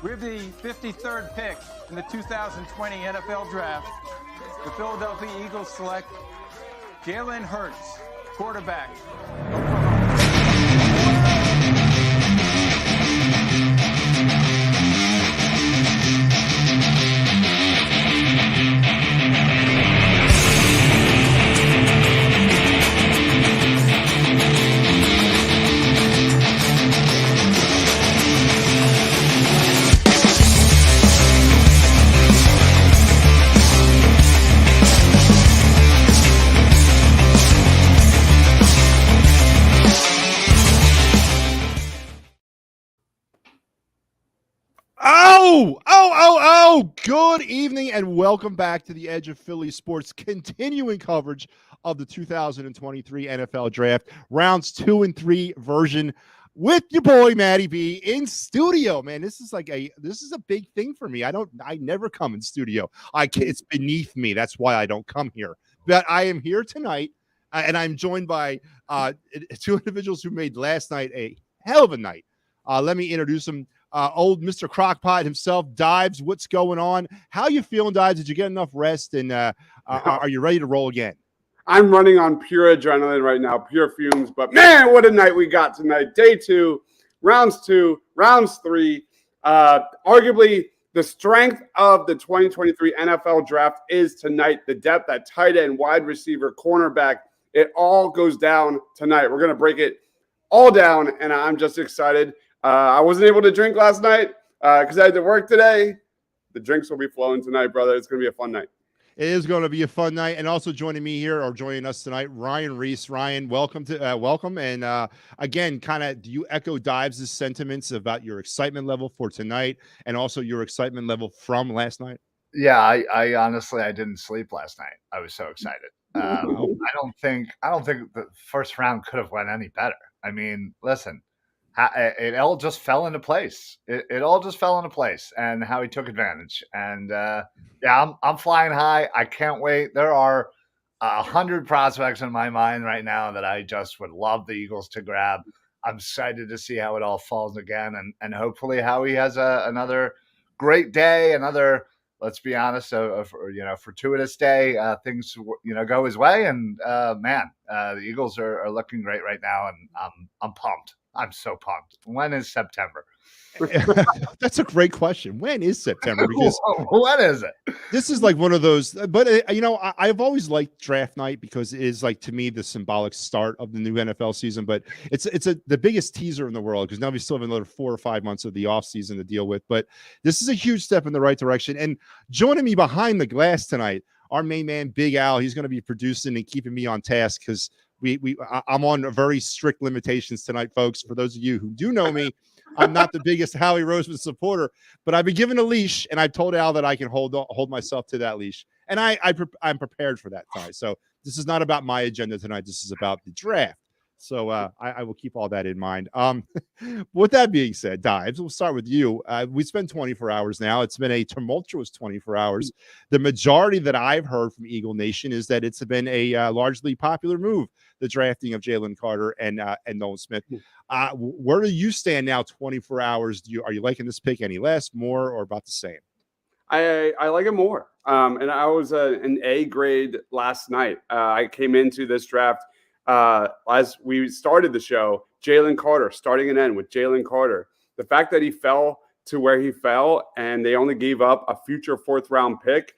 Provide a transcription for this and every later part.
With the 53rd pick in the 2020 NFL Draft, the Philadelphia Eagles select Jalen Hurts, quarterback. Good evening and welcome back to the Edge of Philly Sports, continuing coverage of the 2023 NFL Draft, rounds 2 and 3 version with your boy Matty B in studio. Man, this is a big thing for me. I never come in studio. It's beneath me. That's why I don't come here. But I am here tonight, and I'm joined by two individuals who made last night a hell of a night. Let me introduce them. Old Mr. Crockpot himself, Dives. What's going on? How you feeling, Dives? Did you get enough rest? And are you ready to roll again? I'm running on pure adrenaline right now, pure fumes. But man, what a night we got tonight. Day 2, rounds 3. Arguably, the strength of the 2023 NFL Draft is tonight. The depth at tight end, wide receiver, cornerback, it all goes down tonight. We're going to break it all down, and I'm just excited. I wasn't able to drink last night because I had to work today. The drinks will be flowing tonight, brother. It's going to be a fun night. It is going to be a fun night. And also joining me here or joining us tonight, Ryan Reese. Ryan, welcome. And again, do you echo Dives' sentiments about your excitement level for tonight and also your excitement level from last night? Yeah, I honestly, I didn't sleep last night. I was so excited. I don't think the first round could have went any better. I mean, listen. It all just fell into place. It all just fell into place, and how he took advantage. And I'm flying high. I can't wait. There are 100 prospects in my mind right now that I just would love the Eagles to grab. I'm excited to see how it all falls again, and hopefully Howie has another great day. Another, let's be honest, fortuitous day. Things go his way, and the Eagles are looking great right now, and I'm pumped. I'm so pumped. When is September? That's a great question. When is September? Because when is it? This is like one of those, but I've always liked draft night because it is, like, to me, the symbolic start of the new NFL season. But it's the biggest teaser in the world because now we still have another 4 or 5 months of the off season to deal with. But this is a huge step in the right direction. And joining me behind the glass tonight, our main man, Big Al. He's going to be producing and keeping me on task because I'm on very strict limitations tonight, folks. For those of you who do know me, I'm not the biggest Howie Roseman supporter, but I've been given a leash, and I've told Al that I can hold myself to that leash, and I'm prepared for that tonight. So this is not about my agenda tonight. This is about the draft. So I will keep all that in mind. With that being said, Dives, we'll start with you. We spent 24 hours now. It's been a tumultuous 24 hours. The majority that I've heard from Eagle Nation is that it's been a largely popular move, the drafting of Jalen Carter and Nolan Smith. Where do you stand now 24 hours? Are you liking this pick any less, more, or about the same? I like it more. And I was an A grade last night. I came into this draft as we started the show, Jalen Carter, starting and end with Jalen Carter. The fact that he fell to where he fell and they only gave up a future 4th round pick,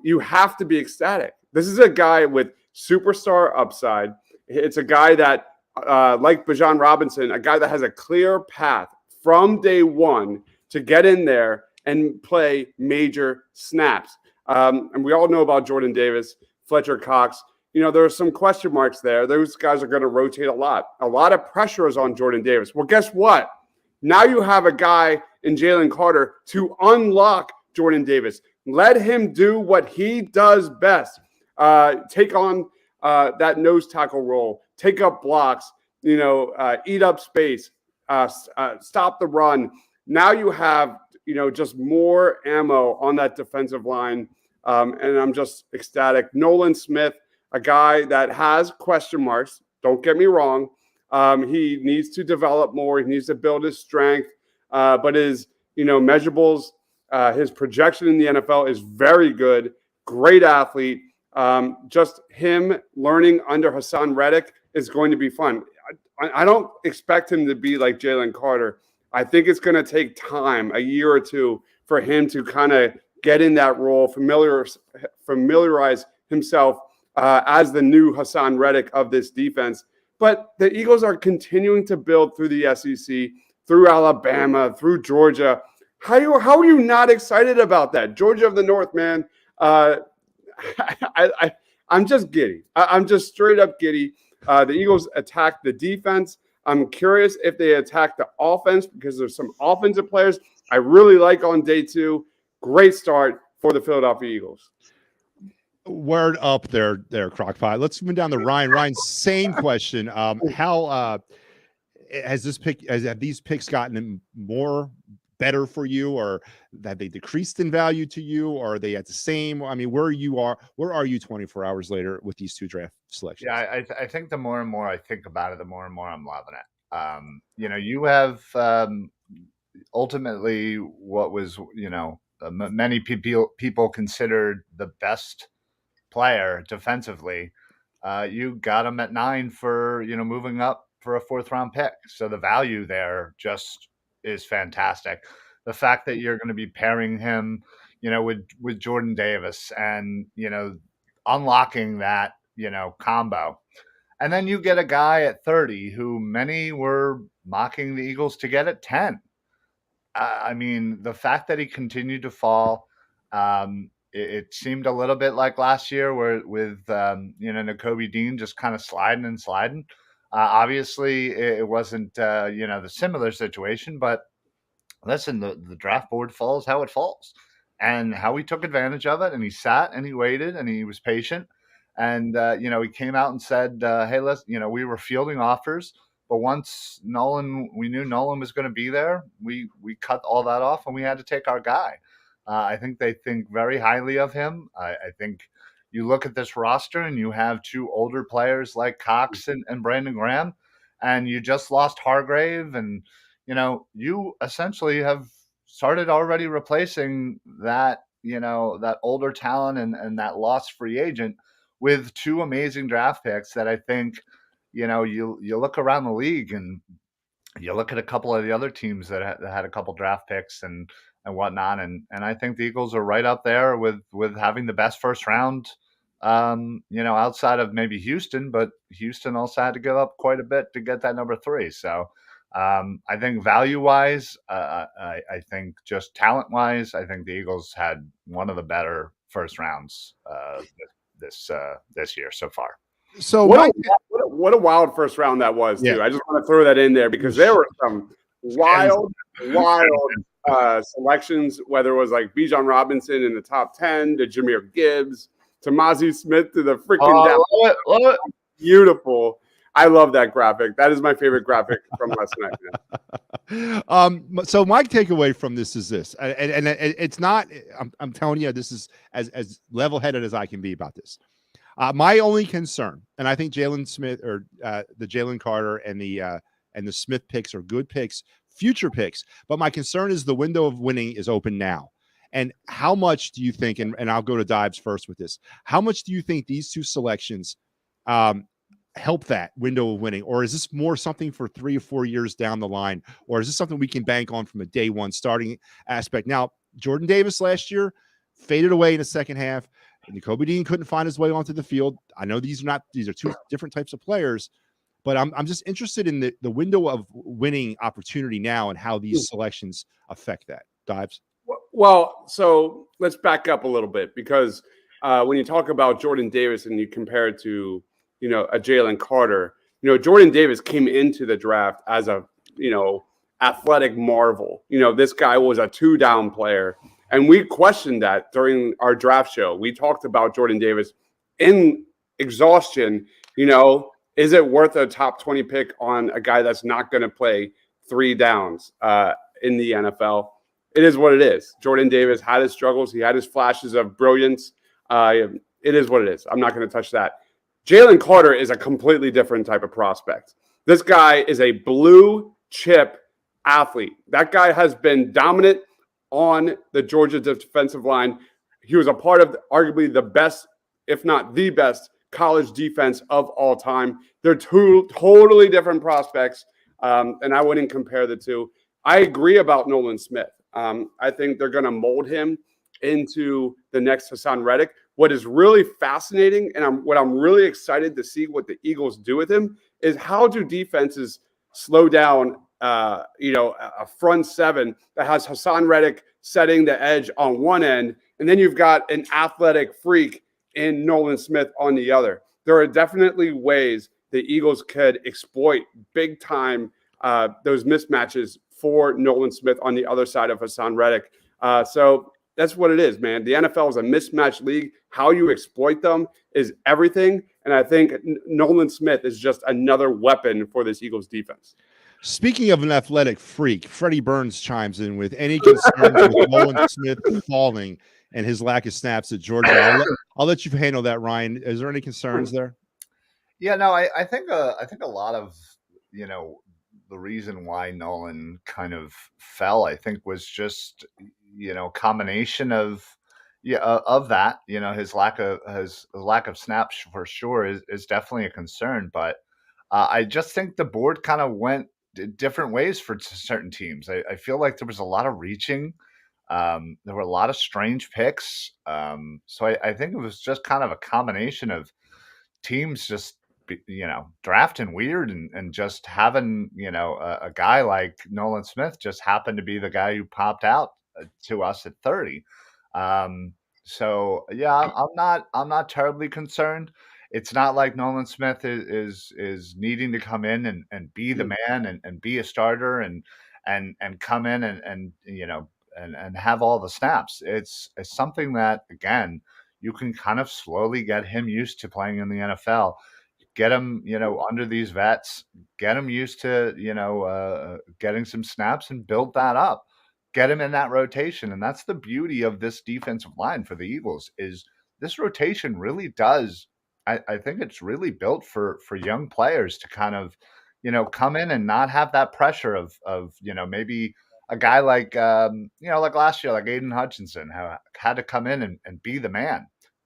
you have to be ecstatic. This is a guy with superstar upside. It's a guy that, like Bijan Robinson, a guy that has a clear path from day one to get in there and play major snaps. And we all know about Jordan Davis, Fletcher Cox. There are some question marks there. Those guys are going to rotate a lot. A lot of pressure is on Jordan Davis. Well, guess what? Now you have a guy in Jalen Carter to unlock Jordan Davis. Let him do what he does best. Take on that nose tackle role. Take up blocks. Eat up space. Stop the run. Now you have, just more ammo on that defensive line. And I'm just ecstatic. Nolan Smith, a guy that has question marks. Don't get me wrong. He needs to develop more. He needs to build his strength, but is measurables. His projection in the NFL is very good. Great athlete. Just him learning under Hassan Reddick is going to be fun. I don't expect him to be like Jalen Carter. I think it's going to take time, a year or two, for him to kind of get in that role, familiarize himself as the new Hassan Reddick of this defense. But the Eagles are continuing to build through the SEC, through Alabama, through Georgia. How are you not excited about that? Georgia of the North, man. I'm just giddy. I'm just straight up giddy. The Eagles attack the defense. I'm curious if they attack the offense because there's some offensive players I really like on day 2. Great start for the Philadelphia Eagles. Word up there, Crockpot. Let's move down to Ryan. Ryan, same question. How have these picks gotten more better for you, or have they decreased in value to you, or are they at the same? I mean, where are you 24 hours later with these 2 draft selections? Yeah, I think the more and more I think about it, the more and more I'm loving it. You have ultimately what was, many people considered the best player defensively. You got him at 9 for, moving up for a 4th round pick. So the value there just is fantastic. The fact that you're going to be pairing him, with Jordan Davis and, unlocking that, combo. And then you get a guy at 30 who many were mocking the Eagles to get at 10. I mean, the fact that he continued to fall, it seemed a little bit like last year with Nakobe Dean just kind of sliding. Obviously, it wasn't, the similar situation, but listen, the draft board falls how it falls, and how he took advantage of it, and he sat and he waited and he was patient, and he came out and said, "Hey, we were fielding offers, but once we knew Nolan was going to be there, we cut all that off and we had to take our guy." I think they think very highly of him. I think you look at this roster and you have 2 older players like Cox and Brandon Graham, and you just lost Hargrave, and you essentially have started already replacing that, that older talent and that lost free agent with 2 amazing draft picks that I think, you look around the league and you look at a couple of the other teams that had a couple draft picks and whatnot. And I think the Eagles are right up there with having the best first round, outside of maybe Houston, but Houston also had to give up quite a bit to get that number 3. So I think value-wise, I think just talent-wise, I think the Eagles had one of the better first rounds this year so far. So what a wild first round that was, too. Yeah. I just want to throw that in there because there were some wild selections, whether it was like Bijan Robinson in the top 10 to Jahmyr Gibbs to Mazi Smith to the freaking down. Love it. Beautiful. I love that graphic. That is my favorite graphic from last night. So my takeaway from this is this, and it's not. I'm telling you, this is as level-headed as I can be about this. My only concern, and I think Jalen Smith or the Jalen Carter and the Smith picks are good picks, future picks. But my concern is the window of winning is open now. And how much do you think? And I'll go to Dives first with this. How much do you think these 2 selections help that window of winning, or is this more something for 3 or 4 years down the line, or is this something we can bank on from a day 1 starting aspect? Now, Jordan Davis last year faded away in the second half. Nakobe Dean couldn't find his way onto the field. I know these are 2 different types of players, but I'm just interested in the window of winning opportunity now and how these selections affect that. Dives. Well, so let's back up a little bit because when you talk about Jordan Davis and you compare it to a Jalen Carter, Jordan Davis came into the draft as a athletic marvel. This guy was a 2-down player. And we questioned that during our draft show. We talked about Jordan Davis in exhaustion. Is it worth a top 20 pick on a guy that's not going to play 3 downs in the NFL? It is what it is. Jordan Davis had his struggles. He had his flashes of brilliance. It is what it is. I'm not going to touch that. Jalen Carter is a completely different type of prospect. This guy is a blue chip athlete. That guy has been dominant on the Georgia defensive line. He was a part of arguably the best, if not the best, college defense of all time. They're two totally different prospects, and I wouldn't compare the two. I agree about Nolan Smith. I think they're going to mold him into the next Hassan Reddick. What is really fascinating, and what I'm really excited to see what the Eagles do with him, is how do defenses slow down a front seven that has Hassan Reddick setting the edge on one end, and then you've got an athletic freak in Nolan Smith on the other. There are definitely ways the Eagles could exploit big time those mismatches for Nolan Smith on the other side of Hassan Reddick. So that's what it is, man. The NFL is a mismatch league. How you exploit them is everything. And I think Nolan Smith is just another weapon for this Eagles defense. Speaking of an athletic freak, Freddie Burns chimes in with any concerns with Nolan Smith falling and his lack of snaps at Georgia. I'll let you handle that, Ryan. Is there any concerns there? Yeah, no, I think a lot of, the reason why Nolan kind of fell, I think, was just, combination of that, his lack of snaps for sure is definitely a concern. But I just think the board kind of went different ways for certain teams. I feel like there was a lot of reaching. There were a lot of strange picks. So I think it was just kind of a combination of teams just, drafting weird and just having, a guy like Nolan Smith just happened to be the guy who popped out to us at 30. So yeah, I'm not terribly concerned. It's not like Nolan Smith is needing to come in and be the man and be a starter and come in and have all the snaps. It's something that, again, you can kind of slowly get him used to playing in the NFL. Get him, under these vets, get him used to, getting some snaps and build that up. Get him in that rotation. And that's the beauty of this defensive line for the Eagles is this rotation really does. I think it's really built for young players to kind of, come in and not have that pressure of maybe a guy like, like last year, like Aiden Hutchinson, who had to come in and be the man.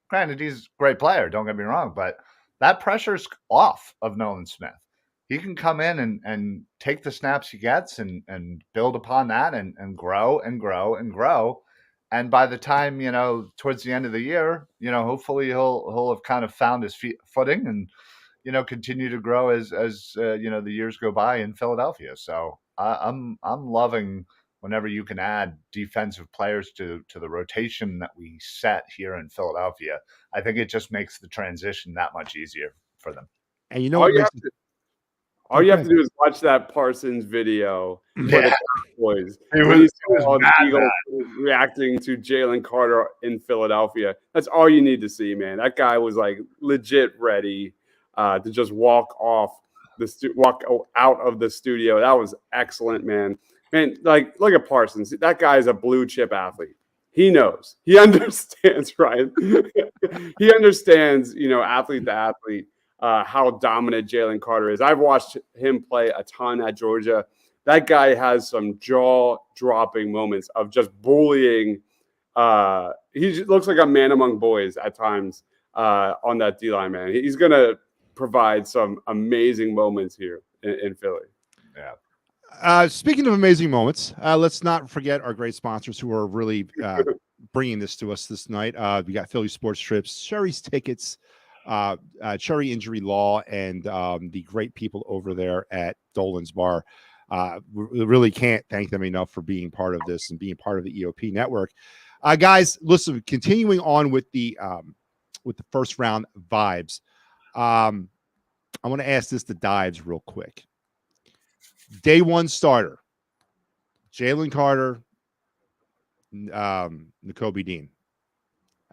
Granted, he's a great player, don't get me wrong, but that pressure's off of Nolan Smith. He can come in and take the snaps he gets and build upon that and grow and grow and grow. And by the time, towards the end of the year, hopefully he'll have kind of found his footing and, continue to grow as the years go by in Philadelphia. So I'm loving whenever you can add defensive players to the rotation that we set here in Philadelphia. I think it just makes the transition that much easier for them. And all you have to do is watch that Parsons video for the boys. All the Eagles reacting to Jalen Carter in Philadelphia. That's all you need to see, man. That guy was like legit ready to just walk out of the studio. That was excellent, man. Man, like, look at Parsons. That guy is a blue chip athlete. He knows. He understands, Ryan. He understands, athlete to athlete, how dominant Jalen Carter is. I've watched him play a ton at Georgia. That guy has some jaw-dropping moments of just bullying. He just looks like a man among boys at times on that D-line, man. He's going to provide some amazing moments here in Philly. Yeah. Speaking of amazing moments, let's not forget our great sponsors who are really bringing this to us this night. We got Philly Sports Trips, Sherry's Tickets, Cherry Injury Law, and the great people over there at Dolan's Bar. We really can't thank them enough for being part of this and being part of the EOP network. Guys, listen, continuing on with the first round vibes. I want to ask this to Dives real quick. Day one starter, Jalen Carter, Nakobe Dean.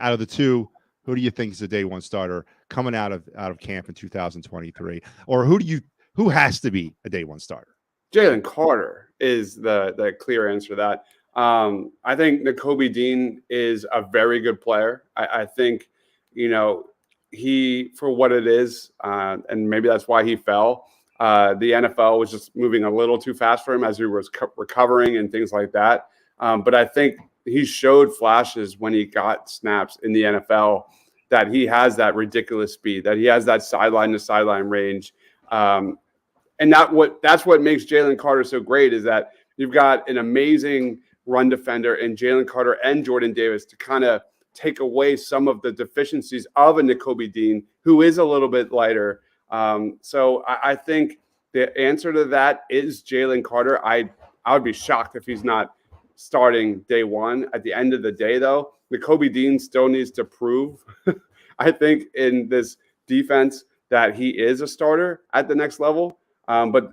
Out of the two, who do you think is a day one starter coming out of camp in 2023? Or who has to be a day one starter? Jalen Carter is the clear answer to that. I think Nakobe Dean is a very good player. I think, he, for what it is, and maybe that's why he fell, the NFL was just moving a little too fast for him as he was recovering and things like that. But I think he showed flashes when he got snaps in the NFL that he has that ridiculous speed, that he has that sideline to sideline range. And that's what makes Jalen Carter so great, is that you've got an amazing run defender in Jalen Carter and Jordan Davis to kind of take away some of the deficiencies of a Nakobe Dean, who is a little bit lighter. So I think the answer to that is Jalen Carter. I would be shocked if he's not starting day one. At the end of the day, though, Nakobe Dean still needs to prove, I think, in this defense that he is a starter at the next level. But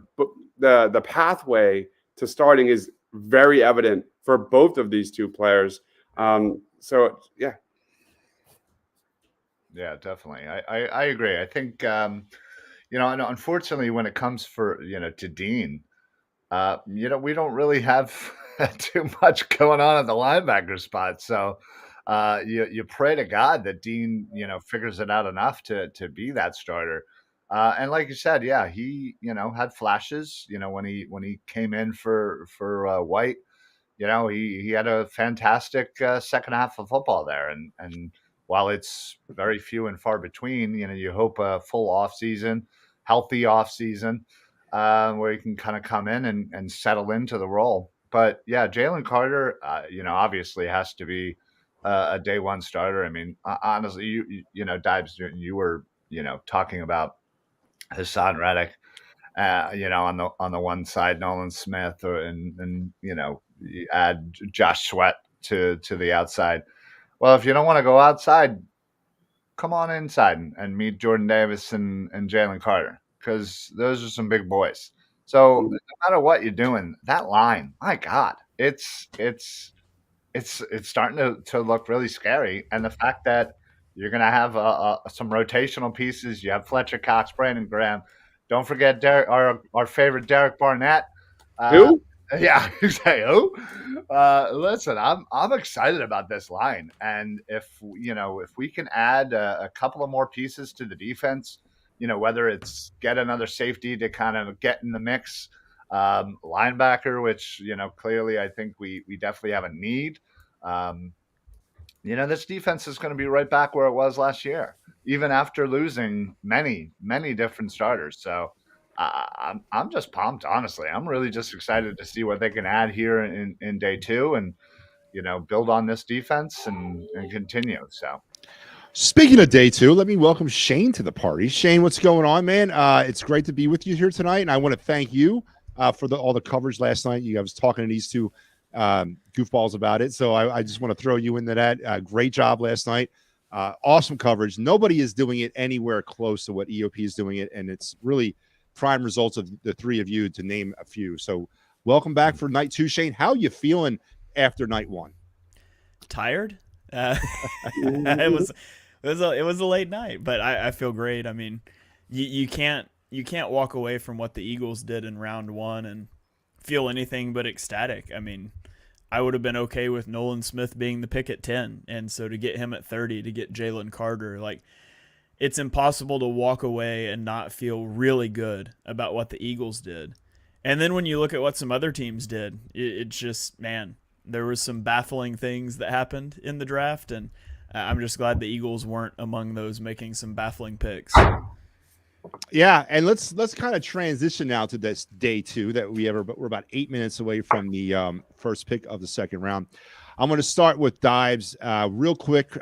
the pathway to starting is very evident for both of these two players. So yeah. Yeah, definitely. I agree. I think, and unfortunately when it comes to Dean, we don't really have too much going on at the linebacker spot. So you pray to God that Dean, figures it out enough to be that starter. And like you said, yeah, he, had flashes, when he came in for White, he had a fantastic second half of football there. And while it's very few and far between, you hope a full healthy off season, where you can kind of come in and settle into the role. But yeah, Jalen Carter, obviously has to be a day one starter. I mean, honestly, Dibes, you were, talking about Hassan Reddick, on the one side, Nolan Smith, and you add Josh Sweat to the outside. Well, if you don't want to go outside, come on inside and meet Jordan Davis and Jalen Carter, because those are some big boys. So no matter what you're doing, that line, my God, it's starting to look really scary. And the fact that you're going to have some rotational pieces. You have Fletcher Cox, Brandon Graham. Don't forget our favorite Derek Barnett. Who? Yeah, you say who? Listen, I'm excited about this line, and if we can add a couple of more pieces to the defense, whether it's get another safety to kind of get in the mix, linebacker, which clearly I think we definitely have a need. This defense is going to be right back where it was last year, even after losing many different starters. So. I'm just pumped, honestly. I'm really just excited to see what they can add here in day two and, build on this defense and continue. So, speaking of day two, let me welcome Shane to the party. Shane, what's going on, man? It's great to be with you here tonight. And I want to thank you for all the coverage last night. I was talking to these two goofballs about it. So I just want to throw you into that. Great job last night. Awesome coverage. Nobody is doing it anywhere close to what EOP is doing it. And it's really prime results of the three of you, to name a few. So welcome back for night two. Shane, how you feeling after night one? Tired. It was a late night, but I feel great. I mean, you can't walk away from what the Eagles did in round one and feel anything but ecstatic. I mean, I would have been okay with Nolan Smith being the pick at 10. And so to get him at 30, to get Jalen Carter, it's impossible to walk away and not feel really good about what the Eagles did. And then when you look at what some other teams did, it's just, man, there was some baffling things that happened in the draft, and I'm just glad the Eagles weren't among those making some baffling picks. Yeah, and let's kind of transition now to this day two that we're about 8 minutes away from the first pick of the second round. I'm going to start with Dibes real quick.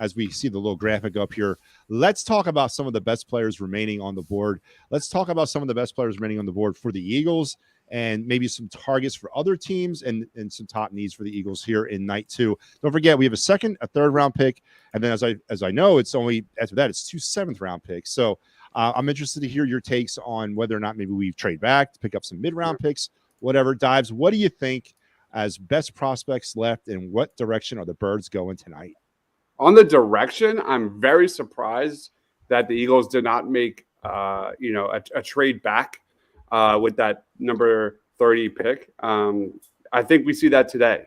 As we see the little graphic up here, let's talk about some of the best players remaining on the board. Let's talk about some of the best players remaining on the board for the Eagles, and maybe some targets for other teams and some top needs for the Eagles here in night two. Don't forget, we have a third round pick. And then as I know, it's only after that, it's 2 7th round picks. So I'm interested to hear your takes on whether or not maybe we trade back to pick up some mid-round picks, whatever. Dibes, what do you think as best prospects left, and what direction are the Birds going tonight? On the direction, I'm very surprised that the Eagles did not make, a trade back with that number 30 pick. I think we see that today.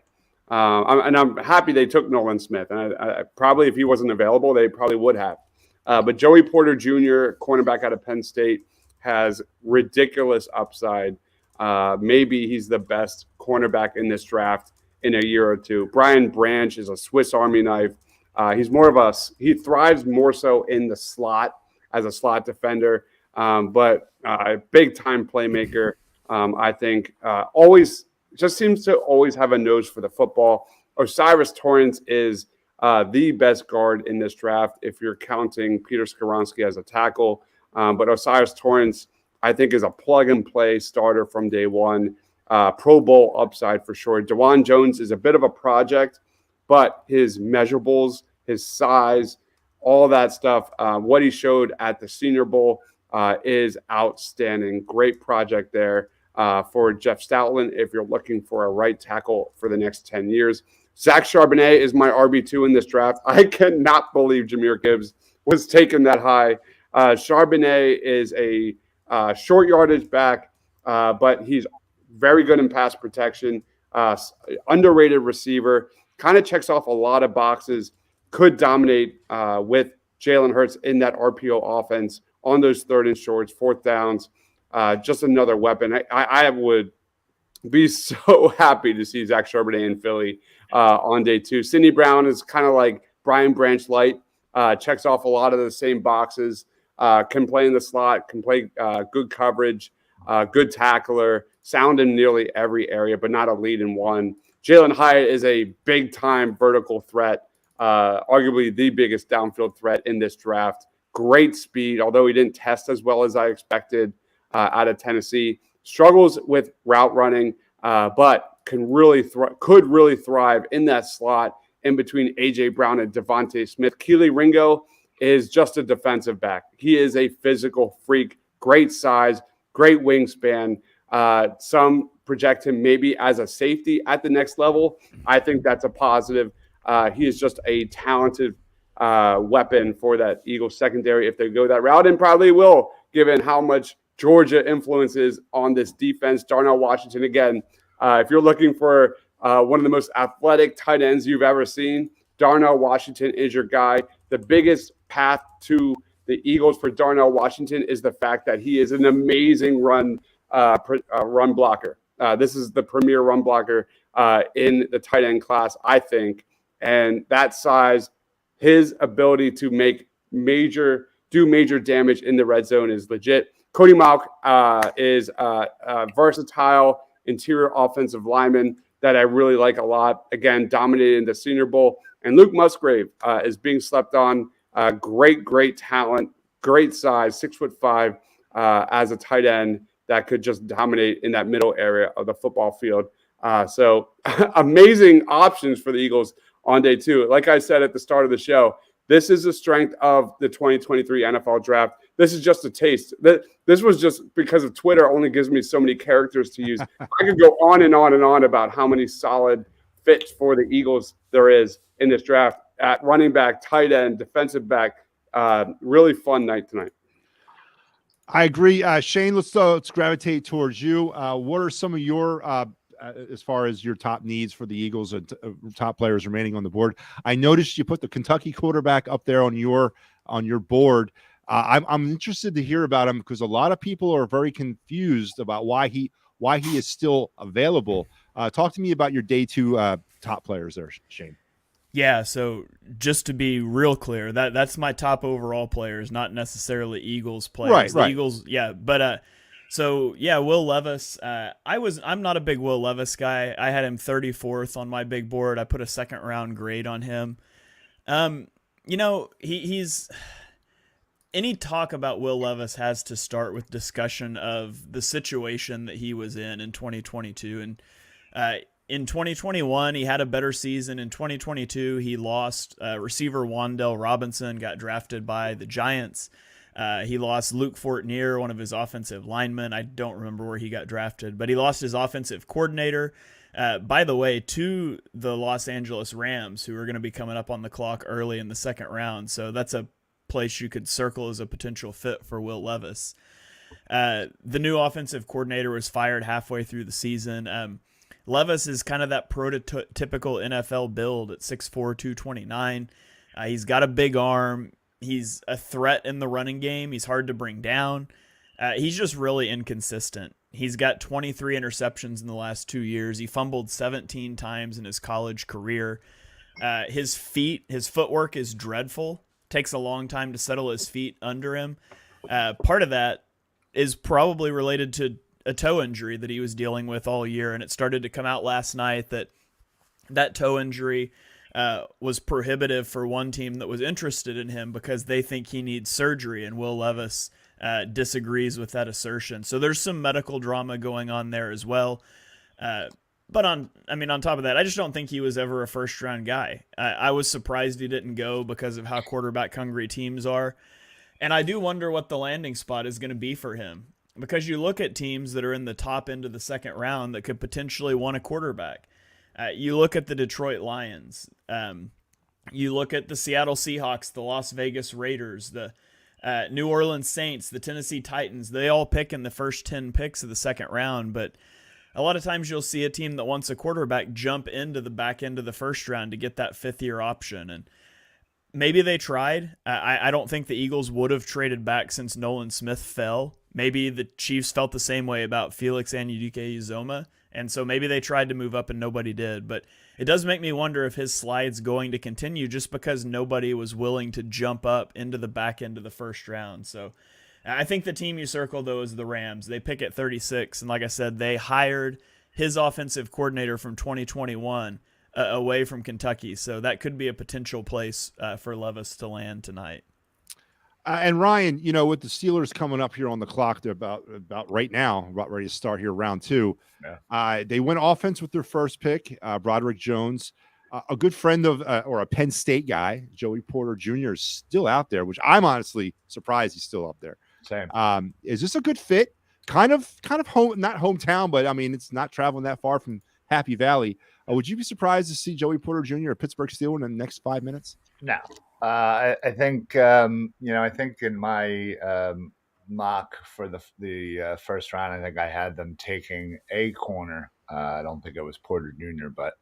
I'm happy they took Nolan Smith. And I probably, if he wasn't available, they probably would have. But Joey Porter Jr., cornerback out of Penn State, has ridiculous upside. Maybe he's the best cornerback in this draft in a year or two. Brian Branch is a Swiss Army knife. He thrives more so in the slot as a slot defender, but a big time playmaker. I think always just seems to always have a nose for the football. O'Cyrus Torrence is the best guard in this draft if you're counting Peter Skoronski as a tackle. But O'Cyrus Torrence, I think, is a plug-and-play starter from day one. Pro Bowl upside for sure. DeJuan Jones is a bit of a project, but his measurables, his size, all that stuff, what he showed at the Senior Bowl is outstanding. Great project there for Jeff Stoutland if you're looking for a right tackle for the next 10 years. Zach Charbonnet is my RB2 in this draft. I cannot believe Jahmyr Gibbs was taken that high. Charbonnet is a short yardage back, but he's very good in pass protection, underrated receiver, kind of checks off a lot of boxes, could dominate with Jalen Hurts in that RPO offense on those 3rd and shorts, 4th downs. Just another weapon. I would be so happy to see Zach Charbonnet in Philly on day 2. Sidney Brown is kind of like Brian Branch light, checks off a lot of the same boxes, can play in the slot, can play good coverage, good tackler, sound in nearly every area, but not a lead in one. Jalen Hyatt is a big-time vertical threat, arguably the biggest downfield threat in this draft. Great speed, although he didn't test as well as I expected out of Tennessee. Struggles with route running, but could really thrive in that slot in between A.J. Brown and Devontae Smith. Kelee Ringo is just a defensive back. He is a physical freak, great size, great wingspan. Some project him maybe as a safety at the next level. I think that's a positive. He is just a talented weapon for that Eagles secondary if they go that route, and probably will, given how much Georgia influences on this defense. Darnell Washington, again, if you're looking for one of the most athletic tight ends you've ever seen, Darnell Washington is your guy. The biggest path to the Eagles for Darnell Washington is the fact that he is an amazing run blocker. This is the premier run blocker in the tight end class, I think. And that size, his ability to do major damage in the red zone is legit. Cody Mauch is a versatile interior offensive lineman that I really like a lot. Again, dominated the Senior Bowl. And Luke Musgrave is being slept on. Great talent, great size, 6'5", as a tight end that could just dominate in that middle area of the football field. So amazing options for the Eagles on day 2. Like I said at the start of the show, this is the strength of the 2023 NFL draft. This is just a taste. This was just because of Twitter only gives me so many characters to use. I could go on and on and on about how many solid fits for the Eagles there is in this draft at running back, tight end, defensive back. Really fun night tonight. I agree. Shane, let's gravitate towards you. What are some of your, as far as your top needs for the Eagles and top players remaining on the board? I noticed you put the Kentucky quarterback up there on your board. I'm interested to hear about him because a lot of people are very confused about why he is still available. Talk to me about your day 2 top players there, Shane. Yeah, so just to be real clear, that's my top overall players, not necessarily Eagles players. Right. Eagles, yeah, but so yeah, Will Levis. I'm not a big Will Levis guy. I had him 34th on my big board. I put a 2nd round grade on him. He's any talk about Will Levis has to start with discussion of the situation that he was in 2022, and in 2021, he had a better season. In 2022, he lost receiver Wan'Dale Robinson, got drafted by the Giants. He lost Luke Fortnier, one of his offensive linemen. I don't remember where he got drafted, but he lost his offensive coordinator, by the way, to the Los Angeles Rams, who are going to be coming up on the clock early in the 2nd round. So that's a place you could circle as a potential fit for Will Levis. The new offensive coordinator was fired halfway through the season. Levis is kind of that prototypical NFL build at 6'4", 229. He's got a big arm. He's a threat in the running game. He's hard to bring down. He's just really inconsistent. He's got 23 interceptions in the last 2 years. He fumbled 17 times in his college career. His footwork is dreadful. Takes a long time to settle his feet under him. Part of that is probably related to a toe injury that he was dealing with all year, and it started to come out last night that toe injury was prohibitive for one team that was interested in him because they think he needs surgery, and Will Levis disagrees with that assertion. So there's some medical drama going on there as well. But on top of that, I just don't think he was ever a first-round guy. I was surprised he didn't go because of how quarterback-hungry teams are. And I do wonder what the landing spot is going to be for him. Because you look at teams that are in the top end of the second round that could potentially want a quarterback. You look at the Detroit Lions. You look at the Seattle Seahawks, the Las Vegas Raiders, the New Orleans Saints, the Tennessee Titans. They all pick in the first 10 picks of the second round, but a lot of times you'll see a team that wants a quarterback jump into the back end of the first round to get that fifth-year option. And maybe they tried. I don't think the Eagles would have traded back since Nolan Smith fell. Maybe the Chiefs felt the same way about Felix Anudike-Uzomah, and so maybe they tried to move up and nobody did. But it does make me wonder if his slide's going to continue just because nobody was willing to jump up into the back end of the first round. So I think the team you circled, though, is the Rams. They pick at 36, and like I said, they hired his offensive coordinator from 2021 away from Kentucky, so that could be a potential place for Levis to land tonight. And Ryan, you know, with the Steelers coming up here on the clock, they're about right now, about ready to start here round 2. Yeah. They went offense with their first pick, Broderick Jones. A good friend of or a Penn State guy, Joey Porter Jr. is still out there, which I'm honestly surprised he's still up there. Same. Is this a good fit? Kind of home, not hometown, but I mean, it's not traveling that far from Happy Valley. Would you be surprised to see Joey Porter Jr., a Pittsburgh Steeler, in the next 5 minutes? No. I think I think in my mock for the first round, I think I had them taking a corner. I don't think it was Porter Jr., but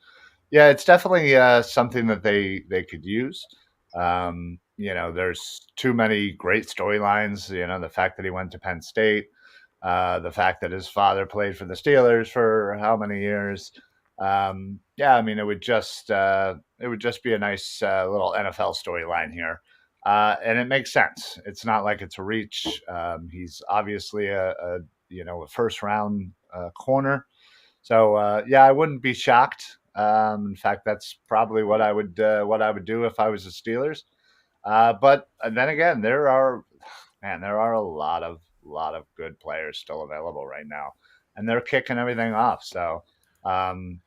yeah, it's definitely something that they could use. There's too many great storylines. The fact that he went to Penn State, the fact that his father played for the Steelers for how many years. It would just be a nice little NFL storyline here. And it makes sense. It's not like it's a reach. He's obviously a first round corner. So I wouldn't be shocked. In fact, that's probably what I would do if I was the Steelers. But then again, there are a lot of good players still available right now, and they're kicking everything off. So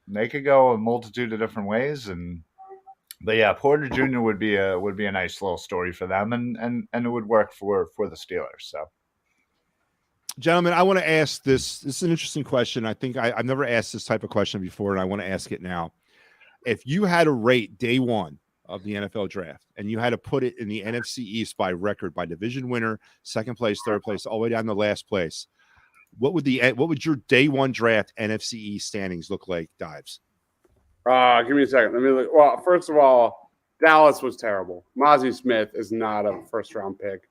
they could go a multitude of different ways, but yeah, Porter Jr. would be a nice little story for them, and it would work for the Steelers. So, gentlemen, I want to ask this. This is an interesting question. I think I've never asked this type of question before, and I want to ask it now. If you had to rate day one of the NFL draft, and you had to put it in the NFC East by record, by division winner, second place, third place, all the way down to last place, what would your day one draft NFC East standings look like, Dives? Give me a second. Let me look. Well, first of all, Dallas was terrible. Mozzie Smith is not a first-round pick.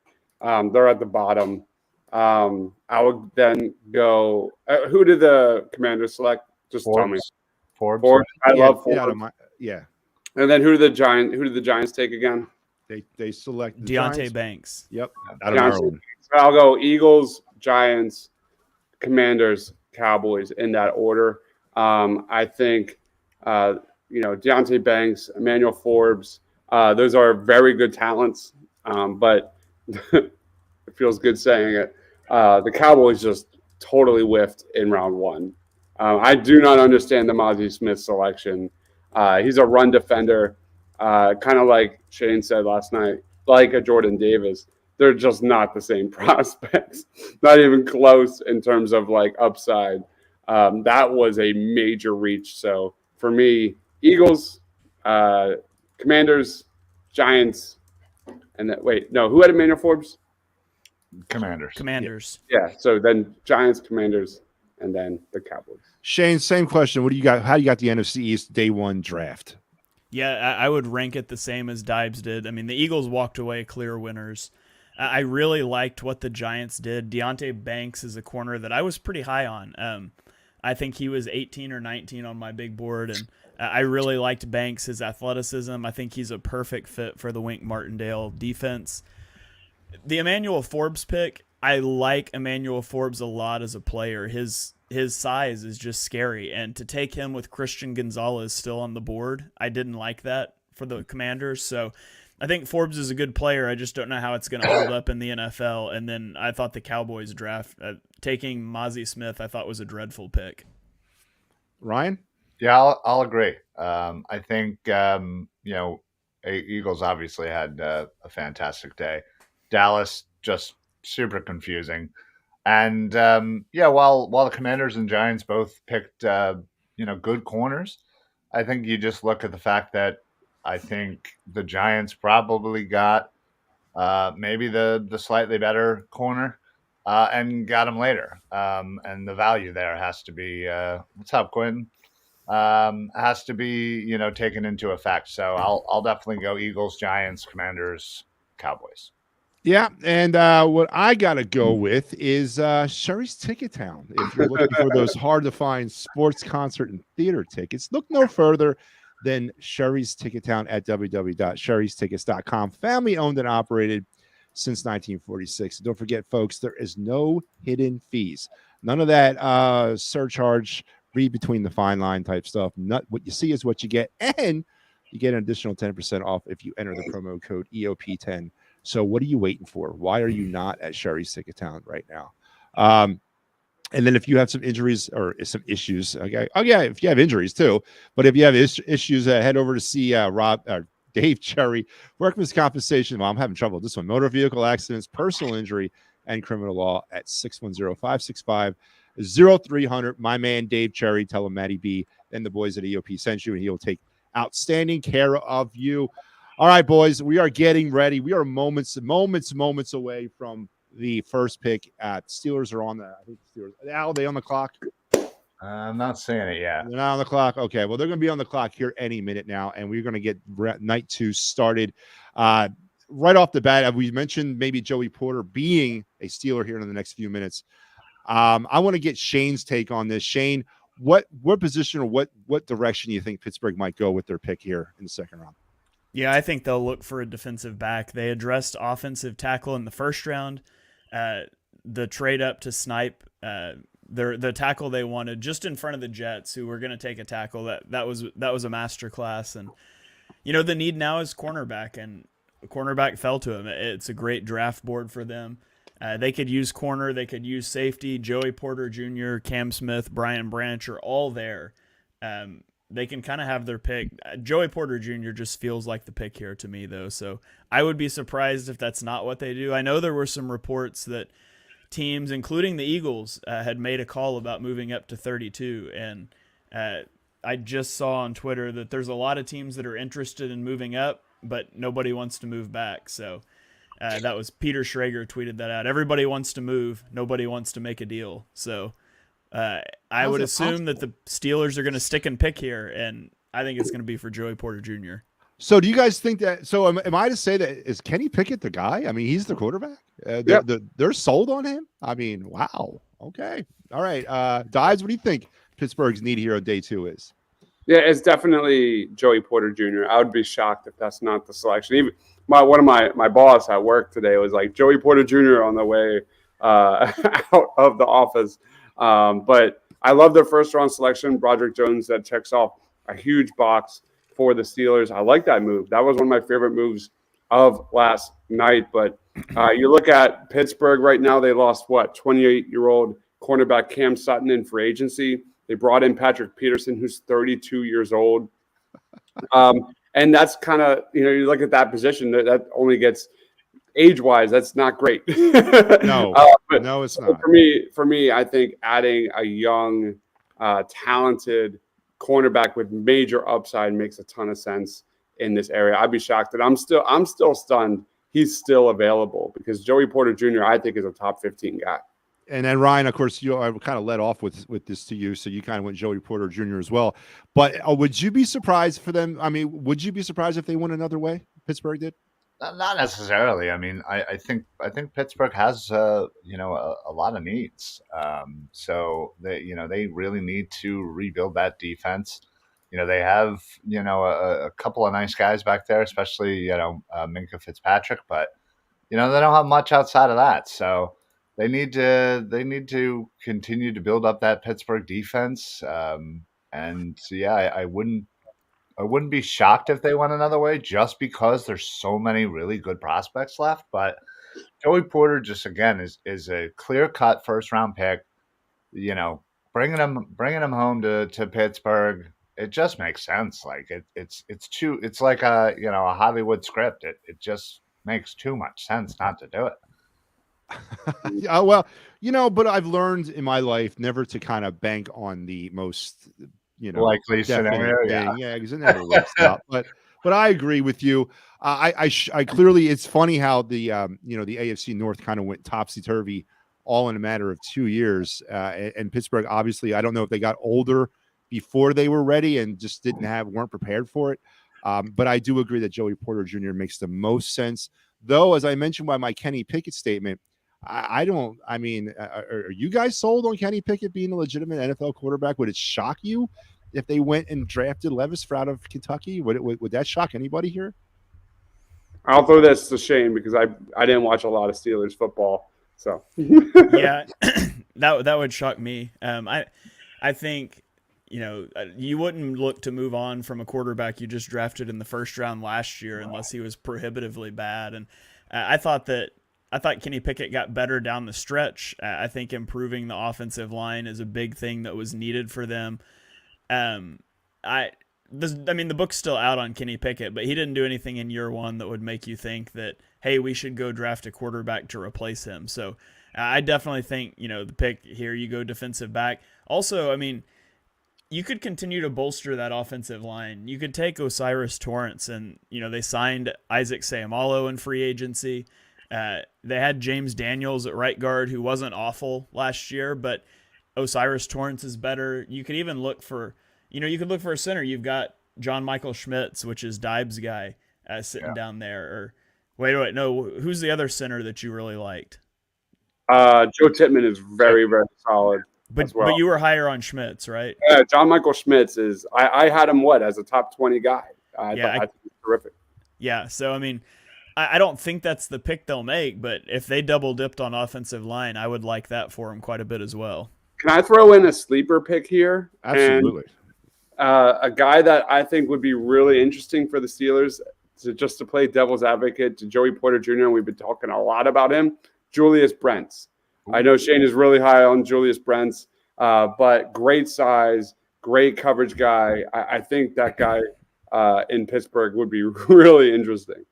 They're at the bottom. I would then go. Who did the Commanders select? Just Forbes. Tell me. Forbes. I love Forbes. Yeah. And then who did the Giants take again? They select Deontay Giants. Banks. Yep. So I'll go Eagles, Giants, Commanders, Cowboys in that order. I think Deontay Banks, Emmanuel Forbes, those are very good talents. But it feels good saying it. The Cowboys just totally whiffed in round 1. I do not understand the Mozzie Smith selection. He's a run defender, kind of like Shane said last night, like a Jordan Davis. They're just not the same prospects, not even close in terms of like upside. That was a major reach. So for me, Eagles, Commanders, Giants, and who had Emmanuel Forbes? Commanders. Yeah. So then Giants, Commanders, and then the Cowboys. Shane, same question. What do you got? How do you got the NFC East day one draft? Yeah, I would rank it the same as Dibes did. I mean, the Eagles walked away clear winners. I really liked what the Giants did. Deonte Banks is a corner that I was pretty high on. I think he was 18 or 19 on my big board, and I really liked Banks, his athleticism. I think he's a perfect fit for the Wink Martindale defense. The Emmanuel Forbes pick, I like Emmanuel Forbes a lot as a player. His size is just scary, and to take him with Christian Gonzalez still on the board, I didn't like that for the Commanders. So I think Forbes is a good player. I just don't know how it's going to hold up in the NFL. And then I thought the Cowboys draft, taking Mozzie Smith, I thought was a dreadful pick. Ryan? Yeah, I'll agree. I think, Eagles obviously had a fantastic day. Dallas, just super confusing. And, while the Commanders and Giants both picked, good corners, I think you just look at the fact that I think the Giants probably got maybe the slightly better corner and got him later. And the value there has to be what's up, Quentin? Has to be taken into effect. So I'll definitely go Eagles, Giants, Commanders, Cowboys. Yeah, and what I got to go with is Sherry's Ticket Town. If you're looking for those hard-to-find sports, concert, and theater tickets, look no further than Sherry's Ticket Town at www.sherrystickets.com. Family-owned and operated since 1946. Don't forget, folks, there is no hidden fees. None of that surcharge, read between the fine line type stuff. What you see is what you get, and you get an additional 10% off if you enter the promo code EOP10. So what are you waiting for? Why are you not at Sherry's Ticket Town right now? And then if you have some injuries or some issues, okay, if you have injuries too, but if you have issues, head over to see Dave Cherry, workman's compensation. Well, I'm having trouble with this one. Motor vehicle accidents, personal injury, and criminal law at 610-565-0300. My man, Dave Cherry, tell him Matty B and the boys at EOP sent you, and he'll take outstanding care of you. All right, boys, we are getting ready. We are moments away from the first pick. Steelers are on the. I think Steelers. Are they on the clock? I'm not saying it yet. They're not on the clock. Okay, well, they're going to be on the clock here any minute now, and we're going to get night 2 started. Right off the bat, we mentioned maybe Joey Porter being a Steeler here in the next few minutes. I want to get Shane's take on this. Shane, what position or what direction do you think Pittsburgh might go with their pick here in the second round? Yeah, I think they'll look for a defensive back. They addressed offensive tackle in the first round. The trade up to Snipe, the tackle they wanted just in front of the Jets, who were going to take a tackle. That was a masterclass. And the need now is cornerback, and the cornerback fell to him. It's a great draft board for them. They could use corner, they could use safety. Joey Porter Jr., Cam Smith, Brian Branch are all there. They can kind of have their pick. Joey Porter Jr. just feels like the pick here to me, though. So I would be surprised if that's not what they do. I know there were some reports that teams, including the Eagles, had made a call about moving up to 32. And I just saw on Twitter that there's a lot of teams that are interested in moving up, but nobody wants to move back. So that was Peter Schrager tweeted that out. Everybody wants to move. Nobody wants to make a deal. So I would assume that the Steelers are going to stick and pick here, and I think it's going to be for Joey Porter Jr. So do you guys think that – so am I to say that is Kenny Pickett the guy? I mean, he's the quarterback? They're sold on him? I mean, wow. Okay. All right. Dives, what do you think Pittsburgh's need here on day 2 is? Yeah, it's definitely Joey Porter Jr. I would be shocked if that's not the selection. Even one of my boss at work today was like, Joey Porter Jr. on the way out of the office. But I love their first round selection. Broderick Jones, that checks off a huge box for the Steelers. I like that move. That was one of my favorite moves of last night. But you look at Pittsburgh right now, they lost 28-year-old cornerback Cam Sutton in free agency. They brought in Patrick Peterson, who's 32 years old. And that's kind of, you look at that position, that only gets age-wise, that's not great. No, no, it's not. For me, I think adding a young, talented cornerback with major upside makes a ton of sense in this area. I'd be shocked that I'm still stunned he's still available, because Joey Porter Jr. I think is a top 15 guy. And then Ryan, of course, I kind of led off with this to you, so you kind of went Joey Porter Jr. as well. But would you be surprised for them? I mean, would you be surprised if they went another way? Pittsburgh did. Not necessarily. I mean, I think Pittsburgh has a lot of needs. So they really need to rebuild that defense. They have a couple of nice guys back there, especially Minka Fitzpatrick, but they don't have much outside of that. So they need to continue to build up that Pittsburgh defense. And so, yeah, I wouldn't be shocked if they went another way just because there's so many really good prospects left. But Joey Porter just again is a clear cut first round pick. Bringing him home to Pittsburgh, it just makes sense. Like it's like a Hollywood script. It just makes too much sense not to do it. Yeah, well, but I've learned in my life never to kind of bank on the most, Likely definite scenario, yeah. thing. Yeah, because it never works out. But I agree with you. I clearly, it's funny how the the AFC North kind of went topsy turvy all in a matter of 2 years. And Pittsburgh, obviously, I don't know if they got older before they were ready and just weren't prepared for it. But I do agree that Joey Porter Jr. makes the most sense. Though, as I mentioned by my Kenny Pickett statement, I don't. I mean, are you guys sold on Kenny Pickett being a legitimate NFL quarterback? Would it shock you if they went and drafted Levis out of Kentucky? Would that shock anybody here? I'll throw this to Shane because I didn't watch a lot of Steelers football. So Yeah, that would shock me. I think you wouldn't look to move on from a quarterback you just drafted in the first round last year unless he was prohibitively bad. And I thought Kenny Pickett got better down the stretch. I think improving the offensive line is a big thing that was needed for them. The book's still out on Kenny Pickett, but he didn't do anything in year one that would make you think that, hey, we should go draft a quarterback to replace him. So I definitely think, the pick here, you go defensive back. Also, I mean, you could continue to bolster that offensive line. You could take Osiris Torrance and, they signed Isaac Seumalo in free agency. They had James Daniels at right guard, who wasn't awful last year, but Osiris Torrance is better. You could even look for, you could look for a center. You've got John Michael Schmitz, which is Dibe's guy, sitting down there. Or wait, no, who's the other center that you really liked? Joe Tippmann is very, very solid. But well. But you were higher on Schmitz, right? Yeah, John Michael Schmitz is. I had him as a top 20 guy. I think he's terrific. Yeah, so I mean, I don't think that's the pick they'll make, but if they double dipped on offensive line, I would like that for him quite a bit as well. Can I throw in a sleeper pick here? Absolutely. And, a guy that I think would be really interesting for the Steelers to play devil's advocate to Joey Porter Jr. And we've been talking a lot about him, Julius Brents. I know Shane is really high on Julius Brents, but great size, great coverage guy. I think that guy in Pittsburgh would be really interesting.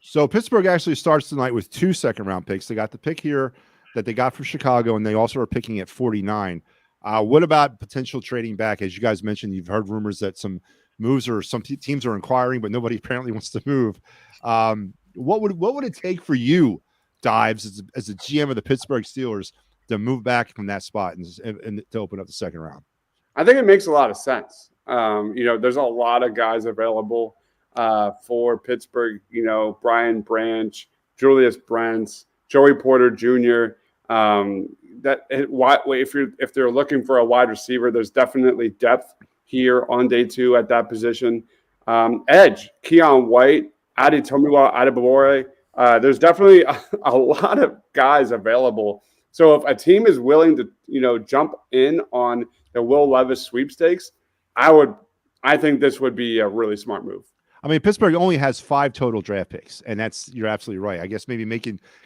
So Pittsburgh actually starts tonight with 2 second-round picks. They got the pick here that they got from Chicago, and they also are picking at 49. What about potential trading back? As you guys mentioned, you've heard rumors that some moves or some teams are inquiring, but nobody apparently wants to move. What would it take for you, Dives, as a GM of the Pittsburgh Steelers, to move back from that spot and to open up the second round? I think it makes a lot of sense. There's a lot of guys available for Pittsburgh. Brian Branch, Julius Brents, Joey Porter Jr. If they're looking for a wide receiver, there's definitely depth here on day 2 at that position. Edge, Keon White, Adi Tomiwa Adebawore. There's definitely a lot of guys available. So if a team is willing to, jump in on the Will Levis sweepstakes, I think this would be a really smart move. I mean, Pittsburgh only has 5 total draft picks, and you're absolutely right. I guess maybe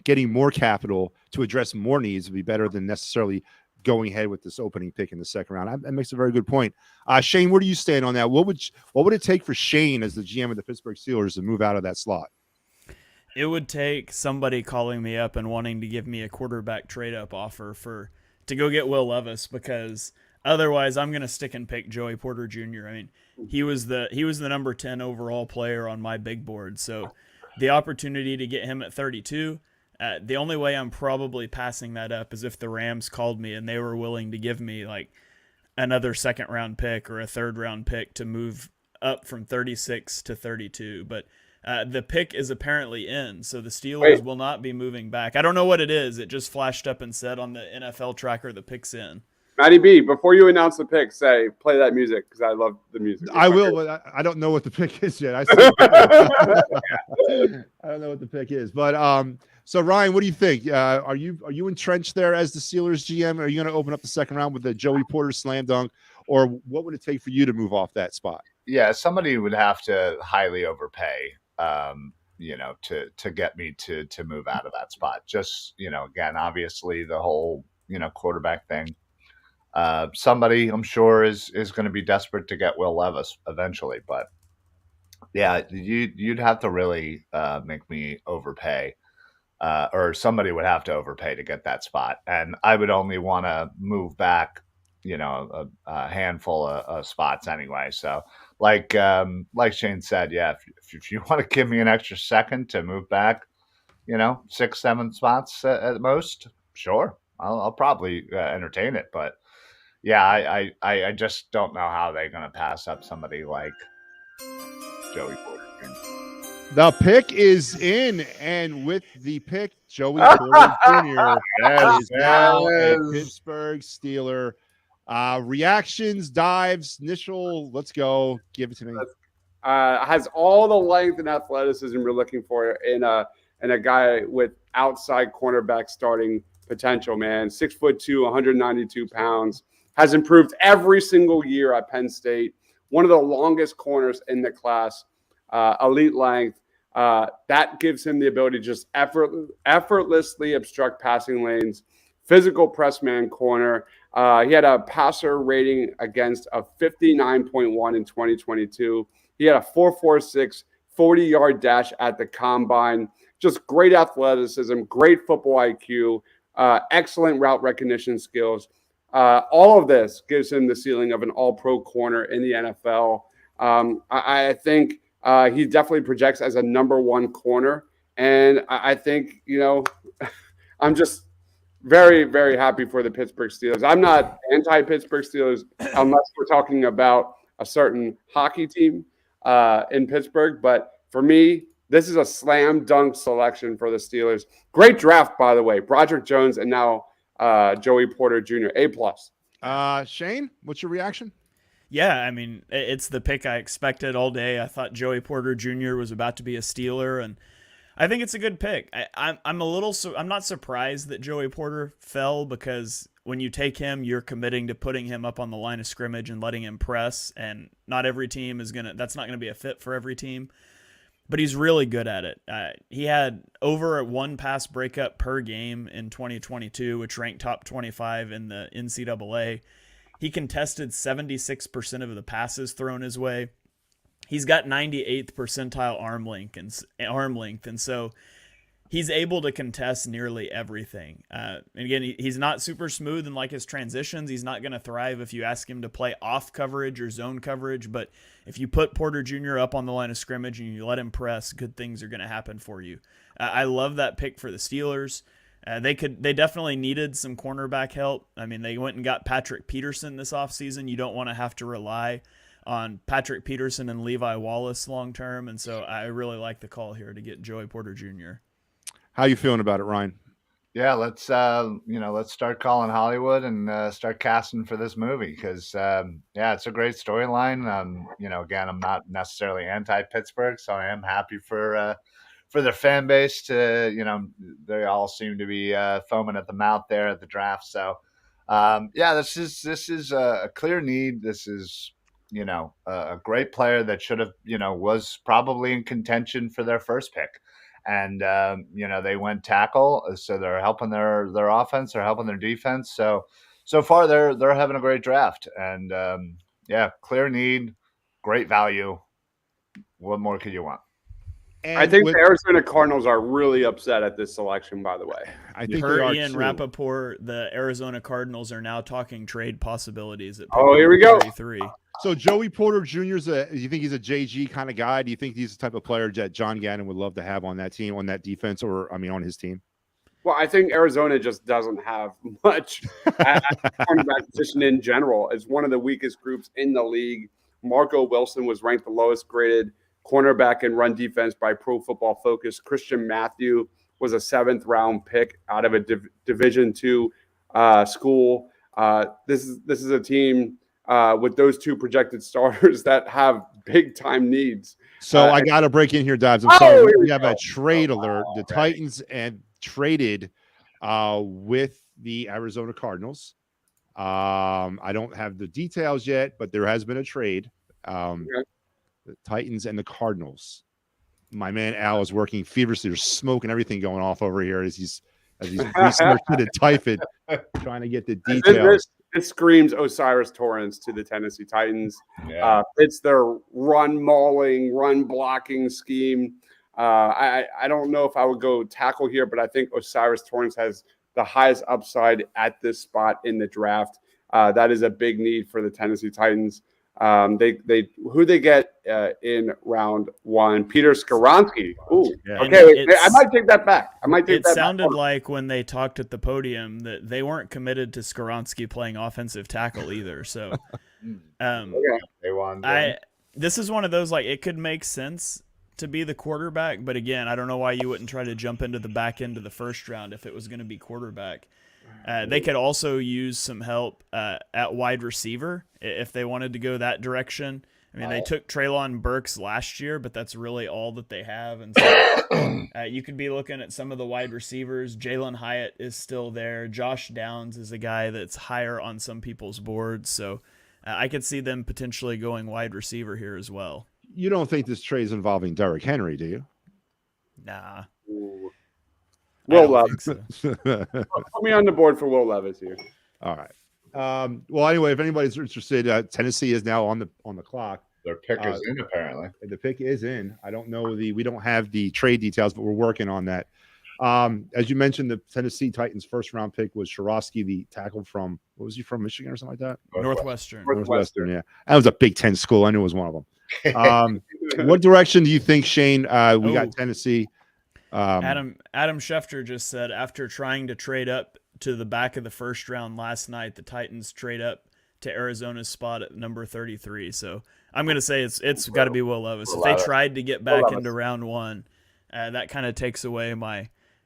getting more capital to address more needs would be better than necessarily going ahead with this opening pick in the second round. That makes a very good point. Shane, where do you stand on that? What would it take for Shane as the GM of the Pittsburgh Steelers to move out of that slot? It would take somebody calling me up and wanting to give me a quarterback trade-up offer to go get Will Levis, because otherwise I'm going to stick and pick Joey Porter Jr. I mean, he was the number 10 overall player on my big board. So the opportunity to get him at 32, the only way I'm probably passing that up is if the Rams called me and they were willing to give me like another second round pick or a third round pick to move up from 36 to 32. But The pick is apparently in, so the Steelers will not be moving back. I don't know what it is. It just flashed up and said on the NFL tracker the pick's in. Matty B, before you announce the pick, play that music because I love the music. I will, but I don't know what the pick is yet. I don't know what the pick is, but so Ryan, what do you think? Are you entrenched there as the Steelers GM? Are you going to open up the second round with the Joey Porter slam dunk, or what would it take for you to move off that spot? Yeah, somebody would have to highly overpay, to get me to move out of that spot. Just, again, obviously the whole, quarterback thing. Somebody I'm sure is going to be desperate to get Will Levis eventually, but yeah, you'd have to really make me overpay, or somebody would have to overpay to get that spot, and I would only want to move back, a handful of spots anyway. So, like Shane said, yeah, if you want to give me an extra second to move back, 6-7 spots at most, sure, I'll probably entertain it, but. Yeah, I just don't know how they're going to pass up somebody like Joey Porter Jr. The pick is in, and with the pick, Joey Porter Jr. is now a Pittsburgh Steeler. Reactions, dives, initial. Let's go. Give it to me. Has all the length and athleticism we're looking for in a guy with outside cornerback starting potential. Man, 6'2", 192 pounds. Has improved every single year at Penn State. One of the longest corners in the class, elite length. That gives him the ability to just effortlessly obstruct passing lanes. Physical press man corner. He had a passer rating against a 59.1 in 2022. He had a 4.46 40-yard dash at the combine. Just great athleticism, great football IQ, excellent route recognition skills. All of this gives him the ceiling of an all-pro corner in the NFL. I think he definitely projects as a number one corner. And I think, I'm just very, very happy for the Pittsburgh Steelers. I'm not anti-Pittsburgh Steelers unless we're talking about a certain hockey team in Pittsburgh. But for me, this is a slam dunk selection for the Steelers. Great draft, by the way. Broderick Jones and now Joey Porter Jr. A+. Shane, what's your reaction? Yeah, I mean, it's the pick I expected all day. I thought Joey Porter Jr. was about to be a Steeler, and I think it's a good pick. I'm not surprised that Joey Porter fell, because when you take him, you're committing to putting him up on the line of scrimmage and letting him press, and not every team that's not gonna be a fit for every team. But he's really good at it. He had over 1 pass breakup per game in 2022, which ranked top 25 in the NCAA. He contested 76% of the passes thrown his way. He's got 98th percentile arm length, and so he's able to contest nearly everything. And again, he's not super smooth in like his transitions. He's not going to thrive if you ask him to play off coverage or zone coverage. But if you put Porter Jr. up on the line of scrimmage and you let him press, good things are going to happen for you. I love that pick for the Steelers. They definitely needed some cornerback help. I mean, they went and got Patrick Peterson this offseason. You don't want to have to rely on Patrick Peterson and Levi Wallace long term. And so I really like the call here to get Joey Porter Jr. How you feeling about it, Ryan? Yeah, let's start calling Hollywood and start casting for this movie, because it's a great storyline. Again, I'm not necessarily anti-Pittsburgh, so I am happy for their fan base to, they all seem to be foaming at the mouth there at the draft. So this is a clear need. This is a great player that should have was probably in contention for their first pick. And, they went tackle, so they're helping their offense, they're helping their defense. So far they're having a great draft, and clear need, great value. What more could you want? And I think the Arizona Cardinals are really upset at this selection, by the way. I think Ian Rappaport, the Arizona Cardinals are now talking trade possibilities at here we go. 33. So Joey Porter Jr. do you think he's a JG kind of guy? Do you think he's the type of player that John Gannon would love to have on that team, on that defense, on his team? Well, I think Arizona just doesn't have much at cornerback position in general. It's one of the weakest groups in the league. Marco Wilson was ranked the lowest graded cornerback and run defense by Pro Football Focus. Christian Matthew was a 7th-round pick out of a Division II school. This is a team with those 2 projected starters that have big-time needs. So I got to break in here, Dobbs. I'm sorry. We have a trade alert. The Titans and traded with the Arizona Cardinals. I don't have the details yet, but there has been a trade. The Titans and the Cardinals. My man Al is working feverishly. There's smoke and everything going off over here as he's researching and typing, trying to get the details. It screams Osiris Torrance to the Tennessee Titans. Yeah. It's their run mauling, run blocking scheme. I don't know if I would go tackle here, but I think Osiris Torrance has the highest upside at this spot in the draft. That is a big need for the Tennessee Titans. Who they get in round 1? Peter Skoronski. Ooh, Yeah. okay. Wait, I might take that back. It sounded like when they talked at the podium that they weren't committed to Skoronski playing offensive tackle either. So, They won. this is one of those, like, it could make sense to be the quarterback, but again, I don't know why you wouldn't try to jump into the back end of the first round if it was going to be quarterback. They could also use some help at wide receiver if they wanted to go that direction. I mean, they took Treylon Burks last year, but that's really all that they have. And so you could be looking at some of the wide receivers. Jalen Hyatt is still there. Josh Downs is a guy that's higher on some people's boards. So I could see them potentially going wide receiver here as well. You don't think this trade is involving Derrick Henry, do you? Nah. Will Levis. So. Put me on the board for Will Levis here. All right. Well, anyway, if anybody's interested, Tennessee is now on the clock. Their pick is in, apparently. The pick is in. I don't know we don't have the trade details, but we're working on that. As you mentioned, the Tennessee Titans' 1st-round pick was Shorosky, the tackle from, what was he from, Michigan or something like that? Northwestern. Northwestern, yeah. That was a Big Ten school. I knew it was one of them. What direction do you think, Shane? We got Tennessee. Adam Schefter just said after trying to trade up to the back of the first round last night, the Titans trade up to Arizona's spot at number 33. So I'm going to say it's got to be Will Levis. If they tried to get back into round 1, that kind of takes away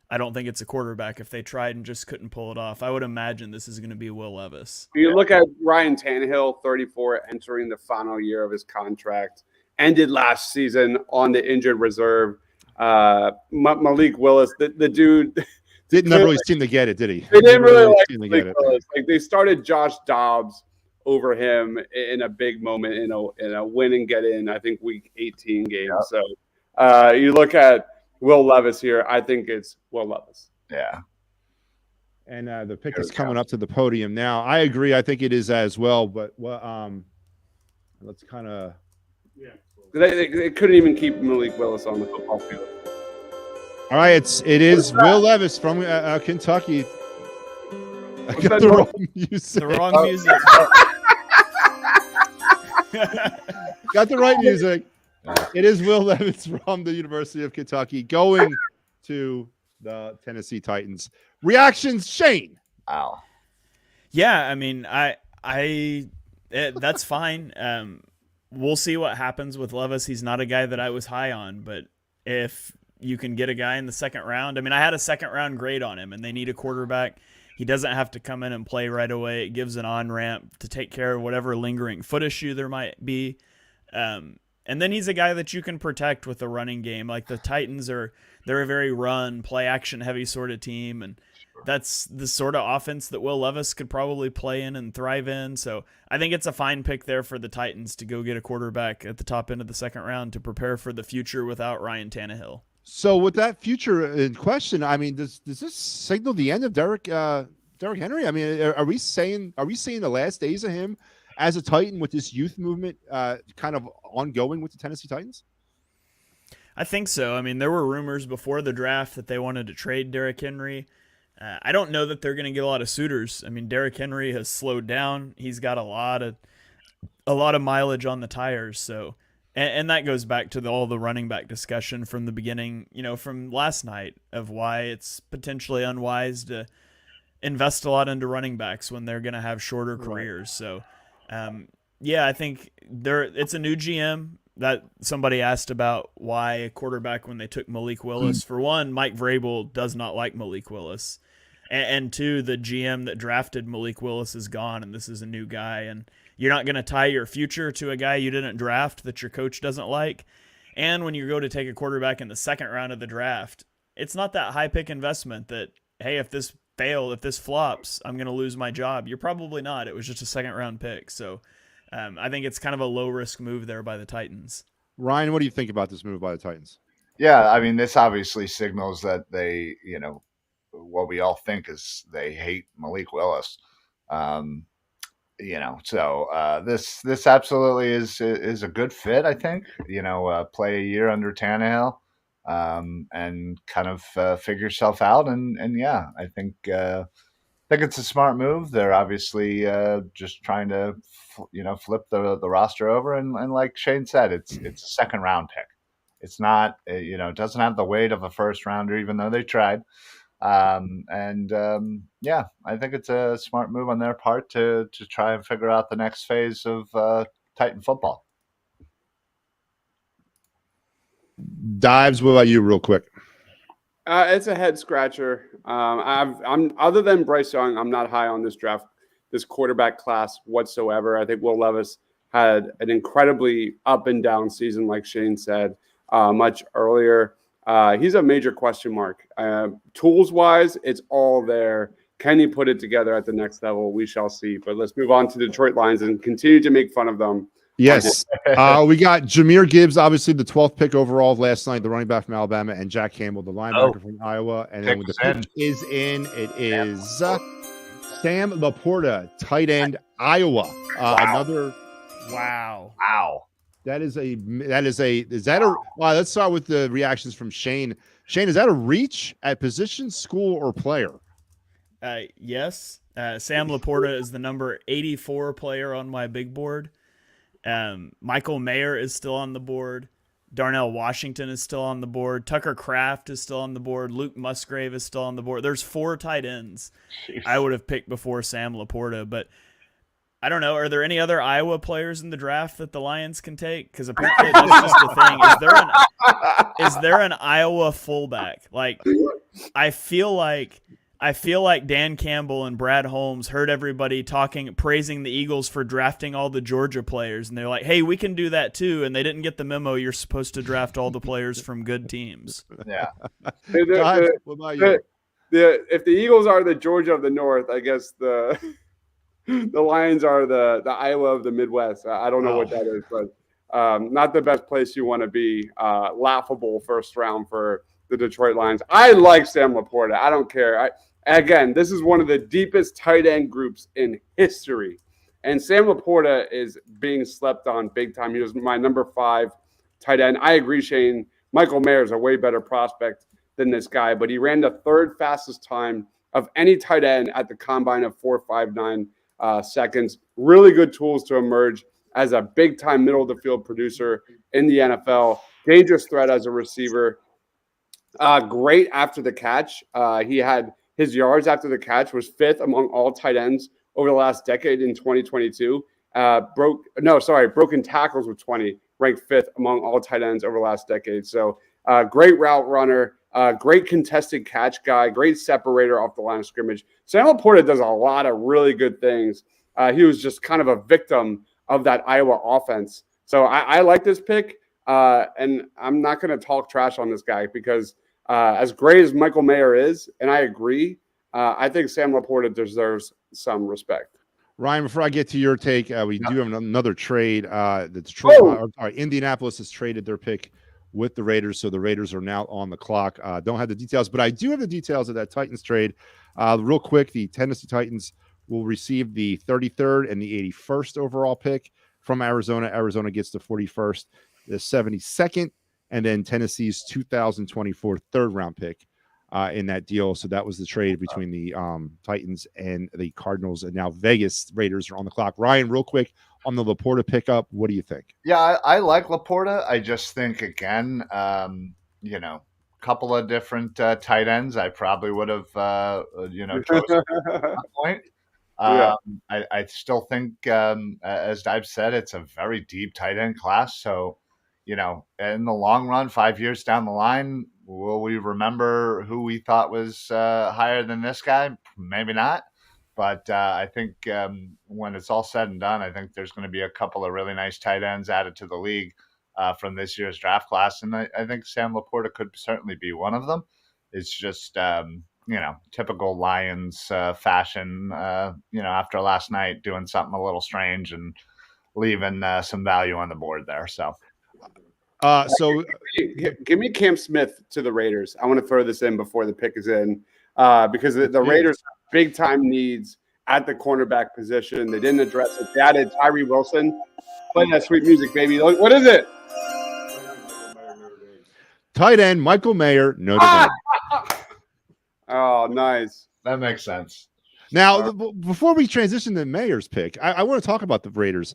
I don't think it's a quarterback. If they tried and just couldn't pull it off, I would imagine this is going to be Will Levis. You look at Ryan Tannehill, 34, entering the final year of his contract, ended last season on the injured reserve. Malik Willis, the dude didn't really seem to get it, did he? They didn't really like Malik Willis. Like, they started Josh Dobbs over him in a big moment in a win and get in, I think, week 18 game. Yep. So you look at Will Levis here, I think it's Will Levis. Yeah. And the pick is coming up to the podium now. I agree. I think it is as well, but let's kind of. Yeah. They couldn't even keep Malik Willis on the football field. All right, it is Will Levis from Kentucky. I got the wrong music. The wrong music. Got the right music. It is Will Levis from the University of Kentucky going to the Tennessee Titans. Reactions, Shane. Wow. Yeah, I mean, that's fine. We'll see what happens with Levis. He's not a guy that I was high on, but if you can get a guy in the 2nd round, I mean, I had a 2nd round grade on him, and they need a quarterback. He doesn't have to come in and play right away. It gives an on-ramp to take care of whatever lingering foot issue there might be. And then he's a guy that you can protect with the running game. Like the Titans they're a very play action heavy sort of team. And that's the sort of offense that Will Levis could probably play in and thrive in. So I think it's a fine pick there for the Titans to go get a quarterback at the top end of the 2nd round to prepare for the future without Ryan Tannehill. So with that future in question, I mean, does this signal the end of Derrick Henry? I mean, are we seeing the last days of him as a Titan with this youth movement kind of ongoing with the Tennessee Titans? I think so. I mean, there were rumors before the draft that they wanted to trade Derrick Henry. I don't know that they're going to get a lot of suitors. I mean, Derrick Henry has slowed down. He's got a lot of mileage on the tires. So, and that goes back to all the running back discussion from the beginning, from last night of why it's potentially unwise to invest a lot into running backs when they're going to have shorter careers. So, yeah, I think it's a new GM. that somebody asked about why a quarterback when they took Malik Willis. For one, Mike Vrabel does not like Malik Willis. And two, the GM that drafted Malik Willis is gone, and this is a new guy. And you're not going to tie your future to a guy you didn't draft that your coach doesn't like. And when you go to take a quarterback in the second round of the draft, it's not that high pick investment that, hey, if this flops, I'm going to lose my job. You're probably not. It was just a second round pick. So I think it's kind of a low risk move there by the Titans. Ryan, what do you think about this move by the Titans? Yeah, I mean, this obviously signals that they, what we all think is they hate Malik Willis. So this absolutely is a good fit, I think. Play a year under Tannehill, and kind of figure yourself out. And yeah, I think it's a smart move. They're obviously just trying to flip the roster over, and like Shane said, it's a second round pick. It's not it doesn't have the weight of a first rounder, even though they tried. I think it's a smart move on their part to try and figure out the next phase of Titan football. Dives, what about you, real quick? It's a head scratcher. I'm other than Bryce Young, I'm not high on this draft, this quarterback class whatsoever. I think Will Levis had an incredibly up and down season, like Shane said much earlier. He's a major question mark. Tools wise, it's all there. Can he put it together at the next level? We shall see. But let's move on to the Detroit Lions and continue to make fun of them. Yes. We got Jahmyr Gibbs, obviously the 12th pick overall last night, the running back from Alabama, and Jack Campbell, the linebacker from Iowa. And then when the pick is in, it is Sam Laporta, tight end, Iowa. Another. Wow. Let's start with the reactions from Shane. Shane, is that a reach at position, school, or player? Yes. Sam Laporta is the number 84 player on my big board. Michael Mayer is still on the board. Darnell Washington is still on the board. Tucker Kraft is still on the board. Luke Musgrave is still on the board. There's 4 tight ends I would have picked before Sam Laporta, but I don't know. Are there any other Iowa players in the draft that the Lions can take? Because apparently that's just a thing. Is there an Iowa fullback? Like, I feel like Dan Campbell and Brad Holmes heard everybody praising the Eagles for drafting all the Georgia players, and they're like, "Hey, we can do that too." And they didn't get the memo. You're supposed to draft all the players from good teams. Yeah. What about you? If the Eagles are the Georgia of the North, I guess the Lions are the Iowa of the Midwest. I don't know what that is, but not the best place you want to be. Laughable first round for the Detroit Lions. I like Sam Laporta. I don't care. Again, this is one of the deepest tight end groups in history. And Sam Laporta is being slept on big time. He was my number 5 tight end. I agree, Shane. Michael Mayer is a way better prospect than this guy, but he ran the 3rd fastest time of any tight end at the combine of 4.59 seconds. Really good tools to emerge as a big-time middle-of-the-field producer in the NFL. Dangerous threat as a receiver. Great after the catch. He had his yards after the catch was 5th among all tight ends over the last decade in 2022. Broken tackles with 20, ranked 5th among all tight ends over the last decade. So great route runner, great contested catch guy, great separator off the line of scrimmage. Sam Laporta does a lot of really good things. He was just kind of a victim of that Iowa offense. So I like this pick, and I'm not going to talk trash on this guy because as great as Michael Mayer is, and I agree, I think Sam Laporta deserves some respect. Ryan, before I get to your take, we do have another trade. Indianapolis has traded their pick with the Raiders, so the Raiders are now on the clock. Don't have the details, but I do have the details of that Titans trade. Real quick, the Tennessee Titans will receive the 33rd and the 81st overall pick from Arizona. Arizona gets the 41st, the 72nd, and then Tennessee's 2024 third-round pick in that deal. So that was the trade between the Titans and the Cardinals, and now Vegas Raiders are on the clock. Ryan, real quick, on the Laporta pickup, what do you think? Yeah, I like Laporta. I just think, again, couple of different tight ends I probably would have, chosen at that point. I still think, as I've said, it's a very deep tight end class. So, in the long run, 5 years down the line, will we remember who we thought was higher than this guy? Maybe not. But I think when it's all said and done, I think there's going to be a couple of really nice tight ends added to the league from this year's draft class. And I think Sam Laporta could certainly be one of them. It's just, typical Lions fashion, after last night doing something a little strange and leaving some value on the board there. So give me Cam Smith to the Raiders. I want to throw this in before the pick is in because the Raiders have big time needs at the cornerback position. They didn't address it. They added Tyree Wilson. Play that sweet music, baby. What is it? Tight end Michael Mayer, Notre Dame. Oh, nice. That makes sense. Now, before we transition to Mayer's pick, I want to talk about the Raiders.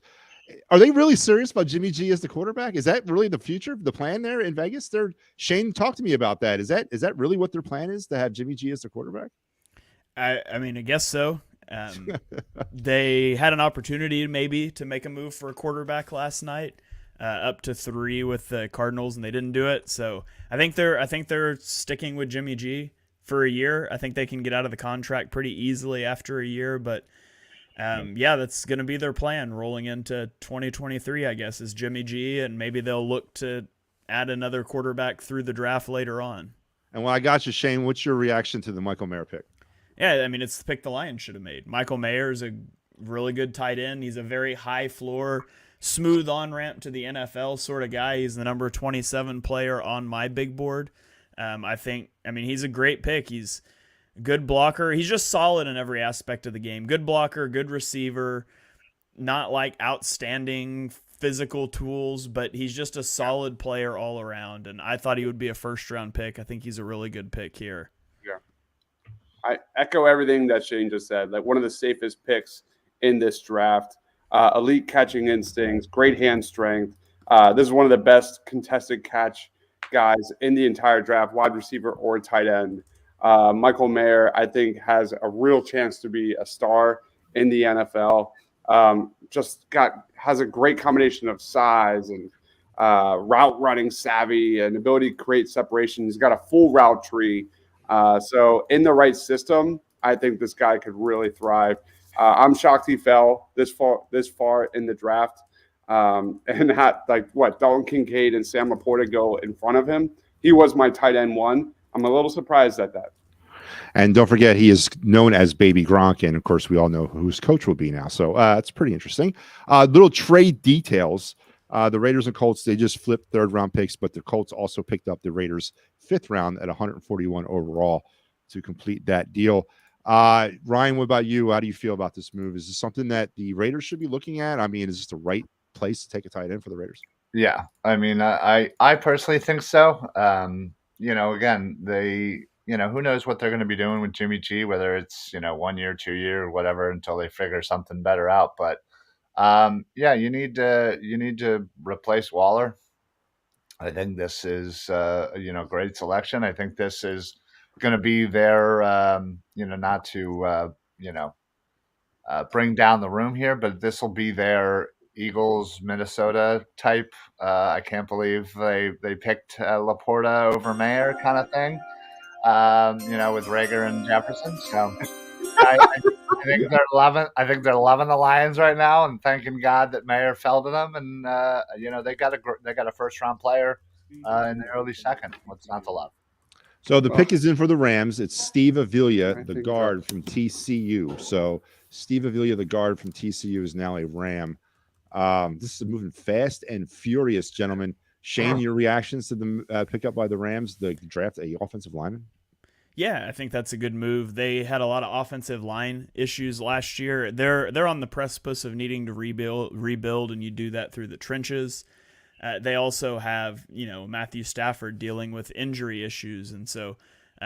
Are they really serious about Jimmy G as the quarterback? Is that really the future, the plan there in Vegas? Shane, talk to me about that. Is that really what their plan is, to have Jimmy G as the quarterback? I mean, I guess so. They had an opportunity maybe to make a move for a quarterback last night, up to 3 with the Cardinals, and they didn't do it. So I think they're sticking with Jimmy G for a year. I think they can get out of the contract pretty easily after a year, but that's going to be their plan rolling into 2023, I guess, is Jimmy G, and maybe they'll look to add another quarterback through the draft later on. And when I got you, Shane, what's your reaction to the Michael Mayer pick? Yeah, I mean, it's the pick the Lions should have made. Michael Mayer is a really good tight end. He's a very high floor, smooth on-ramp to the NFL sort of guy. He's the number 27 player on my big board. He's a great pick. He's a good blocker. He's just solid in every aspect of the game. Good blocker, good receiver, not like outstanding physical tools, but he's just a solid player all around. And I thought he would be a first-round pick. I think he's a really good pick here. Yeah. I echo everything that Shane just said. Like, one of the safest picks in this draft. Elite catching instincts, great hand strength. This is one of the best contested catch guys in the entire draft, wide receiver or tight end. Michael Mayer, I think, has a real chance to be a star in the NFL. Has a great combination of size and route running savvy and ability to create separation. He's got a full route tree. So in the right system, I think this guy could really thrive. I'm shocked he fell this far in the draft. And had Dalton Kincaid and Sam Laporta go in front of him. He was my tight end 1. I'm a little surprised at that. And don't forget, he is known as Baby Gronk, and of course, we all know who his coach will be now. So it's pretty interesting. Little trade details. The Raiders and Colts, they just flipped third-round picks, but the Colts also picked up the Raiders' 5th round at 141 overall to complete that deal. Ryan, what about you? How do you feel about this move? Is this something that the Raiders should be looking at? I mean, is this the right place to take a tight end for the Raiders? Yeah, I mean, I personally think so. Again, who knows what they're going to be doing with Jimmy G, whether it's 1 year, 2 year, whatever, until they figure something better out. But you need to replace Waller. I think this is great selection. I think this is going to be their not to bring down the room here, but this will be their Eagles, Minnesota type. I can't believe they picked Laporta over Mayer kind of thing, with Rager and Jefferson. So I think they're loving. I think they're loving the Lions right now and thanking God that Mayer fell to them. And they got a first-round player in the early second. What's not to love? So the pick is in for the Rams. It's Steve Avila, the guard from TCU. So Steve Avila, the guard from TCU, is now a Ram. This is moving fast and furious, gentlemen. Shane, your reactions to the pickup by the Rams, the draft a offensive lineman? Yeah, I think that's a good move. They had a lot of offensive line issues last year. They're on the precipice of needing to rebuild, and you do that through the trenches. They also have, Matthew Stafford dealing with injury issues. And so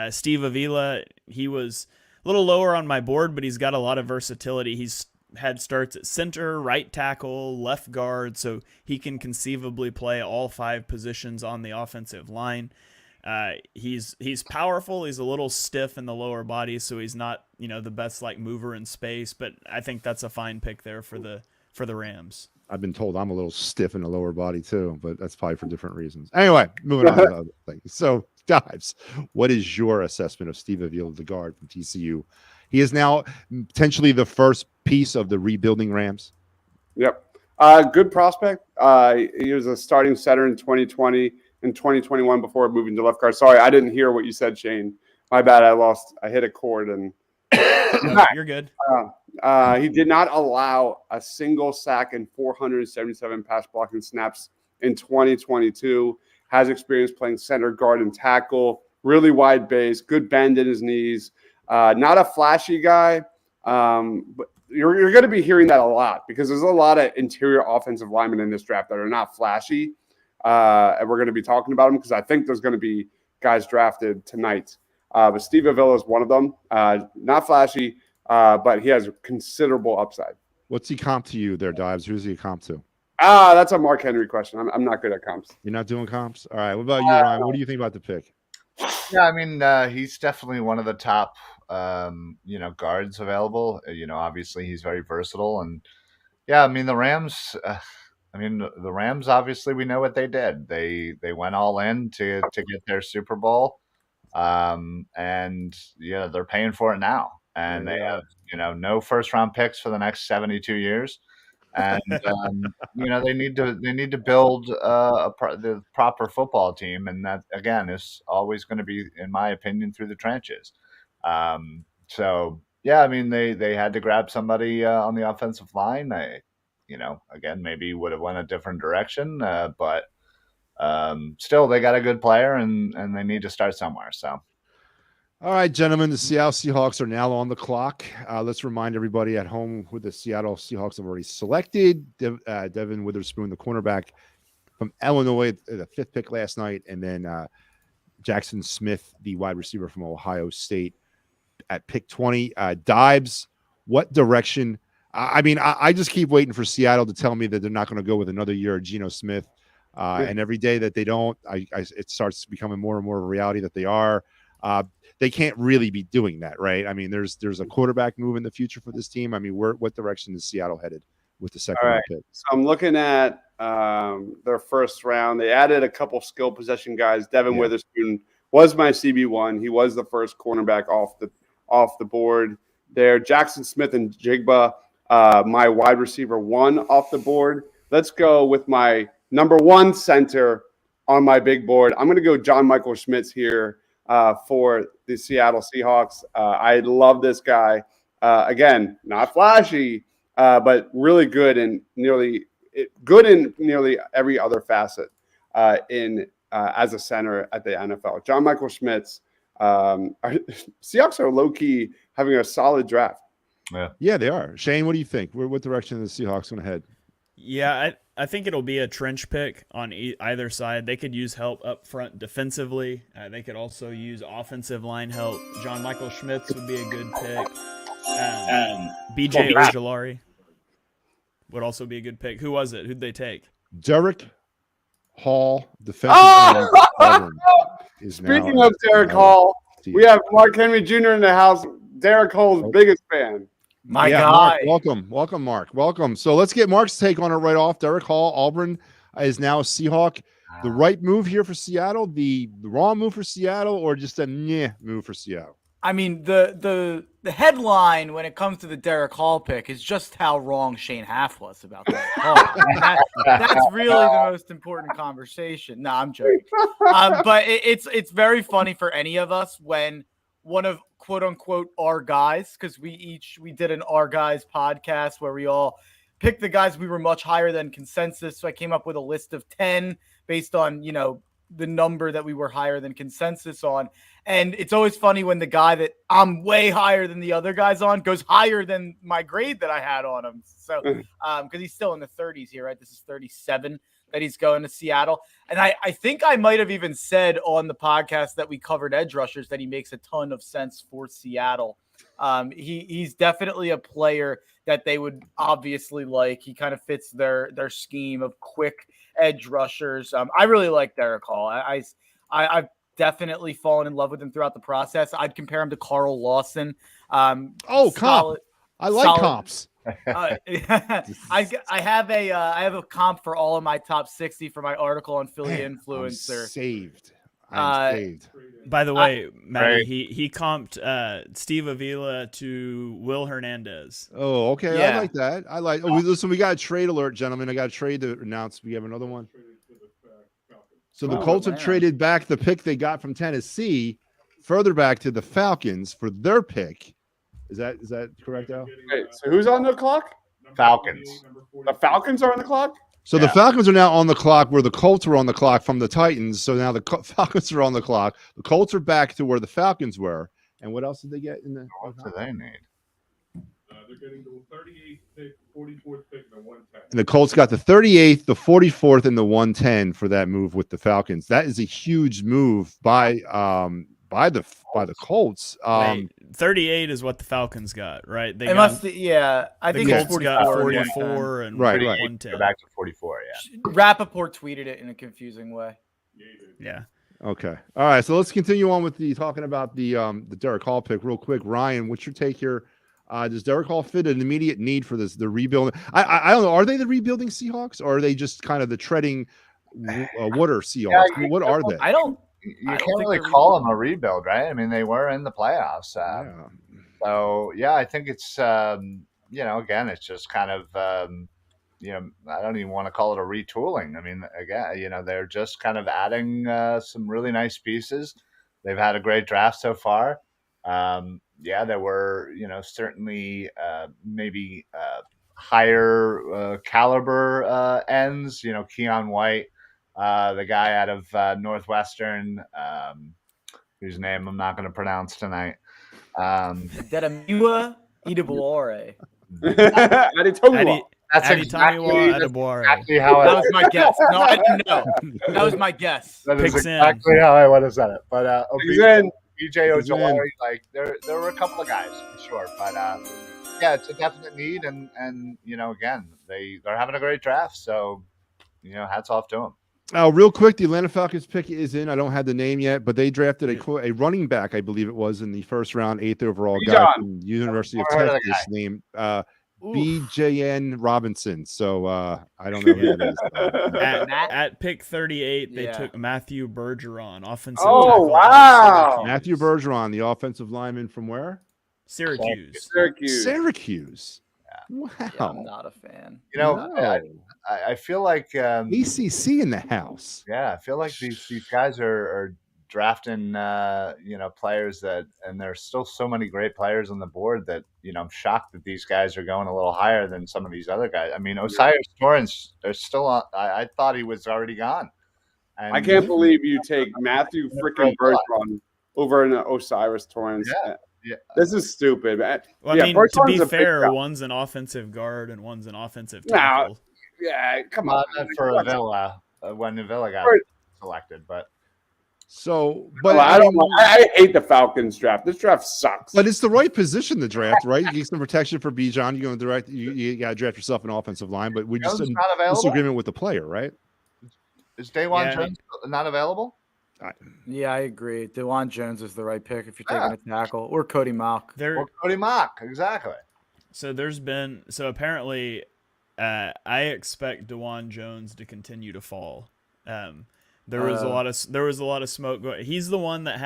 Steve Avila, he was a little lower on my board, but he's got a lot of versatility. He's had starts at center, right tackle, left guard, so he can conceivably play all 5 positions on the offensive line. He's powerful. He's a little stiff in the lower body, so he's not, the best mover in space, but I think that's a fine pick there for the for the Rams. I've been told I'm a little stiff in the lower body too, but that's probably for different reasons. Anyway, moving on to other things. So, Dives, what is your assessment of Steve Avila, the guard from TCU? He is now potentially the first piece of the rebuilding Rams. Yep. Good prospect. He was a starting center in 2020 and 2021 before moving to left guard. Sorry, I didn't hear what you said, Shane. My bad. I hit a chord and No, you're good. he did not allow a single sack and 477 pass blocking snaps in 2022. Has experience playing center, guard, and tackle. Really wide base, good bend in his knees. Not a flashy guy, but you're going to be hearing that a lot because there's a lot of interior offensive linemen in this draft that are not flashy. And we're going to be talking about them because I think there's going to be guys drafted tonight. But Steve Avila is one of them. Not flashy, but he has considerable upside. What's he comp to you there, Dives? Who's he a comp to? That's a Mark Henry question. I'm not good at comps. You're not doing comps? All right. What about you, Ryan? What do you think about the pick? Yeah, I mean, he's definitely one of the top, guards available. Obviously he's very versatile, and yeah, I mean the Rams. The Rams. Obviously, we know what they did. They went all in to get their Super Bowl, and they're paying for it now. And they have no first round picks for the next 72 years. And they need to build the proper football team, and that again is always going to be, in my opinion, through the trenches. So yeah, I mean they had to grab somebody on the offensive line. Again maybe would have went a different direction, but still they got a good player, and they need to start somewhere. So. All right, gentlemen, the Seattle Seahawks are now on the clock. Let's remind everybody at home who the Seattle Seahawks have already selected. Devin Witherspoon, the cornerback from Illinois, the 5th pick last night, and then Jackson Smith, the wide receiver from Ohio State, at pick 20. Dives, what direction? I just keep waiting for Seattle to tell me that they're not going to go with another year of Geno Smith. And every day that they don't, it starts becoming more and more of a reality that they are. They can't really be doing that, right? I mean, there's a quarterback move in the future for this team. I mean, what direction is Seattle headed with the second round pick? So I'm looking at their first round. They added a couple skill possession guys. Devin Witherspoon was my CB1. He was the first cornerback off the board there. Jackson Smith and Jigba, my wide receiver 1 off the board. Let's go with my number 1 center on my big board. I'm going to go John Michael Schmitz here. For the Seattle Seahawks. I love this guy. Again, not flashy, but really good in nearly every other facet as a center at the NFL. John Michael Schmitz. Seahawks are low-key having a solid draft. Yeah, they are. Shane, what do you think? What direction are the Seahawks going to head? Yeah, I think it'll be a trench pick on either side. They could use help up front defensively. They could also use offensive line help. John Michael Schmitz would be a good pick. B.J. Ojulari would also be a good pick. Who was it? Who'd they take? Derek Hall, defensive end. Speaking of Derek Hall, we have Mark Henry Jr. in the house. Derek Hall's biggest fan. My God. Welcome, Mark. Welcome. So let's get Mark's take on it right off. Derek Hall, Auburn, is now a Seahawk. The right move here for Seattle, the wrong move for Seattle, or just a move for Seattle? I mean, the headline when it comes to the Derek Hall pick is just how wrong Shane Half was about Derek Hall. That's really the most important conversation. No, I'm joking. But it's very funny for any of us when one of quote unquote our guys, because we did an Our Guys podcast where we all picked the guys we were much higher than consensus. So I came up with a list of 10 based on, the number that we were higher than consensus on. And it's always funny when the guy that I'm way higher than the other guys on goes higher than my grade that I had on him. So, because he's still in the 30s here, right? This is 37 that he's going to Seattle. And I think I might have even said on the podcast that we covered edge rushers that he makes a ton of sense for Seattle. He's definitely a player that they would obviously like. He kind of fits their scheme of quick edge rushers. I really like Derek Hall. I've definitely fallen in love with him throughout the process. I'd compare him to Carl Lawson. Comp. I like comps. I have a comp for all of my top 60 for my article on Philly Man, Influencer. I'm saved. By the way, Matty, he comped Steve Avila to Will Hernandez. Oh, okay. Yeah. I like that. Listen, we got a trade alert, gentlemen. I got a trade to announce. We have another one. So the Colts have traded back the pick they got from Tennessee further back to the Falcons for their pick. Is that correct, Al? Wait, so who's on the clock? Falcons. The Falcons are on the clock? So the Falcons are now on the clock where the Colts were on the clock from the Titans. So now the Falcons are on the clock. The Colts are back to where the Falcons were. And what else did they get in the? What do they need? They're getting the 38th pick, 44th pick, and the 110. And the Colts got the 38th, the 44th, and the 110 for that move with the Falcons. That is a huge move by the Colts. Wait, 38 is what the Falcons got, right? I think the it's Colts got 44. 44 and Right. 110. Go back to 44. Yeah. Rappaport tweeted it in a confusing way. Yeah. Okay. All right. So let's continue on with talking about the Derek Hall pick real quick. Ryan, what's your take here? Does Derek Hall fit an immediate need for the rebuild? I don't know. Are they the rebuilding Seahawks, or are they just kind of the treading water Seahawks? What are they? I don't. You can't really call them a rebuild, right? I mean, they were in the playoffs. So, I think it's, again, it's just kind of, I don't even want to call it a retooling. I mean, again, they're just kind of adding some really nice pieces. They've had a great draft so far. There were, certainly maybe higher caliber ends, Keon White. The guy out of Northwestern, whose name I'm not going to pronounce tonight. Dedamiwa Idibaware. That's exactly how that was my guess. No, I didn't know. That was my guess. That is Picks exactly how I would have said it. But BJ Picks in. Ojolari, like there were a couple of guys for sure. But it's a definite need, and again, they're having a great draft. So hats off to them. Real quick, the Atlanta Falcons pick is in. I don't have the name yet, but they drafted a running back, I believe it was, in the first round, 8th overall guy from University of Texas, named BJN Robinson. So I don't know who that is. At pick 38, they took Matthew Bergeron, offensive Oh, tackle wow. Matthew Bergeron, the offensive lineman from where? Syracuse. Syracuse. Wow. Yeah, I'm not a fan. I feel like ACC in the house. Yeah, I feel like these guys are drafting players and there's still so many great players on the board that I'm shocked that these guys are going a little higher than some of these other guys. I mean, Osiris Torrance, they're still on. I thought he was already gone. And I can't believe you take Matthew freaking Bergeron over an Osiris Torrance. Yeah. This is stupid. Well, I mean, to Bergeron's be a big fair, guy. one's an offensive guard and one's an offensive No. tackle. Yeah, come on. not for Avila when Avila got selected, but So, but I hate the Falcons draft. This draft sucks. But it's the right position to draft, right? You get some protection for Bijan. You're going to direct. You got to draft yourself an offensive line, but we just Jones in not available? disagreement with the player, right? Is Dawan Jones not available? Yeah, I agree. DeJuan Jones is the right pick if you're taking a tackle, or Cody Mauch. Or Cody Mauch, exactly. So apparently, I expect DeJuan Jones to continue to fall. There was a lot of smoke going. He's the one that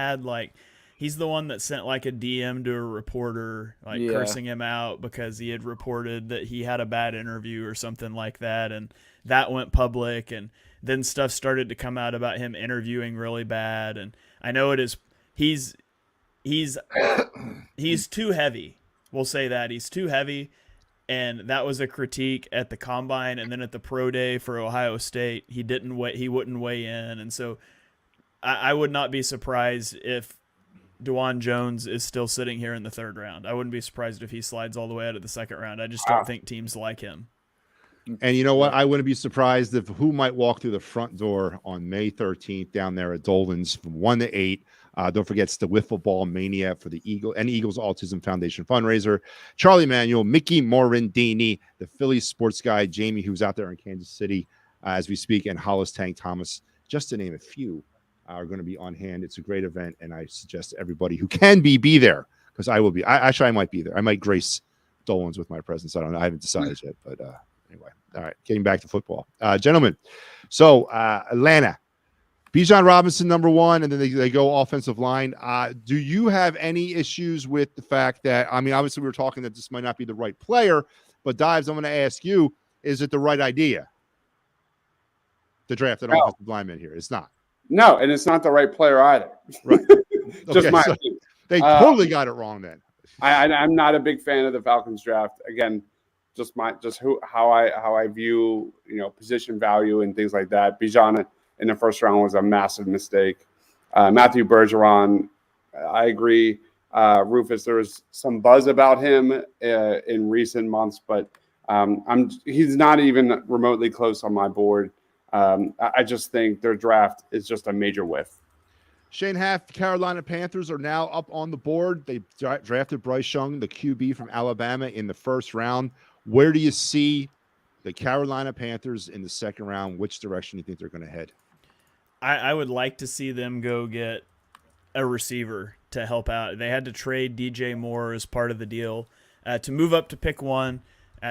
sent like a DM to a reporter, cursing him out because he had reported that he had a bad interview or something like that, and that went public, and then stuff started to come out about him interviewing really bad. And I know he's too heavy. We'll say that he's too heavy. And that was a critique at the combine, and then at the pro day for Ohio State, he wouldn't weigh in, and so I would not be surprised if DeJuan Jones is still sitting here in the third round. I wouldn't be surprised if he slides all the way out of the second round. I just don't think teams like him. And you know what? I wouldn't be surprised if who might walk through the front door on May 13th down there at Dolan's from 1 to 8. Don't forget, it's the Wiffle Ball Mania for the Eagles Autism Foundation fundraiser. Charlie Manuel, Mickey Morandini, the Phillies sports guy, Jamie, who's out there in Kansas City as we speak, and Hollis Tank Thomas, just to name a few, are going to be on hand. It's a great event, and I suggest everybody who can be there, because I will be. I might be there. I might grace Dolan's with my presence. I don't know. I haven't decided yet, but anyway. All right, getting back to football, gentlemen. So Atlanta, Bijan Robinson #1, and then they go offensive line. Do you have any issues with the fact that, I mean, obviously we were talking that this might not be the right player, but Dives, I'm going to ask you, is it the right idea to draft an offensive lineman here? It's not. No, and it's not the right player either. Right. Just Okay, my so opinion. they totally got it wrong then. I'm not a big fan of the Falcons draft. Again, how I view position value and things like that. Bijan in the first round was a massive mistake. Matthew Bergeron, I agree. Rufus, there was some buzz about him in recent months, but he's not even remotely close on my board. I just think their draft is just a major whiff. Shane Haff, Carolina Panthers are now up on the board. They drafted Bryce Young, the QB from Alabama, in the first round. Where do you see the Carolina Panthers in the second round? Which direction do you think they're going to head? I would like to see them go get a receiver to help out. They had to trade DJ Moore as part of the deal to move up to pick 1.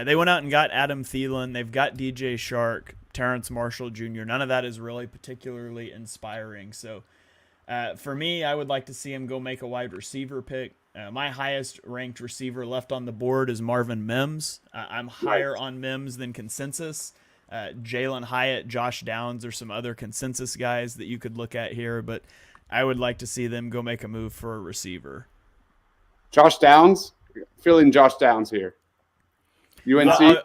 They went out and got Adam Thielen. They've got DJ Shark, Terrence Marshall Jr. None of that is really particularly inspiring. So for me, I would like to see him go make a wide receiver pick. My highest ranked receiver left on the board is Marvin Mims. I'm higher on Mims than consensus. Jalen Hyatt, Josh Downs are some other consensus guys that you could look at here, but I would like to see them go make a move for a receiver. Josh Downs? Feeling Josh Downs here. UNC?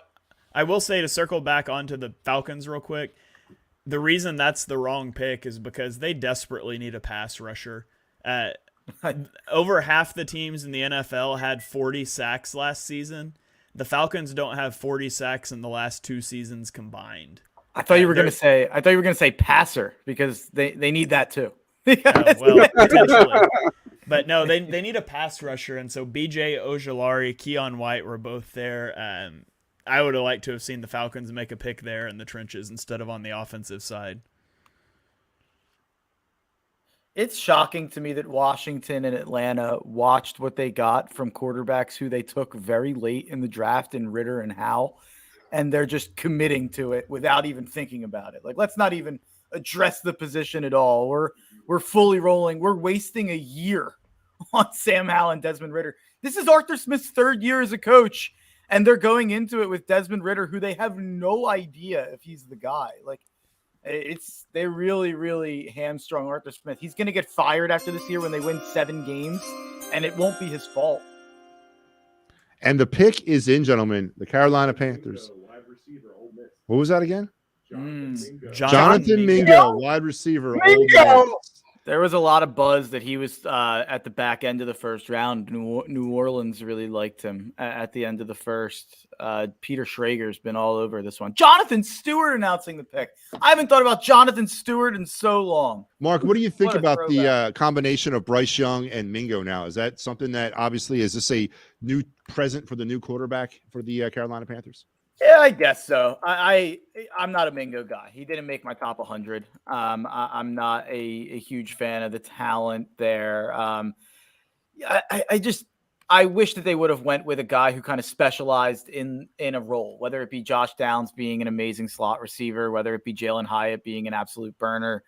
I will say, to circle back onto the Falcons real quick, the reason that's the wrong pick is because they desperately need a pass rusher. Over half the teams in the NFL had 40 sacks last season. The Falcons don't have 40 sacks in the last 2 seasons combined. I thought you were going to say passer, because they need that too. Well, potentially. But no, they need a pass rusher, and so BJ Ojulari, Keon White were both there. I would have liked to have seen the Falcons make a pick there in the trenches instead of on the offensive side. It's shocking to me that Washington and Atlanta watched what they got from quarterbacks who they took very late in the draft in Ritter and Howe, and they're just committing to it without even thinking about it. Like, let's not even address the position at all. We're fully rolling. We're wasting a year on Sam Howell and Desmond Ritter. This is Arthur Smith's 3rd year as a coach, and they're going into it with Desmond Ritter, who they have no idea if he's the guy. Like, they really, really hamstrung Arthur Smith. He's going to get fired after this year when they win 7 games, and it won't be his fault. And the pick is in, gentlemen, the Carolina Panthers. What was that again? Jonathan Mingo, wide receiver. Mingo! There was a lot of buzz that he was at the back end of the first round. New Orleans really liked him at the end of the first. Peter Schrager's been all over this one. Jonathan Stewart announcing the pick. I haven't thought about Jonathan Stewart in so long. Mark, what do you think about the combination of Bryce Young and Mingo now? Is that something that obviously is this a new present for the new quarterback for the Carolina Panthers? Yeah, I guess so. I'm not a Mingo guy. He didn't make my top 100. I'm not a huge fan of the talent there. I wish that they would have went with a guy who kind of specialized in a role, whether it be Josh Downs being an amazing slot receiver, whether it be Jalen Hyatt being an absolute burner,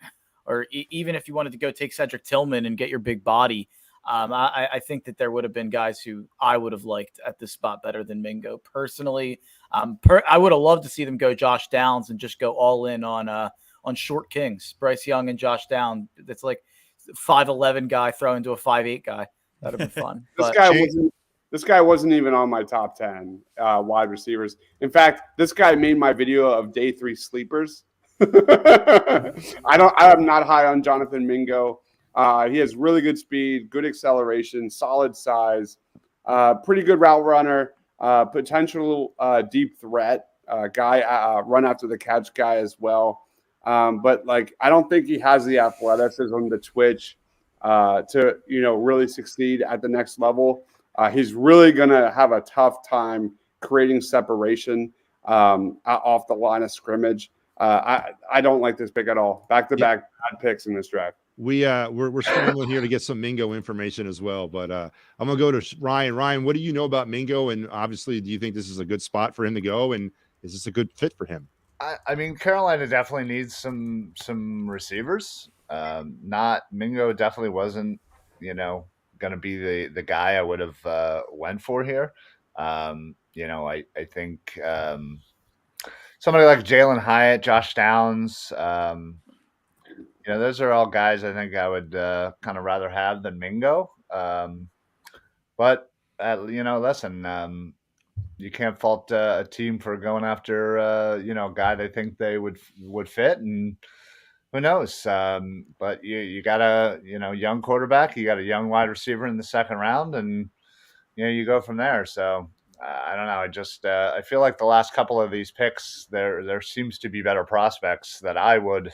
or even if you wanted to go take Cedric Tillman and get your big body. I think that there would have been guys who I would have liked at this spot better than Mingo. Personally, I would have loved to see them go Josh Downs and just go all in on short kings, Bryce Young and Josh Downs. That's like 5'11" guy thrown into a 5'8" guy. That'd have been fun. This guy wasn't even on my top 10 wide receivers. In fact, this guy made my video of day 3 sleepers. I'm not high on Jonathan Mingo. He has really good speed, good acceleration, solid size, pretty good route runner, potential deep threat guy, run after the catch guy as well. But I don't think he has the athleticism, the twitch to really succeed at the next level. He's really going to have a tough time creating separation off the line of scrimmage. I don't like this pick at all. Back-to-back bad picks in this draft. we're scrambling here to get some Mingo information as well. But I'm gonna go to Ryan. Ryan, what do you know about Mingo? And obviously, do you think this is a good spot for him to go? And is this a good fit for him? I mean, Carolina definitely needs some receivers. Not Mingo definitely wasn't, going to be the guy I would have went for here. I think somebody like Jalen Hyatt, Josh Downs, those are all guys I think I would kind of rather have than Mingo. But listen, you can't fault a team for going after a guy they think they would fit, and who knows? But you got a young quarterback, you got a young wide receiver in the second round, and you go from there. So I don't know. I feel like the last couple of these picks, there seems to be better prospects that I would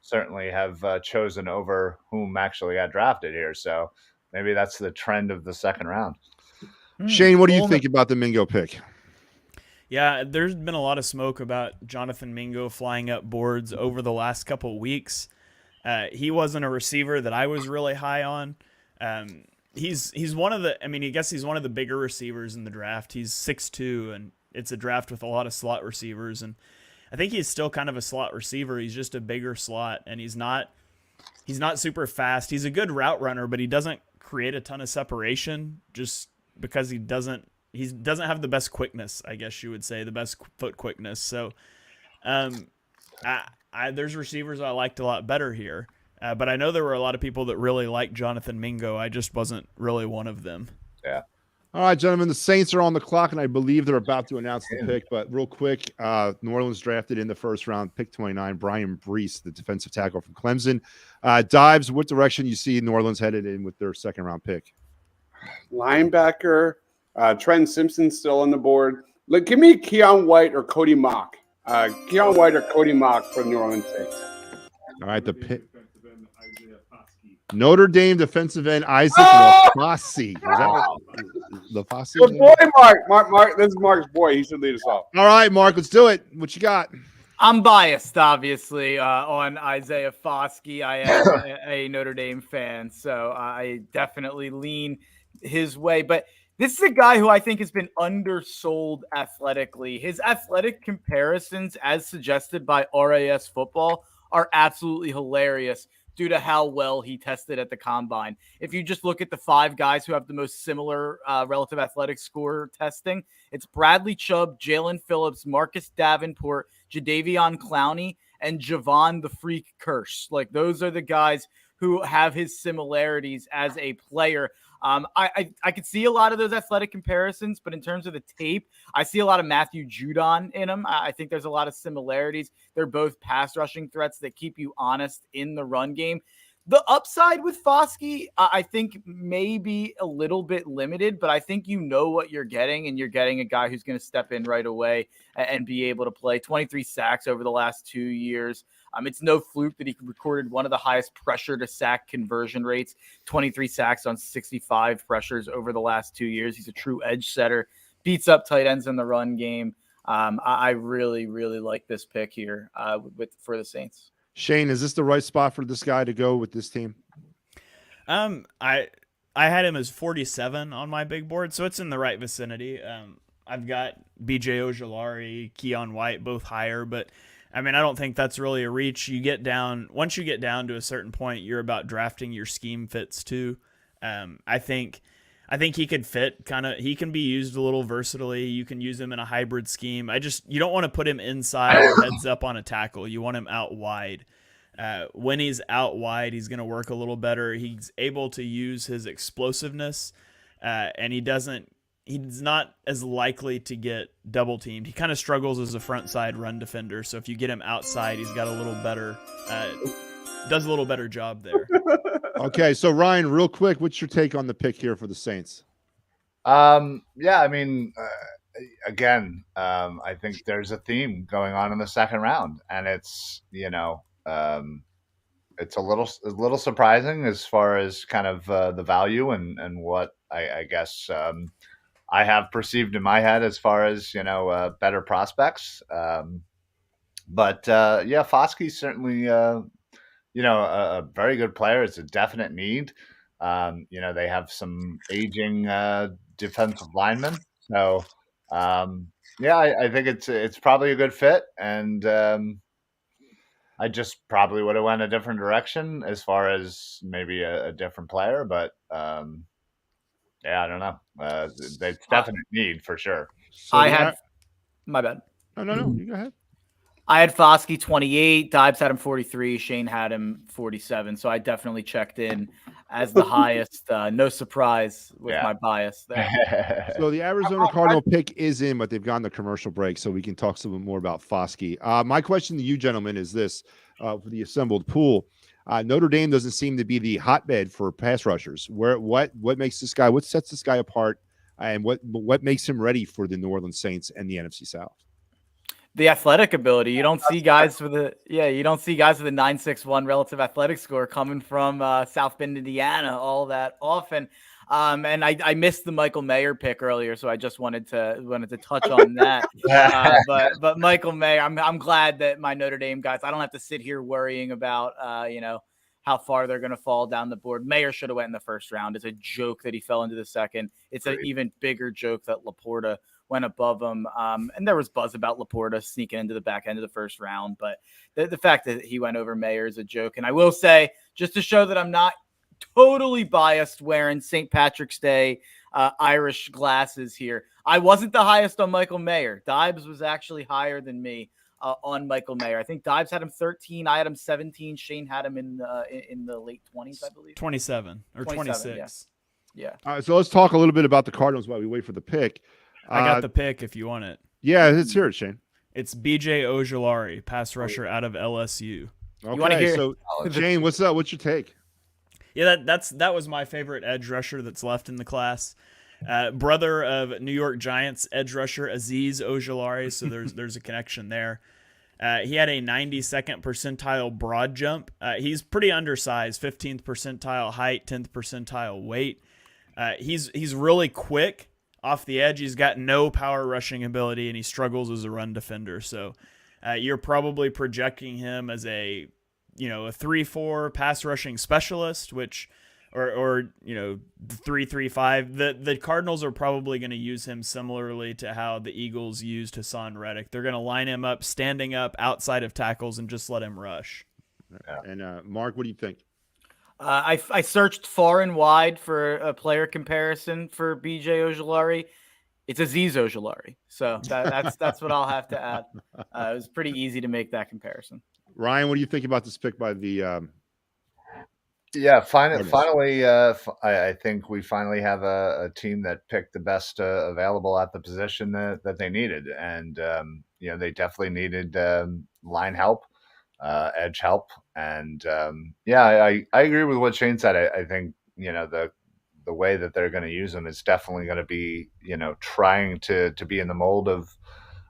certainly have chosen over whom actually got drafted here. So maybe that's the trend of the second round. Shane, what do you think about the Mingo pick? Yeah, there's been a lot of smoke about Jonathan Mingo flying up boards over the last couple of weeks. He wasn't a receiver that I was really high on. He's one of the, I guess he's one of the bigger receivers in the draft. He's 6'2", and it's a draft with a lot of slot receivers. And I think he's still kind of a slot receiver. He's just a bigger slot, and he's not super fast. He's a good route runner, but he doesn't create a ton of separation just because he doesn't have the best quickness, I guess you would say, the best foot quickness. So there's receivers I liked a lot better here. But I know there were a lot of people that really liked Jonathan Mingo. I just wasn't really one of them. Yeah. All right, gentlemen, the Saints are on the clock, and I believe they're about to announce the pick. But real quick, New Orleans drafted in the first round, pick 29, Brian Brees, the defensive tackle from Clemson. Dives, what direction you see New Orleans headed in with their second round pick? Linebacker, Trent Simpson still on the board. Give me Keon White or Cody Mock. Keon White or Cody Mock for the New Orleans Saints. All right, the pick. Notre Dame defensive end Isaac LaFosse. LaFosse? Good boy, Mark. This is Mark's boy. He should lead us off. All right, Mark, let's do it. What you got? I'm biased, obviously, on Isaiah Foskey. I am a Notre Dame fan, so I definitely lean his way. But this is a guy who I think has been undersold athletically. His athletic comparisons, as suggested by RAS Football, are absolutely hilarious due to how well he tested at the combine. If you just look at the 5 guys who have the most similar relative athletic score testing, it's Bradley Chubb, Jalen Phillips, Marcus Davenport, Jadeveon Clowney, and Javon the Freak Curse. Like, those are the guys who have his similarities as a player. I could see a lot of those athletic comparisons, but in terms of the tape, I see a lot of Matthew Judon in him. I think there's a lot of similarities. They're both pass rushing threats that keep you honest in the run game. The upside with Foskey, I think, may be a little bit limited, but I think you know what you're getting, and you're getting a guy who's going to step in right away and be able to play. 23 sacks over the last 2 years. It's no fluke that he recorded one of the highest pressure to sack conversion rates, 23 sacks on 65 pressures over the last 2 years. He's a true edge setter, beats up tight ends in the run game. I really, really like this pick here for the Saints. Shane, is this the right spot for this guy to go with this team? I had him as 47 on my big board, so it's in the right vicinity. I've got BJ Ojulari, Keon White, both higher, but I don't think that's really a reach. Once you get down to a certain point, you're about drafting your scheme fits too. I think he could fit he can be used a little versatilely. You can use him in a hybrid scheme. You don't want to put him inside or heads up on a tackle. You want him out wide. When he's out wide, he's going to work a little better. He's able to use his explosiveness, and he's not as likely to get double teamed. He kind of struggles as a front side run defender. So if you get him outside, he's got a little better, does a little better job there. Okay. So Ryan, real quick, what's your take on the pick here for the Saints? Again, I think there's a theme going on in the second round, and it's, it's a little surprising as far as kind of the value and what I guess I have perceived in my head as far as, better prospects. Foskey certainly, a very good player. It's a definite need. They have some aging defensive linemen. So, I think it's probably a good fit. And I just probably would have went a different direction as far as maybe a different player. But, I don't know. It's definite need for sure. So I had my bad. No. You go ahead. I had Foskey 28, Dibes had him 43, Shane had him 47. So I definitely checked in as the highest. No surprise with my bias there. So the Arizona Cardinal pick is in, but they've gone to commercial break, so we can talk some more about Foskey. My question to you, gentlemen, is this: for the assembled pool, Notre Dame doesn't seem to be the hotbed for pass rushers. What makes this guy? What sets this guy apart, and what makes him ready for the New Orleans Saints and the NFC South? The athletic ability. You don't see guys with a 9.61 relative athletic score coming from South Bend, Indiana, all that often. And I missed the Michael Mayer pick earlier, so I just wanted to touch on that. But Michael Mayer, I'm glad that my Notre Dame guys, I don't have to sit here worrying about how far they're going to fall down the board. Mayer should have went in the first round. It's a joke that he fell into the second. It's an even bigger joke that Laporta went above him. And there was buzz about Laporta sneaking into the back end of the first round. But the fact that he went over Mayer is a joke. And I will say, just to show that I'm not totally biased wearing St. Patrick's Day Irish glasses here, I wasn't the highest on Michael Mayer. Dibes was actually higher than me on Michael Mayer. I think Dibes had him 13. I had him 17. Shane had him in the late 20s, I believe. 27 or 26. Yeah. All right, so let's talk a little bit about the Cardinals while we wait for the pick. I got the pick if you want it. Yeah, let's hear it, Shane. It's BJ Ojulari, pass rusher out of LSU. Okay, you want to hear? So Shane, what's up? What's your take? Yeah, that was my favorite edge rusher that's left in the class. Brother of New York Giants edge rusher Azeez Ojulari, so there's a connection there. He had a 92nd percentile broad jump. He's pretty undersized, 15th percentile height, 10th percentile weight. He's really quick off the edge. He's got no power rushing ability, and he struggles as a run defender. So you're probably projecting him as a 3-4 pass rushing specialist, which or 3-3-5. The Cardinals are probably going to use him similarly to how the Eagles used Hassan Reddick. They're going to line him up, standing up outside of tackles, and just let him rush. Yeah. And Mark, what do you think? I searched far and wide for a player comparison for BJ Ojulari. It's Azeez Ojulari. So that's what I'll have to add. It was pretty easy to make that comparison. Ryan, what do you think about this pick by the finally, I think we finally have a team that picked the best available at the position that they needed. And, they definitely needed line help, edge help. And, I agree with what Shane said. I think, the way that they're going to use him is definitely going to be, trying to be in the mold of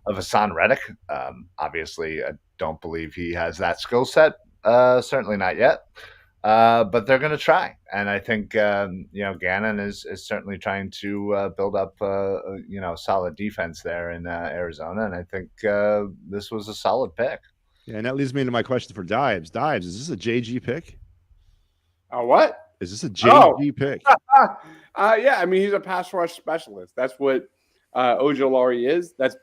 Hassan Reddick. Obviously, I don't believe he has that skill set. Certainly not yet. But they're going to try. And I think, Gannon is certainly trying to build up, solid defense there in Arizona. And I think this was a solid pick. Yeah, and that leads me into my question for Dibes. Dibes, is this a JG pick? What? Is this a JG pick? Yeah, I mean, he's a pass rush specialist. That's what Ojulari is. That's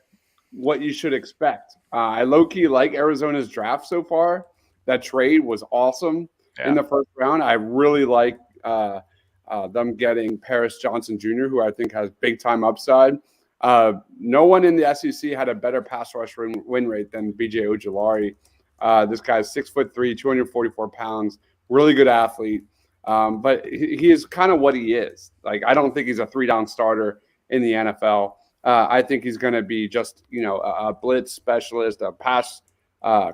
what you should expect. I low-key like Arizona's draft so far. That trade was awesome in the first round. I really like them getting Paris Johnson Jr., who I think has big-time upside. No one in the SEC had a better pass rush win rate than BJ Ojulari. This guy's 6'3", 244 pounds, really good athlete. But he is kind of what he is. Like, I don't think he's a 3-down starter in the NFL. I think he's going to be just, a blitz specialist, a pass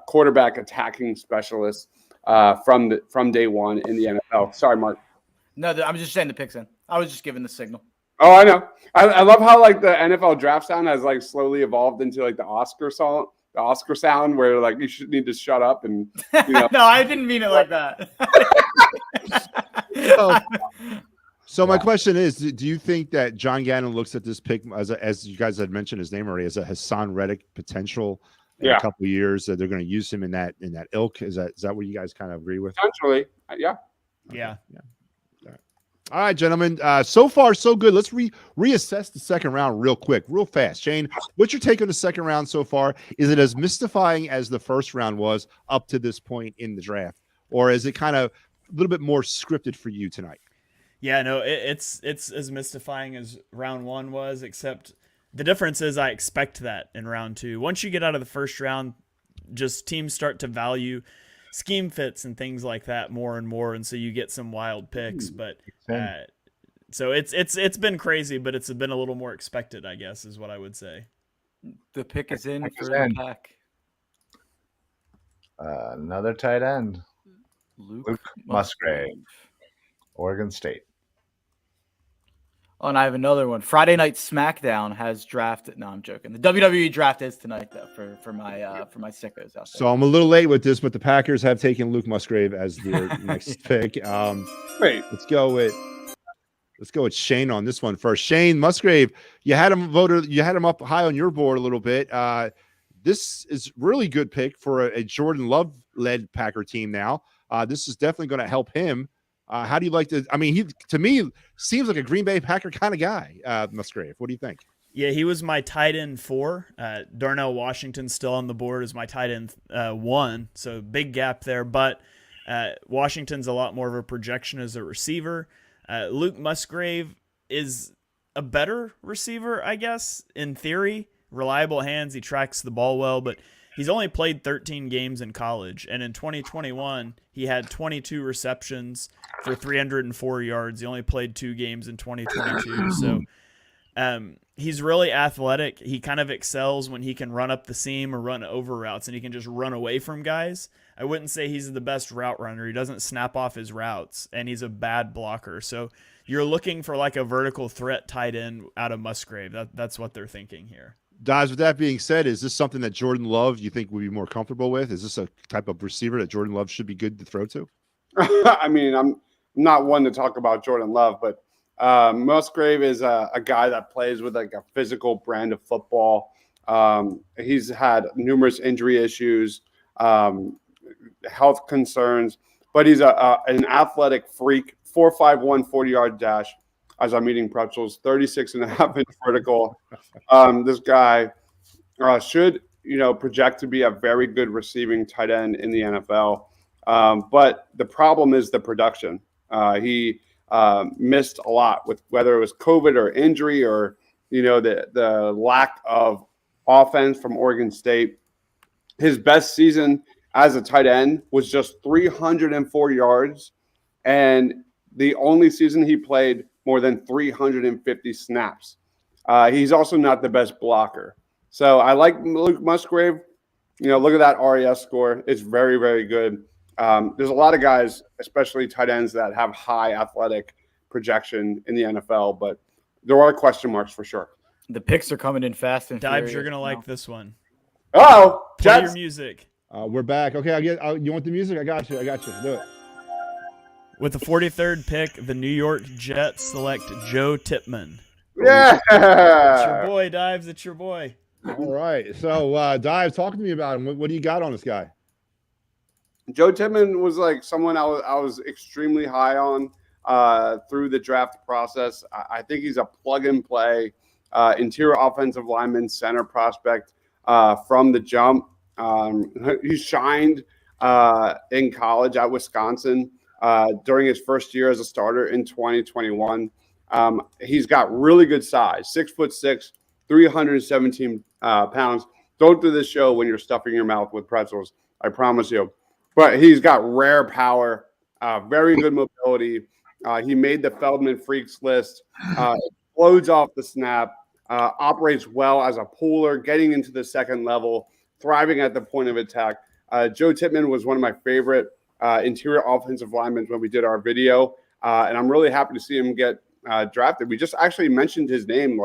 quarterback attacking specialist from day one in the NFL. Sorry, Mark. No, I'm just saying the picks in. I was just giving the signal. Oh, I know. I love how the NFL draft sound has slowly evolved into the Oscar sound where you need to shut up and No, I didn't mean it like that. So my question is, do you think that John Gannon looks at this pick as you guys had mentioned his name already, as a Hassan Reddick potential in a couple of years that they're going to use him in that ilk. Is that what you guys kind of agree with? Potentially, yeah. Yeah. All right, gentlemen. So far, so good. Let's reassess the second round real quick, real fast. Shane, what's your take on the second round so far? Is it as mystifying as the first round was up to this point in the draft, or is it kind of a little bit more scripted for you tonight? Yeah, no, it's as mystifying as round one was, except the difference is I expect that in round two. Once you get out of the first round, just teams start to value scheme fits and things like that more and more, and so you get some wild picks. But so it's been crazy, but it's been a little more expected, I guess, is what I would say. The pick is in for the pack. Another tight end, Luke Musgrave, Oregon State. Oh, and I have another one. Friday Night SmackDown has drafted. No, I'm joking. The WWE draft is tonight, though, for my sickos out there. So I'm a little late with this, but the Packers have taken Luke Musgrave as their next pick. Wait, let's go with Shane on this one first. Shane Musgrave, you had him up high on your board a little bit. This is really good pick for a Jordan Love led Packer team. Now, this is definitely going to help him. How do you like to? I mean, he to me seems like a Green Bay Packer kind of guy. Musgrave, what do you think? Yeah, he was my tight end 4. Darnell Washington's still on the board as my tight end 1, so big gap there. But Washington's a lot more of a projection as a receiver. Luke Musgrave is a better receiver, I guess, in theory. Reliable hands, he tracks the ball well, but he's only played 13 games in college, and in 2021, he had 22 receptions for 304 yards. He only played 2 games in 2022, so he's really athletic. He kind of excels when he can run up the seam or run over routes, and he can just run away from guys. I wouldn't say he's the best route runner. He doesn't snap off his routes, and he's a bad blocker. So you're looking for like a vertical threat tight end out of Musgrave. That's what they're thinking here. Dives, with that being said, is this something that Jordan Love you think would be more comfortable with? Is this a type of receiver that Jordan Love should be good to throw to? I mean, I'm not one to talk about Jordan Love, but Musgrave is a guy that plays with like a physical brand of football. He's had numerous injury issues, health concerns, but he's an athletic freak. 4.51 40-yard dash. As I'm eating pretzels, 36.5-inch vertical. This guy should, project to be a very good receiving tight end in the NFL. But the problem is the production. He missed a lot with whether it was COVID or injury or, the lack of offense from Oregon State. His best season as a tight end was just 304 yards. And the only season he played more than 350 snaps. He's also not the best blocker. So I like Luke Musgrave. Look at that RAS score. It's very, very good. There's a lot of guys, especially tight ends, that have high athletic projection in the NFL, but there are question marks for sure. The picks are coming in fast and Dives, you're going to like this one. Oh, play your music. We're back. Okay, you want the music? I got you. Do it. With the 43rd pick, the New York Jets select Joe Tippmann. Yeah. It's your boy, Dives. It's your boy. All right. So, Dives, talk to me about him. What do you got on this guy? Joe Tippmann was like someone I was extremely high on through the draft process. I think he's a plug-and-play interior offensive lineman, center prospect from the jump. He shined in college at Wisconsin. During his first year as a starter in 2021. He's got really good size, 6'6", 317 pounds. Don't do this show when you're stuffing your mouth with pretzels, I promise you. But he's got rare power, very good mobility. He made the Feldman Freaks list, explodes off the snap, operates well as a pooler, getting into the second level, thriving at the point of attack. Joe Tippmann was one of my favorite interior offensive linemen when we did our video. And I'm really happy to see him get drafted. We just actually mentioned his name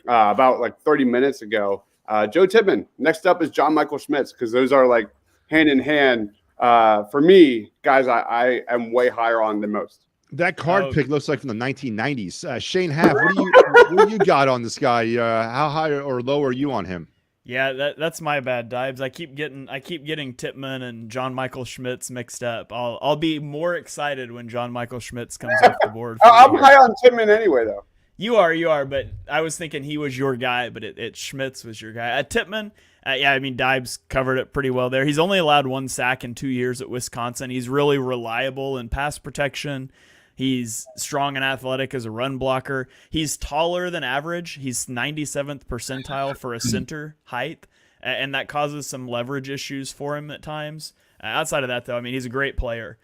about 30 minutes ago. Joe Tippmann. Next up is John Michael Schmitz, because those are like hand in hand. For me, guys, I am way higher on than most. That card pick looks like from the 1990s. Shane Haff, what do you got on this guy? How high or low are you on him? Yeah, that's my bad, Dibes. I keep getting Tippmann and John Michael Schmitz mixed up. I'll be more excited when John Michael Schmitz comes off the board. I'm high on Tippmann anyway, though. You are, but I was thinking he was your guy, but it Schmitz was your guy. Tippmann, yeah, I mean, Dibes covered it pretty well there. He's only allowed 1 sack in 2 years at Wisconsin. He's really reliable in pass protection. He's strong and athletic as a run blocker. He's taller than average. He's 97th percentile for a center height, and that causes some leverage issues for him at times. Outside of that, though, I mean, he's a great player.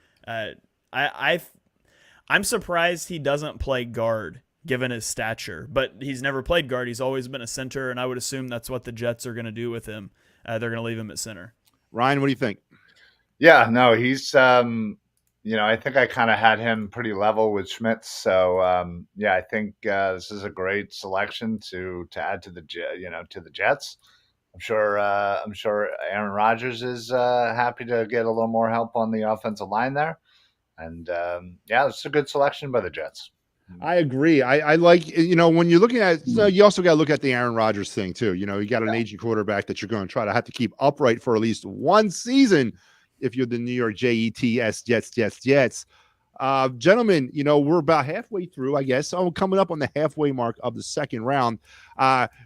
I'm surprised he doesn't play guard, given his stature, but he's never played guard. He's always been a center, and I would assume that's what the Jets are going to do with him. They're going to leave him at center. Ryan, what do you think? Yeah, no, he's I think I kind of had him pretty level with Schmitz. So I think this is a great selection to add to the Jets. I'm sure Aaron Rodgers is happy to get a little more help on the offensive line there, and it's a good selection by the Jets. I agree. I like, when you're looking at, you also got to look at the Aaron Rodgers thing too. You got an aging quarterback that you're going to try to have to keep upright for at least one season if you're the New York Jets. Gentlemen, we're about halfway through, I guess. So coming up on the halfway mark of the second round.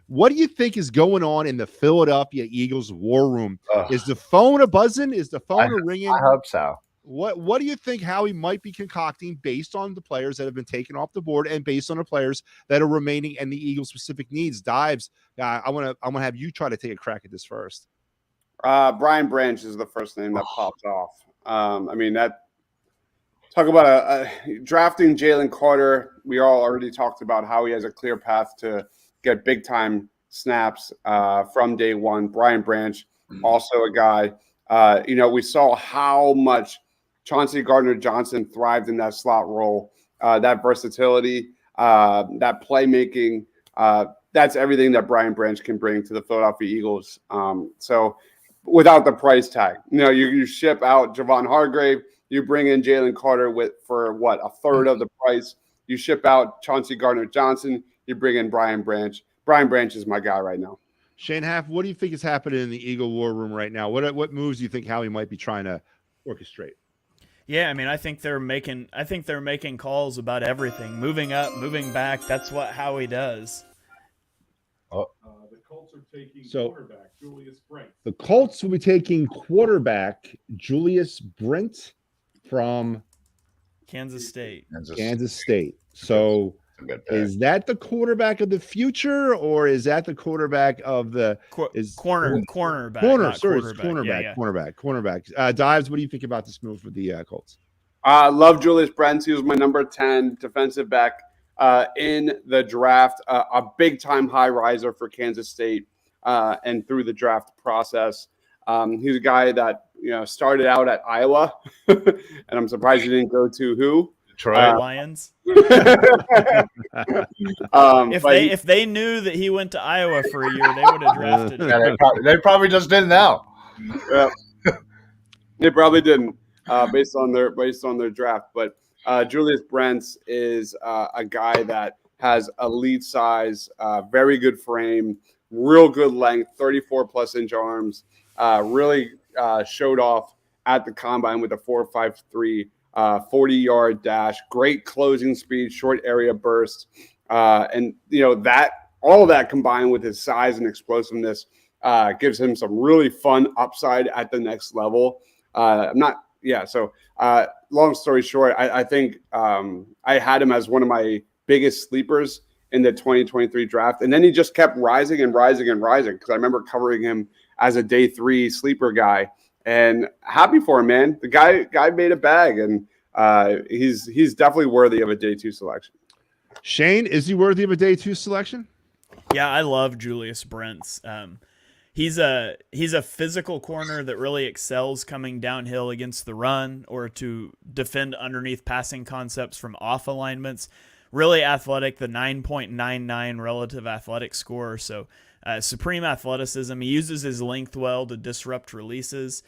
What do you think is going on in the Philadelphia Eagles war room? Is the phone a-buzzing? Is the phone ringing? I hope so. What do you think Howie might be concocting based on the players that have been taken off the board and based on the players that are remaining and the Eagles' specific needs? Dibes, I'm gonna have you try to take a crack at this first. Brian Branch is the first name that pops off. Talk about drafting Jalen Carter. We all already talked about how he has a clear path to get big time snaps from day one. Brian Branch, also a guy. We saw how much Chauncey Gardner-Johnson thrived in that slot role, that versatility, that playmaking. That's everything that Brian Branch can bring to the Philadelphia Eagles. So without the price tag, you ship out Javon Hargrave, you bring in Jalen Carter for a third of the price. You ship out Chauncey Gardner-Johnson, you bring in Brian Branch. Brian Branch is my guy right now. Shane Haff, what do you think is happening in the Eagle war room right now? What moves do you think Howie might be trying to orchestrate? Yeah, I mean, I think they're making calls about everything, moving up, moving back. That's what Howie does. The Colts are taking quarterback Julius Brent. The Colts will be taking quarterback Julius Brent from Kansas State. So is that the quarterback of the future, or is that the quarterback of the cornerback? Cornerback. Dives, what do you think about this move for the Colts? Love Julius Brent. He was my number 10 defensive back in the draft, a big-time high riser for Kansas State and through the draft process. He's a guy that started out at Iowa, and I'm surprised he didn't go to who? Detroit Lions. If they knew that he went to Iowa for a year, they would have drafted him. Yeah, they probably just didn't know. Yeah. They probably didn't, based on their draft. But Julius Brent is a guy that has elite size, very good frame, real good length, 34+ inch arms. Really showed off at the combine with a 4.53. 40-yard dash, great closing speed, short area burst, and that all of that combined with his size and explosiveness gives him some really fun upside at the next level. Long story short, I think I had him as one of my biggest sleepers in the 2023 draft, and then he just kept rising and rising and rising because I remember covering him as a day 3 sleeper guy. And happy for him, man. The guy made a bag, and he's definitely worthy of a day 2 selection. Shane, is he worthy of a day 2 selection? Yeah, I love Julius Brents. He's a physical corner that really excels coming downhill against the run or to defend underneath passing concepts from off alignments. Really athletic, the 9.99 relative athletic score. So supreme athleticism. He uses his length well to disrupt releases.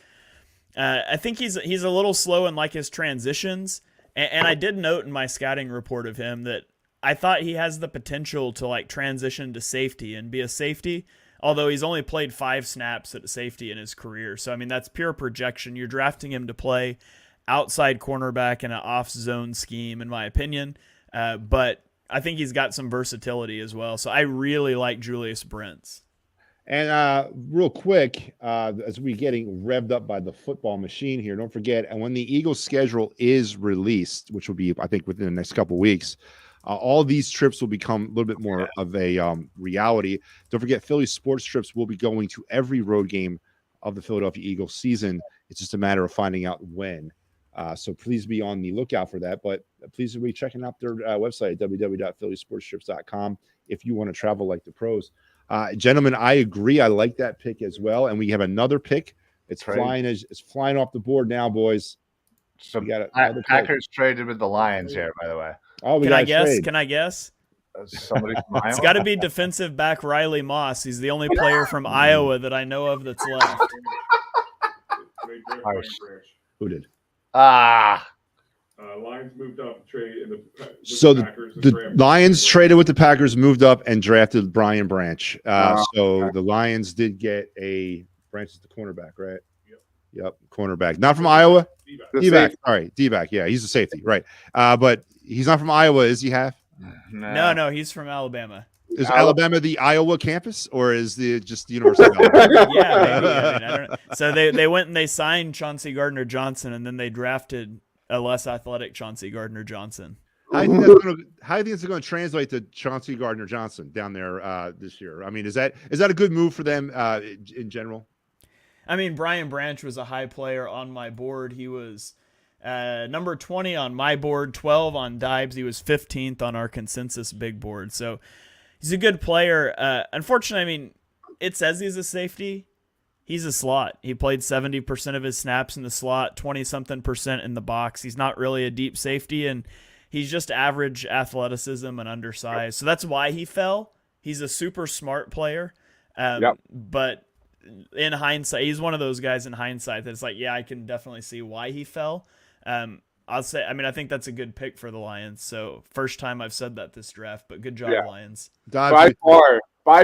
I think he's a little slow in his transitions. And I did note in my scouting report of him that I thought he has the potential to transition to safety and be a safety although he's only played 5 snaps at safety in his career. So, I mean, that's pure projection. You're drafting him to play outside cornerback in an off-zone scheme, in my opinion. But I think he's got some versatility as well. So I really like Julius Brents. And real quick, as we're getting revved up by the football machine here, don't forget, and when the Eagles schedule is released, which will be, I think, within the next couple of weeks, all these trips will become a little bit more of a reality. Don't forget, Philly Sports Trips will be going to every road game of the Philadelphia Eagles season. It's just a matter of finding out when. So please be on the lookout for that. But please be checking out their website, www.phillysportstrips.com, if you want to travel like the pros. Gentlemen, I agree. I like that pick as well. And we have another pick. It's flying off the board now, boys. So Packers traded with the Lions here, by the way. Oh, Can I guess? Somebody from Iowa? It's got to be defensive back Riley Moss. He's the only player from Iowa that I know of that's left. Who did? Lions moved up trade in So Packers. the Lions traded with the Packers, moved up, and drafted Brian Branch. So the Lions did get Branch is the cornerback, right? Yep, cornerback. Not from Iowa? D-back. All right, D-back. Yeah, he's a safety, right. But he's not from Iowa, is he, Half? No, he's from Alabama. Is Alabama the Iowa campus, or is just the University of Alabama? Yeah, maybe. I don't know. So they went and they signed Chauncey Gardner-Johnson, and then they drafted a less athletic Chauncey Gardner-Johnson. How do you think it's going to translate to Chauncey Gardner-Johnson down there this year? I mean, is that a good move for them in general? I mean, Brian Branch was a high player on my board. He was number 20 on my board, 12 on Dibes. He was 15th on our consensus big board. So he's a good player. Unfortunately, I mean, it says he's a safety. He's a slot. He played 70% of his snaps in the slot, 20-something% in the box. He's not really a deep safety, and he's just average athleticism and undersized. So that's why he fell. He's a super smart player. But in hindsight, he's one of those guys in hindsight that's like, yeah, I can definitely see why he fell. I'll say, I mean, I think that's a good pick for the Lions. So first time I've said that this draft, but good job, Lions. By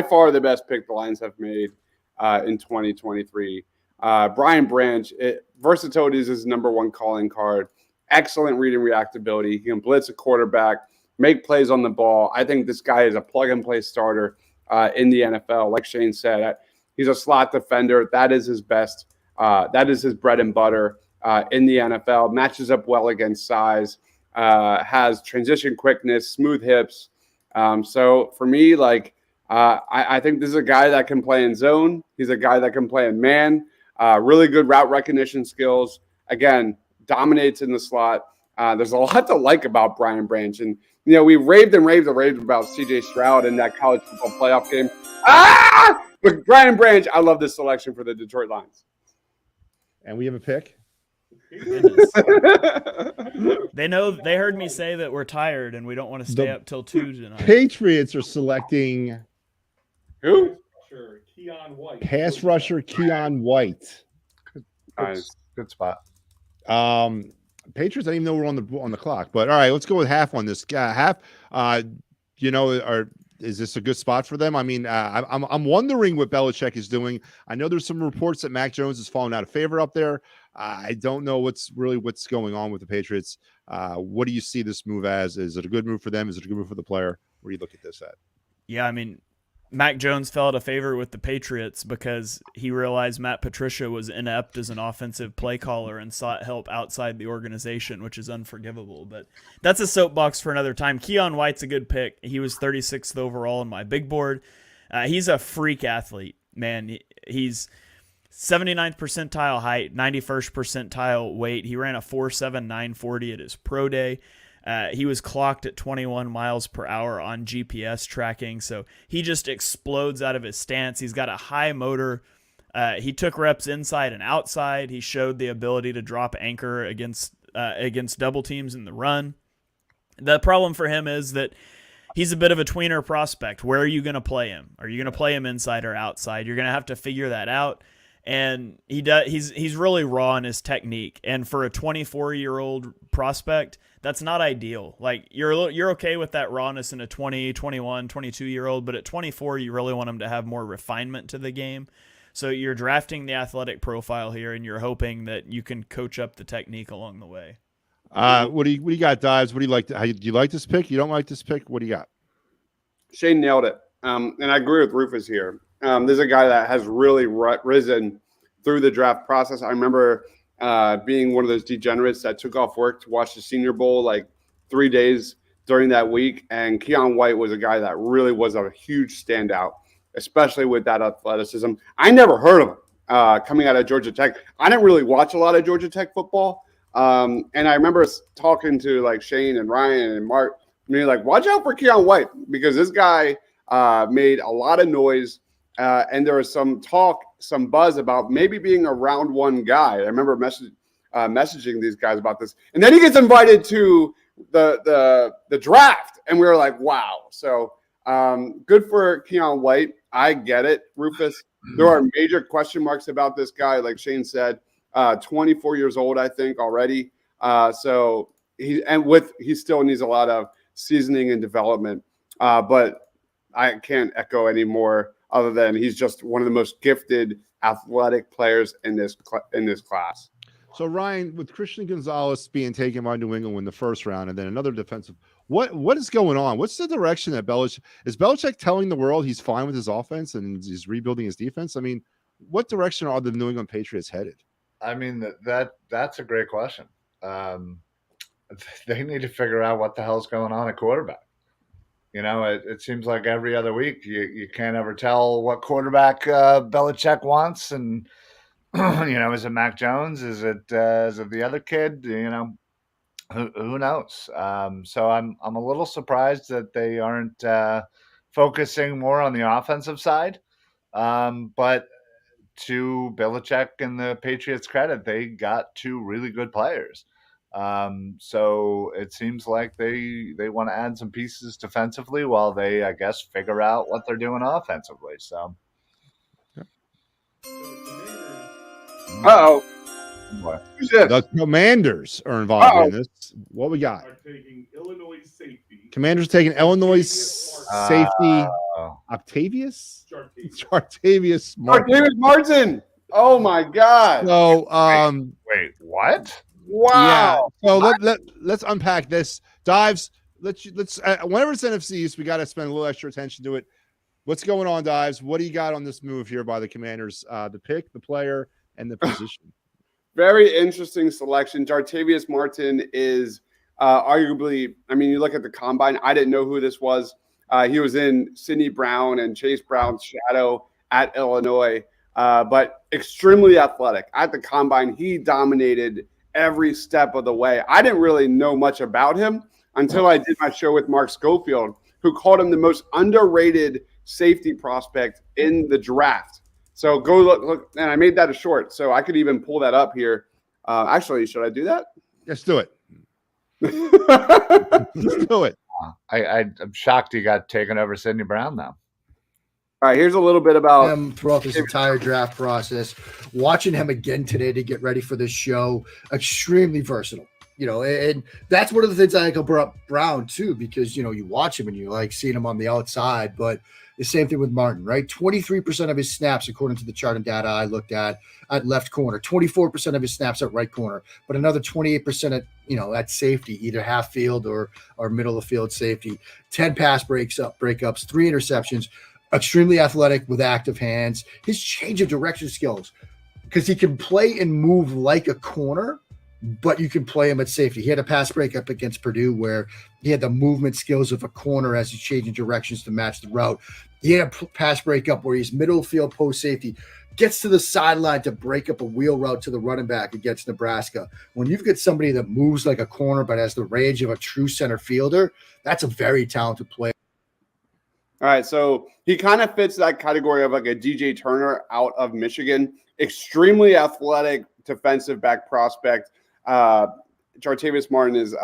far the best pick the Lions have made in 2023. Brian Branch, versatility is his number one calling card. Excellent reading reactability. He can blitz a quarterback, make plays on the ball. I think this guy is a plug-and-play starter in the NFL. Like Shane said, he's a slot defender. That is his best. That is his bread and butter in the NFL. Matches up well against size. Has transition quickness, smooth hips. So for me, I think this is a guy that can play in zone. He's a guy that can play in man. Really good route recognition skills. Again, dominates in the slot. There's a lot to like about Brian Branch. And, we raved about C.J. Stroud in that college football playoff game. But Brian Branch, I love this selection for the Detroit Lions. And we have a pick. They heard me say that we're tired and we don't want to stay up till 2 tonight. Patriots are selecting who? Keon White. Pass rusher Keon White. Good spot. Patriots, I didn't even know we're on the clock, but all right, let's go with Half on this. Half, is this a good spot for them? I mean, I'm wondering what Belichick is doing. I know there's some reports that Mac Jones has fallen out of favor up there. I don't know what's going on with the Patriots. What do you see this move as? Is it a good move for them? Is it a good move for the player? Where do you look at this at? Yeah, I mean, Mac Jones fell out of favor with the Patriots because he realized Matt Patricia was inept as an offensive play caller and sought help outside the organization, which is unforgivable. But that's a soapbox for another time. Keon White's a good pick. He was 36th overall in my big board. He's a freak athlete, man. He's 79th percentile height, 91st percentile weight. He ran a 4.7 940 at his pro day. He was clocked at 21 miles per hour on GPS tracking, so he just explodes out of his stance. He's got a high motor. He took reps inside and outside. He showed the ability to drop anchor against double teams in the run. The problem for him is that he's a bit of a tweener prospect. Where are you going to play him? Are you going to play him inside or outside? You're going to have to figure that out. and he's really raw in his technique. And for a 24-year-old prospect, that's not ideal. Like you're okay with that rawness in a 20, 21, 22-year-old, but at 24 you really want him to have more refinement to the game. So you're drafting the athletic profile here, and you're hoping that you can coach up the technique along the way. What do you got, Dives? What do you like? Do you like this pick? You don't like this pick? What do you got? Shane nailed it. And I agree with Rufus here. There's a guy that has really risen through the draft process. I remember being one of those degenerates that took off work to watch the Senior Bowl like 3 days during that week. And Keion White was a guy that really was a huge standout, especially with that athleticism. I never heard of him coming out of Georgia Tech. I didn't really watch a lot of Georgia Tech football. And I remember talking to like Shane and Ryan and Mark, and they're like, watch out for Keion White, because this guy made a lot of noise. And there was some talk, some buzz about maybe being a round one guy. I remember messaging these guys about this. And then he gets invited to the draft. And we were like, wow. So good for Keion White. I get it, Rufus. There are major question marks about this guy, like Shane said. 24 years old, I think, already. So he still needs a lot of seasoning and development. But I can't echo any more other than he's just one of the most gifted athletic players in this class. So Ryan, with Christian Gonzalez being taken by New England in the first round, and then another defensive, what is going on? What's the direction that Belichick telling the world he's fine with his offense and he's rebuilding his defense? I mean, what direction are the New England Patriots headed? I mean, that's a great question. They need to figure out what the hell's going on at quarterback. You know, it seems like every other week you can't ever tell what quarterback Belichick wants. And, you know, is it Mac Jones? Is it the other kid? You know, who knows? So I'm a little surprised that they aren't focusing more on the offensive side. But to Belichick and the Patriots' credit, they got two really good players. So it seems like they want to add some pieces defensively while they, I guess, figure out what they're doing offensively. So, Uh-oh. what? Who's this? The Commanders are involved in this. What we got? Are taking Illinois safety. Commanders taking Illinois safety Octavius Martin. Martin. Oh my God. So, Wait, what? Wow. Yeah. So let's unpack this. Dives. Let's whenever it's NFC East, we got to spend a little extra attention to it. What's going on, Dives? What do you got on this move here by the Commanders? The pick, the player, and the position. Very interesting selection. Jartavius Martin is arguably, I mean, you look at the combine, I didn't know who this was. He was in Sidney Brown and Chase Brown's shadow at Illinois, but extremely athletic. At the combine, he dominated every step of the way. I didn't really know much about him until I did my show with Mark Schofield, who called him the most underrated safety prospect in the draft. So go look, and I made that a short, so I could even pull that up here. Actually, should I do that? Let's do it. Let's do it. I'm shocked he got taken over Sidney Brown now. All right, here's a little bit about him throughout this entire draft process. Watching him again today to get ready for this show, extremely versatile. You know, and that's one of the things I think about Brown too, because you know you watch him and you like seeing him on the outside, but the same thing with Martin, right? 23% of his snaps, according to the chart and data I looked at left corner, 24% of his snaps at right corner, but another 28% at safety, either half field or middle of field safety. 10 pass breakups, 3 interceptions. Extremely athletic with active hands. His change of direction skills, because he can play and move like a corner, but you can play him at safety. He had a pass breakup against Purdue where he had the movement skills of a corner as he's changing directions to match the route. He had a pass breakup where he's middle field post safety, gets to the sideline to break up a wheel route to the running back against Nebraska. When you've got somebody that moves like a corner but has the range of a true center fielder, that's a very talented player. All right, so he kind of fits that category of like a DJ Turner out of Michigan. Extremely athletic defensive back prospect. Jartavius Martin is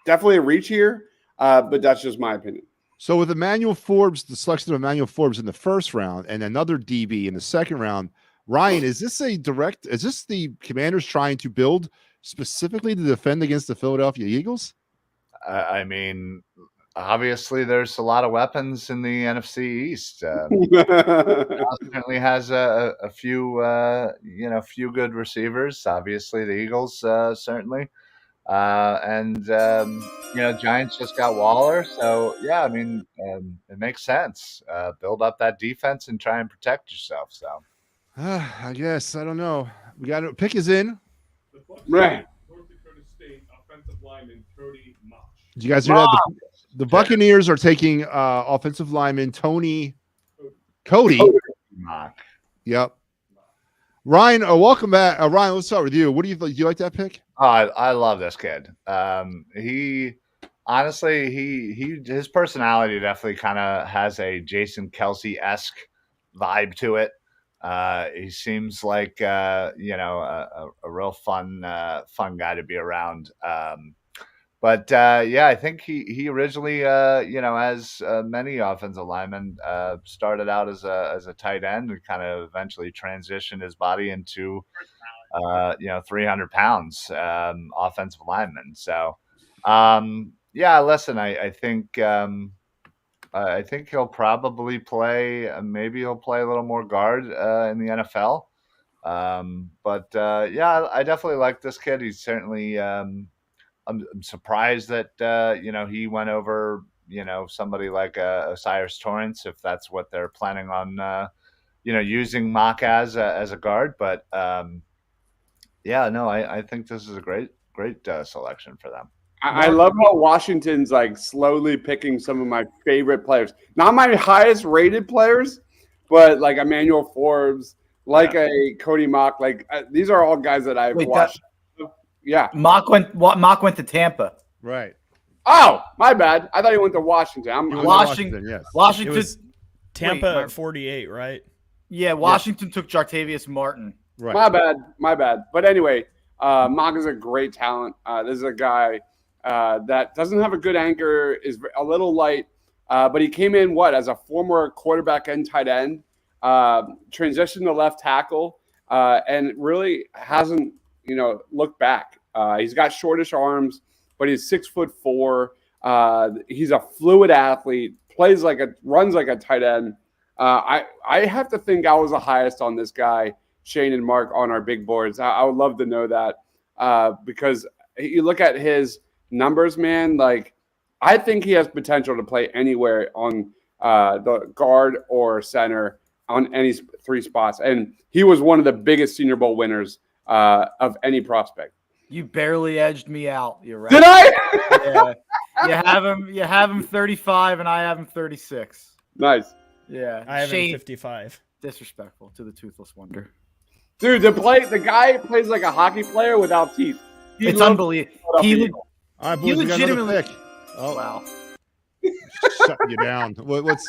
definitely a reach here, but that's just my opinion. So with Emmanuel Forbes, the selection of Emmanuel Forbes in the first round and another DB in the second round, Ryan, is this the Commanders trying to build specifically to defend against the Philadelphia Eagles? I mean, obviously, there's a lot of weapons in the NFC East. Certainly has a few, few good receivers. Obviously, the Eagles certainly, and Giants just got Waller. So yeah, I mean, it makes sense. Build up that defense and try and protect yourself. So I guess I don't know. We got pick is in. The Bucs Right. North Dakota State offensive lineman Cody Mosh. Did you guys hear that? The Buccaneers are taking offensive lineman Cody. Mock. Yep. Ryan, welcome back. Ryan, let's start with you. What do you like? Do you like that pick? Oh, I love this kid. He honestly, his personality definitely kind of has a Jason Kelsey-esque vibe to it. He seems like a real fun guy to be around. I think he originally as many offensive linemen started out as a tight end and kind of eventually transitioned his body into 300 pounds offensive lineman. So listen, I think he'll probably play. Maybe he'll play a little more guard in the NFL. I definitely like this kid. He's certainly. I'm surprised that he went over somebody like Osiris Torrance, if that's what they're planning on using Mock as a guard. But I think this is a great selection for them. I love how Washington's like slowly picking some of my favorite players. Not my highest rated players, but like Emmanuel Forbes, like a Cody Mock. Like these are all guys that I've watched. Yeah. Mock went to Tampa. Right. Oh, my bad. I thought he went to Washington. Washington. Yes. Washington. It was Tampa at 48, right? Yeah, Washington took Jartavius Martin. Right. My bad. But anyway, Mock is a great talent. This is a guy that doesn't have a good anchor, is a little light, but he came in as a former quarterback and tight end, transitioned to left tackle, and really hasn't looked back. He's got shortish arms, but he's 6'4". He's a fluid athlete, runs like a tight end. I have to think I was the highest on this guy, Shane and Mark, on our big boards. I would love to know that because you look at his numbers, man. Like I think he has potential to play anywhere on the guard or center on any three spots, and he was one of the biggest Senior Bowl winners of any prospect. You barely edged me out. You're right. Did I? Yeah. You have him 35, and I have him 36. Nice. Yeah. I have Shane, him 55. disrespectful to the Toothless Wonder. Dude, the guy plays like a hockey player without teeth. It's unbelievable. He All right, boys, we got another legitimately. pick. Oh, Wow. shut you down. What's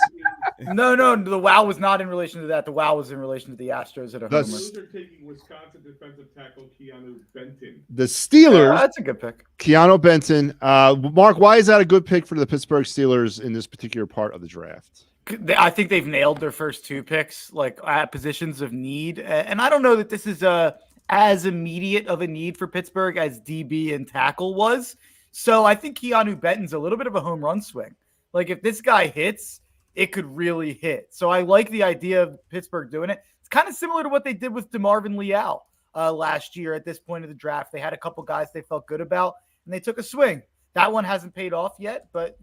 No. The wow was not in relation to that. The wow was in relation to the Astros at a homer. Those are taking Wisconsin defensive tackle Keanu Benton. the Steelers? That's a good pick. Keanu Benton. Mark, why is that a good pick for the Pittsburgh Steelers in this particular part of the draft? I think they've nailed their first two picks, like at positions of need. And I don't know that this is as immediate of a need for Pittsburgh as DB and tackle was. So I think Keanu Benton's a little bit of a home run swing. Like if this guy hits, it could really hit. So I like the idea of Pittsburgh doing it. It's kind of similar to what they did with DeMarvin Leal last year at this point of the draft. They had a couple guys they felt good about, and they took a swing. That one hasn't paid off yet, but,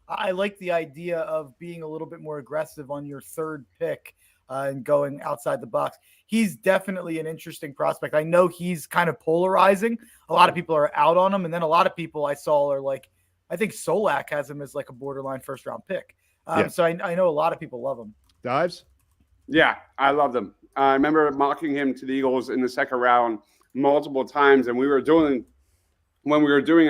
I like the idea of being a little bit more aggressive on your third pick and going outside the box. He's definitely an interesting prospect. I know he's kind of polarizing. A lot of people are out on him, and then a lot of people I saw are like, I think Solak has him as like a borderline first-round pick. So I know a lot of people love him. Dives? Yeah, I love them. I remember mocking him to the Eagles in the second round multiple times, and when we were doing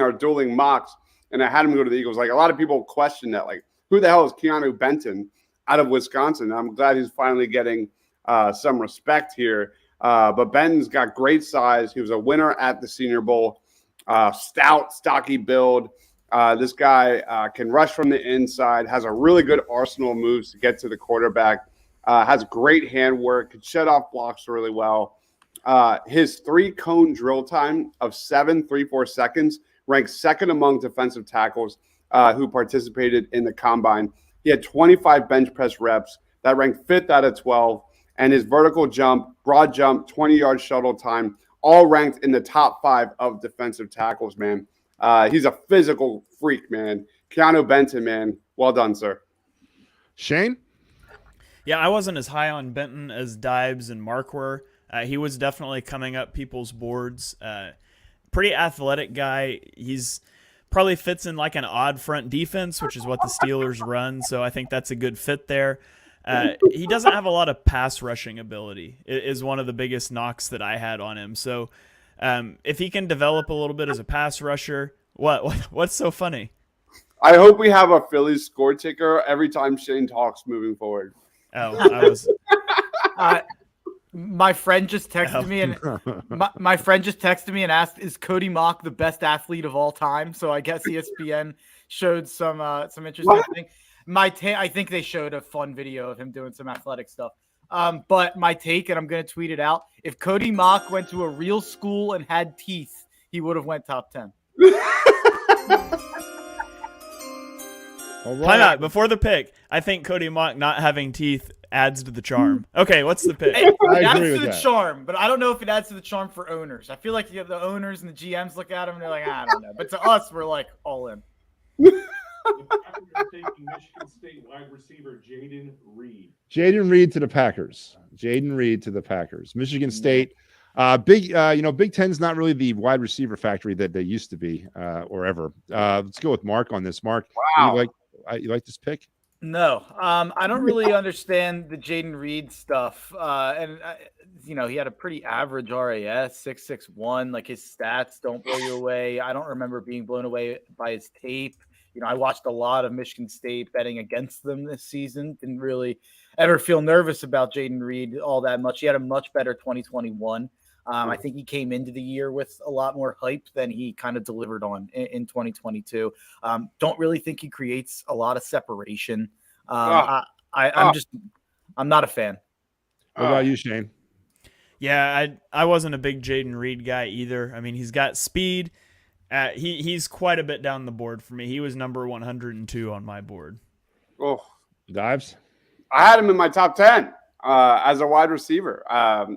our dueling mocks, and I had him go to the Eagles. Like a lot of people question that, like, who the hell is Keanu Benton out of Wisconsin? I'm glad he's finally getting some respect here. But Benton's got great size. He was a winner at the Senior Bowl. Stout, stocky build. This guy can rush from the inside, has a really good arsenal of moves to get to the quarterback. has great handwork, can shut off blocks really well. His 3-cone drill time of 7.34 seconds ranks second among defensive tackles who participated in the combine. He had 25 bench press reps that ranked 5th out of 12, and his vertical jump, broad jump, 20-yard shuttle time, all ranked in the top 5 of defensive tackles, man. He's a physical freak, man. Keanu Benton, man. Well done, sir. Shane? Yeah, I wasn't as high on Benton as Dibes and Mark were. He was definitely coming up people's boards. Pretty athletic guy. He's probably fits in like an odd front defense, which is what the Steelers run. So I think that's a good fit there. He doesn't have a lot of pass rushing ability. It is one of the biggest knocks that I had on him. So if he can develop a little bit as a pass rusher, what's so funny? I hope we have a Phillies score ticker every time Shane talks moving forward. Oh, I was. My friend just texted me and my friend just texted me and asked, "Is Cody Mock the best athlete of all time?" So I guess ESPN showed some interesting thing. I think they showed a fun video of him doing some athletic stuff. But my take, and I'm going to tweet it out: if Cody Mock went to a real school and had teeth, he would have went top 10. All Why right. not? Before the pick, I think Cody Mock not having teeth adds to the charm. Okay, what's the pick? It I adds agree to with the that. charm, but I don't know if it adds to the charm for owners. I feel like you have the owners and the GMs look at him and they're like, I don't know. But to us, we're like all in. The Packers are taking Michigan State wide receiver Jaden Reed. Jaden Reed to the Packers. Jaden Reed to the Packers. Michigan State. Big Ten's not really the wide receiver factory that they used to be or ever. Let's go with Mark on this. Mark, Wow. you like this pick? No, I don't really understand the Jaden Reed stuff. He had a pretty average RAS, 6.61. Like his stats don't blow you away. I don't remember being blown away by his tape. I watched a lot of Michigan State betting against them this season. Didn't really ever feel nervous about Jaden Reed all that much. He had a much better 2021. I think he came into the year with a lot more hype than he kind of delivered on in 2022. Don't really think he creates a lot of separation. I'm not a fan. What about you, Shane? Yeah, I wasn't a big Jaden Reed guy either. I mean, he's got speed. He's quite a bit down the board for me. He was number 102 on my board. Oh, Dives? I had him in my top 10 as a wide receiver.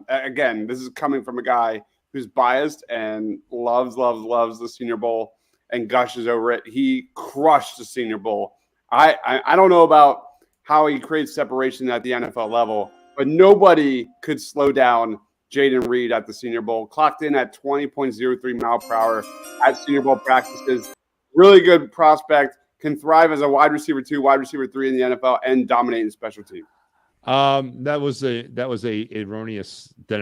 Again, this is coming from a guy who's biased and loves the Senior Bowl and gushes over it. He crushed the Senior Bowl. I don't know about how he creates separation at the NFL level, but nobody could slow down Jaden Reed at the Senior Bowl. Clocked in at 20.03 mile per hour at Senior Bowl practices. Really good prospect. Can thrive as a wide receiver 2, wide receiver 3 in the NFL, and dominate in special teams. That was a erroneous. I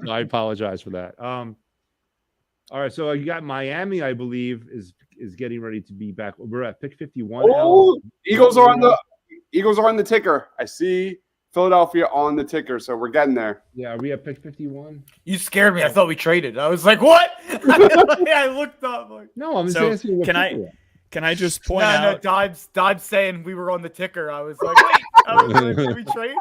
apologize for that. All right, so you got Miami, I believe, is getting ready to be back. We're at pick 51. Oh, Eagles are on the ticker. I see Philadelphia on the ticker, so we're getting there. Yeah, are we at pick 51? You scared me. I thought we traded. I was like, what? I looked up. Like, No, I'm So, just asking. Can I just point no, out? Dibes saying we were on the ticker. I was like, wait. I was like, did we trade?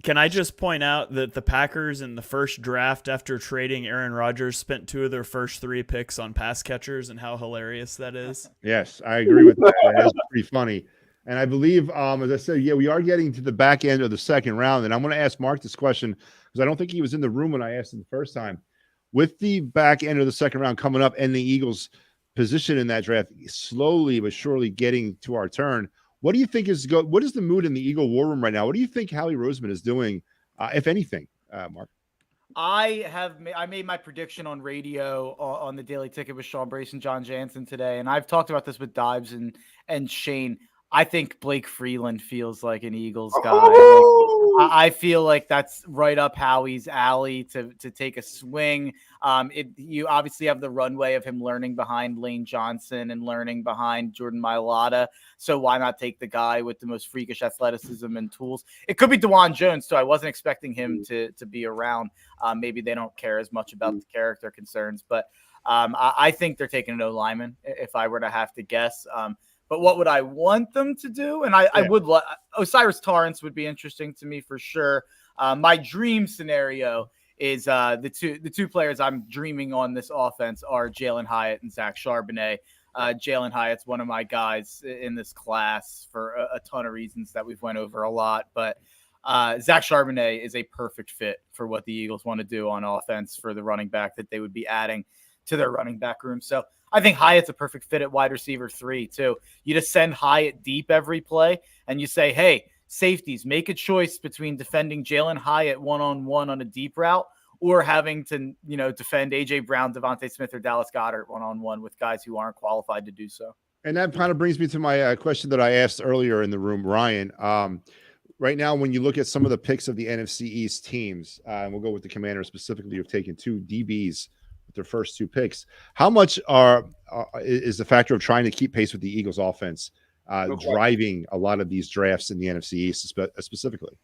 Can I just point out that the Packers in the first draft after trading Aaron Rodgers spent 2 of their first 3 picks on pass catchers and how hilarious that is? Yes, I agree with that. That's pretty funny. And I believe, as I said, we are getting to the back end of the second round. And I'm going to ask Mark this question because I don't think he was in the room when I asked him the first time. With the back end of the second round coming up and the Eagles' position in that draft slowly but surely getting to our turn, what do you think what is the mood in the Eagle war room right now? What do you think Howie Roseman is doing, if anything, Mark? I made my prediction on radio on the Daily Ticket with Sean Brace and John Jansen today, and I've talked about this with Dibes and Shane. I think Blake Freeland feels like an Eagles guy. I feel like that's right up Howie's alley to take a swing. You obviously have the runway of him learning behind Lane Johnson and learning behind Jordan Mailata. So why not take the guy with the most freakish athleticism and tools? It could be DeJuan Jones, too. I wasn't expecting him to be around. Maybe they don't care as much about the character concerns, but I think they're taking an O lineman if I were to have to guess. But what would I want them to do? And I would Osiris Torrance would be interesting to me for sure. My dream scenario is the two players I'm dreaming on this offense are Jalen Hyatt and Zach Charbonnet. Jalen Hyatt's one of my guys in this class for a ton of reasons that we've went over a lot, but Zach Charbonnet is a perfect fit for what the Eagles want to do on offense for the running back that they would be adding to their running back room. So I think Hyatt's a perfect fit at wide receiver 3 too. You just send Hyatt deep every play and you say, hey, safeties, make a choice between defending Jalen Hyatt one-on-one on a deep route or having to, defend A.J. Brown, Devontae Smith, or Dallas Goedert one-on-one with guys who aren't qualified to do so. And that kind of brings me to my question that I asked earlier in the room, Ryan. Right now, when you look at some of the picks of the NFC East teams, and we'll go with the Commanders specifically, who've taken 2 DBs with their first 2 picks. How much is the factor of trying to keep pace with the Eagles offense driving a lot of these drafts in the NFC East specifically?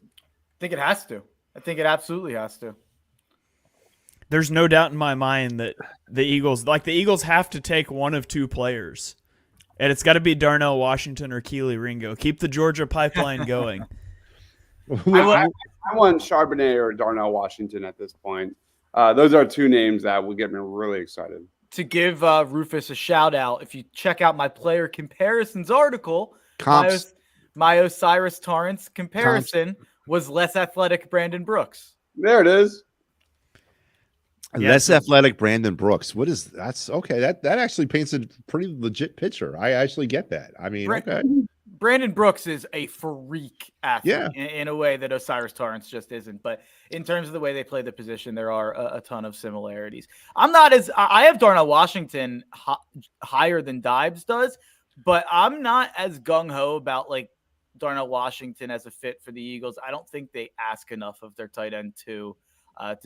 I think it has to. I think it absolutely has to. There's no doubt in my mind that the Eagles have to take one of 2 players. And it's got to be Darnell Washington or Keely Ringo. Keep the Georgia pipeline going. I want Charbonnet or Darnell Washington at this point. Those are 2 names that will get me really excited. To give Rufus a shout out, if you check out my player comparisons article, my Osiris Torrance comparison was less athletic Brandon Brooks. There it is. Less athletic Brandon Brooks. That's okay. That actually paints a pretty legit picture. I actually get that. I mean, okay. Brandon Brooks is a freak athlete in a way that Osiris Torrance just isn't. But in terms of the way they play the position, there are a ton of similarities. I have Darnell Washington higher than Dibes does, but I'm not as gung-ho about like Darnell Washington as a fit for the Eagles. I don't think they ask enough of their tight end to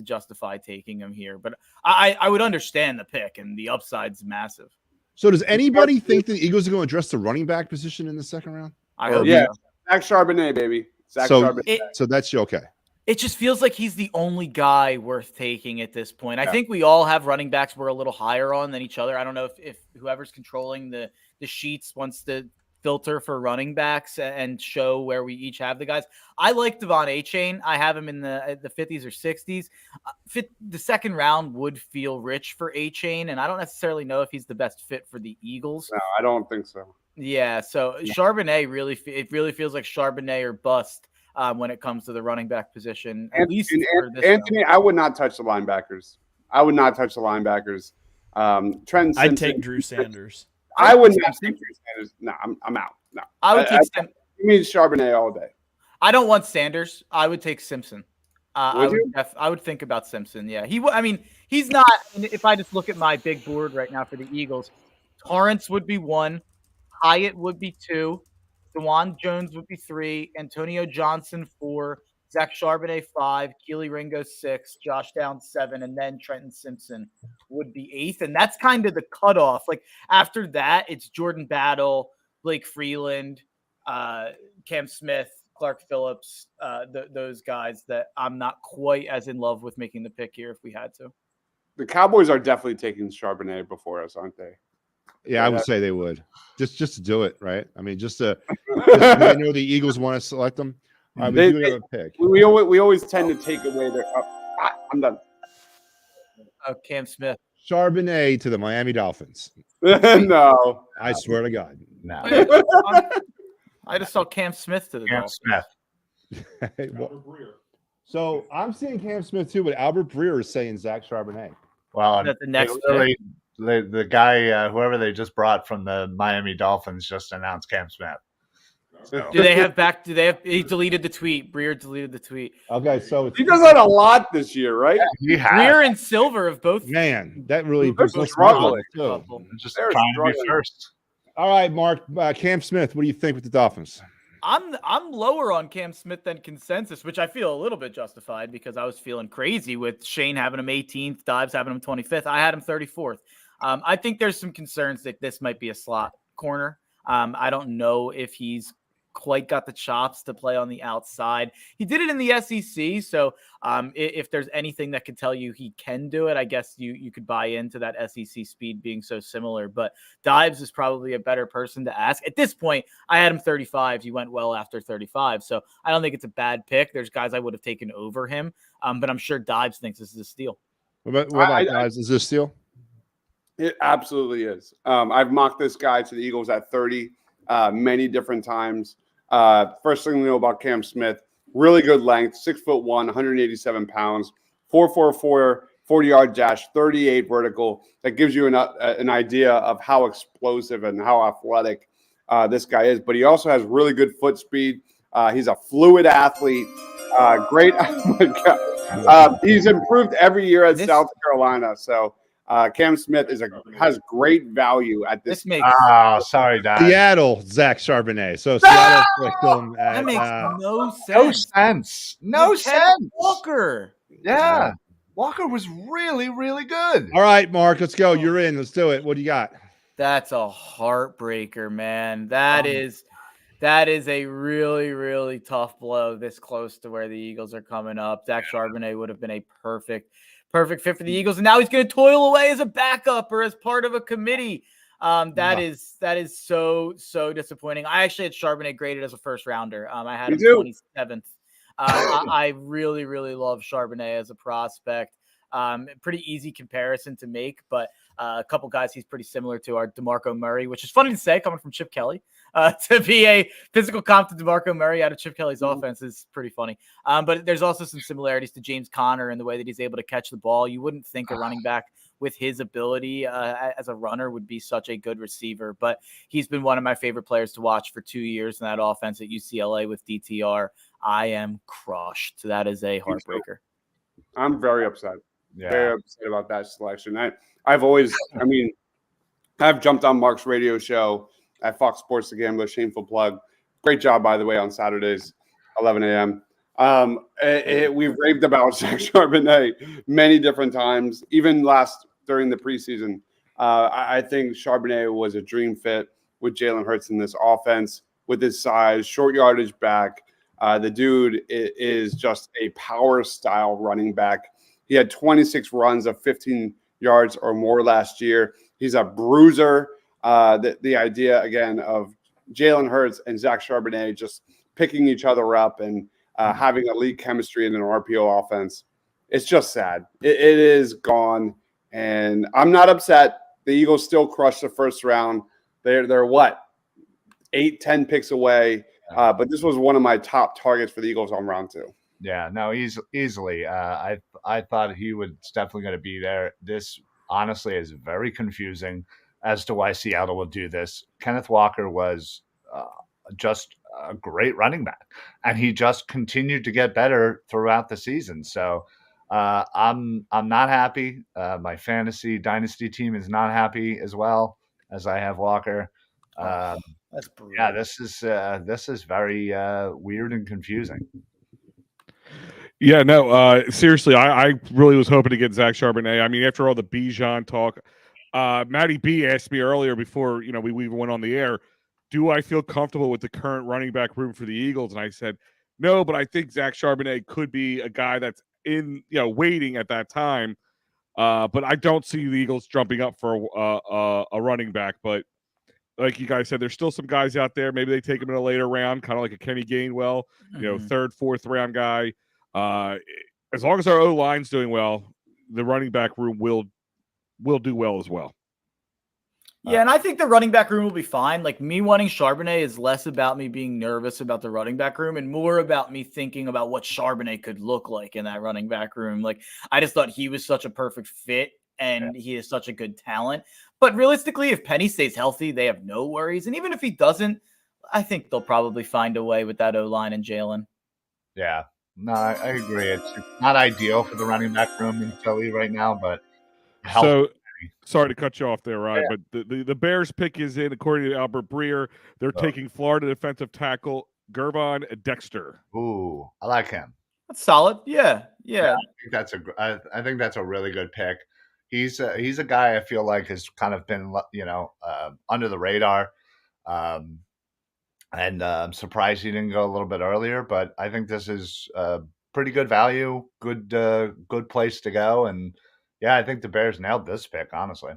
justify taking him here. But I would understand the pick, and the upside's massive. So does anybody think the Eagles are going to address the running back position in the second round? I hope so. Zach Charbonnet, baby. Charbonnet. So that's okay. It just feels like he's the only guy worth taking at this point. I think we all have running backs we're a little higher on than each other. I don't know if whoever's controlling the sheets wants to filter for running backs and show where we each have the guys. I like Devon Achane. I have him in the 50s or 60s. The second round would feel rich for Achane, and I don't necessarily know if he's the best fit for the Eagles. No, I don't think so. Yeah, so Charbonnet really feels like Charbonnet or bust when it comes to the running back position. At least for this Anthony, round. I would not touch the linebackers. Trent Simpson. I'd take Drew Sanders. I wouldn't have Drew Sanders. No, I'm out. No, I would take. You mean Charbonnet all day? I don't want Sanders. I would take Simpson. I would think about Simpson. Yeah, he's not. If I just look at my big board right now for the Eagles, Torrance would be 1, Hyatt would be 2, Dewan Jones would be 3, Antonio Johnson 4, Zach Charbonnet 5, Keely Ringo 6, Josh Downs 7, and then Trenton Simpson would be 8th. And that's kind of the cutoff. Like after that, it's Jordan Battle, Blake Freeland, Cam Smith, Clark Phillips, those guys that I'm not quite as in love with making the pick here if we had to. The Cowboys are definitely taking Charbonnet before us, aren't they? Yeah, I would say they would. Just to do it, right? I mean, just I know the Eagles want to select them. We do have a pick. We always tend to take away their. I'm done. Cam Smith. Charbonnet to the Miami Dolphins. No, I swear to God. No. I just saw Cam Smith to the Dolphins. Albert Breer. So I'm seeing Cam Smith too, but Albert Breer is saying Zach Charbonnet. Well, That's the next the guy, whoever they just brought from the Miami Dolphins, just announced Cam Smith. So. He deleted the tweet. Breer deleted the tweet. Okay, so he does that a lot this year, right? Yeah, Breer and Silver have both. Man, that really They're struggling. just They're trying to be struggling. first. All right, Mark, Cam Smith, what do you think with the Dolphins? I'm lower on Cam Smith than consensus, which I feel a little bit justified because I was feeling crazy with Shane having him 18th, Dives having him 25th. I had him 34th. I think there's some concerns that this might be a slot corner. I don't know if he's quite got the chops to play on the outside. He did it in the SEC, so if there's anything that could tell you he can do it, I guess you could buy into that SEC speed being so similar. But Dives is probably a better person to ask. At this point, I had him 35. He went well after 35, so I don't think it's a bad pick. There's guys I would have taken over him, but I'm sure Dives thinks this is a steal. What about guys? Is this a steal? It absolutely is. I've mocked this guy to the Eagles at 30 many different times. First thing we know about Cam Smith, really good length, 6'1", 187 pounds, 4.44 40-yard dash, 38 vertical. That gives you an idea of how explosive and how athletic this guy is. But he also has really good foot speed. He's a fluid athlete. Great. Oh my God. He's improved every year at South Carolina. So Cam Smith has great value at this. Sorry, Dad. Seattle, Zach Charbonnet. So Seattle picked him That makes no sense. No sense. No sense. Walker. Yeah. Walker was really, really good. All right, Mark, let's go. You're in. Let's do it. What do you got? That's a heartbreaker, man. That is a really, really tough blow this close to where the Eagles are coming up. Zach Charbonnet would have been a perfect fit for the Eagles. And now he's going to toil away as a backup or as part of a committee. That is so disappointing. I actually had Charbonnet graded as a first rounder. I had him 27th. I really, really love Charbonnet as a prospect. Pretty easy comparison to make, but a couple guys he's pretty similar to are DeMarco Murray, which is funny to say coming from Chip Kelly. To be a physical comp to DeMarco Murray out of Chip Kelly's offense is pretty funny. But there's also some similarities to James Conner in the way that he's able to catch the ball. You wouldn't think a running back with his ability as a runner would be such a good receiver, but he's been one of my favorite players to watch for 2 years in that offense at UCLA with DTR. I am crushed. That is a heartbreaker. I'm very upset. Yeah. Very upset about that selection. I've jumped on Mark's radio show at Fox Sports The Gambler. Shameful plug. Great job, by the way, on Saturdays, 11 a.m. We've raved about Zach Charbonnet many different times, even during the preseason. I think Charbonnet was a dream fit with Jalen Hurts in this offense with his size, short yardage back. The dude is just a power style running back. He had 26 runs of 15 yards or more last year. He's a bruiser. The idea, again, of Jalen Hurts and Zach Charbonnet just picking each other up and having elite chemistry in an RPO offense, it's just sad. It is gone, and I'm not upset. The Eagles still crushed the first round. They're what, 8-10 picks away, but this was one of my top targets for the Eagles on round 2. Yeah, no, easily. I thought he was definitely going to be there. This honestly is very confusing as to why Seattle will do this. Kenneth Walker was just a great running back, and he just continued to get better throughout the season. So I'm not happy. My fantasy dynasty team is not happy as well, as I have Walker. That's brutal. Yeah, this is very weird and confusing. Yeah, no, seriously, I really was hoping to get Zach Charbonnet. I mean, after all the Bijan talk, Matty B asked me earlier before, we even went on the air, do I feel comfortable with the current running back room for the Eagles? And I said, no, but I think Zach Charbonnet could be a guy that's waiting at that time. But I don't see the Eagles jumping up for a running back. But like you guys said, there's still some guys out there. Maybe they take him in a later round, kind of like a Kenny Gainwell, third, fourth round guy. As long as our O-line's doing well, the running back room will do well as well. Yeah, and I think the running back room will be fine. Like, me wanting Charbonnet is less about me being nervous about the running back room and more about me thinking about what Charbonnet could look like in that running back room. Like, I just thought he was such a perfect fit and he is such a good talent. But realistically, if Penny stays healthy, they have no worries. And even if he doesn't, I think they'll probably find a way with that O-line and Jalen. Yeah. No, I agree. It's not ideal for the running back room in Philly right now, but so sorry to cut you off there, Ryan, but the Bears pick is in, according to Albert Breer. They're taking Florida defensive tackle Gervon Dexter. Ooh, I like him. That's solid. Yeah. I think that's a really good pick. He's a guy I feel like has kind of been under the radar. And I'm surprised he didn't go a little bit earlier, but I think this is pretty good value, good place to go. And yeah, I think the Bears nailed this pick, honestly.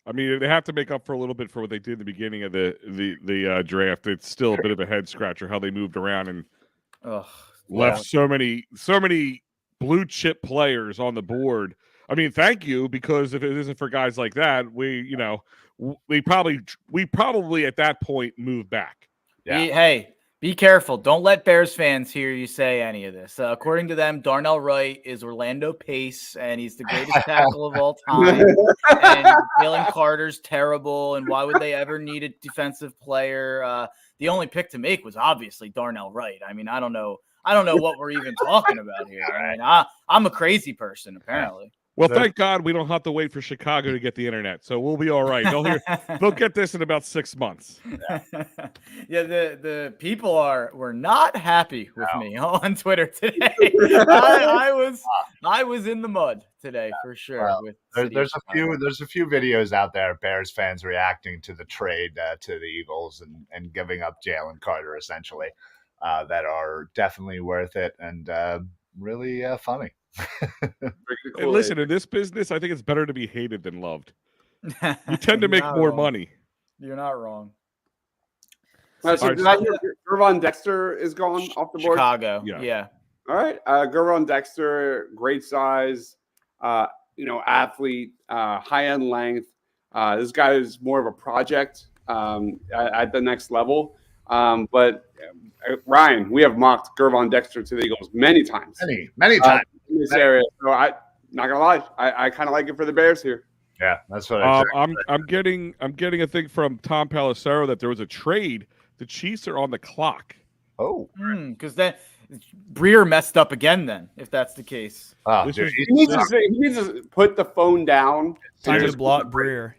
I mean, they have to make up for a little bit for what they did in the beginning of the draft. It's still a bit of a head scratcher how they moved around and left so many blue chip players on the board. I mean, thank you, because if it isn't for guys like that, we probably at that point move back. Yeah. Be careful. Don't let Bears fans hear you say any of this. According to them, Darnell Wright is Orlando Pace, and he's the greatest tackle of all time. And Jalen Carter's terrible, and why would they ever need a defensive player? The only pick to make was obviously Darnell Wright. I mean, I don't know what we're even talking about here. I mean, I'm a crazy person, apparently. Well, thank God we don't have to wait for Chicago to get the internet, so we'll be all right. They'll get this in about 6 months. Yeah, the people were not happy with me on Twitter today. I was in the mud today for sure. Well, there's a few videos out there, Bears fans reacting to the trade to the Eagles and giving up Jalen Carter essentially, that are definitely worth it and really funny. And listen, in this business, I think it's better to be hated than loved. You tend to make more money. You're not wrong. So did I hear Gervon Dexter is gone off the board? Chicago. Yeah. All right. Gervon Dexter, great size, athlete, high end length. This guy is more of a project at the next level. But Ryan, we have mocked Gervon Dexter to the Eagles many times. Many times. In this area. So I'm not gonna lie, I kind of like it for the Bears here. Yeah, that's what I'm getting a thing from Tom Pelissero that there was a trade. The Chiefs are on the clock. Oh, because then Breer messed up again. Then, if that's the case, he needs to put the phone down. Time to block Breer.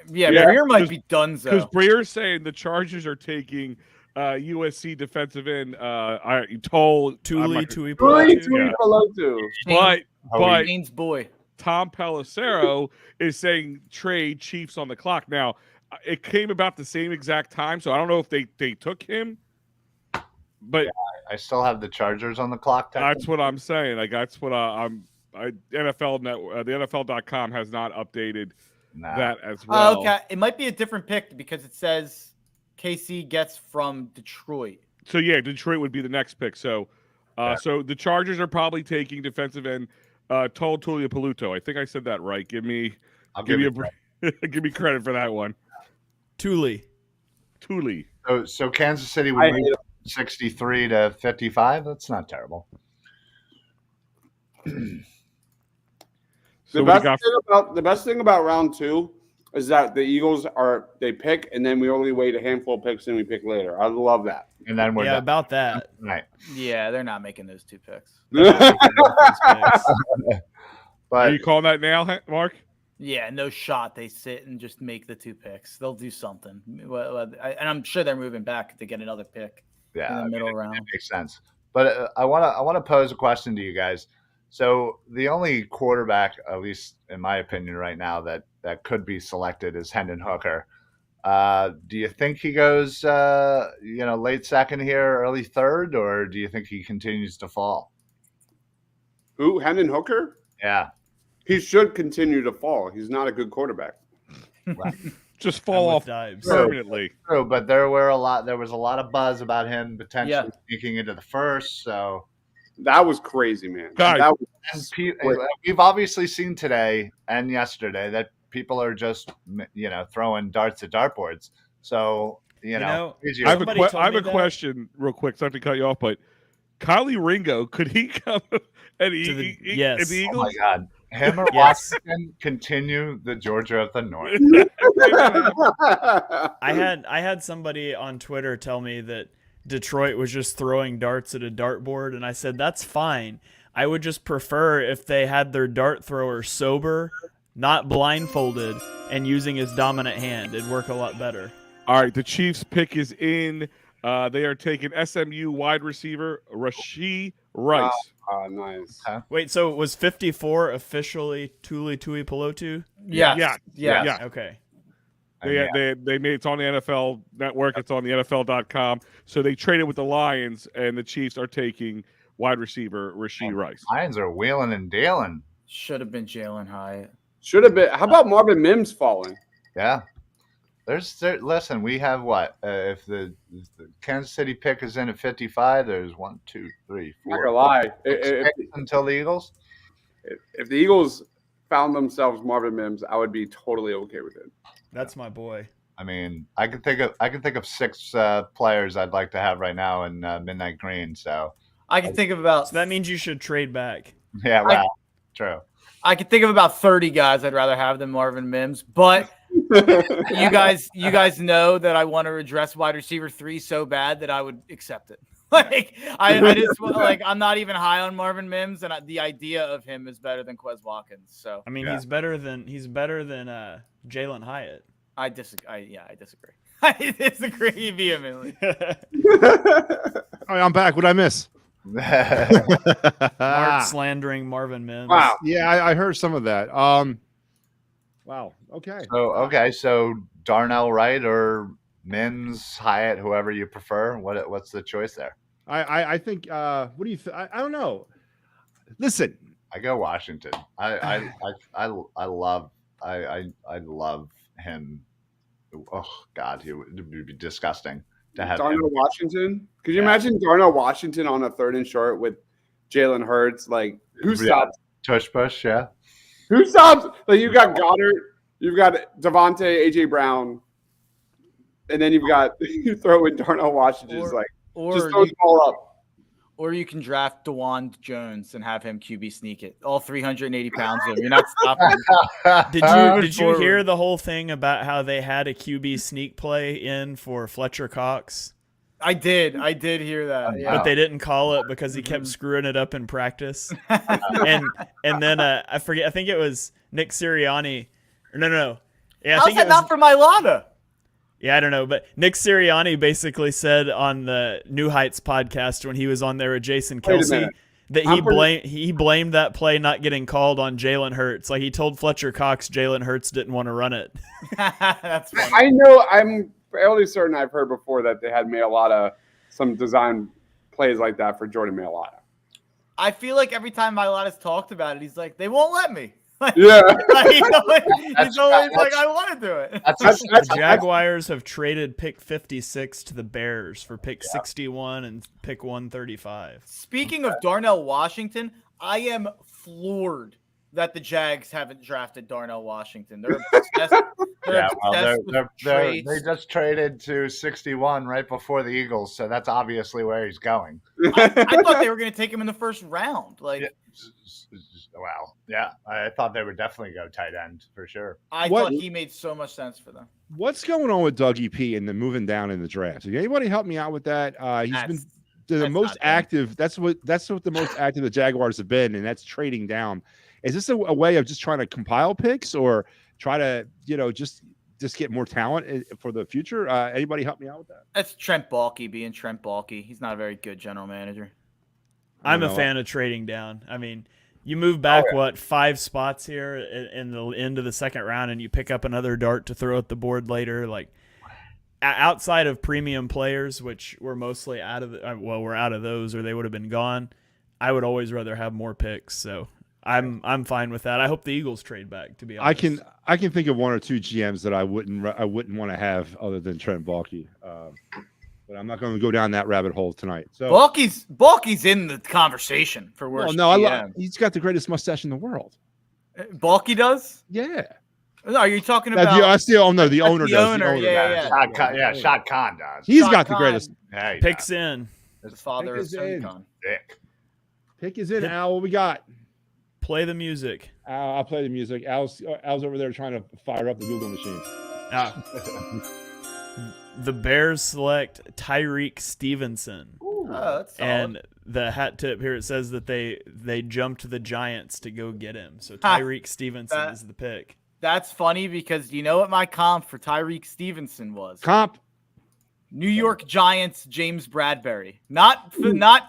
Yeah, Breer might be done. Because Breer's saying the Chargers are taking USC defensive end. Tuli but James Boy. Tom Pelissero is saying trade Chiefs on the clock. Now, it came about the same exact time, so I don't know if they took him. But I still have the Chargers on the clock. That's what I'm saying. Like that's what NFL Network, the NFL.com has not updated that as well. Oh, okay, it might be a different pick because it says KC gets from Detroit. So yeah, Detroit would be the next pick. So, so the Chargers are probably taking defensive end Tol Tuipulotu. I think I said that right. Give me give me credit for that one. Tuli. So Kansas City would move 63 to 55. That's not terrible. The best thing about round 2 is that the Eagles they pick and then we only wait a handful of picks and we pick later. I love that. And then we're done. About that. Right. Yeah, they're not making those 2 picks. But are you calling that now, Mark? Yeah, no shot. They sit and just make the 2 picks. They'll do something. And I'm sure they're moving back to get another pick. Yeah, in the middle round. It makes sense. But I want to pose a question to you guys. So the only quarterback, at least in my opinion, right now that could be selected is Hendon Hooker. Do you think he goes, late second here, early third, or do you think he continues to fall? Who? Hendon Hooker? Yeah, he should continue to fall. He's not a good quarterback. Right. Just fall off permanently. True, but there was a lot of buzz about him potentially sneaking into the first. So that was crazy, man. Guys, we've obviously seen today and yesterday that people are just throwing darts at dartboards. So I have a question real quick. Sorry to cut you off, but Kylie Ringo, could he come and yes. the Eagles? Oh my God. Him or Washington continue the Georgia of the North. I had somebody on Twitter tell me that Detroit was just throwing darts at a dartboard, and I said that's fine. I would just prefer if they had their dart thrower sober, not blindfolded, and using his dominant hand. It'd work a lot better. All right, the Chiefs pick is in. They are taking SMU wide receiver Rashee Rice. Nice. Wait, so was 54 officially Tuli Tuipulotu? Yeah. Okay. They made it's on the NFL Network. It's on the NFL.com. So they traded with the Lions, and the Chiefs are taking wide receiver Rashee Rice. Lions are wheeling and dealing. Should have been Jalen Hyatt. Should have been. How about Marvin Mims falling? Yeah. Listen, we have what? If the Kansas City pick is in at 55, there's 1, 2, 3, 4. Not gonna lie. Six picks until the Eagles. If the Eagles found themselves Marvin Mims, I would be totally okay with it. That's my boy. I mean, I can think of 6 players I'd like to have right now in Midnight Green. So I can think of about. So that means you should trade back. yeah, well, true. I can think of about 30 guys I'd rather have than Marvin Mims, but you guys know that I want to address wide receiver 3 so bad that I would accept it. Like I just like I'm not even high on Marvin Mims, and the idea of him is better than Quez Watkins. So I mean, he's better than Jalen Hyatt. I disagree. I disagree. I disagree vehemently. All right, I'm back. What'd I miss? Mark slandering Marvin Mims. Wow. Yeah, I heard some of that. Wow. Okay. So Darnell Wright or Mims, Hyatt, whoever you prefer. What's the choice there? I think. What do you? I don't know. Listen, I go Washington. I love him. Oh God, it would be disgusting to have Darnell him. Washington. Could you imagine Darnell Washington on a 3rd and short with Jalen Hurts? Like, who stops? Tush push, yeah. Who stops? Like, you've got Goddard, you've got Devontae, AJ Brown, and then you throw in Darnell Washington. Just throw the ball up. Or you can draft DeWan Jones and have him QB sneak it. All 380 pounds of him. You're not stopping him. Did you hear the whole thing about how they had a QB sneak play in for Fletcher Cox? I did hear that. Yeah. But they didn't call it because he kept screwing it up in practice. and then I forget. I think it was Nick Sirianni. No. Yeah, I How's think that it was, not for Mailata? Yeah, I don't know, but Nick Sirianni basically said on the New Heights podcast when he was on there with Jason Kelsey that he blamed that play not getting called on Jalen Hurts. Like he told Fletcher Cox Jalen Hurts didn't want to run it. That's funny. I know. I'm fairly certain I've heard before that they had Mailata some design plays like that for Jordan Mailata. I feel like every time Mailata's talked about it, he's like, they won't let me. Yeah. He's always like, I want to do it. The Jaguars have traded pick 56 to the Bears for pick 61 and pick 135. Speaking of Darnell Washington, I am floored that the Jags haven't drafted Darnell Washington. They're obsessed. They just traded to 61 right before the Eagles, so that's obviously where he's going. I thought they were going to take him in the first round. Wow. Yeah, I thought they would definitely go tight end for sure. I thought he made so much sense for them. What's going on with Dougie P and the moving down in the draft? Can anybody help me out with that? He's been the most active. That's what the most active the Jaguars have been, and that's trading down. Is this a way of just trying to compile picks or try to, just get more talent for the future? Anybody help me out with that? That's Trent Baalke being Trent Baalke. He's not a very good general manager. I'm a fan of trading down. I mean, you move back 5 spots here in the end of the second round, and you pick up another dart to throw at the board later. Like outside of premium players, which we're mostly out of, we're out of those, or they would have been gone. I would always rather have more picks. So I'm fine with that. I hope the Eagles trade back. To be honest, I can think of 1 or 2 GMs that I wouldn't want to have other than Trent Baalke. But I'm not going to go down that rabbit hole tonight. So Baalke's in the conversation for worst. He's got the greatest mustache in the world. Baalke does? Yeah. No, are you talking about? The owner does. The owner, yeah. Shad Khan does. He's got the greatest. Hey, picks in. The father of Son Khan. Pick is in. Al, what we got? Play the music. I'll play the music. Al's over there trying to fire up the Google machine. The Bears select Tyreek Stevenson. Ooh, that's solid. And the hat tip here, it says that they jumped the Giants to go get him. So Tyreek Stevenson is the pick. That's funny because you know what my comp for Tyreek Stevenson was? Comp? New York Giants James Bradbury, not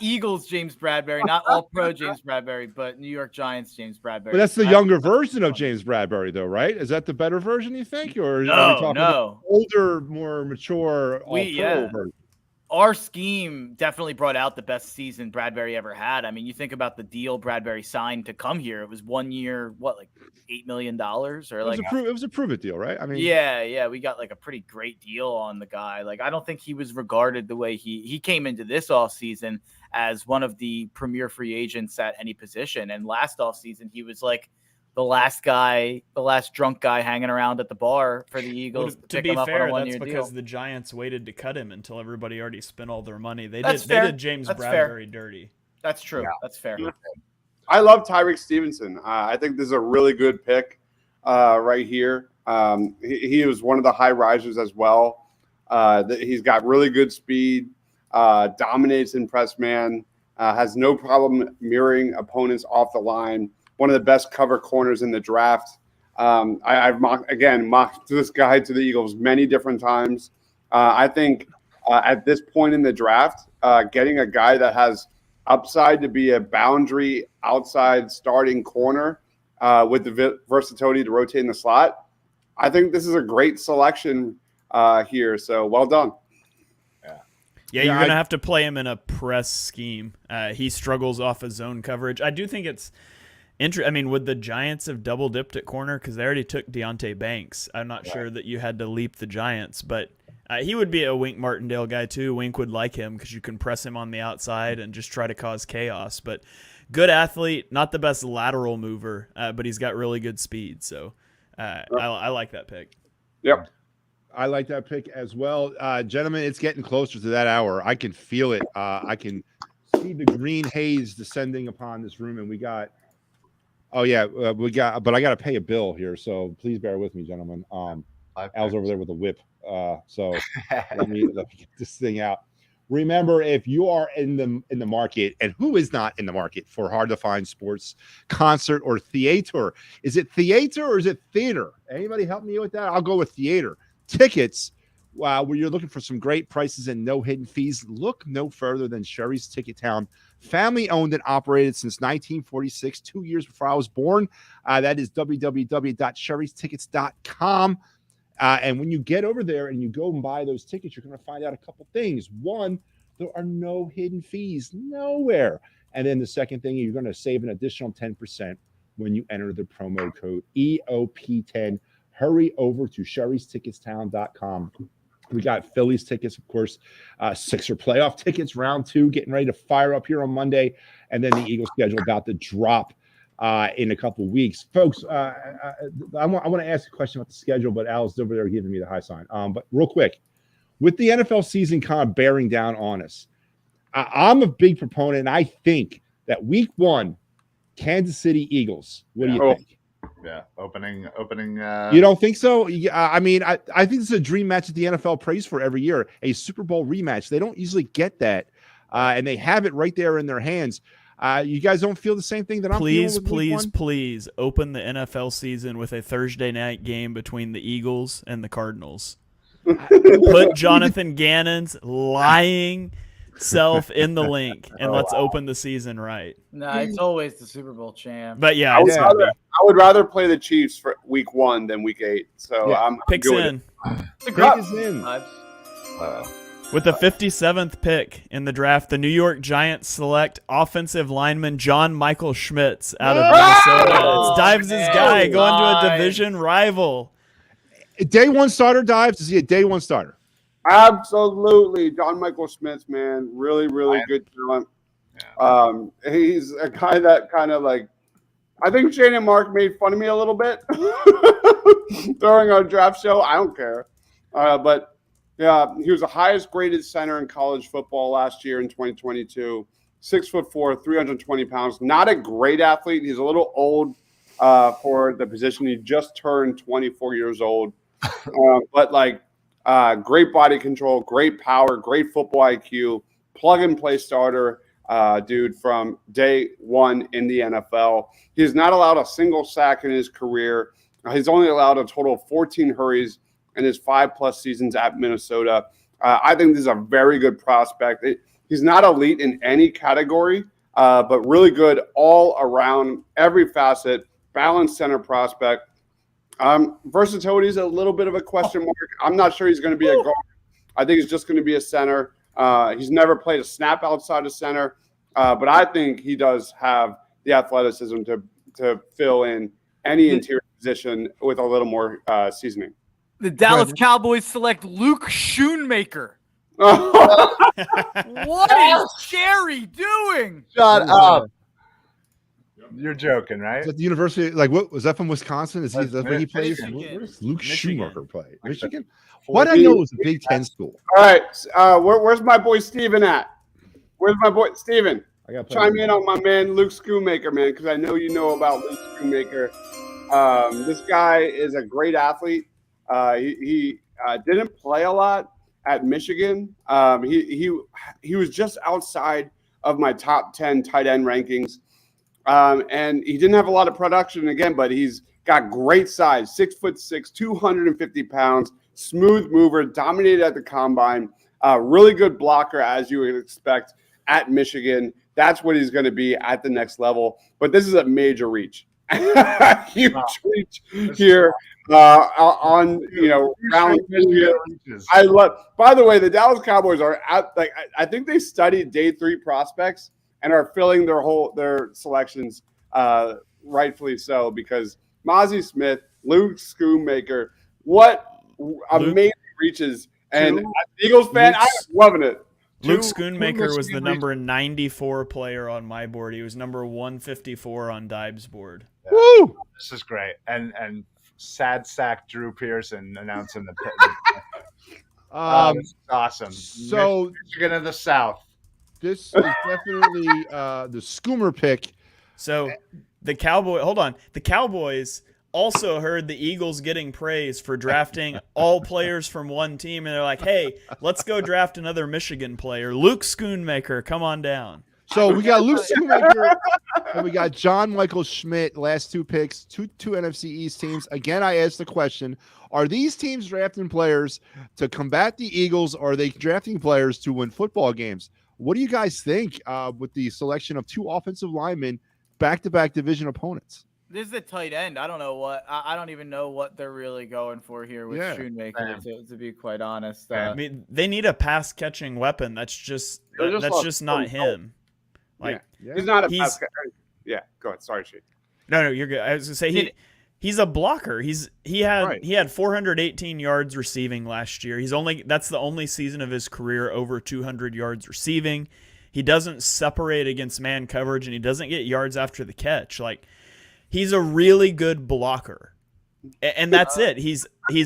Eagles James Bradbury, not All Pro James Bradbury, but New York Giants James Bradbury. But that's the younger version of James Bradbury, though, right? Is that the better version, you think, or are we talking about older, more mature All Pro version? Our scheme definitely brought out the best season Bradbury ever had. I mean, you think about the deal Bradbury signed to come here. It was 1 year, like $8 million or like it was a prove it deal, right? I mean, yeah, we got like a pretty great deal on the guy. Like, I don't think he was regarded the way he came into this offseason as one of the premier free agents at any position. And last offseason, he was like the last drunk guy hanging around at the bar for the Eagles. Well, to be fair, that's because deal. the Giants waited to cut him until everybody already spent all their money. They That's did James Bradbury dirty. That's true. Yeah. That's fair. I love Tyreek Stevenson. I think this is a really good pick right here. He was one of the high risers as well. He's got really good speed, dominates in press man, has no problem mirroring opponents off the line. One of the best cover corners in the draft. I've mocked this guy to the Eagles many different times. I think at this point in the draft, getting a guy that has upside to be a boundary outside starting corner with the versatility to rotate in the slot, I think this is a great selection here. So well done. Yeah, you're going to have to play him in a press scheme. He struggles off of zone coverage. I do think it's I mean, would the Giants have double dipped at corner? Because they already took Deonte Banks. I'm not sure that you had to leap the Giants, but he would be a Wink Martindale guy too. Wink would like him because you can press him on the outside and just try to cause chaos. But good athlete, not the best lateral mover, but he's got really good speed. So I like that pick. Yep. I like that pick as well. Gentlemen, it's getting closer to that hour. I can feel it. I can see the green haze descending upon this room, and we got – but I got to pay a bill here, so please bear with me, gentlemen. Al's over there with a whip, so let me get this thing out. Remember, if you are in the market, and who is not in the market for hard to find sports, concert, or theater? Is it theater or is it theater? Anybody help me with that? I'll go with theater. Tickets. Where you're looking for some great prices and no hidden fees, look no further than Sherry's Ticket Town. Family owned and operated since 1946, 2 years before I was born. That is www.sherrystickets.com. And when you get over there and you go and buy those tickets, you're going to find out a couple things. One, there are no hidden fees, nowhere. And then the second thing, you're going to save an additional 10% when you enter the promo code EOP10. Hurry over to sherrysticketstown.com. We got Phillies tickets, of course, Sixer playoff tickets, round 2, getting ready to fire up here on Monday, and then the Eagles schedule about to drop in a couple of weeks. Folks, I want to ask a question about the schedule, but Al's over there giving me the high sign. But real quick, with the NFL season kind of bearing down on us, I'm a big proponent, and I think that week 1, Kansas City Eagles. What do you think? Yeah, opening. You don't think so? I mean, I think it's a dream match that the NFL prays for every year, a Super Bowl rematch. They don't usually get that, and they have it right there in their hands. You guys don't feel the same thing that I'm feeling with Please open the NFL season with a Thursday night game between the Eagles and the Cardinals. Put Jonathan Gannon's lying self in the link, and let's open the season right. No, it's always the Super Bowl champ. But yeah, I would rather play the Chiefs for week 1 than week 8. So I'm picks in. Pick is in. With the 57th pick in the draft, the New York Giants select offensive lineman John Michael Schmitz out of Minnesota. It's Dives' guy going to a division rival. Day 1 starter, Dives? Is he a day 1 starter? Absolutely. John Michael Schmitz, man. Really, really good talent. He's a guy that kind of like, I think Shane and Mark made fun of me a little bit during our draft show. I don't care. But yeah, he was the highest graded center in college football last year in 2022. 6'4", 320 pounds. Not a great athlete. He's a little old for the position. He just turned 24 years old. But like, great body control, great power, great football IQ, plug and play starter, dude from day 1 in the NFL. He's not allowed a single sack in his career. He's only allowed a total of 14 hurries in his 5+ seasons at Minnesota. I think this is a very good prospect. He's not elite in any category, but really good all around, every facet, balanced center prospect. Versatility is a little bit of a question mark. I'm not sure he's going to be a guard. I think he's just going to be a center. He's never played a snap outside of center, but I think he does have the athleticism to fill in any interior position with a little more seasoning. The Dallas Cowboys select Luke Schoonmaker. What is Jerry doing? Shut up. You're joking, right? Is that the university? Like, what was that from Wisconsin? Is he That's that where he plays? Michigan. Where does Luke Michigan. Schumacher play? Michigan. Why did I know it was a Big Ten school? All right, where's my boy Steven at? Where's my boy Steven? I got Chime in on my man Luke Schoonmaker, man, because I know you know about Luke Schoonmaker. This guy is a great athlete. He didn't play a lot at Michigan. He was just outside of my top 10 tight end rankings. And he didn't have a lot of production again, but he's got great size, 6'6", 250 pounds, smooth mover, dominated at the combine, really good blocker as you would expect at Michigan. That's what he's going to be at the next level. But this is a major reach, huge reach here on round. I love. By the way, the Dallas Cowboys are at I think they studied day 3 prospects and are filling their selections rightfully so, because Mozzie Smith, Luke Schoonmaker, what amazing reaches. And as an Eagles fan, I'm loving it. Luke Schoonmaker was the number 94 player on my board. He was number 154 on Dibe's board. Yeah. Woo! This is great. And sad sack Drew Pearson announcing the pick. This is awesome. So Michigan in the South. this is definitely the Schoomer pick. So the Cowboys also heard the Eagles getting praise for drafting all players from one team, and they're like, hey, let's go draft another Michigan player. Luke Schoonmaker, come on down. So we got Luke Schoonmaker and we got John Michael Schmidt, last 2 picks, two NFC East teams. Again, I asked the question, are these teams drafting players to combat the Eagles, or are they drafting players to win football games? What do you guys think with the selection of 2 offensive linemen, back-to-back division opponents? This is a tight end. I don't know what. I don't even know what they're really going for here with Schoonmaker. To be quite honest, I mean, they need a pass-catching weapon. That's just not him. Like he's not a pass. Yeah, go ahead. Sorry, Shane. No, you're good. I was gonna say he's a blocker. He had 418 yards receiving last year. That's the only season of his career over 200 yards receiving. He doesn't separate against man coverage, and he doesn't get yards after the catch. Like, he's a really good blocker. And that's it. He's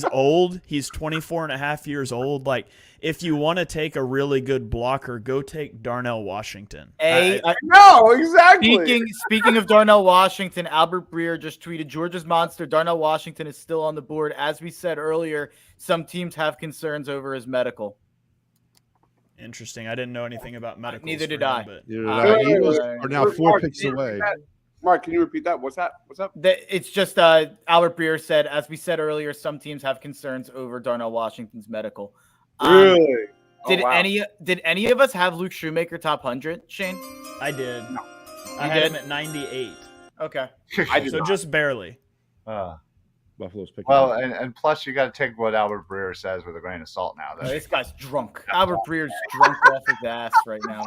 old. He's 24 and a half years old. Like, if you want to take a really good blocker, go take Darnell Washington. No, exactly. Speaking of Darnell Washington, Albert Breer just tweeted, Georgia's monster, Darnell Washington is still on the board. As we said earlier, some teams have concerns over his medical. Interesting. I didn't know anything about medical. Neither did I. Eagles are now 4 picks away. Mark, can you repeat that? What's that? What's up? It's just Albert Breer said, as we said earlier, some teams have concerns over Darnell Washington's medical. Really? Did any of us have Luke Schoonmaker top 100, Shane? I did. No. I had him at 98. Okay. Just barely. Buffalo's picking. Well, and plus you got to take what Albert Breer says with a grain of salt now. Oh, this guy's drunk. Albert Breer's drunk off his ass right now.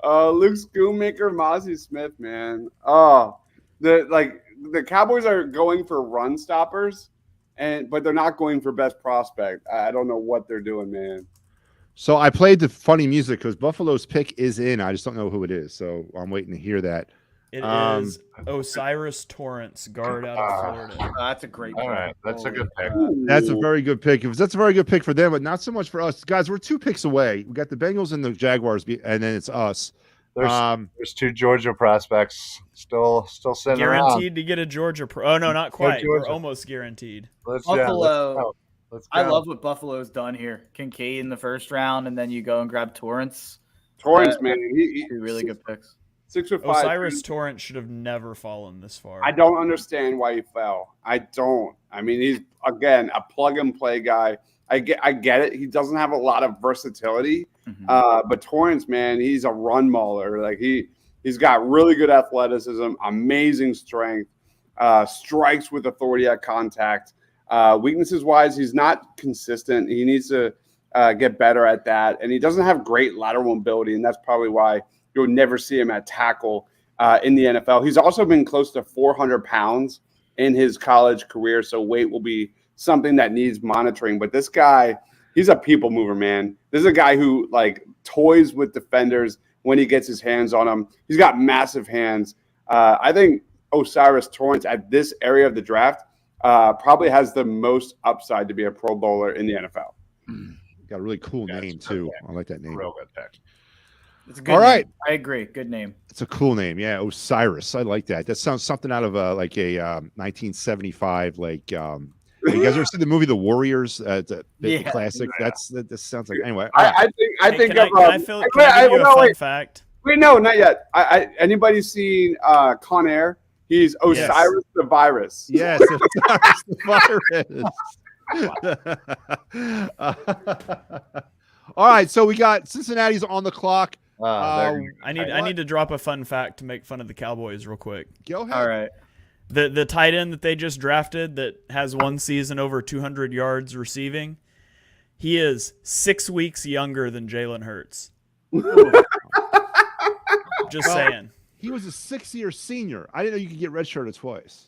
Luke Schoonmaker, Mozzie Smith, man. Oh, the Cowboys are going for run stoppers, but they're not going for best prospect. I don't know what they're doing, man. So I played the funny music because Buffalo's pick is in. I just don't know who it is, so I'm waiting to hear that. It is Osiris Torrance, guard out of Florida. That's a great pick. All right, that's a good pick. That's a very good pick. That's a very good pick for them, but not so much for us. Guys, we're 2 picks away. We got the Bengals and the Jaguars, and then it's us. There's 2 Georgia prospects still sitting guaranteed around. to get a Georgia oh no, not quite. We're almost guaranteed. Buffalo. Let's go. I love what Buffalo's done here. Kincaid in the first round, and then you go and grab Torrance. Torrance, man, Two really good picks. 6'5". Osiris Torrance should have never fallen this far. I don't understand why he fell. I don't. I mean, he's again a plug and play guy. I get it. He doesn't have a lot of versatility, but Torrance, man, he's a run mauler. Like he's got really good athleticism, amazing strength, strikes with authority at contact. Weaknesses wise, he's not consistent. He needs to get better at that, and he doesn't have great lateral mobility, and that's probably why you'll never see him at tackle in the NFL. He's also been close to 400 pounds in his college career, so weight will be something that needs monitoring. But this guy, he's a people mover, man. This is a guy who like toys with defenders when he gets his hands on them. He's got massive hands. I think O'Cyrus Torrence at this area of the draft probably has the most upside to be a Pro Bowler in the NFL. Got a really cool name too. I like that name. Real good pick. It's a good All right. name. I agree. Good name. It's a cool name. Yeah, Osiris. I like that. That sounds something out of like a 1975 like you guys ever seen the movie The Warriors? The classic. Yeah. That sounds like anyway. I think Can I give you a fun fact? Wait, no, not yet. Anybody seen Con Air? He's Osiris the Virus. Yes, Osiris the Virus. All right, so we got Cincinnati's on the clock. I need to drop a fun fact to make fun of the Cowboys real quick. Go ahead. All right. The tight end that they just drafted that has one season over 200 yards receiving, he is 6 weeks younger than Jalen Hurts. Just saying. He was a 6-year senior. I didn't know you could get redshirted twice.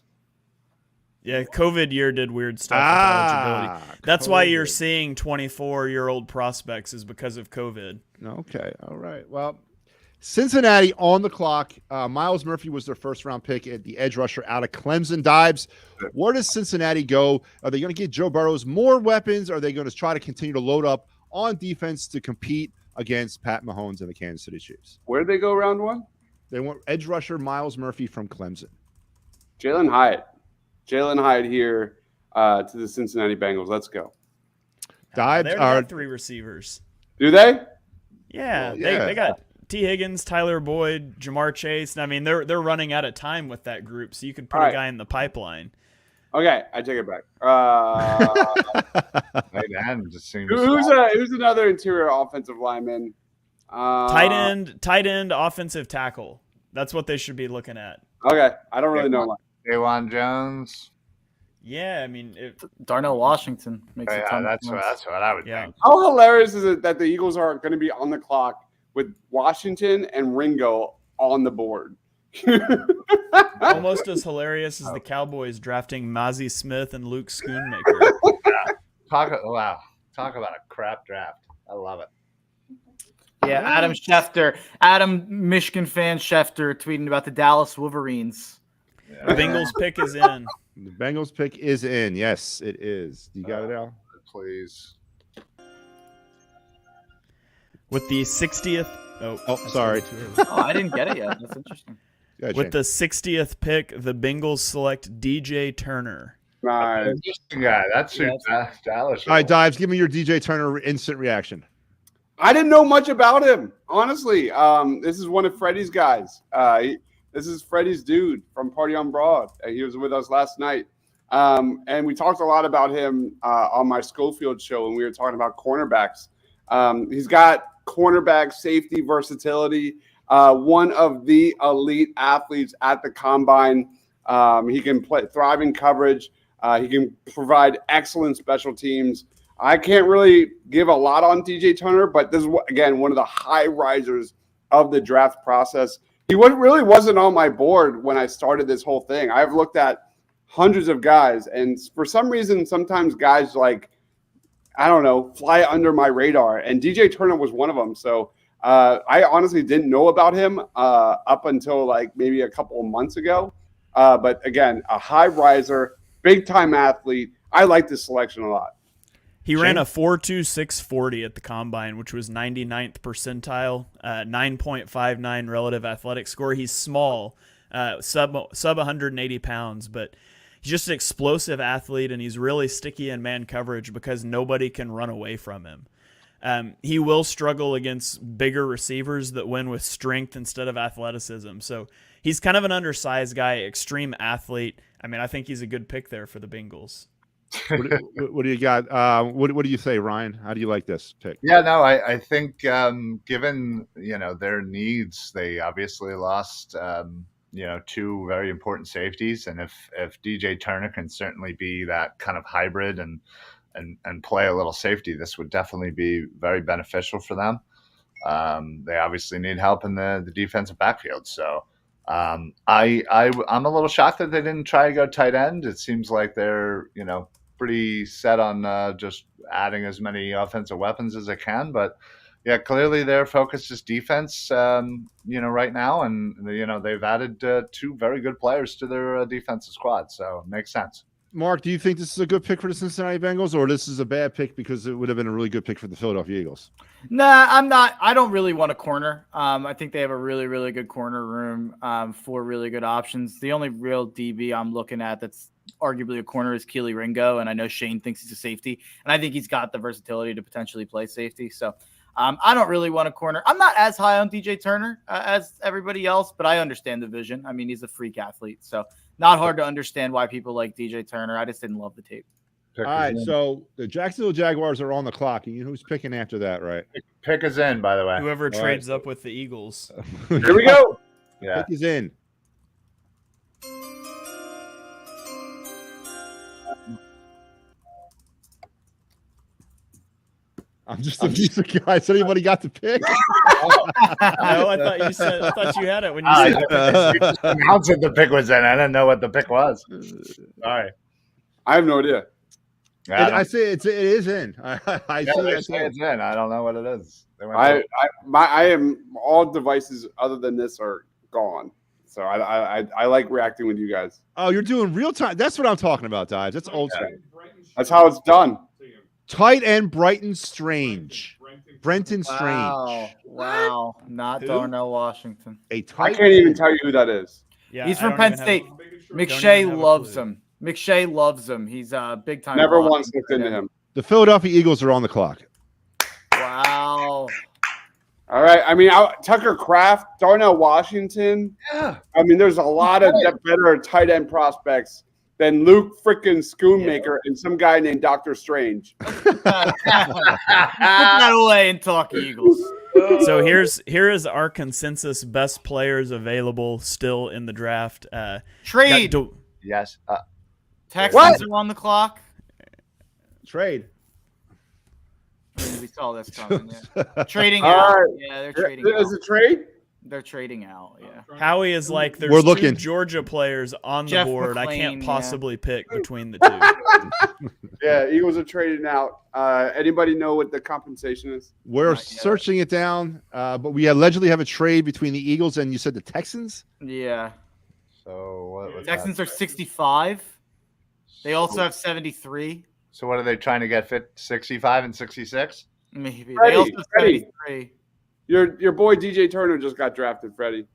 Yeah, COVID year did weird stuff with eligibility. That's why you're seeing 24-year-old prospects is because of COVID. Okay, all right. Well, Cincinnati on the clock. Miles Murphy was their first-round pick at the edge rusher out of Clemson. Dives, where does Cincinnati go? Are they going to get Joe Burrows more weapons? Or are they going to try to continue to load up on defense to compete against Pat Mahomes and the Kansas City Chiefs? Where did they go round one? They want edge rusher Miles Murphy from Clemson. Jalen Hyatt here to the Cincinnati Bengals. Let's go. They already have 3 receivers. Do they? Yeah, Well, yeah. They got T. Higgins, Tyler Boyd, Jamar Chase. I mean, they're running out of time with that group, so you could put a guy in the pipeline. Okay, I take it back. Who's another interior offensive lineman? Tight end, offensive tackle. That's what they should be looking at. Okay, I don't really know. Dawan Jones. Yeah, I mean, Darnell Washington makes a ton that's of what I would think. How hilarious is it that the Eagles are going to be on the clock with Washington and Ringo on the board? Almost as hilarious as the Cowboys drafting Mozzie Smith and Luke Schoonmaker. Talk about a crap draft. I love it. Yeah, Adam Michigan fan Schefter tweeting about the Dallas Wolverines. The Bengals pick is in. The Bengals pick is in. Yes, it is. You got it, Al? Please. With the 60th. Oh, sorry. I didn't get it yet. That's interesting. With the 60th pick, the Bengals select DJ Turner. Nice. Interesting guy. That suits Dallas. All right, Dives, give me your DJ Turner instant reaction. I didn't know much about him, honestly. This is one of Freddie's guys. This is Freddie's dude from Party on Broad. He was with us last night. And we talked a lot about him on my Schofield show when we were talking about cornerbacks. He's got cornerback safety versatility, one of the elite athletes at the combine. He can thrive in coverage. He can provide excellent special teams. I can't really give a lot on DJ Turner, but this is, again, one of the high risers of the draft process. He really wasn't on my board when I started this whole thing. I've looked at hundreds of guys, and for some reason, sometimes guys fly under my radar, and DJ Turner was one of them. So I honestly didn't know about him up until maybe a couple of months ago. But again, a high riser, big time athlete. I like this selection a lot. He ran a 4.26 40 at the combine, which was 99th percentile, 9.59 relative athletic score. He's small, sub 180 pounds, but he's just an explosive athlete, and he's really sticky in man coverage because nobody can run away from him. He will struggle against bigger receivers that win with strength instead of athleticism. So he's kind of an undersized guy, extreme athlete. I mean, I think he's a good pick there for the Bengals. What do you got? What do you say, Ryan? How do you like this pick? Yeah, no, I think given their needs, they obviously lost two very important safeties, and if DJ Turner can certainly be that kind of hybrid and play a little safety, this would definitely be very beneficial for them. They obviously need help in the defensive backfield, so I'm a little shocked that they didn't try to go tight end. It seems like they're pretty set on just adding as many offensive weapons as they can, but yeah, clearly their focus is defense, right now, and they've added two very good players to their defensive squad, so it makes sense. Mark, do you think this is a good pick for the Cincinnati Bengals, or this is a bad pick because it would have been a really good pick for the Philadelphia Eagles? Nah, I'm not. I don't really want a corner. I think they have a really, really good corner room, 4 really good options. The only real DB I'm looking at that's arguably a corner is Keely Ringo, and I know Shane thinks he's a safety, and I think he's got the versatility to potentially play safety. So I don't really want a corner. I'm not as high on DJ Turner as everybody else, but I understand the vision. I mean, he's a freak athlete, so not hard to understand why people like DJ Turner. I just didn't love the tape. All right, so the Jacksonville Jaguars are on the clock. And you know who's picking after that, right? Pick is in, by the way. Whoever trades up with the Eagles. Here we go. Yeah. Pick is in. I'm just a music guy. Has anybody got the pick? No, I thought you had it when you said you announced that the pick was in. I didn't know what the pick was. Sorry. I have no idea. I say it is in. I say it's in. I don't know what it is. I am all devices other than this are gone. So I like reacting with you guys. Oh, you're doing real time. That's what I'm talking about, Dives. That's old school. That's how it's done. Tight end Brenton Strange. Brenton Strange. Wow. Not Darnell Washington. I can't even tell you who that is. Yeah, he's from Penn State. McShay loves him. McShay loves him. He's a big time. Never once looked into him. The Philadelphia Eagles are on the clock. Wow. All right. I mean, Tucker Kraft, Darnell Washington. Yeah. I mean, there's a lot of better tight end prospects than Luke freaking Schoonmaker and some guy named Dr. Strange. Put that away and talk Eagles. So here is our consensus best players available still in the draft. Trade. Yes. Texans are on the clock. Trade. We saw this coming. Yeah. Trading out. Right. Yeah, they're trading out. Is it trade? They're trading out, yeah. Howie is like, there's We're two looking. Georgia players on the Jeff board. I McClain, can't possibly pick between the two. Yeah, Eagles are trading out. Anybody know what the compensation is? We're searching it down, but we allegedly have a trade between the Eagles and you said the Texans? Yeah. So what was Texans are 65. They also have 73. So what are they trying to get? 65 and 66? Maybe. Freddie, They also have Freddie. 73. Your boy DJ Turner just got drafted, Freddie.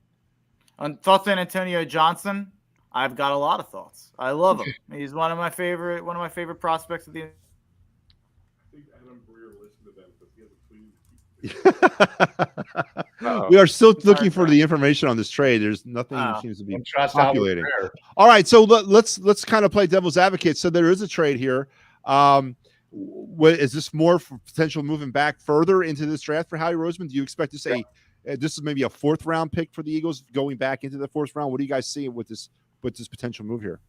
On thoughts on Antonio Johnson, I've got a lot of thoughts. I love him. He's one of my favorite prospects of the. We are still looking for the information on this trade. There's nothing that seems to be populating. All right, so let's kind of play devil's advocate. So there is a trade here. What is this more for potential moving back further into this draft for Howie Roseman? Do you expect to say this is maybe a 4th round pick for the Eagles going back into the 4th round? What do you guys see with this potential move here?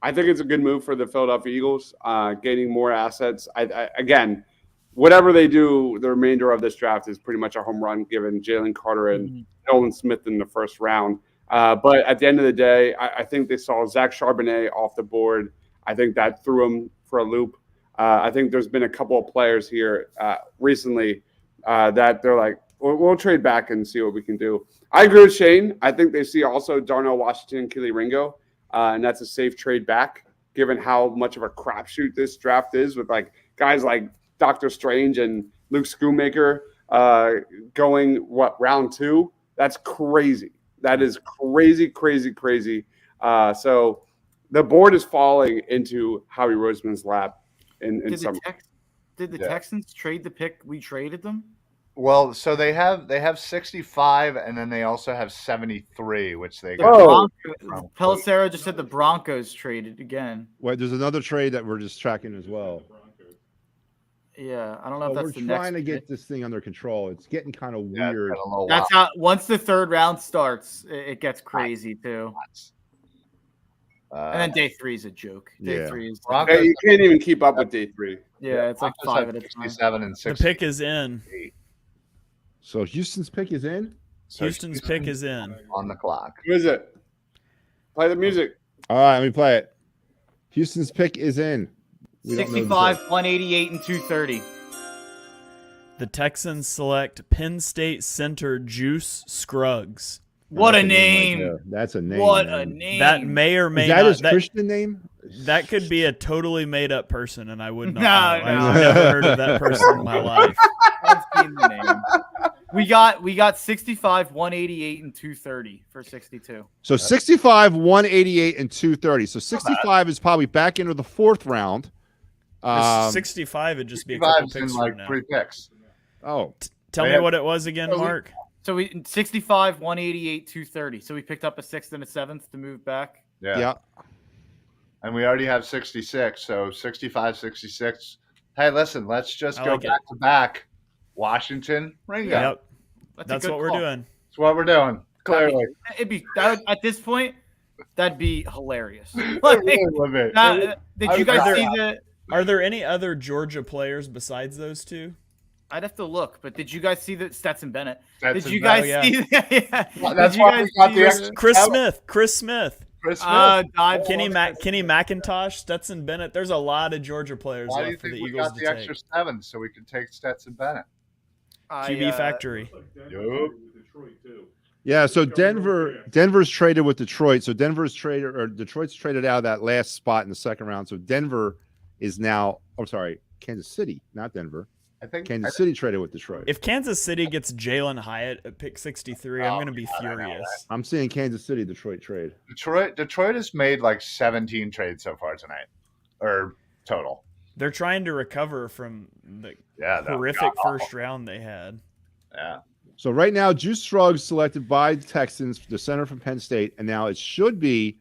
I think it's a good move for the Philadelphia Eagles, gaining more assets. Again, whatever they do, the remainder of this draft is pretty much a home run, given Jalen Carter and Nolan Smith in the 1st round. But at the end of the day, I think they saw Zach Charbonnet off the board. I think that threw him for a loop. I think there's been a couple of players here recently that they're like, we'll trade back and see what we can do. I agree with Shane. I think they see also Darnell Washington and Keely Ringo, and that's a safe trade back, given how much of a crapshoot this draft is with like guys like Dr. Strange and Luke Schoonmaker going, round 2? That's crazy. That is crazy, crazy, crazy. So the board is falling into Howie Roseman's lap. Did the Texans trade the pick we traded them? Well, so they have 65, and then they also have 73, which they The got. Oh. Broncos, Pelissero just said the Broncos traded again. Wait, there's another trade that we're just tracking as well. Yeah, I don't know if Well, that's we're the next. trying to pick. get this thing under control. It's getting kind of Yeah, it's weird. been a little That's while. how once the third round starts, it gets crazy too. And then day 3 is a joke. Day Yeah. 3 is Broncos- Yeah, you can't even keep up with day 3. yeah, it's like Broncos 5 have at a time. 67 and The 60. pick is in. So Houston's pick is in. So Houston's pick is in. on the clock. Who is it? Play the music. All right, let me play it. Houston's pick is in. We don't know the 65, pick. 188, and 230. The Texans select Penn State center Juice Scruggs. What That's a right name! there. That's a name. What man. a name! That may or may Is that not. his Christian name? That could be a totally made up person, and I would not. No, know. no. I've never heard of that person in my life. I've seen the name. We got 65, 188, and 230 for 62. So 65, 188, and 230. So 65 is probably back into the fourth round. 65 would just be a couple 65's in picks like from now. 3 picks. Oh, Tell me Yeah. what it was again, So we- Mark. So we 65, 188, 230. So we picked up a 6th and a 7th to move back. yeah. And we already have 66. So 65, 66. Hey, listen, let's just I go like it. back to back. Washington, Ringo. Yep, That's, a that's good what we're call. doing. That's what we're doing. Clearly. At this point, that'd be hilarious. It Like, really would be. did I you guys was- see the? Are there any other Georgia players besides those two? I'd have to look, but did you guys see the Stetson Bennett? That's Did you a- guys Oh, yeah. see? Yeah. Well, that's Did you why guys we got see the the- extra- Chris That- Smith. Chris Smith. Chris Smith. died Kenny for- Kenny McIntosh, Stetson Bennett. There's a lot of Georgia players Why do you left for the think we Eagles got to the take. extra 7 so we could take Stetson Bennett? QB factory. Yup. Yeah, so Denver's traded with Detroit. So Detroit's traded out of that last spot in the second round. So Denver is now, Kansas City, not Denver. I think Kansas City traded with Detroit. If Kansas City gets Jalen Hyatt at pick 63, I'm Oh, going to be God, I know, furious. I'm seeing Kansas City, Detroit trade. Detroit has made like 17 trades so far tonight, or total. They're trying to recover from the Yeah, that horrific got awful. first round they had. Yeah, So right now, Juice Scruggs selected by the Texans, the center from Penn State, and now it should be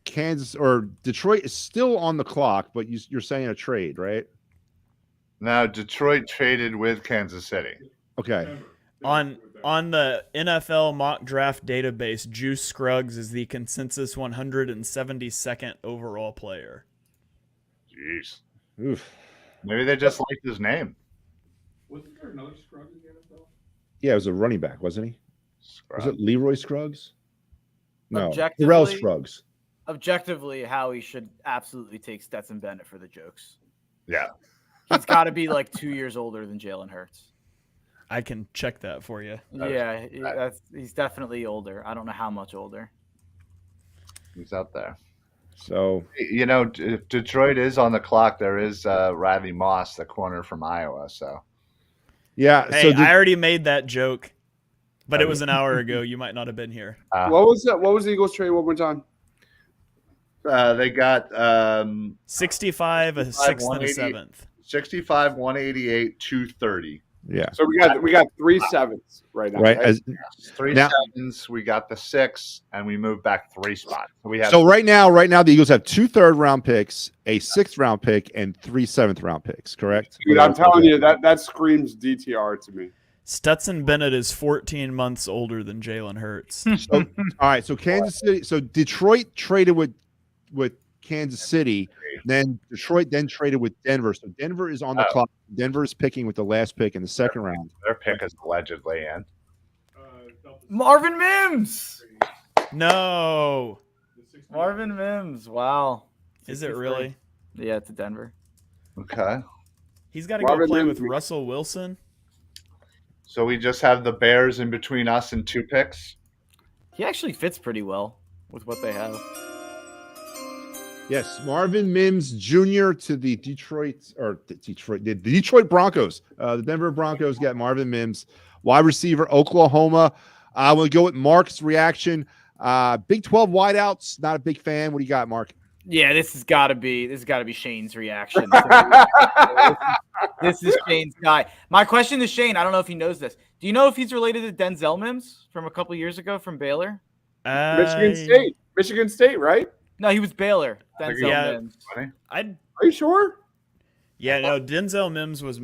Kansas or Detroit is still on the clock, but you're saying a trade, right? now Detroit traded with Kansas City. Okay. On the NFL mock draft database, Juice Scruggs is the consensus 172nd overall player. Jeez, Oof. maybe they just liked his name. Yeah, it was a running back, wasn't he? Was it Leroy Scruggs? No, Objectively- Terrell Scruggs. Objectively, Howie should absolutely take Stetson Bennett for the jokes. Yeah, He's got to be like 2 years older than Jalen Hurts. I can check that for you. Yeah, he's definitely older. I don't know how much older. he's up there. So You know, if Detroit is on the clock, there is Riley Moss, the corner from Iowa. So yeah, Hey, so I already made that joke, but it was an hour ago. You might not have been here. What was that? What was the Eagles trade one more time? they got 65, a 6th, and a 188. 7th. 65, 188, 230. yeah, So we got 3 7s right now. right. As, 3 Now- 7s. We got the 6, and we moved back 3 spots. So we have so right now, the Eagles have 2 third-round picks, a 6th-round pick, and 3 7th-round picks. Correct? Dude, I'm telling you that screams DTR to me. Stetson Bennett is 14 months older than Jalen Hurts. So, all right, so Kansas City, so Detroit traded with Kansas City, then Detroit then traded with Denver. So Denver is on the clock. Denver is picking with the last pick in the second round. their pick is allegedly in. Marvin Mims. No. Marvin Mims. Wow. Is it really? Yeah, it's Denver. Okay. He's got to go Marvin play Mims- with Russell Wilson. So we just have the Bears in between us and 2 picks. He actually fits pretty well with what they have. Yes, Marvin Mims Jr. to the Detroit Broncos. The Denver Broncos got Marvin Mims, wide receiver, Oklahoma. I will go with Mark's reaction. Big 12 wideouts, not a big fan. What do you got, Mark? Yeah, this has got to be Shane's reaction. This is Shane's guy. My question to Shane, I don't know if he knows this. Do you know if he's related to Denzel Mims from a couple years ago from Baylor? Michigan State, right? No, he was Baylor. Denzel Yeah. Mims. I'd Are you sure? Yeah, no, Denzel Mims was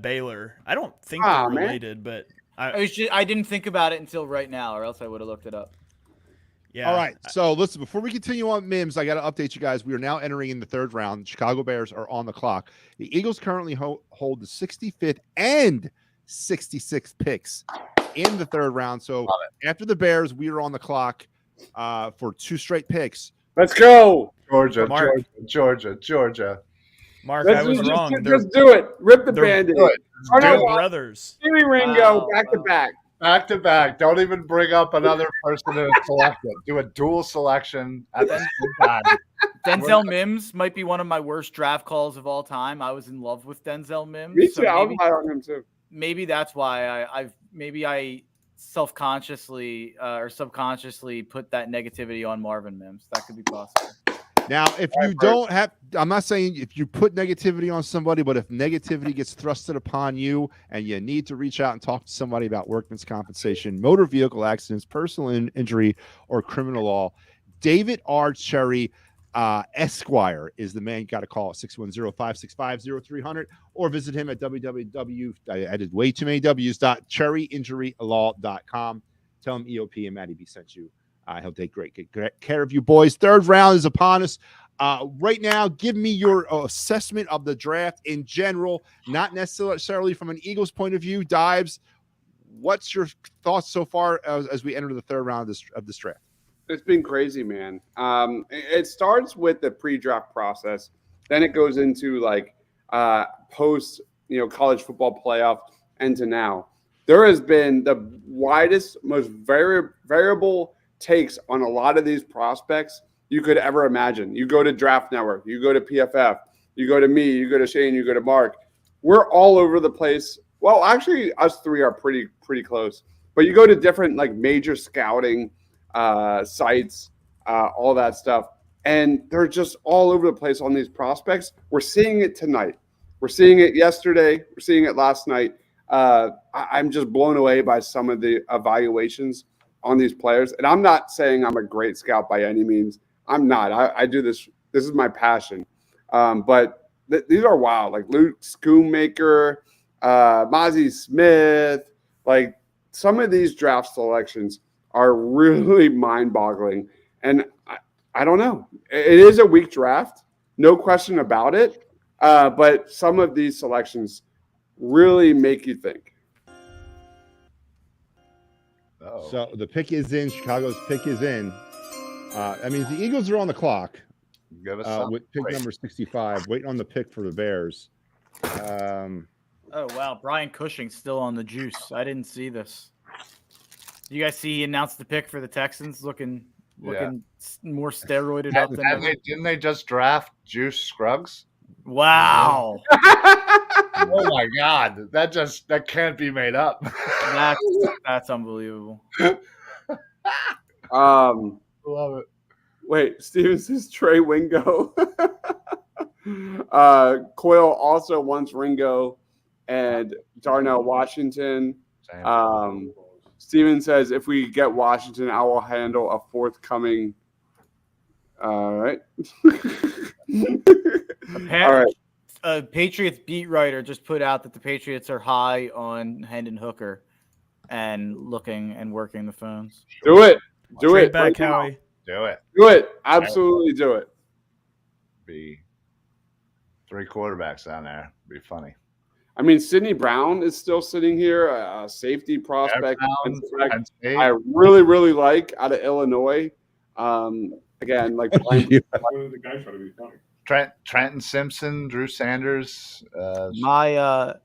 Baylor. I don't think Ah, they're man. related, but I didn't think about it until right now, or else I would have looked it up. yeah. All right. So listen, before we continue on Mims, I got to update you guys. We are now entering in the third round. The Chicago Bears are on the clock. The Eagles currently hold the 65th and 66th picks in the third round. So after the Bears, we are on the clock for 2 straight picks. Let's go. Georgia, Mark. Georgia. Mark, I was just, wrong. Just do it. Rip the they're Band-Aid. Good. They're no, brothers. Jimmy Ringo, Wow, back to back. Back to back. Don't even bring up another person to select it. Do a dual selection at the same time. Denzel Mims might be one of my worst draft calls of all time. I was in love with Denzel Mims. Me so too. I was maybe, high on him too. maybe that's why I self-consciously or subconsciously put that negativity on Marvin Mims. That could be possible. Now, if you don't have, I'm not saying if you put negativity on somebody, but if negativity gets thrusted upon you and you need to reach out and talk to somebody about workman's compensation, motor vehicle accidents, personal injury, or criminal law, David R. Cherry Esquire is the man you got to call at 610-565-0300 or visit him at I added way too many W's.cherryinjurylaw.com. Tell him EOP and Matty B sent you. He'll take great care of you, boys. Third round is upon us. Right now, give me your assessment of the draft in general, not necessarily from an Eagles point of view. Dives, what's your thoughts so far as we enter the third round of this draft? It's been crazy, man. It starts with the pre-draft process. Then it goes into like post, college football playoff and to now. There has been the widest, most variable takes on a lot of these prospects you could ever imagine. You go to Draft Network, you go to PFF, you go to me, you go to Shane, you go to Mark. We're all over the place. Well, actually, us three are pretty close. But you go to different like major scouting sites, all that stuff, and they're just all over the place on these prospects. We're seeing it tonight. We're seeing it yesterday. We're seeing it last night. I'm just blown away by some of the evaluations on these players. And I'm not saying I'm a great scout by any means. I'm not. I do this. This is my passion. But these are wild. Like Luke Schoonmaker, Mozzie Smith. Like some of these draft selections are really mind-boggling. And I don't know. It is a weak draft. No question about it. But some of these selections really make you think. Oh. So the pick is in. Chicago's pick is in. I mean, the Eagles are on the clock Give us with pick number 65, waiting on the pick for the Bears. Oh wow, Brian Cushing's still on the juice. I didn't see this. You guys see he announced the pick for the Texans, looking more steroided up than ever. Didn't they just draft Juice Scruggs? Wow, Oh my God, that can't be made up. that's unbelievable. Love it. Wait, Steven says Trey Wingo. Coyle also wants Ringo and Darnell Washington. Steven says if we get Washington, I will handle a forthcoming. All right. All right. A Patriots beat writer just put out that the Patriots are high on Hendon Hooker and looking and working the phones. Do it. Do Trade it. back, right now. Howie. Do it. Do it. Absolutely do it. Be 3 quarterbacks down there. Be funny. I mean, Sidney Brown is still sitting here, a safety prospect. I really, really like out of Illinois. Again, like The guy's trying to be funny. Trenton Simpson, Drew Sanders, My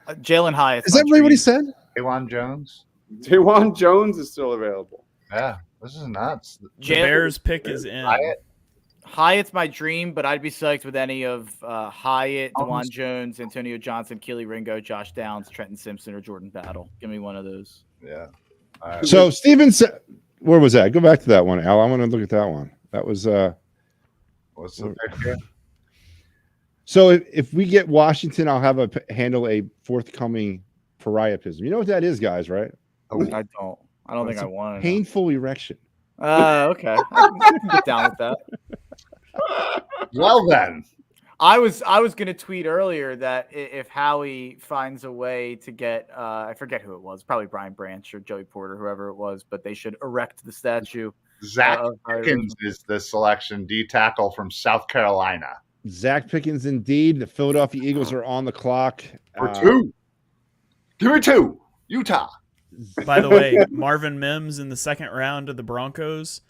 Jalen Hyatt. Is that really what he said? Jawan Jones. Dewan Jones is still available. Yeah, this is nuts. The Bears pick is in. Hyatt's my dream, but I'd be psyched with any of Hyatt, DeJuan Jones, Antonio Johnson, Keely Ringo, Josh Downs, Trenton Simpson, or Jordan Battle. Give me one of those. Yeah. All right. So Steven said, where was that? Go back to that one, Al. I want to look at that one. That was What's the pick here? So if we get Washington, I'll have handle a forthcoming pariahism. You know what that is, guys, right? I don't. I don't think It's I a want to. painful erection. Okay. I can get down with that. Well then, I was gonna tweet earlier that if Howie finds a way to get I forget who it was, probably Brian Branch or Joey Porter, whoever it was, but they should erect the statue. Zach of Pickens is the selection, D tackle from South Carolina. Zach Pickens, indeed. The Philadelphia Eagles are on the clock. For 2. Give me 2. Utah. By the way, Marvin Mims in the second round of the Broncos.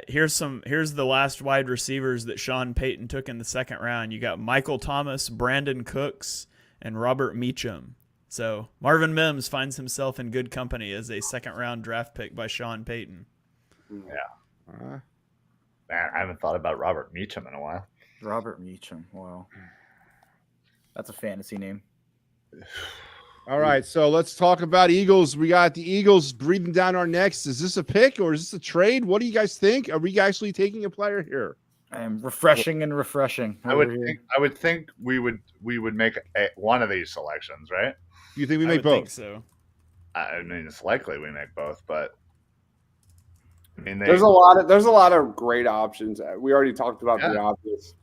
Here's the last wide receivers that Sean Payton took in the second round. You got Michael Thomas, Brandon Cooks, and Robert Meacham. So Marvin Mims finds himself in good company as a second round draft pick by Sean Payton. Yeah. Man, I haven't thought about Robert Meacham in a while. Robert Meacham. Wow. That's a fantasy name. All right, so let's talk about Eagles. We got the Eagles breathing down our necks. Is this a pick or is this a trade? What do you guys think? Are we actually taking a player here? I am refreshing and refreshing. I would think we would make one of these selections, right? You think we I make would both? think so. I mean, it's likely we make both, but I mean, There's a lot of great options. We already talked about the obvious.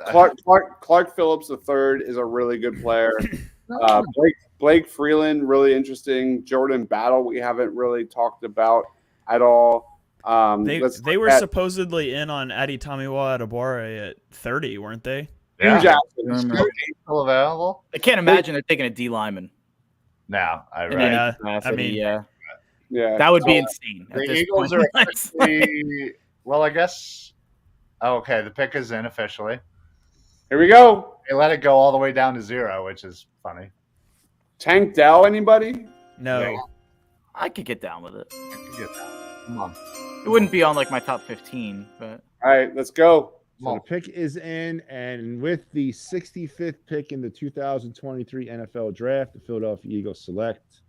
Clark Phillips III is a really good player. Blake Freeland, really interesting. Jordan Battle, we haven't really talked about at all. They were supposedly in on Adi Tamiwa Adebawore at 30, weren't they? Yeah. Jackson. Still available? I can't imagine they're taking a D lineman. No, Yeah, I mean, Yeah, that would be insane. The Eagles are actually, well, I guess. Oh, okay, the pick is in officially. Here we go. They let it go all the way down to 0, which is funny. Tank Dell, anybody? No. Yeah. I could get down with it. Come on. It wouldn't be on like my top 15, but All right, let's go. So the pick is in, and with the 65th pick in the 2023 NFL Draft, the Philadelphia Eagles select.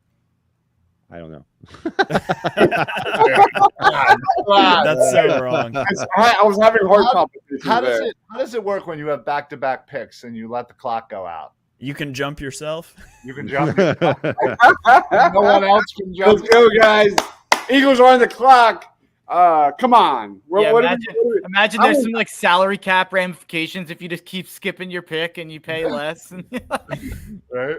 I don't know. That's so wrong. I was having hard competition. How does it work when you have back-to-back picks and you let the clock go out? You can jump yourself. You can jump. No one else can jump. Let's go, guys. Eagles are on the clock. Come on. Imagine there's some like salary cap ramifications if you just keep skipping your pick and you pay less. Right.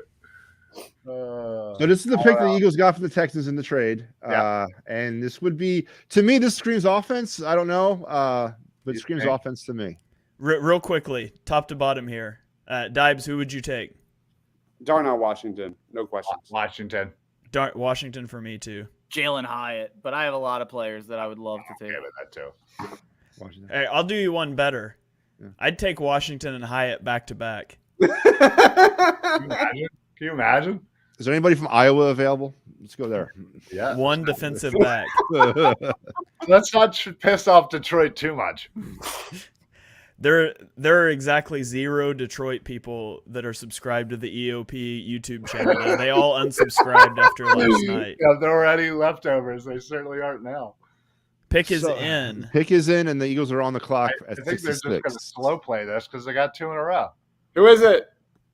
So this is the pick the Eagles got from the Texans in the trade. And this would be, to me, this screams offense. I don't know, but it screams offense to me. Real quickly, top to bottom here. Dibes, who would you take? Darnell Washington. No questions. Washington. Washington for me, too. Jalen Hyatt, but I have a lot of players that I would love to take. Okay with that too. Washington. Hey, I'll do you one better. Yeah. I'd take Washington and Hyatt back to back. Can you imagine? Is there anybody from Iowa available? Let's go there. Yeah. One defensive back. Let's not piss off Detroit too much. There are exactly 0 Detroit people that are subscribed to the EOP YouTube channel. They all unsubscribed after last night. Yeah, if there were any leftovers, they certainly aren't now. Pick is in. Pick is in, and the Eagles are on the clock at 66. I think they're just going to slow play this because they got 2 in a row. Who is it?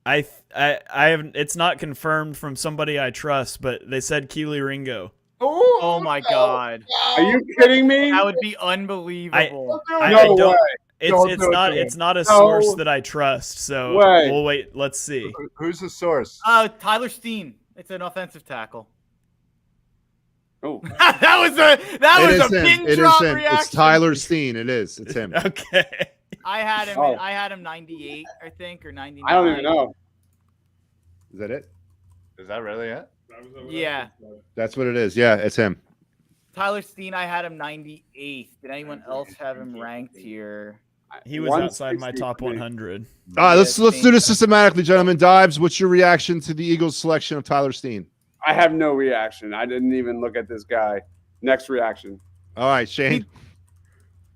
I have. It's not confirmed from somebody I trust, but they said Keely Ringo. Oh my God! Are you kidding me? That would be unbelievable. I don't. It's not a source that I trust. So we'll wait. Let's see. Who's the source? Tyler Steen. It's an offensive tackle. Oh, that was a pin drop reaction. It's Tyler Steen. It is. It's him. Okay. I had him 98, I think, or 99. I don't even know. Is that it? Is that really it? Yeah. That's what it is. Yeah, it's him. Tyler Steen, I had him 98th. Did anyone else have him ranked here? He was outside my top 100. All right, let's do this systematically, gentlemen. Dibes, what's your reaction to the Eagles' selection of Tyler Steen? I have no reaction. I didn't even look at this guy. Next reaction. All right, Shane.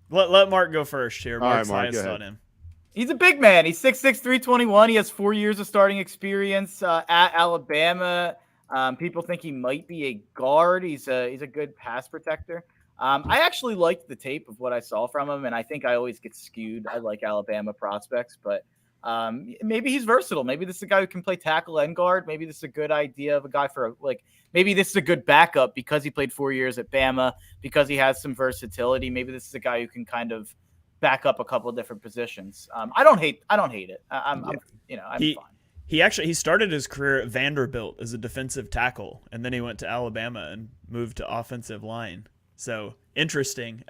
Let Mark go first here. Mark's Mark, highest on him. He's a big man. He's 6'6", 321. He has 4 years of starting experience at Alabama. People think he might be a guard. He's a good pass protector. I actually liked the tape of what I saw from him, and I think I always get skewed. I like Alabama prospects, but maybe he's versatile. Maybe this is a guy who can play tackle and guard. Maybe this is a good idea of a guy for maybe this is a good backup because he played 4 years at Bama, because he has some versatility. Maybe this is a guy who can kind of back up a couple of different positions. I don't hate it. I'm fine. He started his career at Vanderbilt as a defensive tackle, and then he went to Alabama and moved to offensive line. So interesting.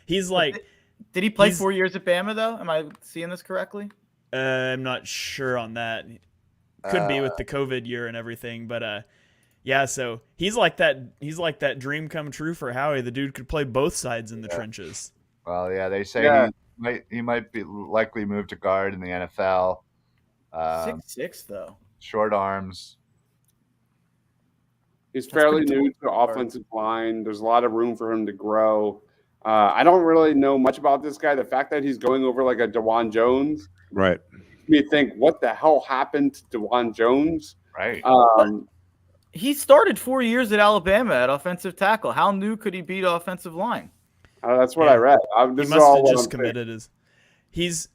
He's like, did he play 4 years at Bama though? Am I seeing this correctly? I'm not sure on that. Could be with the COVID year and everything, but yeah. So he's like that dream come true for Howie. The dude could play both sides in the trenches. Well, yeah, they say he might be likely move to guard in the NFL. 6'6" though. Short arms. He's fairly new to offensive line. There's a lot of room for him to grow. I don't really know much about this guy. The fact that he's going over like a DeJuan Jones, right, makes me think, what the hell happened to DeJuan Jones? Right. He started 4 years at Alabama at offensive tackle. How new could he be to offensive line? That's what I read. He must have just committed. He's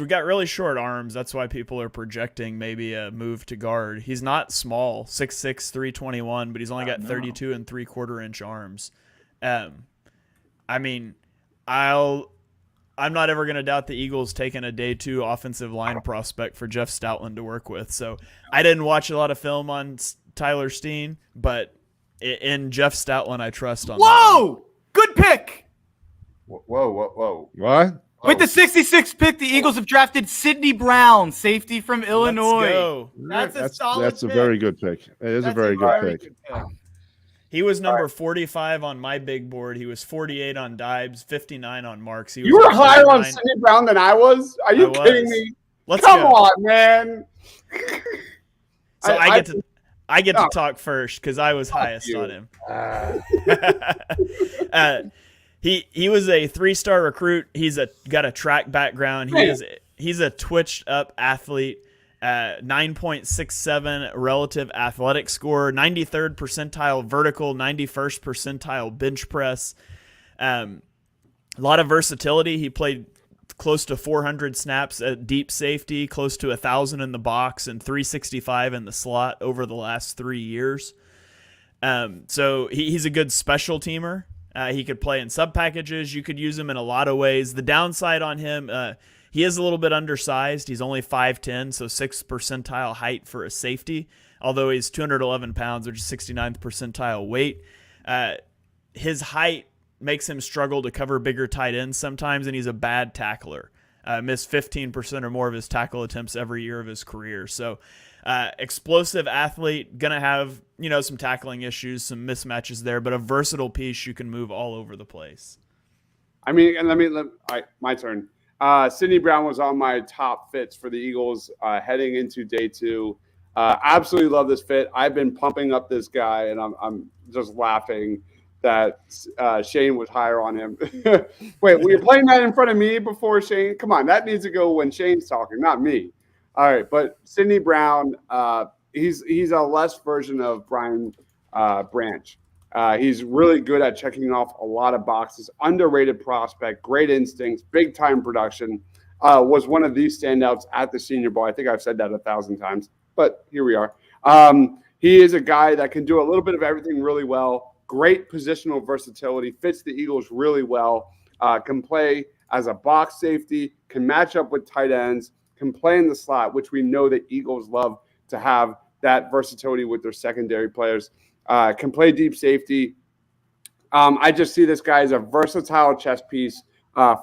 got really short arms. That's why people are projecting maybe a move to guard. He's not small, 6'6", 321, but he's only got 32 3/4 inch arms. I mean, I'm not ever going to doubt the Eagles taking a day 2 offensive line prospect for Jeff Stoutland to work with. So I didn't watch a lot of film on Tyler Steen, but in Jeff Stoutland, I trust on. Whoa! Good pick. Whoa. What? With the 66th pick, the Eagles have drafted Sidney Brown, safety from Illinois. Let's go. That's a solid That's a pick. very good pick. It is a very good pick. He was number 45 on my big board. He was 48 on Dibes, 59 on Marks. You were higher on Sidney Brown than I was? Are you kidding me? Come on, man. So I get to talk first because I was highest on him. He was a 3-star recruit. He's got a track background. He's a twitched up athlete. 9.67 relative athletic score, 93rd percentile vertical, 91st percentile bench press. A lot of versatility. He played close to 400 snaps at deep safety, close to 1,000 in the box, and 365 in the slot over the last 3 years. So he's a good special teamer. He could play in sub packages. You could use him in a lot of ways. The downside on him, he is a little bit undersized. He's only 5'10", so 6th percentile height for a safety, although he's 211 pounds, which is 69th percentile weight. His height makes him struggle to cover bigger tight ends sometimes, and he's a bad tackler. Missed 15% or more of his tackle attempts every year of his career. So explosive athlete, going to have some tackling issues, some mismatches there, but a versatile piece you can move all over the place. I mean, and my turn. Sidney Brown was on my top fits for the Eagles heading into day 2. Absolutely love this fit. I've been pumping up this guy, and I'm just laughing that Shane was higher on him. Wait, were you playing that in front of me before Shane? Come on, that needs to go when Shane's talking, not me. All right, but Sidney Brown, he's a less version of Brian Branch. He's really good at checking off a lot of boxes. Underrated prospect, great instincts, big time production. Was one of these standouts at the Senior Bowl. I think I've said that 1,000 times, but here we are. He is a guy that can do a little bit of everything really well. Great positional versatility, fits the Eagles really well. Can play as a box safety, can match up with tight ends, can play in the slot, which we know that Eagles love to have that versatility with their secondary players. Can play deep safety. I just see this guy as a versatile chess piece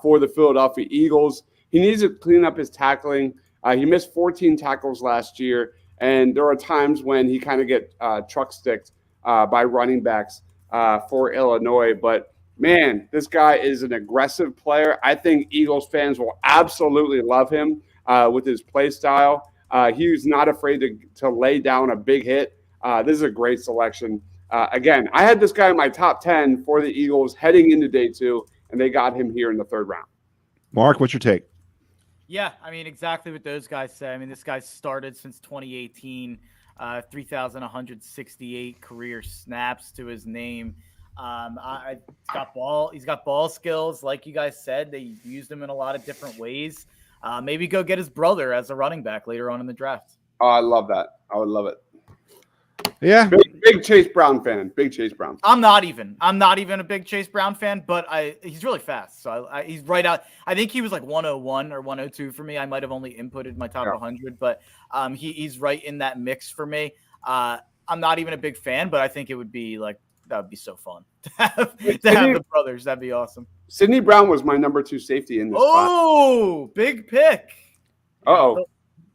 for the Philadelphia Eagles. He needs to clean up his tackling. He missed 14 tackles last year, and there are times when he kind of get truck sticked by running backs for Illinois. But, man, this guy is an aggressive player. I think Eagles fans will absolutely love him with his play style. He's not afraid to lay down a big hit. This is a great selection. Again, I had this guy in my top 10 for the Eagles heading into day 2, and they got him here in the 3rd round. Mark, what's your take? Yeah, I mean, exactly what those guys say. I mean, this guy started since 2018, 3,168 career snaps to his name. He's got ball skills, like you guys said. They used him in a lot of different ways. Maybe go get his brother as a running back later on in the draft. Oh, I love that. I would love it. Yeah. Big Chase Brown fan. Big Chase Brown. I'm not even a big Chase Brown fan, but he's really fast. So he's right out. I think he was like 101 or 102 for me. I might have only inputted my top 100, but he's right in that mix for me. I'm not even a big fan, but I think it would be like, that would be so fun to have the brothers. That'd be awesome. Sidney Brown was my number 2 safety in this spot. Oh, big pick. Uh-oh.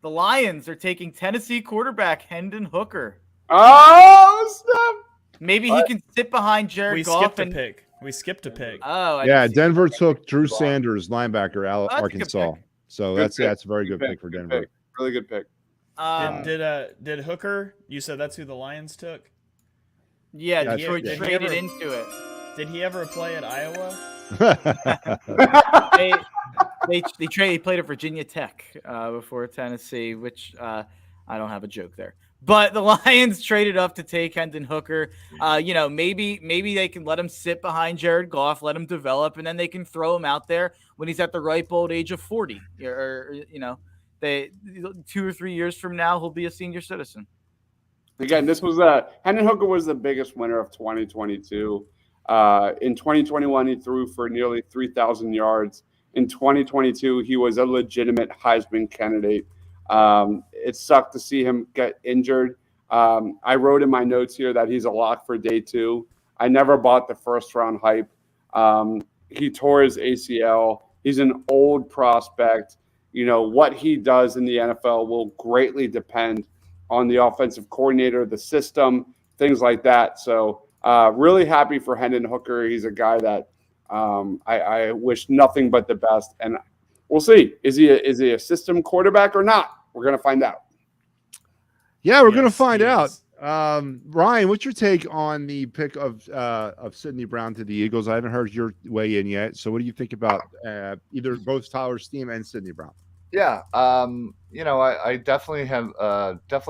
The Lions are taking Tennessee quarterback Hendon Hooker. Oh, snap. Maybe he can sit behind Jared We Goff. skipped a pick. Oh, Yeah, Denver took Drew Sanders, linebacker, that's a good Arkansas. pick. So Good that's pick. a very good pick for Denver. Really good pick. Did Hooker? You said that's who the Lions took. Yeah, Yeah, Detroit yeah. traded into it. Did he ever play at Iowa? They played at Virginia Tech before Tennessee, which I don't have a joke there. But the Lions traded up to take Hendon Hooker. Maybe they can let him sit behind Jared Goff, let him develop, and then they can throw him out there when he's at the ripe old age of 40. Or 2 or 3 years from now, he'll be a senior citizen. Again, this was Hendon Hooker was the biggest winner of 2022. In 2021, he threw for nearly 3,000 yards. In 2022, he was a legitimate Heisman candidate. It sucked to see him get injured. I wrote in my notes here that he's a lock for day 2. I never bought the first round hype. He tore his ACL. He's an old prospect. What he does in the NFL will greatly depend on the offensive coordinator, the system, things like that. So really happy for Hendon Hooker. He's a guy that I wish nothing but the best. And we'll see. Is he a system quarterback or not? We're going to find out. Yeah, we're going to find yes. out. Ryan, what's your take on the pick of Sidney Brown to the Eagles? I haven't heard your weigh in yet. So what do you think about either both Tyler Steam and Sidney Brown? Yeah, I definitely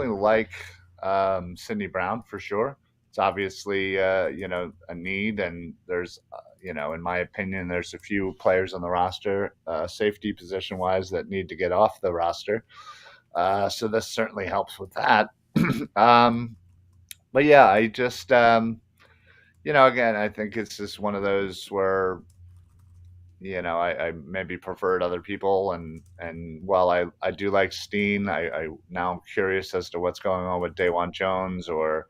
like Sidney Brown for sure. It's obviously a need, and there's in my opinion, there's a few players on the roster, safety position wise, that need to get off the roster. So this certainly helps with that. But yeah, I just again, I think it's just one of those where I maybe preferred other people, and while I do like Steen, I now I'm curious as to what's going on with Dawan Jones, or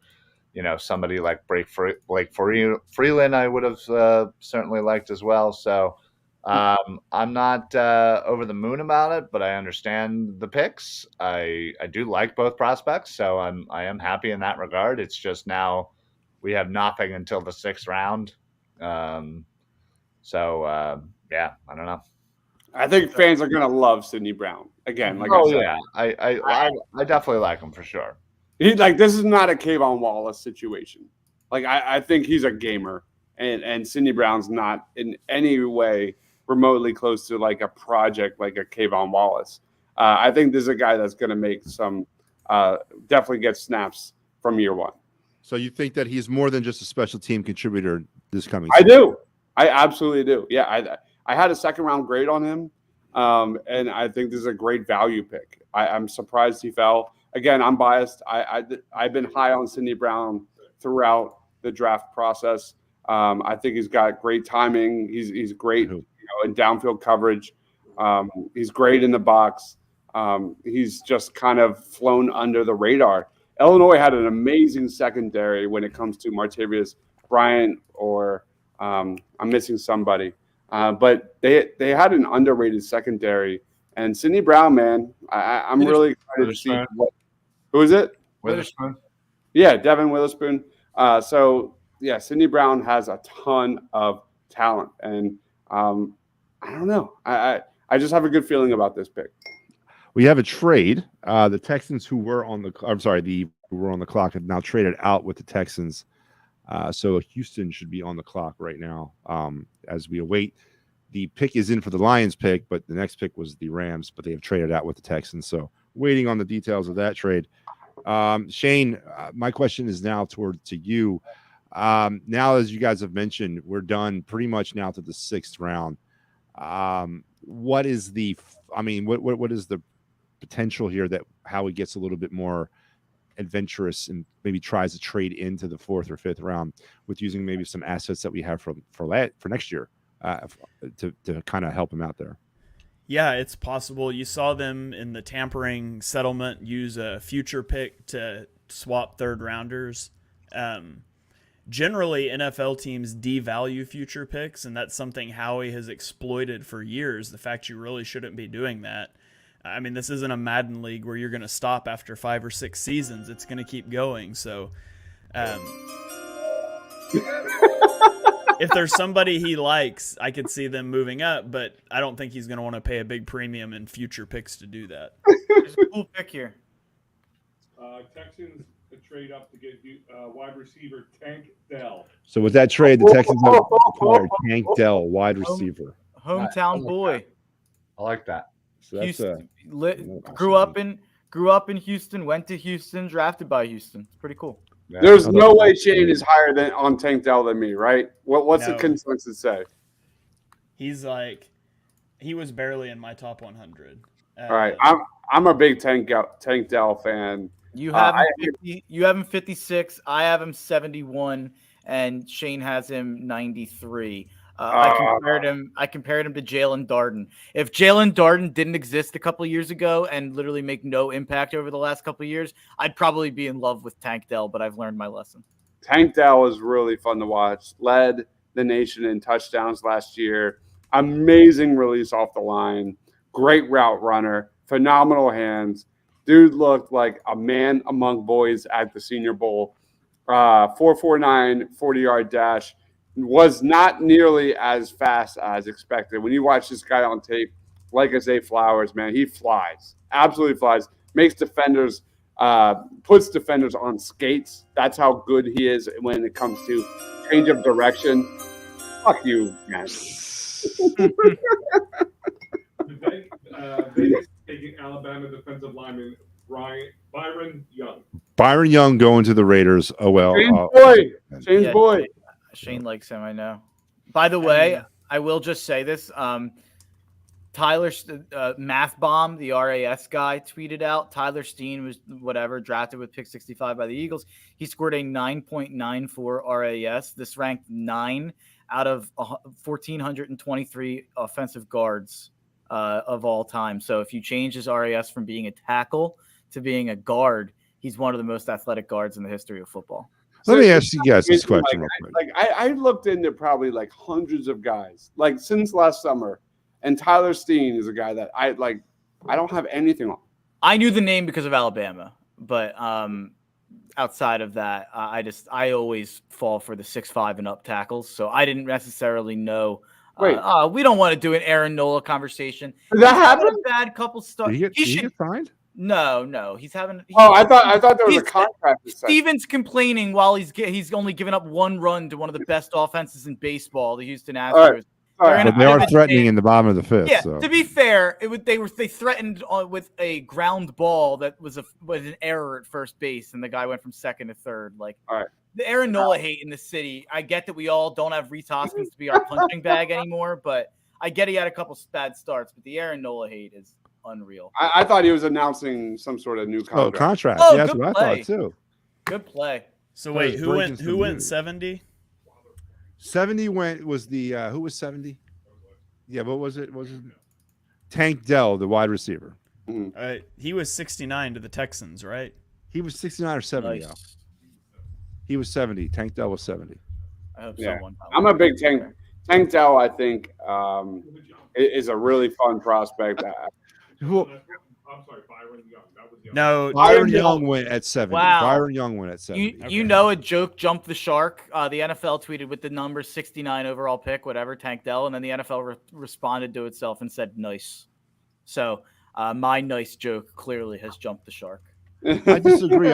somebody like Blake Freeland I would have certainly liked as well. So I'm not over the moon about it, but I understand the picks. I do like both prospects, so I am happy in that regard. It's just now we have nothing until the 6th round. Yeah, I don't know. I think fans are going to love Sidney Brown again. Like yeah, I definitely like him for sure. This is not a Kayvon Wallace situation. I think he's a gamer, and Sidney Brown's not in any way remotely close to like a project like a Kayvon Wallace. I think this is a guy that's going to make some definitely get snaps from year 1. So you think that he's more than just a special team contributor this coming I season? do. I absolutely do. Yeah, I had a 2nd round grade on him, and I think this is a great value pick. I'm surprised he fell. Again, I'm biased. I've been high on Sidney Brown throughout the draft process. I think he's got great timing. He's great, in downfield coverage. He's great in the box. He's just kind of flown under the radar. Illinois had an amazing secondary when it comes to Martavius Bryant, or I'm missing somebody. But they had an underrated secondary. And Sidney Brown, man, I'm really excited to see who is it? Witherspoon. Yeah, Devin Witherspoon. Sidney Brown has a ton of talent, and I don't know. I just have a good feeling about this pick. We have a trade. The Texans who were on the clock have now traded out with the Texans. So Houston should be on the clock right now as we await. The pick is in for the Lions pick, but the next pick was the Rams, but they have traded out with the Texans. So waiting on the details of that trade. Shane, my question is now to you. Now, as you guys have mentioned, we're done pretty much now to the 6th round. What is the? I mean, what is the potential here that Howie gets a little bit more adventurous and maybe tries to trade into the 4th or 5th round with using maybe some assets that we have for next year to kind of help him out there? Yeah, it's possible. You saw them in the tampering settlement use a future pick to swap 3rd rounders. Generally, NFL teams devalue future picks, and that's something Howie has exploited for years, the fact you really shouldn't be doing that. I mean, this isn't a Madden league where you're going to stop after 5 or 6 seasons. It's going to keep going. So if there's somebody he likes, I could see them moving up, but I don't think he's going to want to pay a big premium in future picks to do that. There's a cool pick here. Texans trade up to get wide receiver Tank Dell. So with that trade, the Texans have acquired Tank Dell, wide receiver. Hometown boy. I like that. So that's Houston, grew up in Houston, went to Houston, drafted by Houston. It's pretty cool. Yeah. There's no way Shane is higher than on Tank Dell than me, right? What's the No. consensus say? He was barely in my top 100. All right, I'm a big Tank Dell fan. You have him 50, you have him 56. I have him 71, and Shane has him 93. I compared him to Jalen Darden. If Jalen Darden didn't exist a couple of years ago and literally make no impact over the last couple of years, I'd probably be in love with Tank Dell. But I've learned my lesson. Tank Dell was really fun to watch. Led the nation in touchdowns last year. Amazing release off the line. Great route runner. Phenomenal hands. Dude looked like a man among boys at the Senior Bowl. 4.49 40-yard dash. Was not nearly as fast as expected. When you watch this guy on tape, like Zay Flowers, man, he flies. Absolutely flies. Makes defenders, puts defenders on skates. That's how good he is when it comes to change of direction. Fuck you, man. Vegas taking Alabama defensive lineman Byron Young. Byron Young going to the Raiders. Oh well. Shane's boy. Shane likes him, I know. By the way, I will just say this. Tyler Math Bomb, the RAS guy, tweeted out Tyler Steen was drafted with pick 65 by the Eagles. He scored a 9.94 RAS. This ranked 9 out of 1,423 offensive guards of all time. So if you change his RAS from being a tackle to being a guard, he's one of the most athletic guards in the history of football. Let me ask you guys this question real quick. I looked into probably like hundreds of guys like since last summer, and Tyler Steen is a guy that I don't have anything on. I knew the name because of Alabama, but outside of that, I always fall for the 6'5" and up tackles, so I didn't necessarily know. We don't want to do an Aaron Nola conversation. Did that happen? A bad couple starts. Did he get signed? No, he's having. I thought there was a contract. Steven's complaining while he's only given up one run to one of the best offenses in baseball, the Houston Astros. But they are threatening in the bottom of the 5th. Yeah, so. To be fair, they threatened with a ground ball that was an error at first base, and the guy went from second to third. Like, all right. The Aaron Nola hate in the city. I get that we all don't have Reese Hoskins to be our punching bag anymore, but I get he had a couple bad starts. But the Aaron Nola hate is unreal. I thought he was announcing some sort of new contract. Contract. Oh, yeah, that's what I thought too. Good play. So wait, who went 70? 70 was the who was 70? Yeah, what was it? Tank Dell, the wide receiver. He was 69 to the Texans, right? He was 69 or 70. Nice. He was 70. Tank Dell was 70. I hope someone. I'm a big Tank Dell. I think is a really fun prospect. I'm sorry, Byron Young. That was Young. No, Byron Young went at 70. Wow. Byron Young went at 70. You know a joke jumped the shark. The NFL tweeted with the number 69 overall pick, whatever, Tank Dell, and then the NFL responded to itself and said nice. So my nice joke clearly has jumped the shark. I disagree.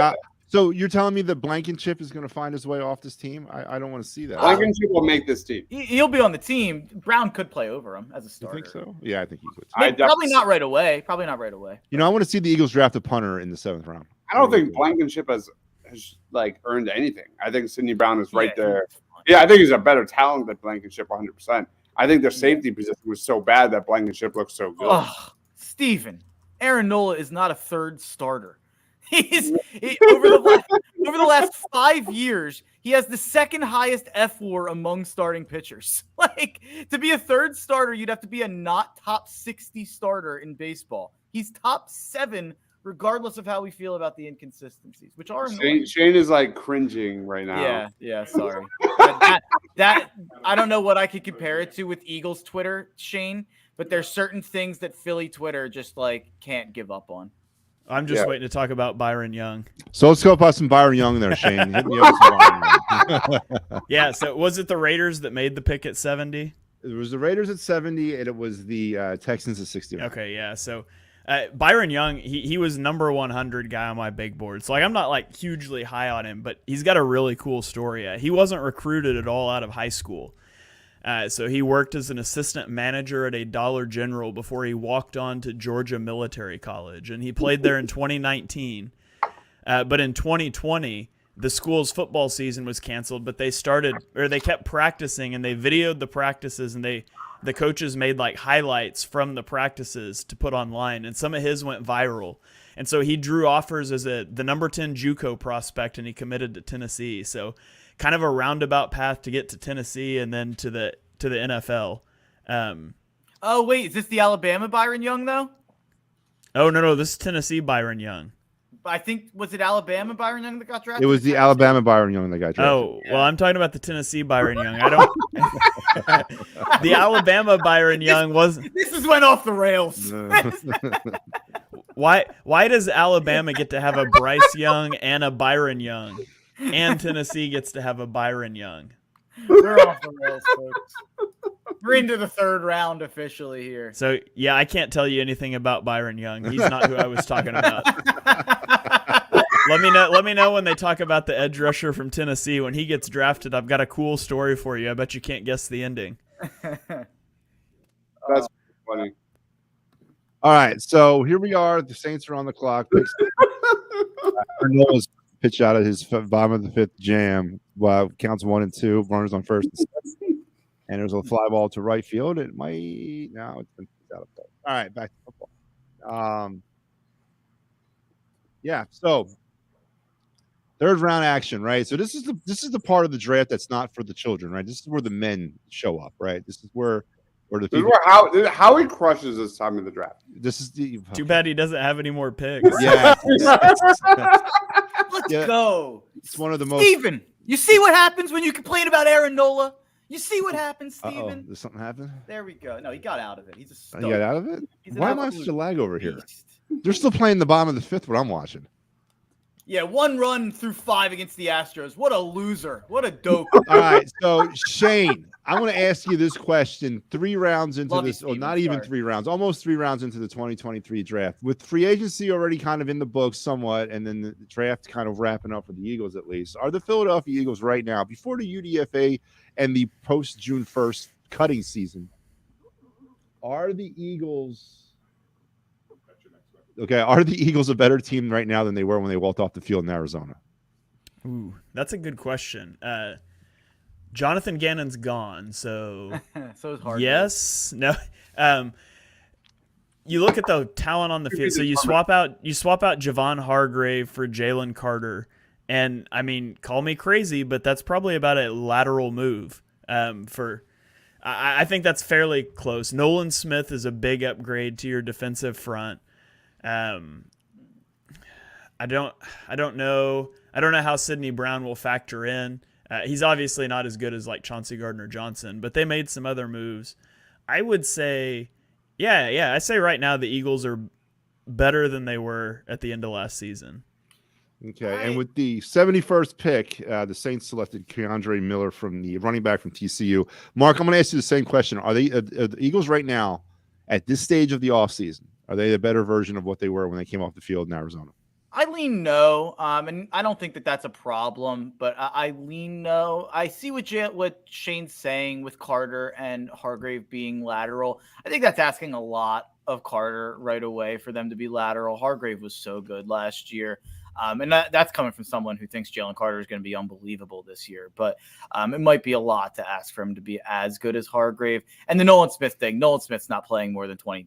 So you're telling me that Blankenship is going to find his way off this team? I don't want to see that. Blankenship will make this team. He'll be on the team. Brown could play over him as a starter. You think so? Yeah, I think he could. Probably not right away. You know, I want to see the Eagles draft a punter in the 7th round. I don't think Blankenship has like earned anything. I think Sidney Brown is right Yeah, there. Yeah, I think he's a better talent than Blankenship 100%. I think their safety position was so bad that Blankenship looks so good. Oh, Steven, Aaron Nola is not a third starter. Over the last 5 years, he has the second highest F WAR among starting pitchers. Like, to be a third starter, you'd have to be a not top 60 starter in baseball. He's top 7, regardless of how we feel about the inconsistencies, which are annoying. Shane is like cringing right now. Yeah, sorry. that I don't know what I could compare it to with Eagles Twitter, Shane, but there's certain things that Philly Twitter just like can't give up on. I'm just waiting to talk about Byron Young. So let's go about some Byron Young there, Shane. Hit me up with some Byron Young. Yeah, so was it the Raiders that made the pick at 70? It was the Raiders at 70, and it was the Texans at 60. Okay, yeah. So Byron Young, he was number 100 guy on my big board. So like I'm not like hugely high on him, but he's got a really cool story. He wasn't recruited at all out of high school. So he worked as an assistant manager at a Dollar General before he walked on to Georgia Military College, and he played there in 2019. But in 2020, the school's football season was canceled, but they kept practicing, and they videoed the practices, and the coaches made like highlights from the practices to put online, and some of his went viral. And so he drew offers as the number 10 JUCO prospect, and he committed to Tennessee. So kind of a roundabout path to get to Tennessee and then to the NFL. Oh, wait, is this the Alabama Byron Young, though? Oh, no, this is Tennessee Byron Young. I think, was it Alabama Byron Young that got drafted? It was the Alabama Byron Young that got drafted. Oh, well, I'm talking about the Tennessee Byron Young. I don't. The Alabama Byron Young was. This has went off the rails. Why does Alabama get to have a Bryce Young and a Byron Young, and Tennessee gets to have a Byron Young? We're off the rails, folks. We're into the third round officially here. So yeah, I can't tell you anything about Byron Young. He's not who I was talking about. Let me know when they talk about the edge rusher from Tennessee. When he gets drafted, I've got a cool story for you. I bet you can't guess the ending. That's funny. All right, so here we are. The Saints are on the clock. Noah's pitch out of his bottom of the fifth jam. Counts 1 and 2. Runners on first and second. And there's a fly ball to right field. It might now it's been out of play. All right, back to football. Yeah, so third round action, right? So this is the part of the draft that's not for the children, right? This is where the men show up, right? This is where the people. Howie crushes this time of the draft. This is the Too bad he doesn't have any more picks. Yeah. Let's go. It's one of the most. Steven, you see what happens when you complain about Aaron Nola? You see what happens, Steven? Did something happen? There we go. No, he got out of it. He's a stud. You got out of it? He's an Why am I absolute such a lag over here? beast. They're still playing the bottom of the fifth. What I'm watching. Yeah, 1 run through 5 against the Astros. What a loser. What a dope. All right, so Shane, I'm going to ask you this question 3 rounds into Love you, this, or Steven. not even Sorry. 3 rounds, almost 3 rounds into the 2023 draft. With free agency already kind of in the books somewhat, and then the draft kind of wrapping up for the Eagles at least, are the Philadelphia Eagles right now, before the UDFA and the post-June 1st cutting season, are the Eagles a better team right now than they were when they walked off the field in Arizona? Ooh, that's a good question. Jonathan Gannon's gone, so So is Hargrave. yes, no. You look at the talent on the field. So you swap out Javon Hargrave for Jalen Carter, and I mean, call me crazy, but that's probably about a lateral move. I think that's fairly close. Nolan Smith is a big upgrade to your defensive front. I don't know how Sidney Brown will factor in. He's obviously not as good as like Chauncey Gardner-Johnson, but they made some other moves. I would say, I say right now the Eagles are better than they were at the end of last season. Okay, and with the 71st pick, the Saints selected Keandre Miller from the running back from TCU. Mark, I'm going to ask you the same question. Are the Eagles right now, at this stage of the offseason, are they a better version of what they were when they came off the field in Arizona? I lean no, and I don't think that that's a problem, but I lean no. I see what Shane's saying with Carter and Hargrave being lateral. I think that's asking a lot of Carter right away for them to be lateral. Hargrave was so good last year. And that's coming from someone who thinks Jalen Carter is going to be unbelievable this year. But it might be a lot to ask for him to be as good as Hargrave. And the Nolan Smith thing, Nolan Smith's not playing more than 22%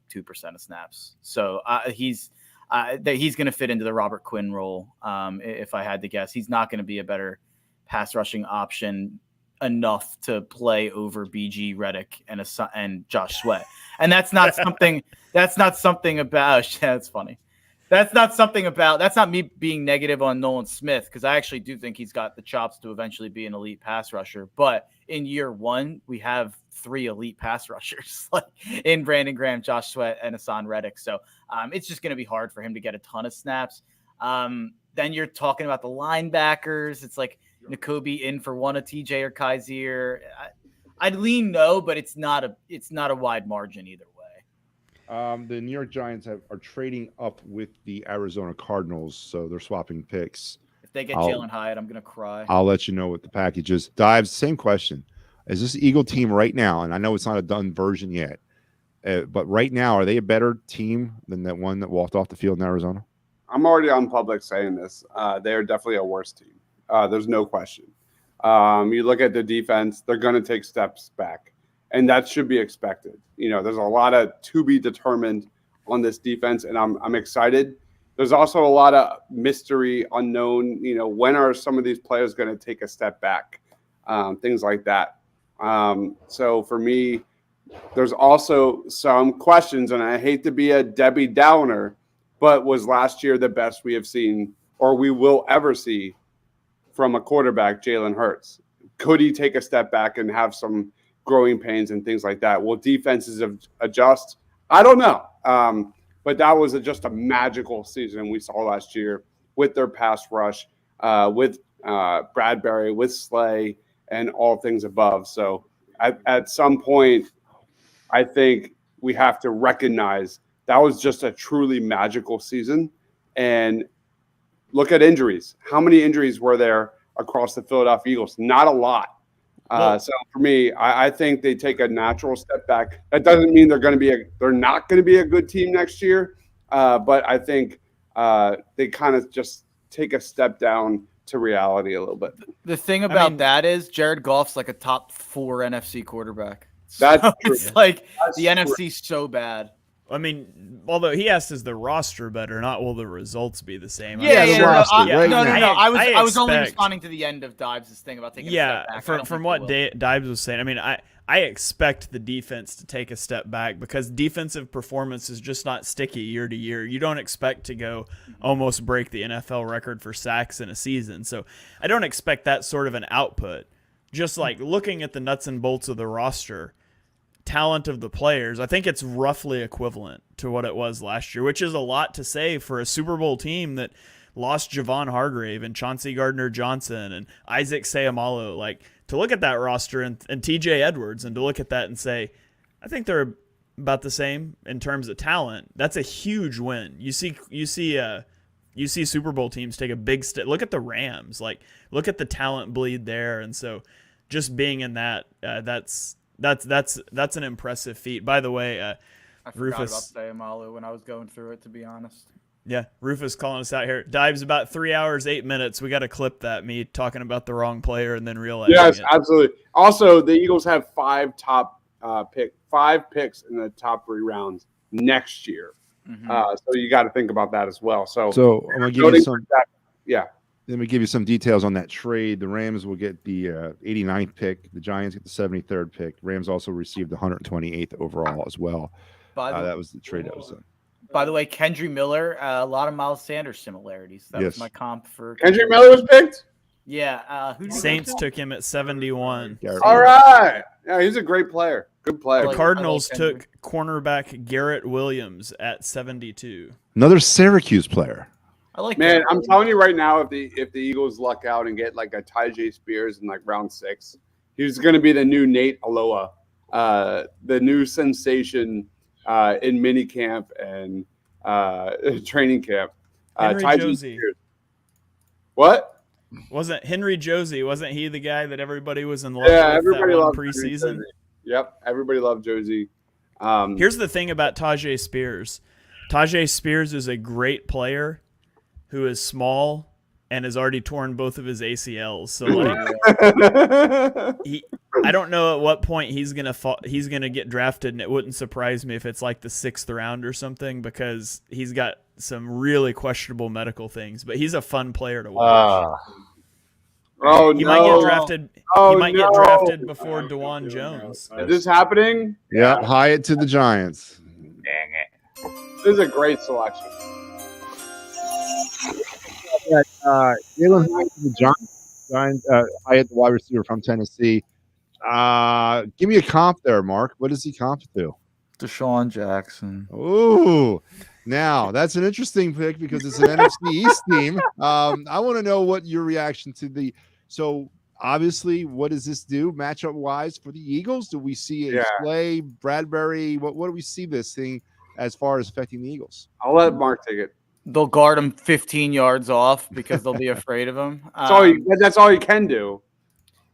of snaps. So he's going to fit into the Robert Quinn role. If I had to guess, he's not going to be a better pass rushing option enough to play over BG Reddick and Josh Sweat. And that's not something about, that's funny. That's not me being negative on Nolan Smith, because I actually do think he's got the chops to eventually be an elite pass rusher. But in year one, we have 3 elite pass rushers like in Brandon Graham, Josh Sweat, and Hassan Reddick. So it's just going to be hard for him to get a ton of snaps. Then you're talking about the linebackers. It's like Nakobe in for one of TJ or Kaiser. I'd lean no, but it's not a wide margin either way. The New York Giants are trading up with the Arizona Cardinals, so they're swapping picks. If they get Jalen Hyatt, I'm going to cry. I'll let you know what the package is. Dives, same question. Is this Eagle team right now, and I know it's not a done version yet, but right now, are they a better team than that one that walked off the field in Arizona? I'm already on public saying this. They are definitely a worse team. There's no question. You look at the defense, they're going to take steps back, and that should be expected. There's a lot of to be determined on this defense, and I'm excited. There's also a lot of mystery, unknown. When are some of these players going to take a step back? Things like that. So for me, there's also some questions, and I hate to be a Debbie Downer, but was last year the best we have seen or we will ever see from a quarterback, Jalen Hurts? Could he take a step back and have some growing pains and things like that? Will defenses adjust? I don't know. But that was just a magical season we saw last year with their pass rush, with Bradbury, with Slay, and all things above. So at some point, I think we have to recognize that was just a truly magical season. And look at injuries. How many injuries were there across the Philadelphia Eagles? Not a lot. So for me, I think they take a natural step back. That doesn't mean they're not going to be a good team next year. But I think they kind of just take a step down to reality a little bit. The thing about that is Jared Goff's like a top 4 NFC quarterback. That's so true. It's like That's the NFC's so bad. I mean, although he asked, is the roster better? Not will the results be the same? Yeah, the roster, right no. now. I was only responding to the end of Dives' thing about taking a step back. From what Dives was saying, I mean, I expect the defense to take a step back because defensive performance is just not sticky year to year. You don't expect to go almost break the NFL record for sacks in a season. So I don't expect that sort of an output. Just like looking at the nuts and bolts of the roster, talent of the players, I think it's roughly equivalent to what it was last year, which is a lot to say for a Super Bowl team that lost Javon Hargrave and Chauncey Gardner-Johnson and Isaac Seumalo. Like, to look at that roster and TJ Edwards and to look at that and say, I think they're about the same in terms of talent. That's a huge win. You see Super Bowl teams take a big step. Look at the Rams. Like, look at the talent bleed there. And so just being in that, that's an impressive feat. By the way, I Rufus forgot about Seumalo when I was going through it, to be honest. Yeah, Rufus calling us out here. Dives about 3 hours, 8 minutes. We got to clip that, me talking about the wrong player and then realizing Yes, it. absolutely. Also, the Eagles have 5 picks in the top 3 rounds next year. Mm-hmm. So you got to think about that as well. So I'm going to give you some. Yeah. Let me give you some details on that trade. The Rams will get the 89th pick. The Giants get the 73rd pick. Rams also received the 128th overall as well. That was the trade that was done. By the way, Kendry Miller, a lot of Miles Sanders similarities. That was my comp for Kendry Miller was picked? Yeah. Saints took him at 71. All right. Yeah, he's a great player. Good player. The Cardinals took cornerback Garrett Williams at 72. Another Syracuse player. I like Man, that. I'm telling you right now, if the Eagles luck out and get like a Tyjae Spears in like round 6, he's going to be the new Nate Aloha, the new sensation in minicamp and training camp. Henry Tyjae Josie. Spears. What? Wasn't Henry Josie? Wasn't he the guy that everybody was in love Yeah, with everybody that one loved preseason? Josie. Yep, everybody loved Josie. Here's the thing about Tyjae Spears. Tyjae Spears is a great player, who is small and has already torn both of his ACLs. So like, I don't know at what point he's gonna get drafted, and it wouldn't surprise me if it's like the 6th round or something, because he's got some really questionable medical things. But he's a fun player to watch. He might get drafted. He might get drafted before DeJuan Jones. Is this happening? Yeah, Hyatt to the Giants. Dang it. This is a great selection. Jalen Hyatt to the Giants. Hyatt, the wide receiver from Tennessee. Give me a comp there, Mark. What does he comp to? Deshaun Jackson. Ooh, now that's an interesting pick because it's an NFC East team. I want to know what your reaction to the. So obviously, what does this do matchup wise for the Eagles? Do we see a Slay, Bradbury? What do we see this thing as far as affecting the Eagles? I'll let Mark take it. They'll guard him 15 yards off because they'll be afraid of him. That's all you can do.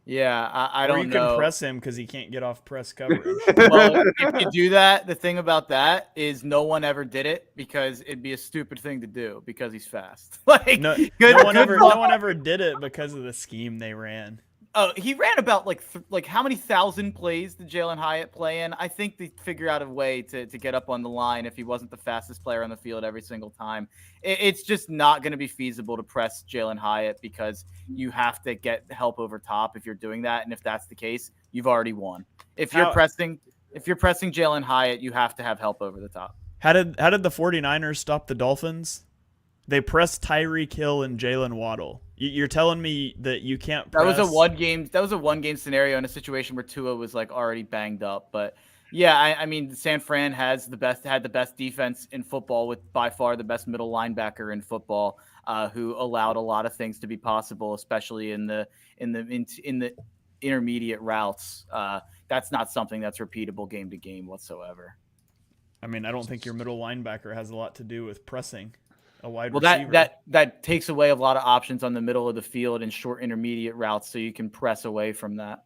Yeah, I don't know. Or you can press him because he can't get off press coverage. Well, if you do that, the thing about that is no one ever did it because it'd be a stupid thing to do because he's fast. Like no one ever did it because of the scheme they ran. Oh, he ran about like how many thousand plays did Jalen Hyatt play in? I think they figure out a way to get up on the line if he wasn't the fastest player on the field every single time. It's just not going to be feasible to press Jalen Hyatt because you have to get help over top if you're doing that. And if that's the case, you've already won. If you're pressing Jalen Hyatt, you have to have help over the top. How did the 49ers stop the Dolphins? They pressed Tyreek Hill and Jalen Waddle. You're telling me that you can't press? That was a one game scenario in a situation where Tua was like already banged up. But yeah, I mean, San Fran had the best defense in football with by far the best middle linebacker in football, who allowed a lot of things to be possible, especially in the intermediate routes. That's not something that's repeatable game to game whatsoever. I mean, I don't think your middle linebacker has a lot to do with pressing a wide well, receiver. that takes away a lot of options on the middle of the field and short intermediate routes, so you can press away from that.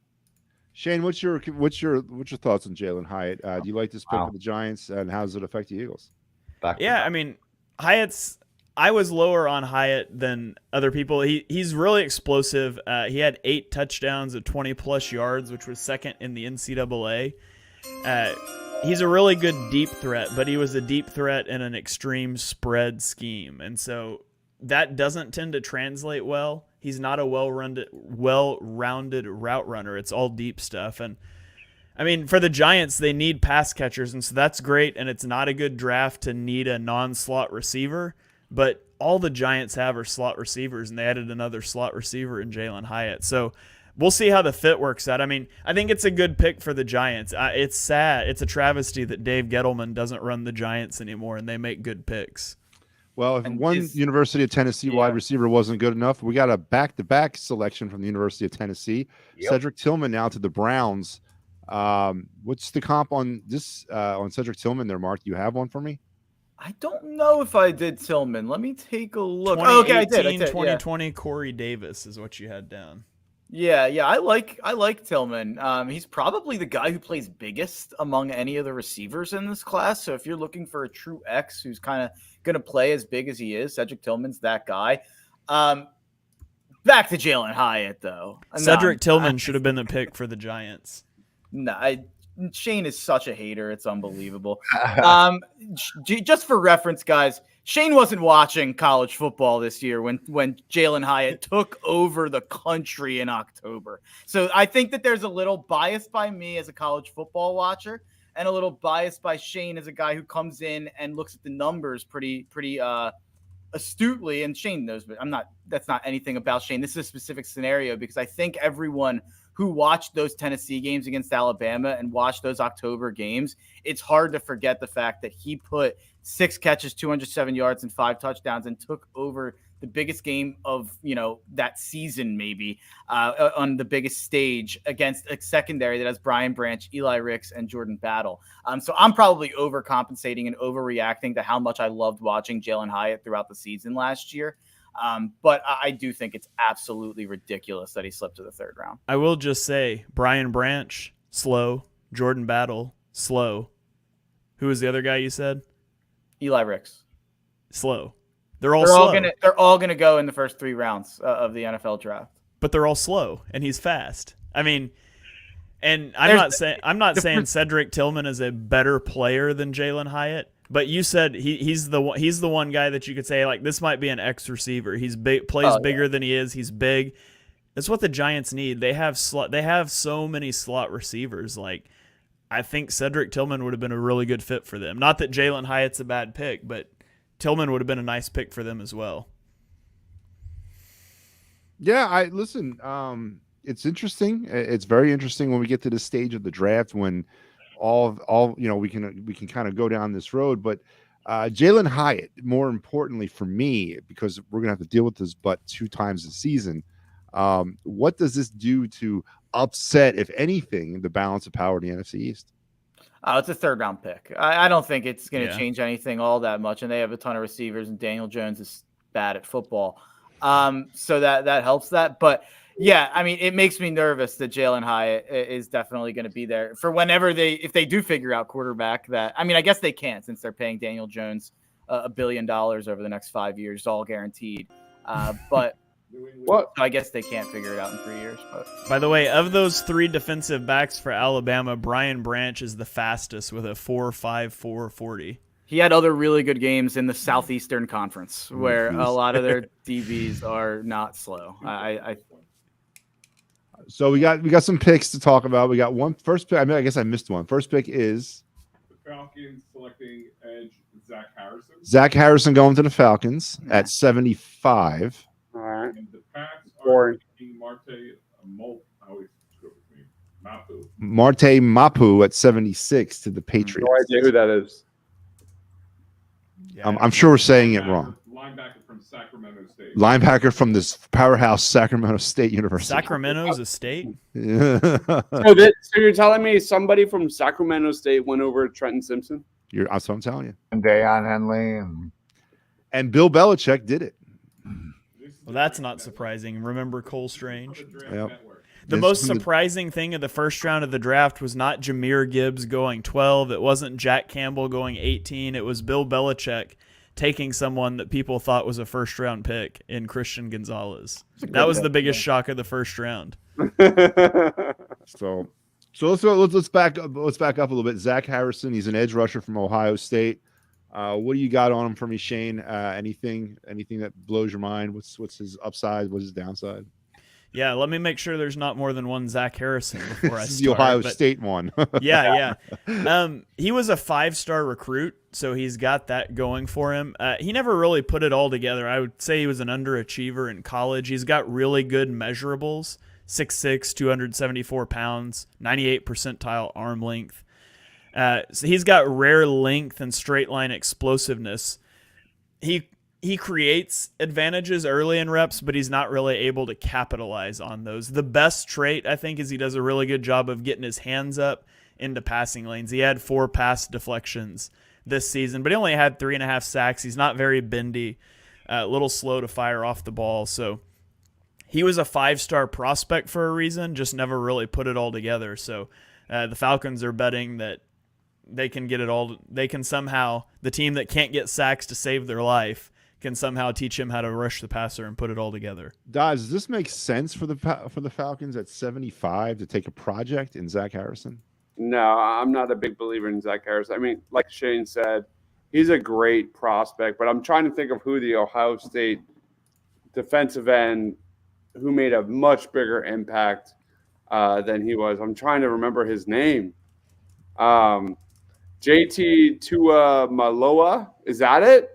Shane, what's your thoughts on Jalen Hyatt? Do you like this pick for the Giants, and how does it affect the Eagles? I mean, I was lower on Hyatt than other people. He's really explosive. He had 8 touchdowns of 20-plus yards, which was second in the NCAA. He's a really good deep threat, but he was a deep threat in an extreme spread scheme. And so that doesn't tend to translate well. He's not a well-rounded route runner. It's all deep stuff. And I mean, for the Giants, they need pass catchers, and so that's great. And it's not a good draft to need a non-slot receiver, but all the Giants have are slot receivers, and they added another slot receiver in Jalen Hyatt. So we'll see how the fit works out. I mean, I think it's a good pick for the Giants. It's sad. It's a travesty that Dave Gettleman doesn't run the Giants anymore, and they make good picks. Well, if University of Tennessee wide receiver wasn't good enough, we got a back-to-back selection from the University of Tennessee. Yep. Cedric Tillman now to the Browns. What's the comp on this on Cedric Tillman there, Mark? Do you have one for me? I don't know if I did Tillman. Let me take a look. Okay, I did. 2020 Corey Davis is what you had down. Yeah, I like Tillman. He's probably the guy who plays biggest among any of the receivers in this class. So if you're looking for a true X who's kind of going to play as big as he is, Cedric Tillman's that guy. Back to Jalen Hyatt, though. Cedric Tillman should have been the pick for the Giants. Shane is such a hater. It's unbelievable. Just for reference, guys, Shane wasn't watching college football this year when Jalen Hyatt took over the country in October. So I think that there's a little bias by me as a college football watcher and a little bias by Shane as a guy who comes in and looks at the numbers pretty astutely. And Shane knows, but that's not anything about Shane. This is a specific scenario because I think everyone who watched those Tennessee games against Alabama and watched those October games, it's hard to forget the fact that he put 6 catches, 207 yards, and 5 touchdowns and took over the biggest game of, that season maybe on the biggest stage against a secondary that has Brian Branch, Eli Ricks, and Jordan Battle. So I'm probably overcompensating and overreacting to how much I loved watching Jalen Hyatt throughout the season last year. But I do think it's absolutely ridiculous that he slipped to the 3rd round. I will just say Brian Branch, slow. Jordan Battle, slow. Who was the other guy you said? Eli Ricks. Slow. They're all slow. They're all gonna go in the first 3 rounds of the NFL draft. But they're all slow, and he's fast. I mean, and I'm not saying Cedric Tillman is a better player than Jalen Hyatt, but you said he's the one guy that you could say, like, this might be an X receiver. He's big, plays bigger than he is. He's big. That's what the Giants need. They have so many slot receivers. Like, I think Cedric Tillman would have been a really good fit for them. Not that Jalen Hyatt's a bad pick, but Tillman would have been a nice pick for them as well. Yeah, it's interesting. It's very interesting when we get to this stage of the draft when all we can kind of go down this road. But Jalen Hyatt, more importantly for me, because we're gonna have to deal with this but 2 times a season. What does this do to upset, if anything, the balance of power in the NFC East? Oh, it's a 3rd-round pick. I don't think it's going to change anything all that much, and they have a ton of receivers, and Daniel Jones is bad at football. So that helps that. But, yeah, I mean, it makes me nervous that Jalen Hyatt is definitely going to be there for whenever if they do figure out quarterback that – I mean, I guess they can since they're paying Daniel Jones $1 billion over the next 5 years, all guaranteed. But – What? I guess they can't figure it out in 3 years. But by the way, of those 3 defensive backs for Alabama, Brian Branch is the fastest with a 4.54 40. He had other really good games in the Southeastern Conference where a lot of their DBs are not slow. So we got some picks to talk about. We got one first pick. I guess I missed one. First pick is the Falcons selecting edge Zach Harrison. Zach Harrison going to the Falcons at 75. All right. And the Pats Boring. are taking Marte Mapu at 76 to the Patriots. No idea who that is. Yeah, I'm sure we're saying it wrong. Linebacker from Sacramento State. Linebacker from this powerhouse Sacramento State University. Sacramento's a state? So you're telling me somebody from Sacramento State went over Trenton Simpson? That's what I'm telling you. And Deion Henley And Bill Belichick did it. Well, that's not surprising. Remember Cole Strange? Yep. The most surprising thing in the first round of the draft was not Jahmyr Gibbs going 12. It wasn't Jack Campbell going 18. It was Bill Belichick taking someone that people thought was a first-round pick in Christian Gonzalez. That was the biggest shock of the first round. So let's back up a little bit. Zach Harrison, he's an edge rusher from Ohio State. What do you got on him for me, Shane? Anything that blows your mind? What's his upside? What's his downside? Yeah, let me make sure there's not more than one Zach Harrison before I This is start. the Ohio State one. Yeah. He was a 5-star recruit, so he's got that going for him. He never really put it all together. I would say he was an underachiever in college. He's got really good measurables, 6'6", 274 pounds, 98 percentile arm length. So he's got rare length and straight line explosiveness. He creates advantages early in reps, but he's not really able to capitalize on those. The best trait, I think, is he does a really good job of getting his hands up into passing lanes. He had 4 pass deflections this season, but he only had 3.5 sacks. He's not very bendy, a little slow to fire off the ball. So he was a 5-star prospect for a reason, just never really put it all together. So the Falcons are betting that they can get it all. They can somehow, the team that can't get sacks to save their life, can somehow teach him how to rush the passer and put it all together. Does this make sense for the Falcons at 75 to take a project in Zach Harrison? No, I'm not a big believer in Zach Harrison. I mean, like Shane said, he's a great prospect, but I'm trying to think of who the Ohio State defensive end who made a much bigger impact than he was. I'm trying to remember his name. JT Tuamaloa, is that it?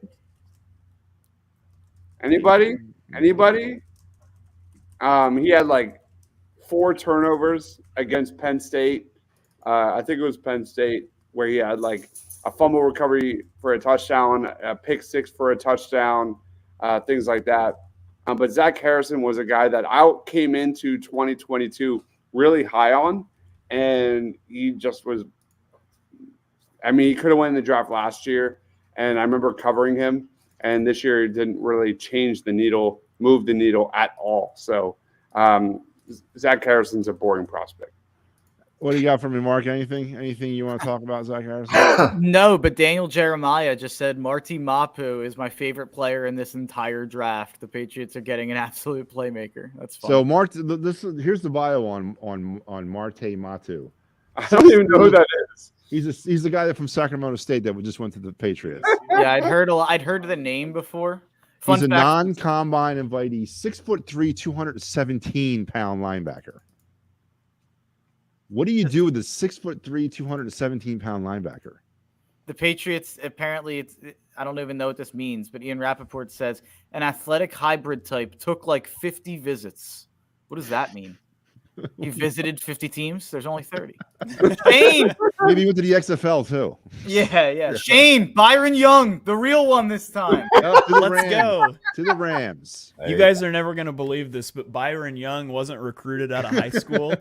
Anybody? He had like 4 turnovers against Penn State. I think it was Penn State where he had like a fumble recovery for a touchdown, a pick 6 for a touchdown, things like that. But Zach Harrison was a guy that I came into 2022 really high on, and he just was. I mean, he could have won the draft last year, and I remember covering him. And this year, it didn't really move the needle at all. So Zach Harrison's a boring prospect. What do you got for me, Mark? Anything you want to talk about, Zach Harrison? No, but Daniel Jeremiah just said Marty Mapu is my favorite player in this entire draft. The Patriots are getting an absolute playmaker. That's fun. So here's the bio on Marte Matu. I don't even know who that is. He's the guy that from Sacramento State that just went to the Patriots. Yeah, I'd heard the name before. He's a non-combine invitee, 6'3", 217-pound linebacker. What do you do with a 6'3", 217-pound linebacker? The Patriots, apparently, I don't even know what this means, but Ian Rappaport says an athletic hybrid type took like 50 visits. What does that mean? You visited 50 teams? There's only 30. Shane! Maybe he went to the XFL too. Yeah. Shane, Byron Young, the real one this time. Let's go. To the Rams. You guys are never going to believe this, but Byron Young wasn't recruited out of high school.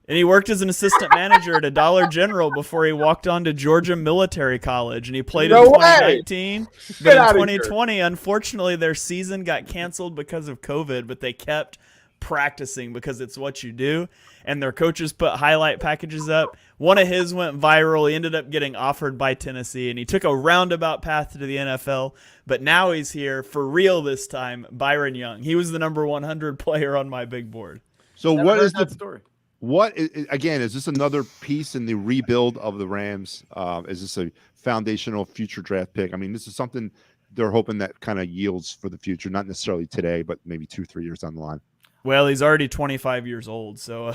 And he worked as an assistant manager at a Dollar General before he walked on to Georgia Military College, and he played in 2019. But in 2020, unfortunately, their season got canceled because of COVID, but they kept practicing because it's what you do. And their coaches put highlight packages up. One of his went viral. He ended up getting offered by Tennessee, and he took a roundabout path to the NFL. But now he's here for real this time, Byron Young. He was the number 100 player on my big board. So what is that story? What again? Is this another piece in the rebuild of the Rams? Is this a foundational future draft pick? I mean, this is something they're hoping that kind of yields for the future, not necessarily today, but maybe 2-3 years down the line. Well, he's already 25 years old, so I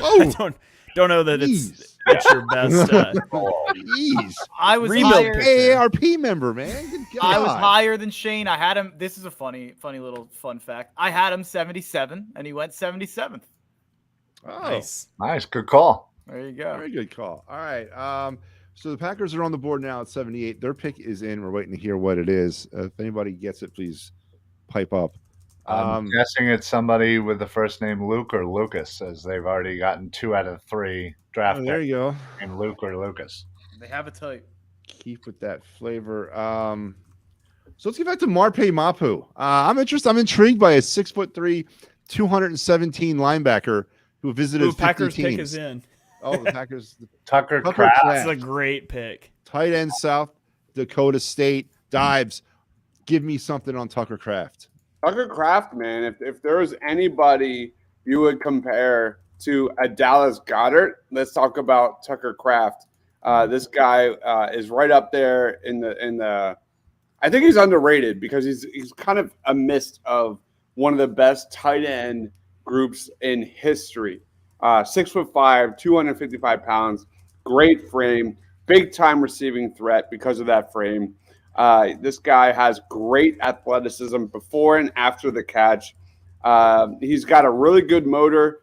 don't know that it's your best. Jeez. I was higher. AARP member, man. Good God. I was higher than Shane. I had him. This is a funny little fun fact. I had him 77, and he went 77th. Oh, nice. Good call. There you go. Very good call. All right. So the Packers are on the board now at 78. Their pick is in. We're waiting to hear what it is. If anybody gets it, please pipe up. I'm guessing it's somebody with the first name Luke or Lucas, as they've already gotten 2 out of 3 draft picks. There you go. And Luke or Lucas. They have a type. Keep with that flavor. So let's get back to Marpe Mapu. I'm intrigued by a 6'3", 217 linebacker who visited 50 Packers teams. pick is in. Oh, the Packers. Tucker Kraft. That's a great pick. Tight end, South Dakota State. Dives. Give me something on Tucker Kraft. Tucker Kraft, man, if there was anybody you would compare to a Dallas Goedert, let's talk about Tucker Kraft. This guy is right up there in the. I think he's underrated because he's kind of a mist of one of the best tight end groups in history. 6'5", 255 pounds, great frame, big time receiving threat because of that frame. This guy has great athleticism before and after the catch. He's got a really good motor.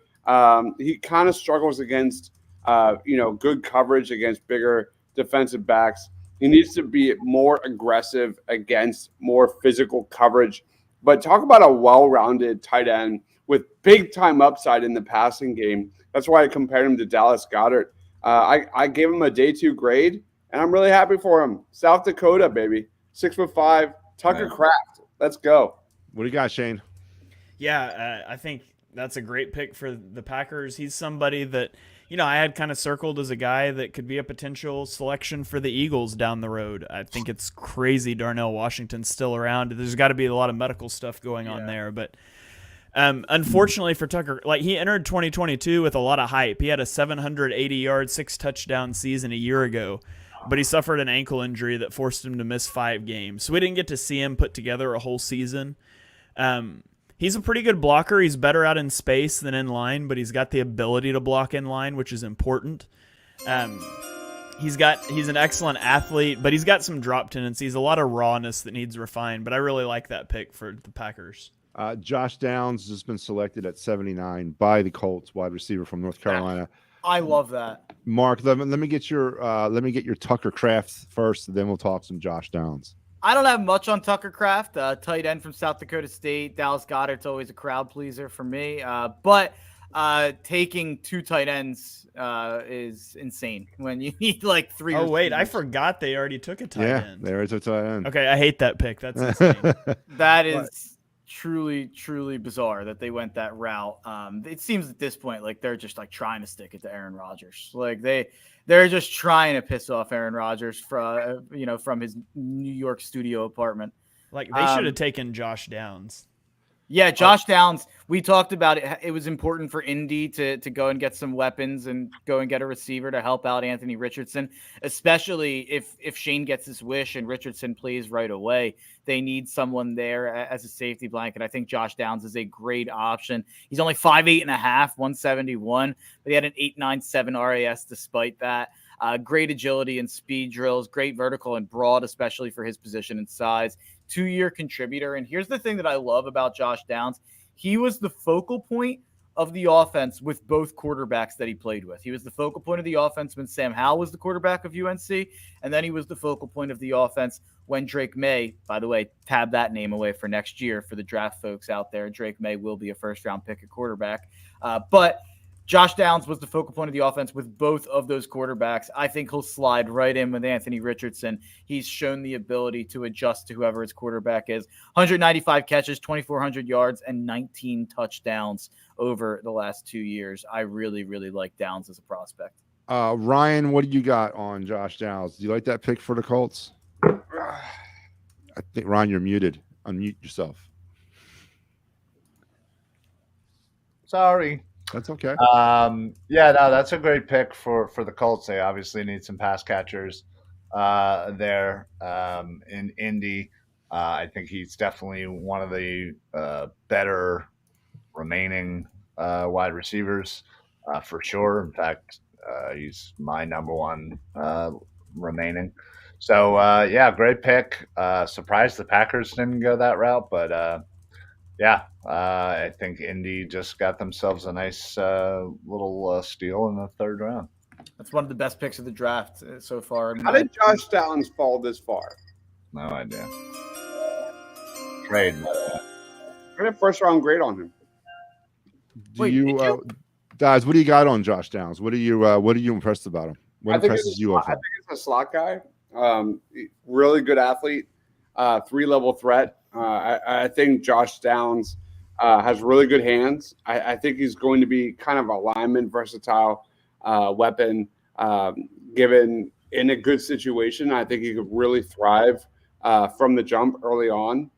He kind of struggles against, good coverage against bigger defensive backs. He needs to be more aggressive against more physical coverage. But talk about a well-rounded tight end with big-time upside in the passing game. That's why I compared him to Dallas Goedert. I gave him a day 2 grade, and I'm really happy for him. South Dakota, baby. 6'5", Tucker Kraft. Let's go. What do you got, Shane? Yeah, I think that's a great pick for the Packers. He's somebody that, I had kind of circled as a guy that could be a potential selection for the Eagles down the road. I think it's crazy Darnell Washington's still around. There's got to be a lot of medical stuff going on there, but unfortunately for Tucker, he entered 2022 with a lot of hype. He had a 780-yard, 6-touchdown season a year ago, but he suffered an ankle injury that forced him to miss 5 games. So we didn't get to see him put together a whole season. He's a pretty good blocker. He's better out in space than in line, but he's got the ability to block in line, which is important. He's an excellent athlete, but he's got some drop tendencies, a lot of rawness that needs refined, but I really like that pick for the Packers. Josh Downs has been selected at 79 by the Colts, wide receiver from North Carolina. I love that. Mark, let me get your Tucker Kraft first, then we'll talk some Josh Downs. I don't have much on Tucker Kraft, tight end from South Dakota State. Dallas Goedert's always a crowd pleaser for me, but taking 2 tight ends is insane when you need 3. Oh wait, I forgot they already took a tight end. Yeah, they already took a tight end. Okay, I hate that pick. That's insane. That is truly bizarre that they went that route. It seems at this point like they're just like trying to stick it to Aaron Rodgers. Like they're just trying to piss off Aaron Rodgers from his New York studio apartment. Like they should have taken Josh Downs. Yeah, Josh Downs. We talked about it. It was important for Indy to go and get some weapons and go and get a receiver to help out Anthony Richardson, especially if Shane gets his wish and Richardson plays right away. They need someone there as a safety blanket. I think Josh Downs is a great option. He's only 5'8.5", 171, but he had an 8.97 RAS despite that. Great agility and speed drills, great vertical and broad, especially for his position and size. 2-year contributor. And here's the thing that I love about Josh Downs. He was the focal point of the offense with both quarterbacks that he played with. He was the focal point of the offense when Sam Howell was the quarterback of UNC, and then he was the focal point of the offense when Drake May, by the way, tab that name away for next year for the draft folks out there. Drake May will be a first-round pick at quarterback. But Josh Downs was the focal point of the offense with both of those quarterbacks. I think he'll slide right in with Anthony Richardson. He's shown the ability to adjust to whoever his quarterback is. 195 catches, 2,400 yards, and 19 touchdowns over the last 2 years. I really like Downs as a prospect. Ryan, what do you got on Josh Downs? Do you like that pick for the Colts? I think, Ryan, you're muted. Unmute yourself. Sorry. That's okay. That's a great pick for the Colts. They obviously need some pass catchers there in Indy. I think he's definitely one of the better remaining wide receivers for sure. In fact, he's my number one remaining. So, great pick. Surprised the Packers didn't go that route, but I think Indy just got themselves a nice little steal in the third round. That's one of the best picks of the draft so far. How did Josh Downs fall this far? No idea. Trade. I got a first-round grade on him. Guys, what do you got on Josh Downs? What are you impressed about him? What impresses you? I think he's a slot guy. Really good athlete. 3-level threat. I think Josh Downs has really good hands. I think he's going to be kind of a lineman, versatile weapon. Given in a good situation, I think he could really thrive from the jump early on.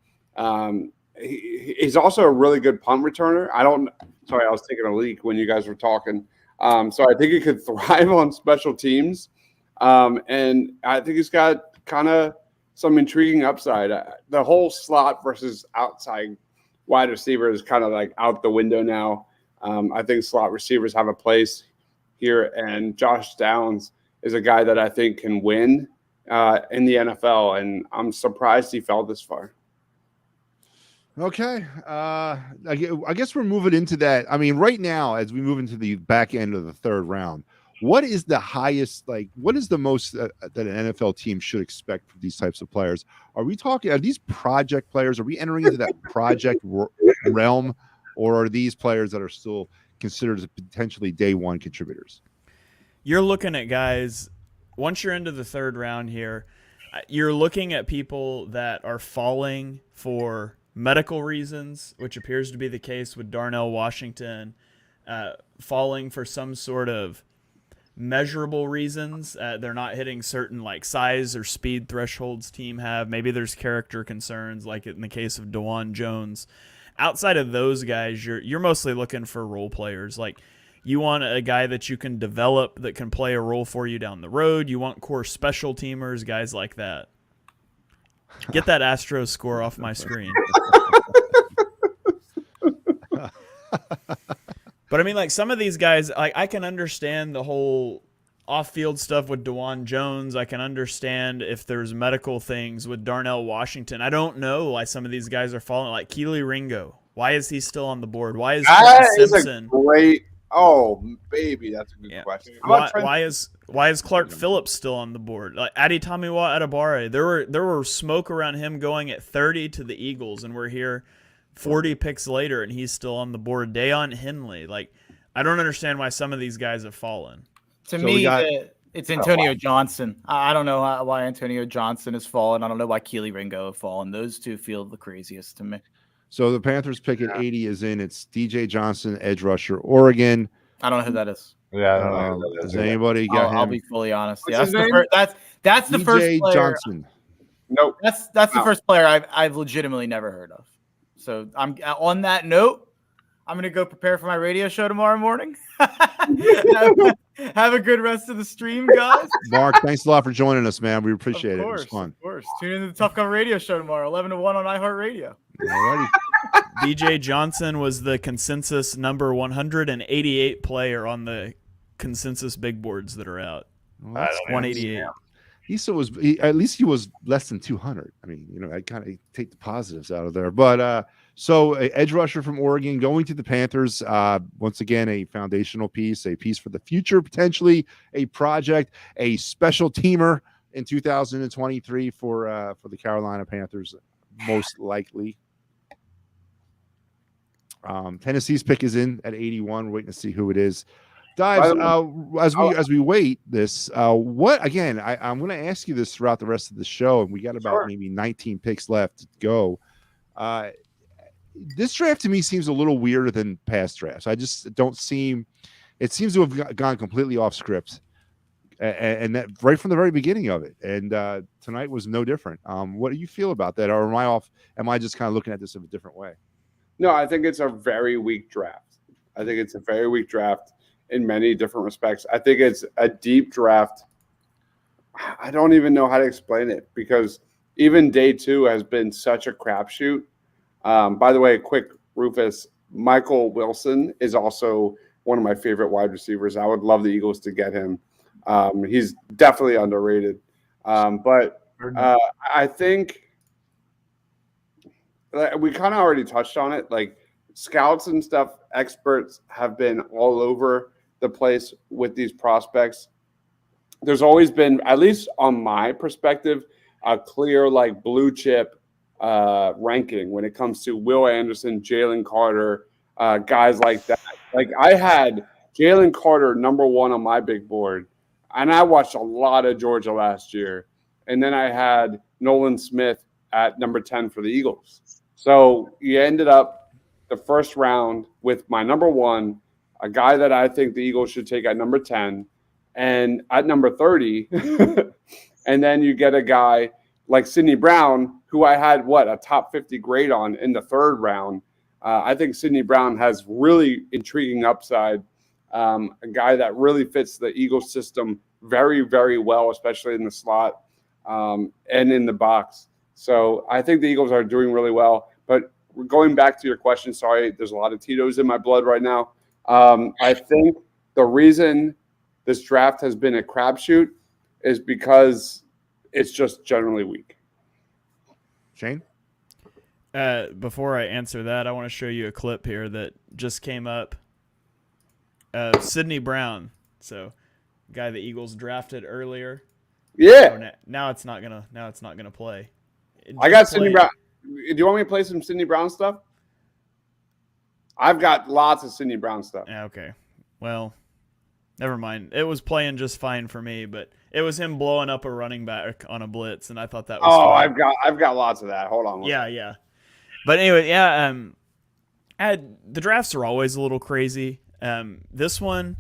He's also a really good punt returner. I was taking a leak when you guys were talking. So I think he could thrive on special teams. And I think he's got kind of some intriguing upside. The whole slot versus outside wide receiver is kind of like out the window now. I think slot receivers have a place here, and Josh Downs is a guy that I think can win in the NFL, and I'm surprised he fell this far. Okay. I guess we're moving into that. I mean, right now, as we move into the back end of the third round, what is the highest, what is the most that an NFL team should expect from these types of players? Are these project players? Are we entering into that project realm, or are these players that are still considered as potentially day one contributors? You're looking at guys, once you're into the third round here, you're looking at people that are falling for medical reasons, which appears to be the case with Darnell Washington, falling for some sort of measurable reasons. They're not hitting certain size or speed thresholds team have. Maybe there's character concerns, like in the case of DeJuan Jones. Outside of those guys, you're mostly looking for role players. You want a guy that you can develop that can play a role for you down the road. You want core special teamers, guys like that. Get that Astros score off my screen. But I mean, some of these guys, I can understand the whole off-field stuff with DeJuan Jones. I can understand if there's medical things with Darnell Washington. I don't know why some of these guys are falling. Like Keely Ringo, why is he still on the board? Why is Clark Simpson? That's a good question. Why is Clark Phillips still on the board? Adi Tamiwa Adebare, there were smoke around him going at 30 to the Eagles, and we're here 40 picks later, and he's still on the board. Deion Henley. I don't understand why some of these guys have fallen. To me, it's Antonio Johnson. I don't know why Antonio Johnson has fallen. I don't know why Keely Ringo have fallen. Those two feel the craziest to me. So the Panthers pick at 80 is in. It's DJ Johnson, edge rusher, Oregon. I don't know who that is. Yeah, I don't know who that is Does either. anybody got I'll him? be fully honest. What's Yeah, his that's name? that's the first DJ player. Johnson. Nope. That's the No. first player I've legitimately never heard of. So I'm on that note. I'm gonna go prepare for my radio show tomorrow morning. Have a good rest of the stream, guys. Mark, thanks a lot for joining us, man. We appreciate it. It was fun. Of course. Tune into the Tough Cover Radio Show tomorrow, 11 to 1 on iHeartRadio. Alrighty. DJ Johnson was the consensus number 188 player on the consensus big boards that are out. Well, that's 188. At least he was less than 200. I mean, I kind of take the positives out of there. But so a edge rusher from Oregon going to the Panthers. Once again, a foundational piece, a piece for the future, potentially a project, a special teamer in 2023 for the Carolina Panthers, most likely. Tennessee's pick is in at 81. We're waiting to see who it is. Dives, as we wait this, what again? I'm going to ask you this throughout the rest of the show, and we got about maybe 19 picks left to go. This draft to me seems a little weirder than past drafts. I just don't seem. It seems to have gone completely off script, and that right from the very beginning of it. And tonight was no different. What do you feel about that, or am I off? Am I just kind of looking at this in a different way? No, I think it's a very weak draft. I think it's a very weak draft in many different respects. I think it's a deep draft. I don't even know how to explain it because even day two has been such a crapshoot. By the way, quick Rufus, Michael Wilson is also one of my favorite wide receivers. I would love the Eagles to get him. He's definitely underrated. But I think we kind of already touched on it. Like scouts and stuff, experts have been all over the place with these prospects. There's always been, at least on my perspective, a clear like blue chip ranking when it comes to Will Anderson, Jalen Carter, guys like that. Like I had Jalen Carter number one on my big board, and I watched a lot of Georgia last year. And then I had Nolan Smith at number 10 for the Eagles. So you ended up the first round with my number one, a guy that I think the Eagles should take at number 10, and at number 30. And then you get a guy like Sidney Brown, who I had, a top 50 grade on in the third round. I think Sidney Brown has really intriguing upside, a guy that really fits the Eagles system very, very well, especially in the slot and in the box. So I think the Eagles are doing really well. But going back to your question, sorry, there's a lot of Tito's in my blood right now. I think the reason this draft has been a crapshoot is because it's just generally weak. Shane? Before I answer that, I want to show you a clip here that just came up. Sidney Brown, so guy the Eagles drafted earlier. Yeah. So now it's not gonna play. I got Sidney Brown. Do you want me to play some Sidney Brown stuff? I've got lots of Sidney Brown stuff. Yeah, okay. Well, never mind. It was playing just fine for me, but it was him blowing up a running back on a blitz, and I thought that was fun. I've got lots of that. Hold on. Yeah. But anyway, the drafts are always a little crazy. This one,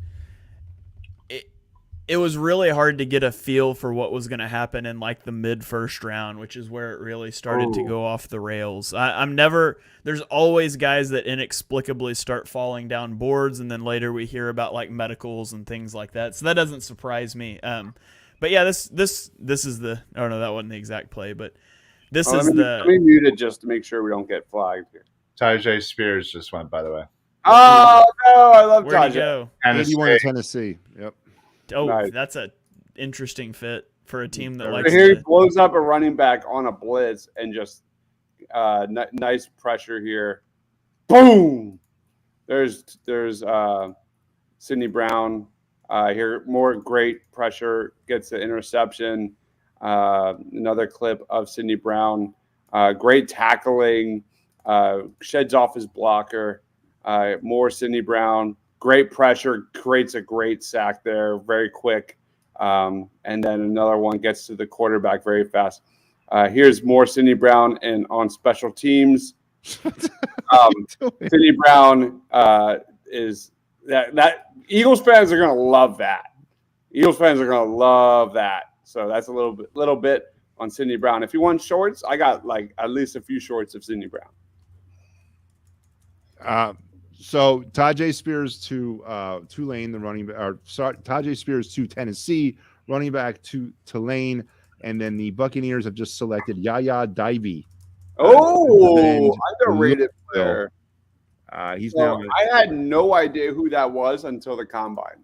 it was really hard to get a feel for what was going to happen in like the mid first round, which is where it really started to go off the rails. There's always guys that inexplicably start falling down boards, and then later we hear about like medicals and things like that. So that doesn't surprise me. But yeah, this is the, oh no, that wasn't the exact play, but let me mute it just to make sure we don't get flagged here. Tajay Spears just went, by the way. Oh no, I love Where'd Tajay. he go? 81 in Tennessee. Yep. Oh, Nice. That's a interesting fit for a team that likes Here he to. blows up a running back on a blitz and just nice pressure here. Boom. There's Sidney Brown here. More great pressure, gets the interception. Another clip of Sidney Brown. Great tackling. Sheds off his blocker. More Sidney Brown. Great pressure, creates a great sack there, very quick. And then another one gets to the quarterback very fast. Here's more Sidney Brown and on special teams. Sidney Brown is that Eagles fans are going to love that. Eagles fans are going to love that. So that's a little bit on Sidney Brown. If you want shorts, I got like at least a few shorts of Sidney Brown. So Tajay Spears to Tulane, the running back, or sorry, Tajay Spears to Tennessee, running back to Tulane, and then the Buccaneers have just selected Yaya Divey. Underrated player. He's So now. I had no idea who that was until the combine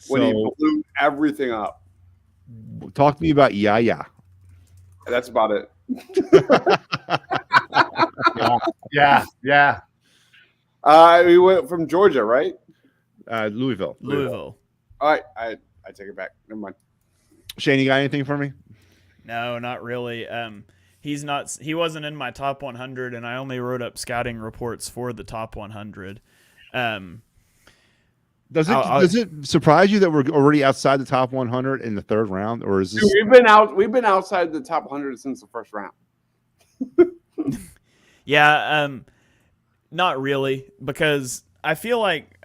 when he So blew everything up. talk to me about Yaya. That's about it. Yeah. We went from Georgia, right? Louisville. Louisville. All right, I take it back. Never mind. Shane, you got anything for me? No, not really. He wasn't in my top 100, and I only wrote up scouting reports for the top 100. Does it surprise you that we're already outside the top 100 in the third round, or is this? Dude, we've been outside the top 100 since the first round. Yeah, not really, because I feel like,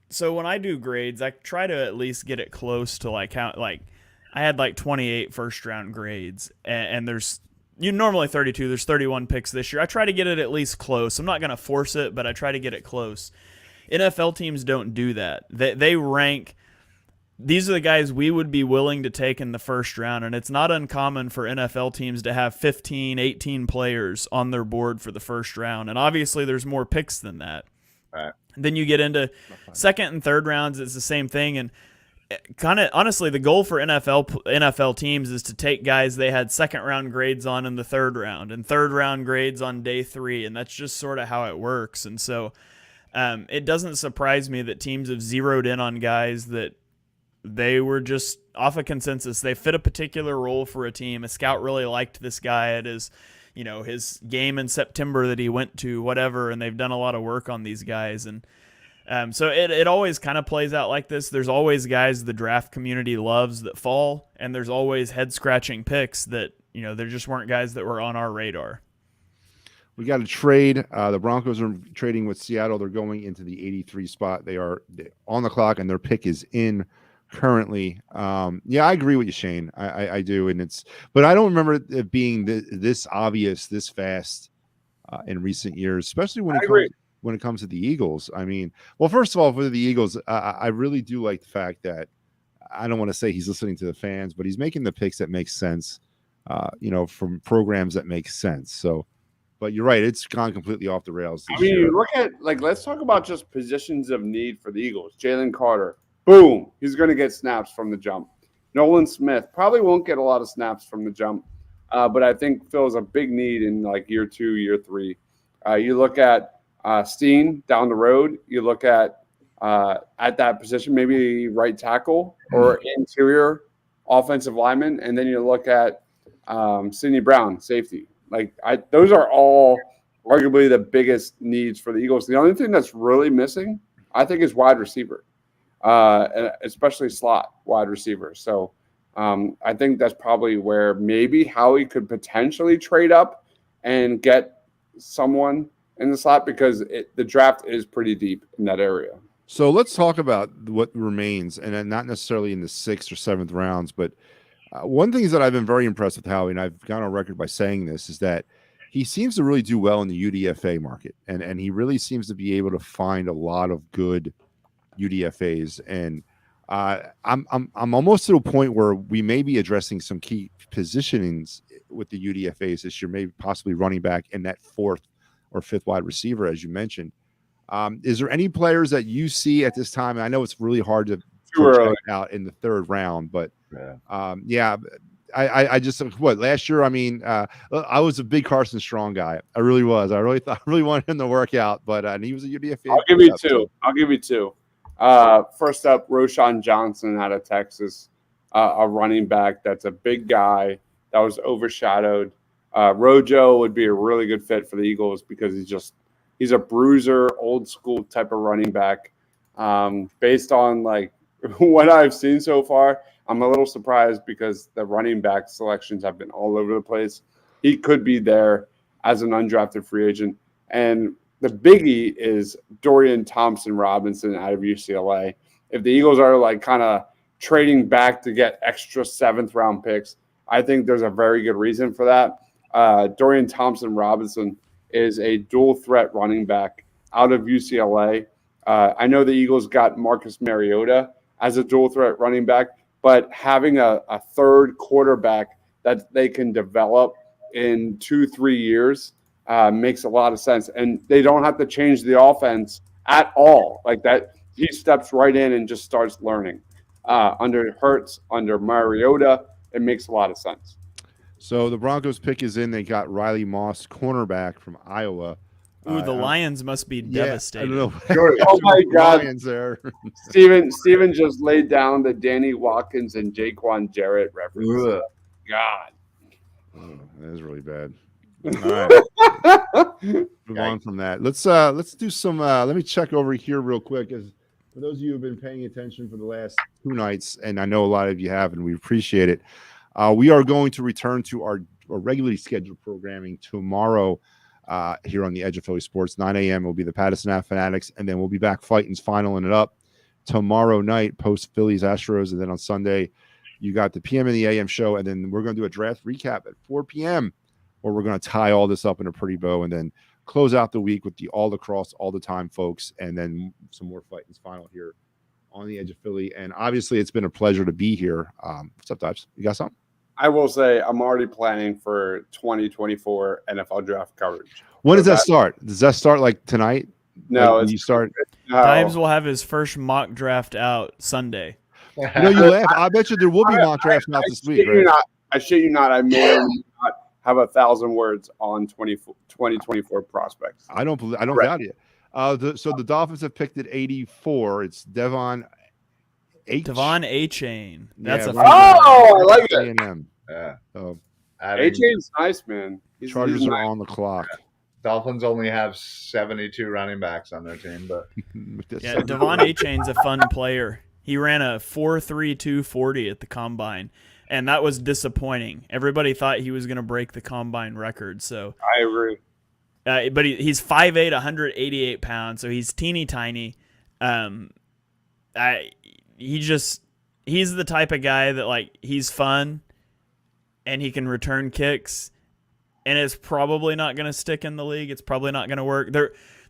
so when I do grades, I try to at least get it close to I had 28 first round grades, and there's normally 32. There's 31 picks this year. I try to get it at least close. I'm not going to force it, but I try to get it close. NFL teams don't do that. They rank. These are the guys we would be willing to take in the first round, and it's not uncommon for NFL teams to have 15, 18 players on their board for the first round, and obviously there's more picks than that. Right. Then you get into second and third rounds, it's the same thing, and kind of honestly, the goal for NFL teams is to take guys they had second round grades on in the third round and third round grades on day 3, and that's just sort of how it works. And so it doesn't surprise me that teams have zeroed in on guys that they were just off a consensus. They fit a particular role for a team. A scout really liked this guy at his game in September that he went to, whatever, and they've done a lot of work on these guys. And so it always kind of plays out like this. There's always guys the draft community loves that fall, and there's always head-scratching picks that, there just weren't guys that were on our radar. We got a trade. The Broncos are trading with Seattle. They're going into the 83 spot. They are on the clock, and their pick is in currently. Yeah, I agree with you, Shane. I do, but I don't remember it being this obvious, this fast in recent years, especially when it comes to the Eagles. Well, first of all, for the Eagles, I really do like the fact that I don't want to say he's listening to the fans, but he's making the picks that make sense, from programs that make sense. So, but you're right, it's gone completely off the rails. You look at let's talk about just positions of need for the Eagles. Jalen Carter, boom, he's going to get snaps from the jump. Nolan Smith probably won't get a lot of snaps from the jump, but I think fills a big need in year 2, year 3. You look at Steen down the road. You look at that position, maybe right tackle or interior offensive lineman, and then you look at Sidney Brown, safety. Those are all arguably the biggest needs for the Eagles. The only thing that's really missing, I think, is wide receiver, especially slot wide receiver. So I think that's probably where maybe Howie could potentially trade up and get someone in the slot, because the draft is pretty deep in that area. So let's talk about what remains, and then not necessarily in the 6th or 7th rounds, but one thing that I've been very impressed with Howie, and I've gone on record by saying this, is that he seems to really do well in the UDFA market, and he really seems to be able to find a lot of good UDFAs. And I'm almost to a point where we may be addressing some key positionings with the UDFAs this year, maybe possibly running back in that 4th or 5th wide receiver, as you mentioned. Is there any players that you see at this time? And I know it's really hard to check out in the 3rd round, but I just last year. I was a big Carson Strong guy. I really was. I really wanted him to work out, but and he was a UDFA. I'll give you two. First up, Roschon Johnson out of Texas, a running back that's a big guy that was overshadowed. Rojo would be a really good fit for the Eagles because he's a bruiser, old school type of running back. Based on what I've seen so far, I'm a little surprised because the running back selections have been all over the place. He could be there as an undrafted free agent. And the biggie is Dorian Thompson-Robinson out of UCLA. If the Eagles are like kind of trading back to get extra 7th-round picks, I think there's a very good reason for that. Dorian Thompson-Robinson is a dual threat running back out of UCLA. I know the Eagles got Marcus Mariota as a dual threat running back, but having a third quarterback that they can develop in 2-3 years makes a lot of sense. And they don't have to change the offense at all. Like that, he steps right in and just starts learning. Under Hurts, under Mariota, it makes a lot of sense. So the Broncos pick is in. They got Riley Moss, cornerback from Iowa. Ooh, the Lions must be devastated. I don't know. Oh my God. Lions there. Steven just laid down the Danny Watkins and Jaquan Jarrett reference. Ugh. God. Oh, that is really bad. All right. Move on from that. Let's do some let me check over here real quick, as for those of you who have been paying attention for the last 2 nights, and I know a lot of you have, and we appreciate it. We are going to return to our regularly scheduled programming tomorrow here on the Edge of Philly Sports. 9 a.m. will be the Patterson Ave Fanatics, and then we'll be back fighting's finaling it up tomorrow night post Phillies Astros, and then on Sunday you got the PM and the AM show, and then we're going to do a draft recap at 4 p.m. where we're going to tie all this up in a pretty bow, and then close out the week with the all across all the time folks, and then some more fighting's final here on the Edge of Philly. And obviously it's been a pleasure to be here. What's up, Dodge? You got something? I will say I'm already planning for 2024 NFL draft coverage. When does that start? Does that start like tonight? No, Like, you start. Dimes will have his first mock draft out Sunday. You know, you laugh. I bet you there will be mock drafts out this week. Right? I shit you not. I may or may not have 1,000 words on 2024 prospects. I don't doubt you. So the Dolphins have picked at 84. It's Devon A-Chain. That's Yeah, a right. I like it. A&M. Yeah. So A-Chain's nice, man. Chargers he's are nice. on the clock. Dolphins only have 72 running backs on their team, but Yeah, Devon A-Chain's a fun player. He ran a 4.32 40 at the combine, and that was disappointing. Everybody thought he was going to break the combine record. So I agree. but he's 5'8", 188 pounds, so he's teeny tiny. He's the type of guy that, like, he's fun and he can return kicks, and it's probably not going to stick in the league. It's probably not going to work.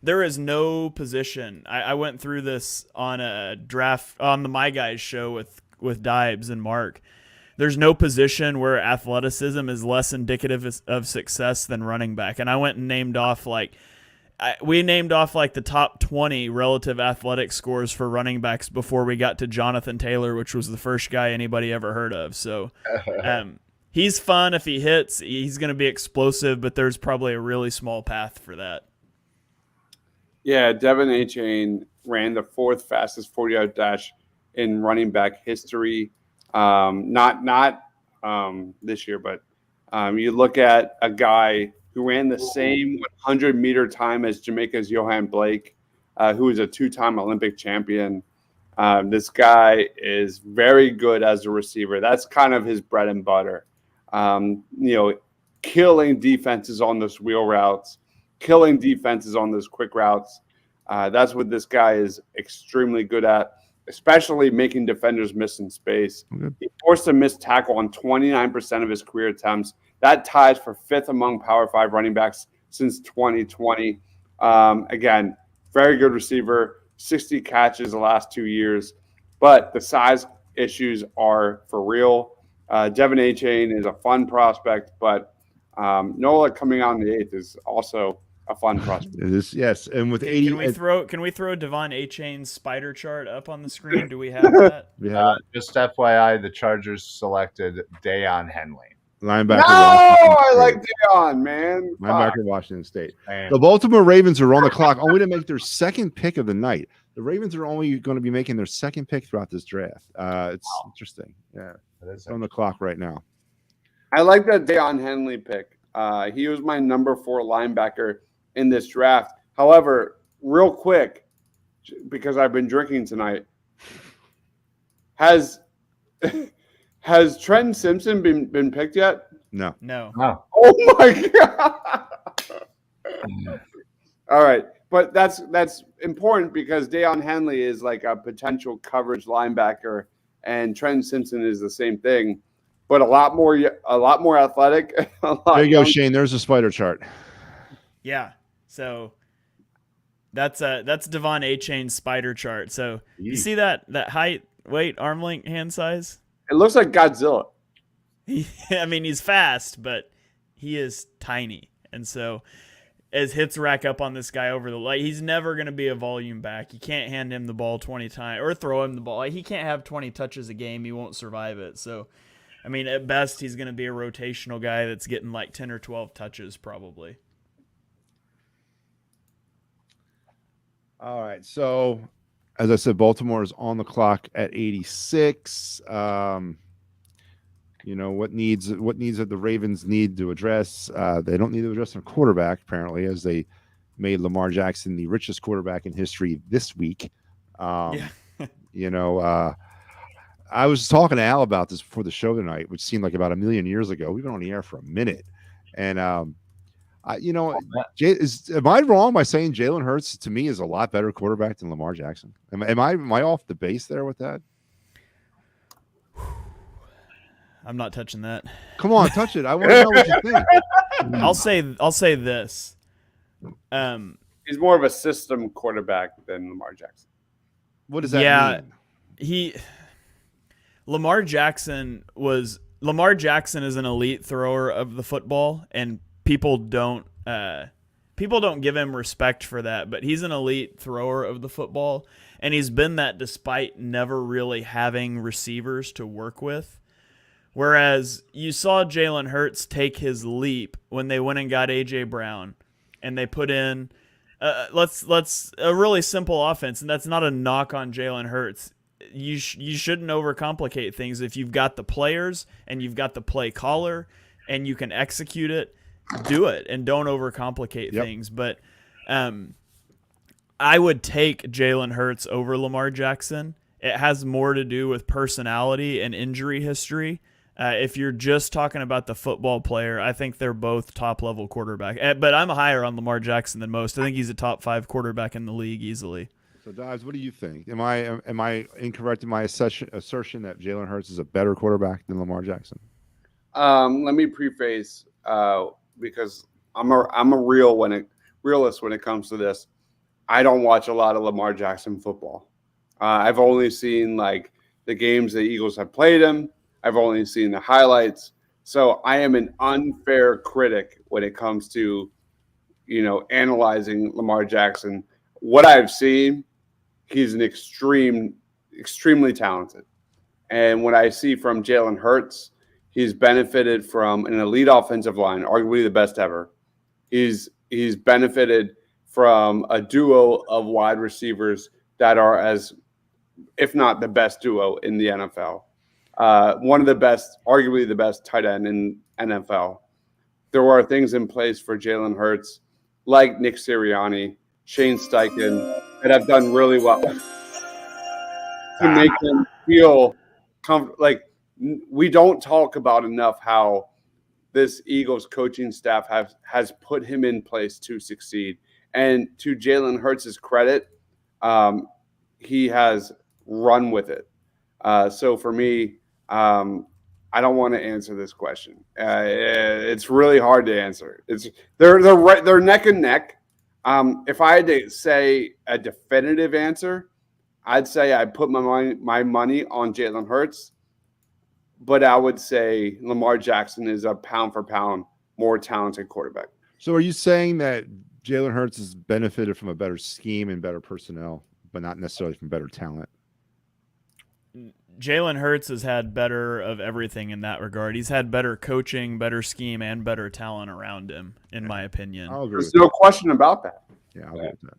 There is no position. I went through this on a draft on the My Guys show with Dibes and Mark. There's no position where athleticism is less indicative of success than running back. And I went and named off the top 20 relative athletic scores for running backs before we got to Jonathan Taylor, which was the first guy anybody ever heard of. So he's fun. If he hits, he's going to be explosive, but there's probably a really small path for that. Yeah, Devon A-Chain ran the 4th fastest 40-yard dash in running back history. Not this year, but you look at a guy who ran the same 100-meter time as Jamaica's Johan Blake, who is a 2-time Olympic champion. This guy is very good as a receiver. That's kind of his bread and butter. Killing defenses on those wheel routes, killing defenses on those quick routes. That's what this guy is extremely good at, especially making defenders miss in space. Okay. He forced a missed tackle on 29% of his career attempts. That ties for 5th among Power 5 running backs since 2020. Again, very good receiver, 60 catches the last 2 years, but the size issues are for real. Devon A-Chain is a fun prospect, but Nola coming out in the 8th is also a fun prospect. It is, yes. And with 80, Can we throw Devon A-Chain's spider chart up on the screen? Do we have that? we have just FYI, the Chargers selected Deion Henley. linebacker. I like Deion, man. Linebacker, Washington State. Man. The Baltimore Ravens are on the clock, only to make their 2nd pick of the night. The Ravens are only going to be making their 2nd pick throughout this draft. It's interesting. Yeah, it's on the clock right now. I like that Deion Henley pick. He was my number 4 linebacker in this draft. However, real quick, because I've been drinking tonight, has Trenton Simpson been picked yet? No. No. Oh, Oh my god! All right. But that's important because Deion Henley is like a potential coverage linebacker, and Trenton Simpson is the same thing, but a lot more athletic. There you go, Shane. There's a spider chart. Yeah. So that's Devon A-Chain's spider chart. So you see that height, weight, arm length, hand size? It looks like Godzilla. I mean, he's fast, but he is tiny. And so as hits rack up on this guy over the light, he's never going to be a volume back. You can't hand him the ball 20 times or throw him the ball. He can't have 20 touches a game. He won't survive it. So, I mean, at best, he's going to be a rotational guy that's getting like 10 or 12 touches probably. All right. So, as I said, Baltimore is on the clock at 86. What needs that the Ravens need to address? They don't need to address their quarterback, apparently, as they made Lamar Jackson the richest quarterback in history this week. I was talking to Al about this before the show tonight, which seemed like about 1 million years ago. We've been on the air for a minute. And, am I wrong by saying Jalen Hurts, to me, is a lot better quarterback than Lamar Jackson? Am I off the base there with that? I'm not touching that. Come on, touch it. I want to know what you think. I'll say this. He's more of a system quarterback than Lamar Jackson. What does that mean? Lamar Jackson is an elite thrower of the football, and people don't give him respect for that, but he's an elite thrower of the football, and he's been that despite never really having receivers to work with. Whereas you saw Jalen Hurts take his leap when they went and got A.J. Brown, and they put in let's a really simple offense, and that's not a knock on Jalen Hurts. You shouldn't overcomplicate things. If you've got the players and you've got the play caller and you can execute it, do it, and don't overcomplicate things. But I would take Jalen Hurts over Lamar Jackson. It has more to do with personality and injury history. If you're just talking about the football player, I think they're both top-level quarterback. But I'm higher on Lamar Jackson than most. I think he's a top 5 quarterback in the league easily. So, Dives, what do you think? Am I incorrect in my assertion that Jalen Hurts is a better quarterback than Lamar Jackson? Let me preface because I'm a realist when it comes to this. I don't watch a lot of Lamar Jackson football. I've only seen like the games the Eagles have played him. I've only seen the highlights. So I am an unfair critic when it comes to, analyzing Lamar Jackson. What I've seen, he's an extremely talented. And what I see from Jalen Hurts, he's benefited from an elite offensive line, arguably the best ever. He's benefited from a duo of wide receivers that are if not the best duo in the NFL. One of the best, arguably the best tight end in NFL. There are things in place for Jalen Hurts, like Nick Sirianni, Shane Steichen, that have done really well to make them feel comfortable. Like, we don't talk about enough how this Eagles coaching staff has put him in place to succeed. And to Jalen Hurts' credit, he has run with it. So for me, I don't want to answer this question. It's really hard to answer. They're neck and neck. If I had to say a definitive answer, I'd say I'd put my money on Jalen Hurts, but I would say Lamar Jackson is a pound for pound more talented quarterback. So are you saying that Jalen Hurts has benefited from a better scheme and better personnel, but not necessarily from better talent? Jalen Hurts has had better of everything in that regard. He's had better coaching, better scheme, and better talent around him, in my opinion. I'll agree. There's no question about that. Yeah, I'll agree with that.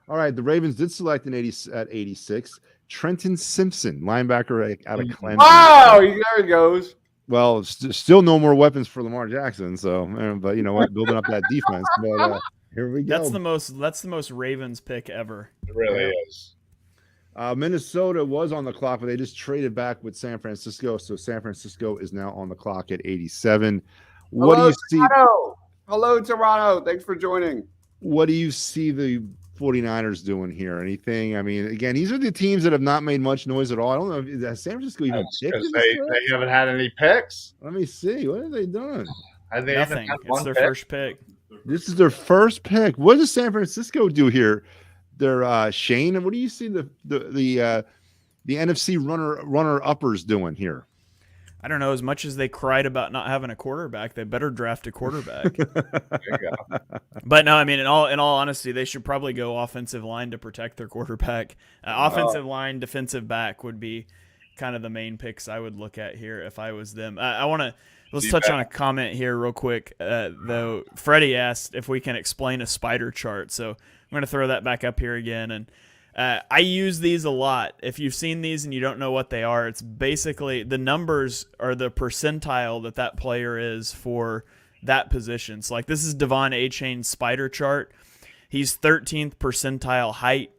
All right, the Ravens did select at 86 Trenton Simpson, linebacker out of Clemson. Wow, there he goes. Well, still no more weapons for Lamar Jackson. So, but you know what, building up that defense. But here we go. That's the most Ravens pick ever. It really is. Minnesota was on the clock, but they just traded back with San Francisco. So San Francisco is now on the clock at 87. What do you see? Hello, Toronto. Thanks for joining. what do you see the 49ers doing here? Anything? I mean, again, these are the teams that have not made much noise at all. I don't know if has San Francisco even That's picked 'cause in this they draft? haven't had any picks. Let me see. What have they done? Have they even Nothing. had It's one their pick? first pick. This is their first pick. What does San Francisco do here? They're Shane. And what do you see the NFC runner uppers doing here? I don't know. As much as they cried about not having a quarterback, they better draft a quarterback. There you go. But no, I mean, in all honesty, they should probably go offensive line to protect their quarterback. Offensive line, defensive back would be kind of the main picks I would look at here if I was them. I want to let's touch on a comment here real quick. Though Freddie asked if we can explain a spider chart, so I'm going to throw that back up here again. And I use these a lot. If you've seen these and you don't know what they are, it's basically the numbers are the percentile that player is for that position. So like this is Devon Achane's spider chart. He's 13th percentile height.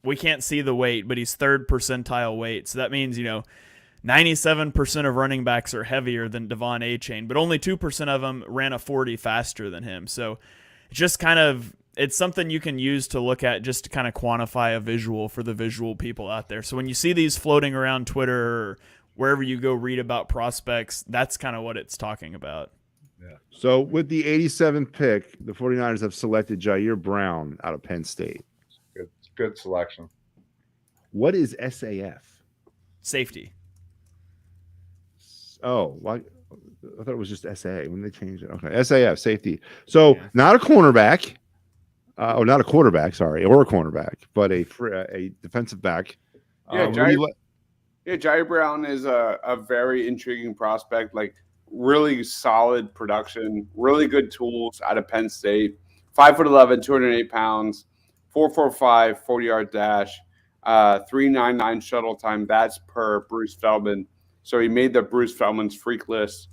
We can't see the weight, but he's 3rd percentile weight. So that means, 97% of running backs are heavier than Devon Achane, but only 2% of them ran a 40 faster than him. So it's just it's something you can use to look at just to kind of quantify a visual for the visual people out there. So when you see these floating around Twitter or wherever you go read about prospects, that's kind of what it's talking about. Yeah. So with the 87th pick, the 49ers have selected Jair Brown out of Penn State. Good selection. What is SAF? Safety. Oh, why? I thought it was just SA when they changed it. Okay, SAF, safety. So not a cornerback, or not a quarterback, sorry, or a cornerback, but a defensive back. Yeah, Jair Brown is a very intriguing prospect. Like really solid production, really good tools out of Penn State. 5'11", 208 pounds, 4.45 40-yard dash, 3.99 shuttle time. That's per Bruce Feldman. So he made the Bruce Feldman's freak list.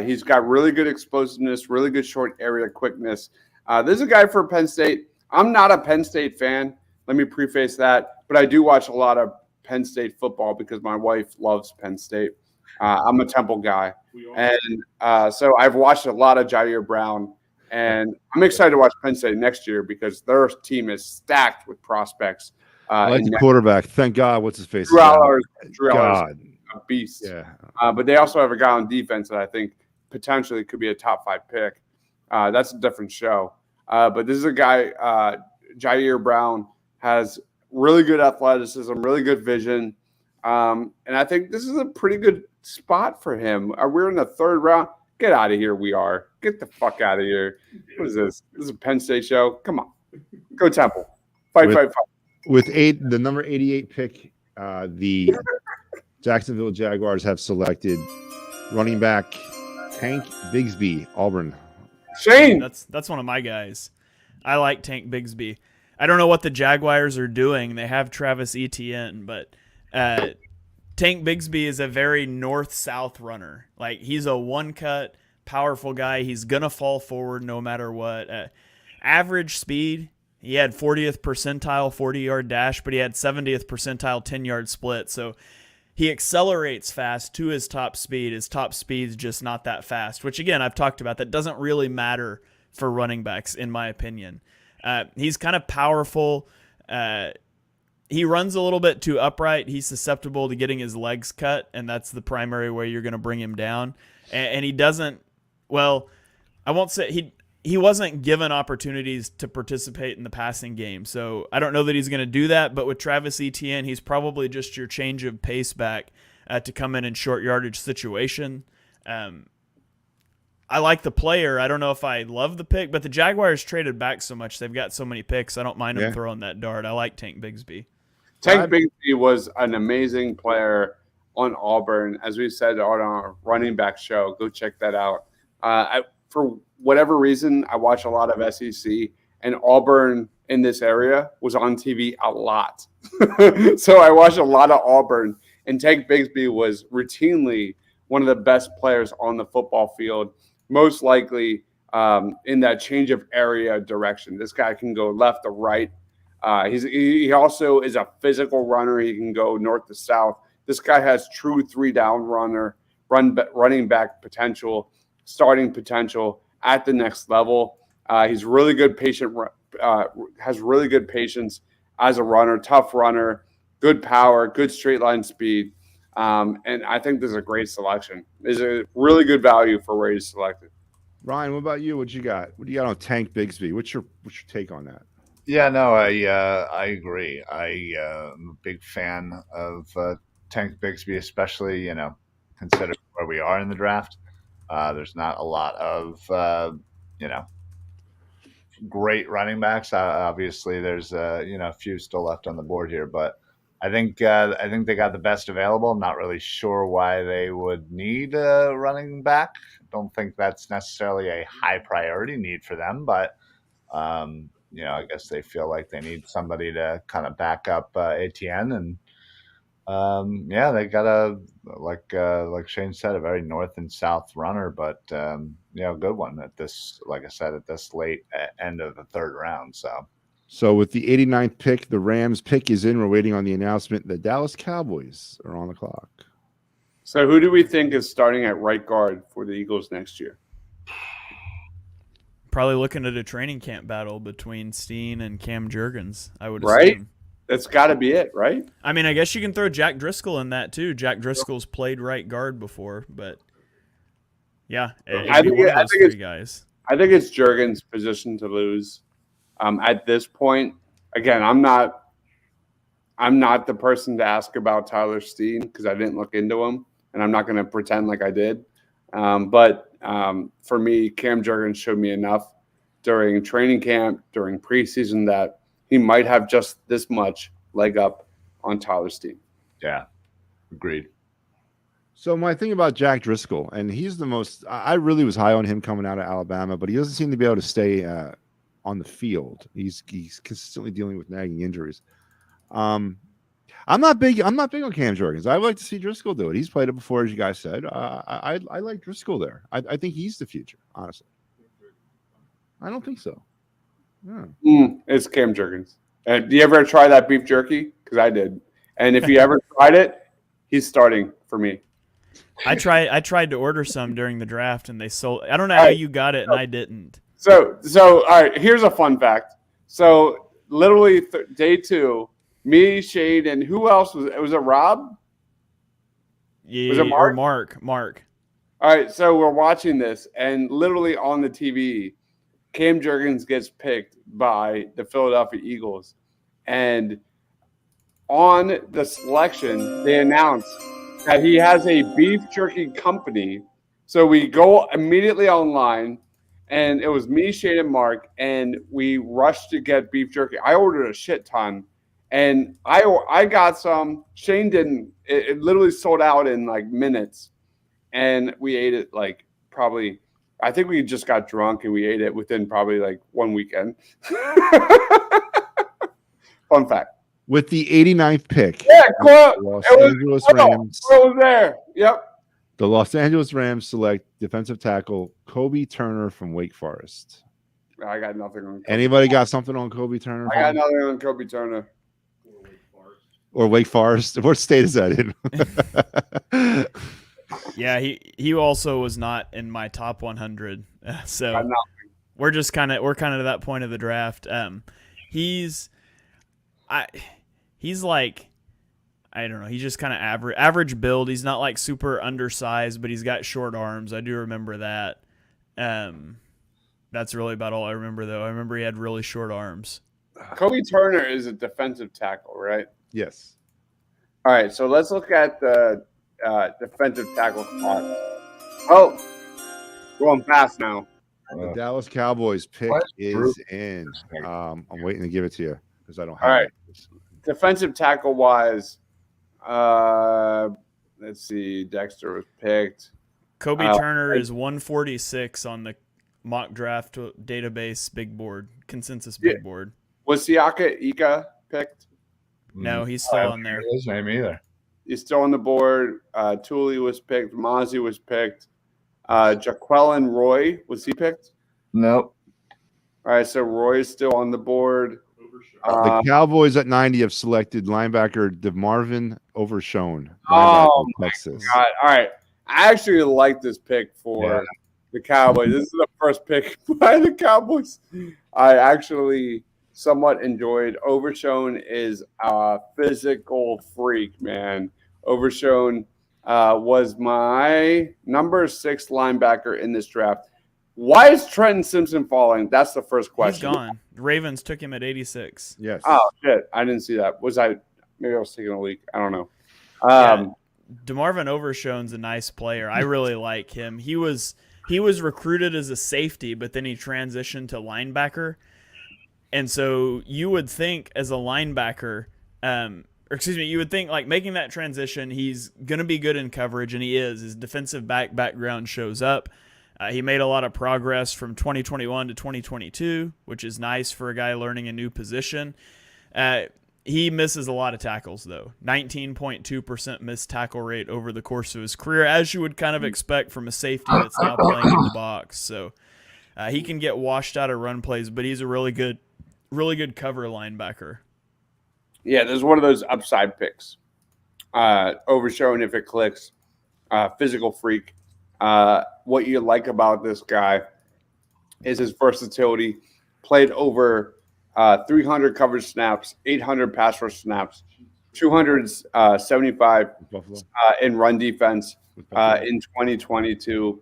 He's got really good explosiveness, really good short area quickness. This is a guy for Penn State. I'm not a Penn State fan. Let me preface that. But I do watch a lot of Penn State football because my wife loves Penn State. I'm a Temple guy. And so I've watched a lot of Jair Brown. And I'm excited to watch Penn State next year because their team is stacked with prospects. I like the quarterback. Thank God. What's his face? Drew Aller God. A beast. Yeah. But they also have a guy on defense that I think potentially could be a top 5 pick. That's a different show. But this is a guy, Jair Brown, has really good athleticism, really good vision. And I think this is a pretty good spot for him. We're in the 3rd round. Get out of here. We are. Get the fuck out of here. What is this? This is a Penn State show. Come on. Go Temple. Fight. With the number 88 pick, the Jacksonville Jaguars have selected running back Tank Bigsby, Auburn. Shane. That's one of my guys. I like Tank Bigsby. I don't know what the Jaguars are doing. They have Travis Etienne, but Tank Bigsby is a very north-south runner. Like he's a one-cut, powerful guy. He's gonna fall forward no matter what. Average speed, he had 40th percentile 40-yard dash, but he had 70th percentile 10-yard split. So he accelerates fast to his top speed. His top speed's just not that fast, which again I've talked about. That doesn't really matter for running backs, in my opinion. He's kind of powerful. He runs a little bit too upright. He's susceptible to getting his legs cut, and that's the primary way you're going to bring him down. And he doesn't, well, I won't say he wasn't given opportunities to participate in the passing game. So I don't know that he's going to do that, but with Travis Etienne, he's probably just your change of pace back to come in short yardage situation. I like the player. I don't know if I love the pick, but the Jaguars traded back so much. They've got so many picks. I don't mind them throwing that dart. I like Tank Bigsby. Tank Bigsby was an amazing player on Auburn. As we said on our running back show, go check that out. For whatever reason, I watch a lot of SEC, and Auburn in this area was on TV a lot. So I watched a lot of Auburn, and Tank Bigsby was routinely one of the best players on the football field, most likely in that change of area direction. This guy can go left to right. He also is a physical runner. He can go north to south. This guy has true 3-down running back potential, starting potential at the next level. He's really good has really good patience as a runner, tough runner, good power, good straight line speed. And I think this is a great selection. Is a really good value for where he's selected. Ryan, what about you? What you got? What do you got on Tank Bigsby? What's your take on that? Yeah, no, I agree. I'm a big fan of Tank Bigsby, especially considering where we are in the draft. There's not a lot of great running backs. Obviously, there's a few still left on the board here, but I think they got the best available. I'm not really sure why they would need a running back. Don't think that's necessarily a high priority need for them, but I guess they feel like they need somebody to kind of back up ATN, and they got like Shane said, a very north and south runner, but good one at this, like I said, at this late end of the third round. So with the 89th pick, the Rams pick is in. We're waiting on the announcement. The Dallas Cowboys are on the clock. So who do we think is starting at right guard for the Eagles next year? Probably looking at a training camp battle between Steen and Cam Jurgens, I would Right? assume. That's got to be it, right? I mean, I guess you can throw Jack Driscoll in that too. Jack Driscoll's played right guard before, but yeah, I think guys. I think it's Jurgens' position to lose. At this point, again, I'm not the person to ask about Tyler Steen because I didn't look into him, and I'm not going to pretend like I did. But for me, Cam Jurgens showed me enough during training camp, during preseason, that he might have just this much leg up on Tyler Steen. Yeah, agreed. So my thing about Jack Driscoll, and he's the most – I really was high on him coming out of Alabama, but he doesn't seem to be able to stay on the field. He's consistently dealing with nagging injuries. I'm not big on Cam Jurgens. I would like to see Driscoll do it. He's played it before, as you guys said. I like Driscoll there. I think he's the future, honestly. I don't think so. Yeah. It's Cam Jurgens. And do you ever try that beef jerky? Because I did. And if you ever tried it, he's starting for me. I tried to order some during the draft, and they sold. I don't know how you got it, and I didn't. So all right. Here's a fun fact. So literally day 2, me, Shade, and who else was it? Was it Rob? Yeah, was it Mark? Or Mark. All right. So we're watching this, and literally on the TV, Cam Jurgens gets picked by the Philadelphia Eagles, and on the selection, they announce that he has a beef jerky company. So we go immediately online, and it was me, Shane, and Mark, and we rushed to get beef jerky. I ordered a shit ton, and I got some. Shane didn't. It literally sold out in like minutes, and we ate it like probably. I think we just got drunk and we ate it within probably like one weekend. Fun fact. With the 89th pick, Los Angeles Rams. It was there. Yep. The Los Angeles Rams select defensive tackle Kobe Turner from Wake Forest. I got nothing on Kobe. Anybody got something on Kobe Turner? I got nothing on Kobe Turner. Or Wake Forest. What state is that in? Yeah, he also was not in my top 100. So we're kind of to that point of the draft. He's like, I don't know. He's just kind of average build. He's not like super undersized, but he's got short arms. I do remember that. That's really about all I remember, though. I remember he had really short arms. Kobe Turner is a defensive tackle, right? Yes. All right, so let's look at the defensive tackle spot. Oh, going fast now. The Dallas Cowboys pick is in. I'm waiting to give it to you because I don't have All right. it. Defensive tackle wise, let's see. Dexter was picked. Kobe Turner is 146 on the mock draft database big board, consensus big board. Was Siaka Ika picked? No, he's still on there. His name either. He's still on the board. Tooley was picked. Mozzie was picked. Jaquelin Roy, was he picked? Nope. All right, so Roy is still on the board. The Cowboys at 90 have selected linebacker DeMarvin Overshone. Oh, my Texas. God. All right. I actually like this pick for The Cowboys. This is the first pick by the Cowboys. I actually somewhat enjoyed. Overshown is a physical freak, man. Overshown was my number 6 linebacker in this draft. Why is Trenton Simpson falling? That's the first question. He's gone. The Ravens took him at 86. Yes. Oh shit! I didn't see that. Maybe I was taking a leak. I don't know. DeMarvin Overshown's a nice player. I really like him. He was recruited as a safety, but then he transitioned to linebacker. And so you would think as a linebacker, you would think like making that transition, he's going to be good in coverage, and he is. His defensive background shows up. He made a lot of progress from 2021 to 2022, which is nice for a guy learning a new position. He misses a lot of tackles, though. 19.2% missed tackle rate over the course of his career, as you would kind of expect from a safety that's now playing in the box. So he can get washed out of run plays, but he's a really good cover linebacker. Yeah, there's one of those upside picks. Overshown if it clicks. Physical freak. What you like about this guy is his versatility. Played over 300 coverage snaps, 800 pass rush snaps, 275 in run defense in 2022.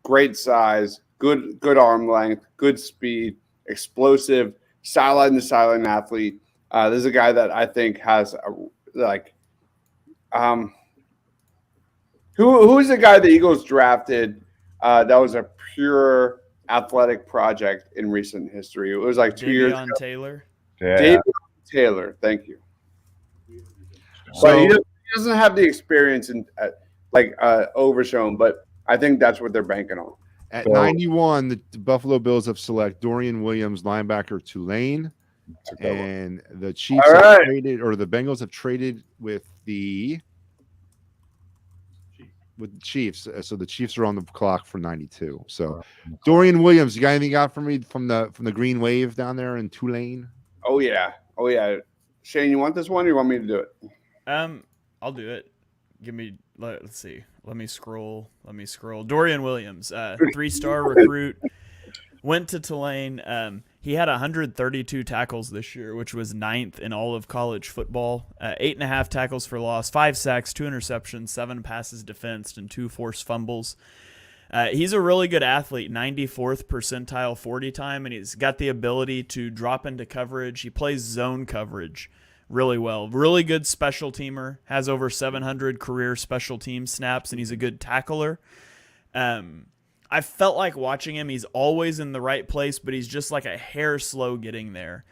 Great size, good arm length, good speed, explosive, sideline to sideline athlete. This is a guy that I think has who's the guy the Eagles drafted that was a pure athletic project in recent history? It was like 2 years ago. Taylor. Yeah. David Taylor, thank you. So But he doesn't have the experience in Overshown, but I think that's what they're banking on. at 91, the Buffalo Bills have select Dorian Williams, linebacker, Tulane. And the Chiefs have traded, or the Bengals have traded with the Chiefs. So the Chiefs are on the clock for 92. So Dorian Williams, you got anything got for me from the Green Wave down there in Tulane? Oh yeah. Shane, you want this one or you want me to do it? I'll do it. Let's see. Let me scroll. Dorian Williams, 3-star recruit, went to Tulane. He had 132 tackles this year, which was 9th in all of college football. 8.5 tackles for loss, 5 sacks, 2 interceptions, 7 passes defensed, and 2 forced fumbles. He's a really good athlete, 94th percentile 40 time, and he's got the ability to drop into coverage. He plays zone coverage really well. Really good special teamer, has over 700 career special team snaps, and he's a good tackler. I felt like watching him, he's always in the right place, but he's just like a hair slow getting there.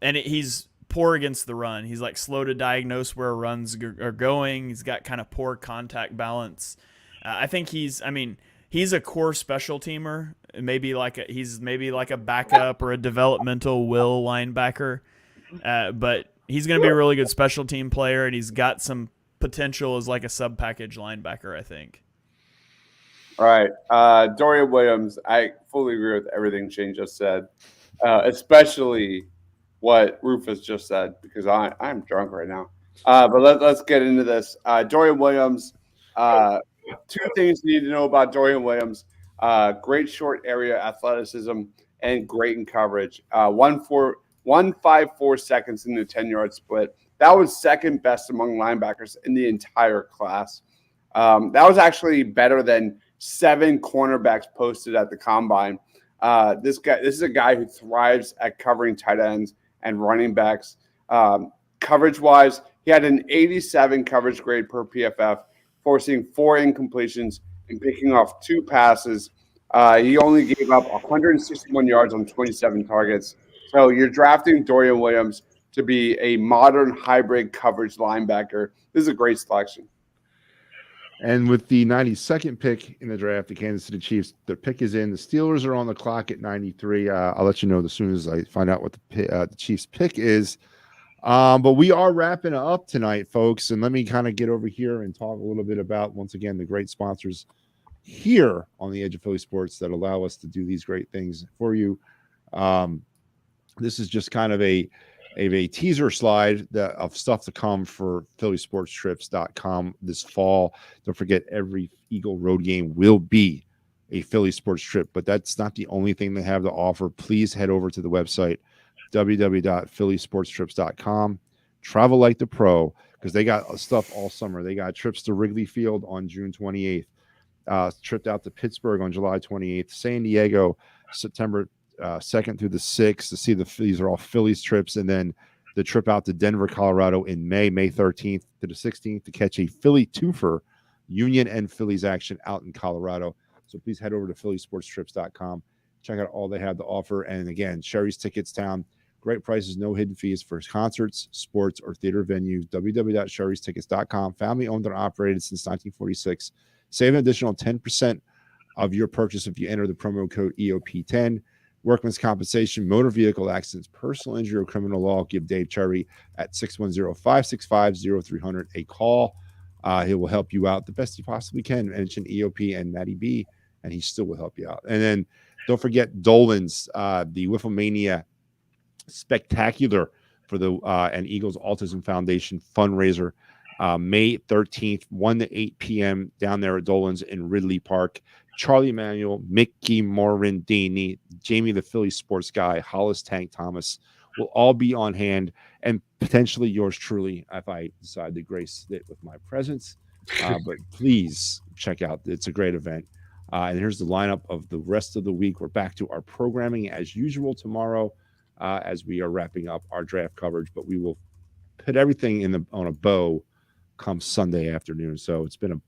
He's poor against the run. He's like slow to diagnose where runs are going. He's got kind of poor contact balance. I think he's a core special teamer, he's maybe like a backup or a developmental will linebacker. But he's going to be a really good special team player, and he's got some potential as like a sub-package linebacker, I think. All right. Dorian Williams, I fully agree with everything Shane just said, especially what Rufus just said, because I'm drunk right now. But let's get into this. Dorian Williams, 2 things you need to know about Dorian Williams. Great short area athleticism and great in coverage. 1.54 seconds in the 10-yard split. That was second best among linebackers in the entire class. That was actually better than 7 cornerbacks posted at the combine. This is a guy who thrives at covering tight ends and running backs. Coverage-wise, he had an 87 coverage grade per PFF, forcing 4 incompletions and picking off 2 passes. He only gave up 161 yards on 27 targets. So you're drafting Dorian Williams to be a modern hybrid coverage linebacker. This is a great selection. And with the 92nd pick in the draft, the Kansas City Chiefs, their pick is in. The Steelers are on the clock at 93. I'll let you know as soon as I find out what the Chiefs pick is. But we are wrapping up tonight, folks. And let me kind of get over here and talk a little bit about, once again, the great sponsors here on the Edge of Philly Sports that allow us to do these great things for you. This is just kind of a teaser slide of stuff to come for phillysportstrips.com this fall. Don't forget, every Eagle road game will be a Philly sports trip. But that's not the only thing they have to offer. Please head over to the website, www.phillysportstrips.com. Travel like the pro, because they got stuff all summer. They got trips to Wrigley Field on June 28th, trip out to Pittsburgh on July 28th, San Diego September 2nd through the 6th to see these are all Phillies trips, and then the trip out to Denver, Colorado in May 13th to the 16th to catch a Philly twofer, Union and Phillies action out in Colorado. So please head over to phillysportstrips.com. Check out all they have to offer. And again, Sherry's Tickets Town, great prices, no hidden fees for concerts, sports, or theater venues. www.sherrystickets.com. Family owned and operated since 1946. Save an additional 10% of your purchase if you enter the promo code EOP10. Workman's compensation, motor vehicle accidents, personal injury, or criminal law. Give Dave Cherry at 610-565-0300 a call. He will help you out the best he possibly can. Mention EOP and Matty B, and he still will help you out. And then don't forget Dolan's, the Whifflemania Spectacular for the and Eagles Autism Foundation fundraiser, May 13th, 1 to 8 p.m. down there at Dolan's in Ridley Park. Charlie Manuel, Mickey Morandini, Jamie the Philly sports guy, Hollis Tank Thomas will all be on hand, and potentially yours truly if I decide to grace it with my presence. But please check out. It's a great event. And here's the lineup of the rest of the week. We're back to our programming as usual tomorrow as we are wrapping up our draft coverage, but we will put everything on a bow come Sunday afternoon. So it's been a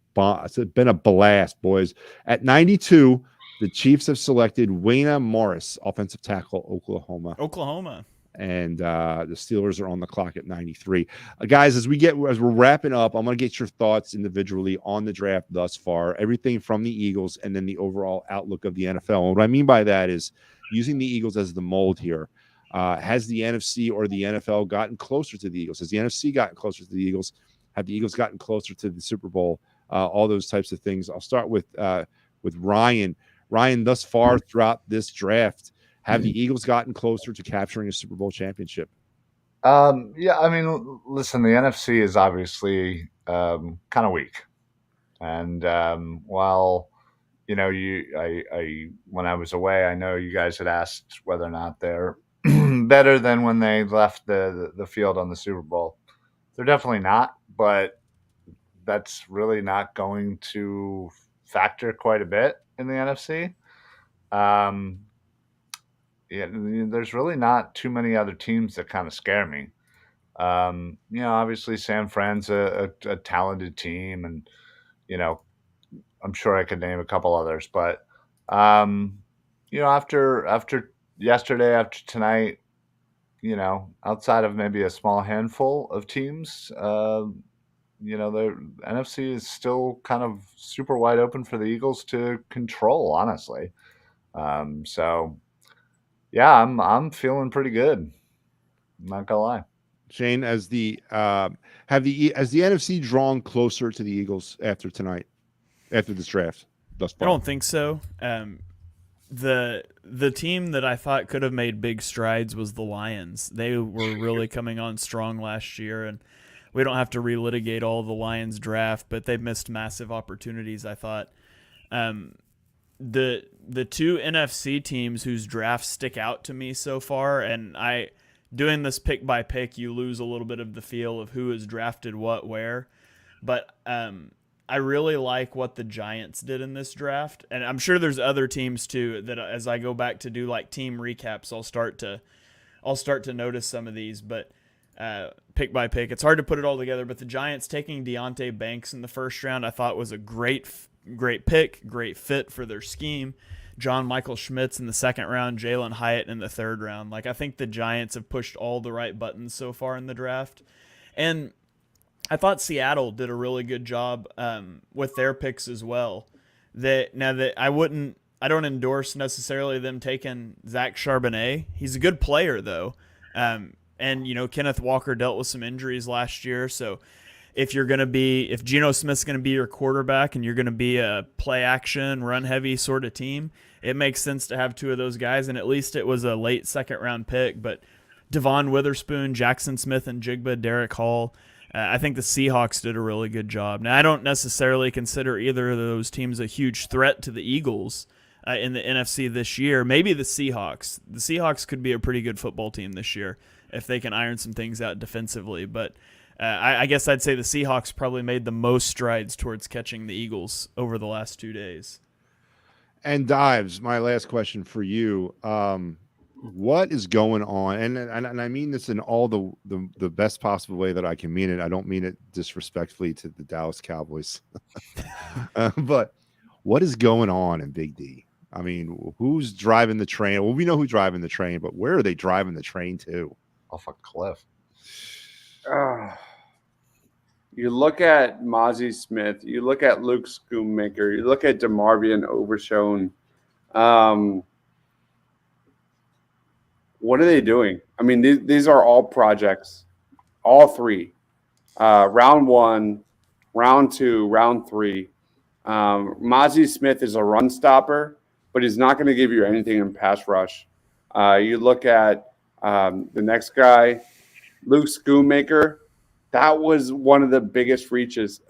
blast, boys. At 92, the Chiefs have selected Wayna Morris, offensive tackle, Oklahoma. And the Steelers are on the clock at 93. Guys, as we're wrapping up, I'm going to get your thoughts individually on the draft thus far, everything from the Eagles and then the overall outlook of the NFL. And what I mean by that is using the Eagles as the mold here. Has the NFC or the NFL gotten closer to the Eagles? Has the NFC gotten closer to the Eagles? Have the Eagles gotten closer to the Super Bowl? All those types of things. I'll start with Ryan. Ryan, thus far throughout this draft, have the Eagles gotten closer to capturing a Super Bowl championship? Yeah, I mean, listen, the NFC is obviously kind of weak, and while when I was away, I know you guys had asked whether or not they're better than when they left the field on the Super Bowl. They're definitely not, but that's really not going to factor quite a bit in the NFC. There's really not too many other teams that kind of scare me. Obviously San Fran's a talented team, and I'm sure I could name a couple others, but after yesterday, after tonight, outside of maybe a small handful of teams, the NFC is still kind of super wide open for the Eagles to control, honestly. So yeah, I'm feeling pretty good. I'm not gonna lie. Shane, has the NFC drawn closer to the Eagles after tonight, after this draft thus far? I don't think so. The team that I thought could have made big strides was the Lions. They were really coming on strong last year, and we don't have to relitigate all the Lions draft, but they've missed massive opportunities, I thought. The two NFC teams whose drafts stick out to me so far, and doing this pick by pick, you lose a little bit of the feel of who has drafted what where, but I really like what the Giants did in this draft, and I'm sure there's other teams too that as I go back to do like team recaps, I'll start to notice some of these, but pick by pick, it's hard to put it all together. But the Giants taking Deonte Banks in the first round, I thought was a great pick, great fit for their scheme. John Michael Schmitz in the second round, Jalen Hyatt in the third round. Like, I think the Giants have pushed all the right buttons so far in the draft, and I thought Seattle did a really good job with their picks as well. I don't endorse necessarily them taking Zach Charbonnet. He's a good player though. And Kenneth Walker dealt with some injuries last year. So if Geno Smith's going to be your quarterback and you're going to be a play action, run heavy sort of team, it makes sense to have two of those guys. And at least it was a late second round pick, but Devon Witherspoon, Jackson Smith and Jigba, Derek Hall, I think the Seahawks did a really good job. Now, I don't necessarily consider either of those teams a huge threat to the Eagles in the NFC this year. Maybe the Seahawks. The Seahawks could be a pretty good football team this year if they can iron some things out defensively. But I guess I'd say the Seahawks probably made the most strides towards catching the Eagles over the last 2 days. And Dives, my last question for you. What is going on? And I mean this in all the best possible way that I can mean it. I don't mean it disrespectfully to the Dallas Cowboys. But what is going on in Big D? I mean, who's driving the train? Well, we know who's driving the train, but where are they driving the train to? Off a cliff. You look at Mozzie Smith, you look at Luke Schoonmaker, you look at DeMarvion Overshown. What are they doing? I mean, these are all projects, all three. Round 1, round 2, round 3. Mozzie Smith is a run stopper, but he's not going to give you anything in pass rush. You look at the next guy, Luke Schoonmaker. That was one of the biggest reaches.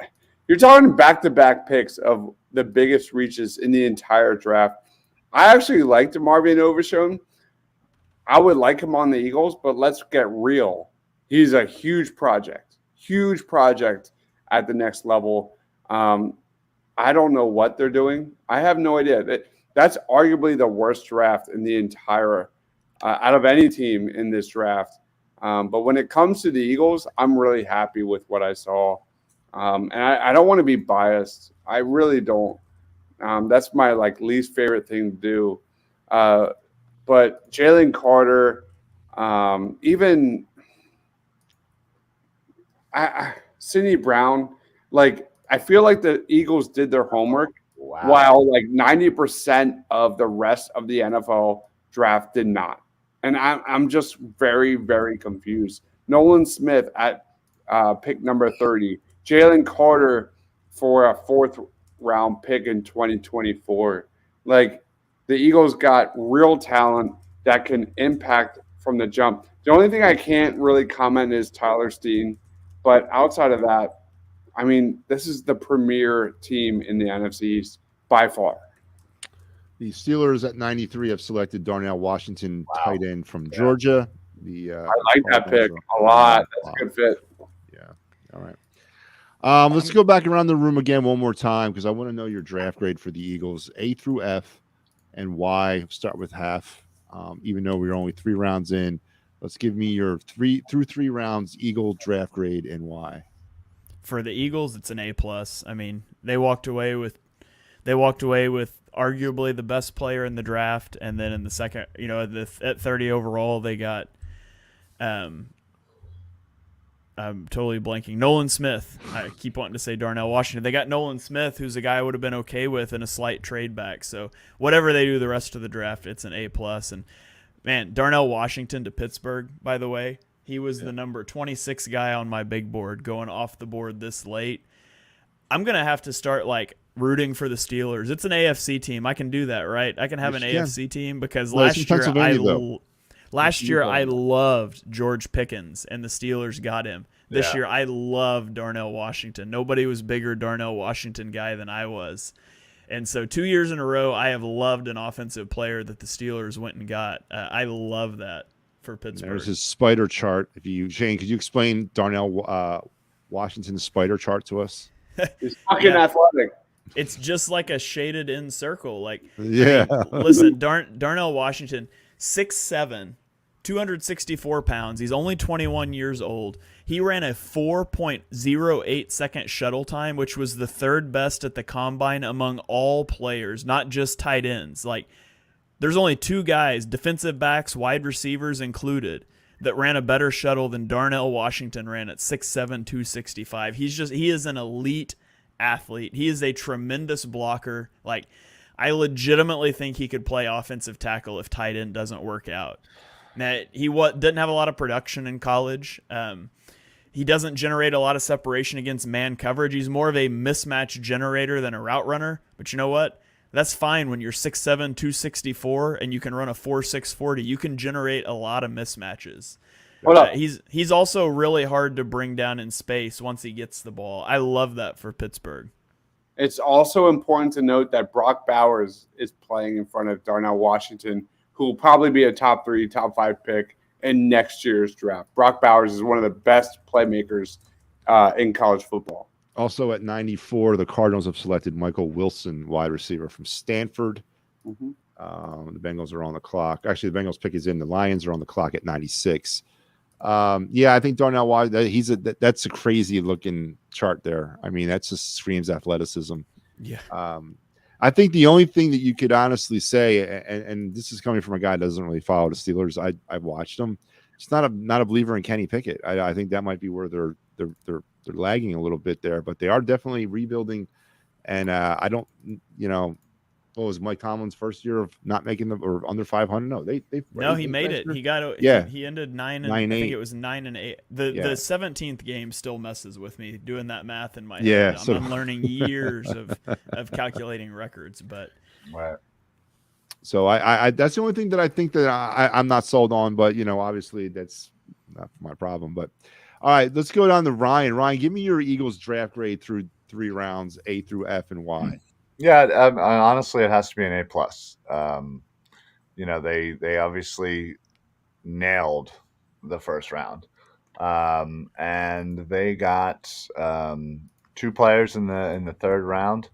You're talking back-to-back picks of the biggest reaches in the entire draft. I actually liked DeMarvion Overshown. I would like him on the Eagles, but let's get real. He's a huge project at the next level. I don't know what they're doing. I have no idea. That's arguably the worst draft in the entire out of any team in this draft. But when it comes to the Eagles, I'm really happy with what I saw. And I don't want to be biased. I really don't. That's my least favorite thing to do. But Jalen Carter, even Sidney Brown, I feel like the Eagles did their homework while 90% of the rest of the NFL draft did not. And I'm just very, very confused. Nolan Smith at pick number 30. Jalen Carter for a 4th round pick in 2024. The Eagles got real talent that can impact from the jump. The only thing I can't really comment is Tyler Steen. But outside of that, I mean, this is the premier team in the NFC East by far. The Steelers at 93 have selected Darnell Washington, tight end from Georgia. I like that pick a lot. That's a good fit. Yeah. All right. Let's go back around the room again one more time because I want to know your draft grade for the Eagles, A through F and Y. Start with half. Even though we're only 3 rounds in, let's give me your 3 rounds Eagle draft grade and why. For the Eagles, it's an A+. I mean, they walked away with arguably the best player in the draft, and then in the second, at 30 overall, they got I'm totally blanking. Nolan Smith. I keep wanting to say Darnell Washington. They got Nolan Smith, who's a guy I would have been okay with in a slight trade back. So whatever they do the rest of the draft, it's an A+. And man, Darnell Washington to Pittsburgh, by the way, he was the number 26 guy on my big board going off the board this late. I'm going to have to start rooting for the Steelers. It's an AFC team. I can do that, right? I can have an AFC team because last year I loved George Pickens and the Steelers got him. This year I love Darnell Washington. Nobody was bigger Darnell Washington guy than I was. And so 2 years in a row I have loved an offensive player that the Steelers went and got. I love that for Pittsburgh. There's his spider chart. Shane, could you explain Darnell Washington's spider chart to us? He's fucking athletic. It's just like a shaded in circle. Listen, Darnell Washington, 6'7", 264 pounds. He's only 21 years old. He ran a 4.08 second shuttle time, which was the 3rd best at the combine among all players, not just tight ends. There's only 2 guys, defensive backs, wide receivers included, that ran a better shuttle than Darnell Washington ran at 6'7", 265. He is an elite athlete. He is a tremendous blocker. I legitimately think he could play offensive tackle if tight end doesn't work out. Now, he didn't have a lot of production in college. He doesn't generate a lot of separation against man coverage. He's more of a mismatch generator than a route runner. But you know what? That's fine when you're 6'7", 264, and you can run a 4.6 40. You can generate a lot of mismatches. Hold up. He's also really hard to bring down in space once he gets the ball. I love that for Pittsburgh. It's also important to note that Brock Bowers is playing in front of Darnell Washington, who will probably be a top 3, top 5 pick in next year's draft. Brock Bowers is one of the best playmakers in college football. Also at 94, the Cardinals have selected Michael Wilson, wide receiver from Stanford. Mm-hmm. The Bengals are on the clock. Actually, the Bengals pick is in. The Lions are on the clock at 96. I think Darnell Washington, that's a crazy looking chart there. I mean, that just screams athleticism. Yeah. I think the only thing that you could honestly say, and this is coming from a guy that doesn't really follow the Steelers. I've watched them. It's not a believer in Kenny Pickett. I think that might be where they're lagging a little bit there, but they are definitely rebuilding. And I don't, what was Mike Tomlin's first year of not making them or under 500? No, he made it. He got He ended 9 and 8. I think it was 9 and 8. The 17th game still messes with me doing that math in my head. Yeah, I'm learning years of calculating records, but Right. So I that's the only thing that I think that I'm not sold on, but obviously that's not my problem. But all right, let's go down to Ryan. Ryan, give me your Eagles draft grade through 3 rounds, A through F and Y. Yeah, honestly, it has to be an A+. They obviously nailed the first round, and they got 2 players in the third round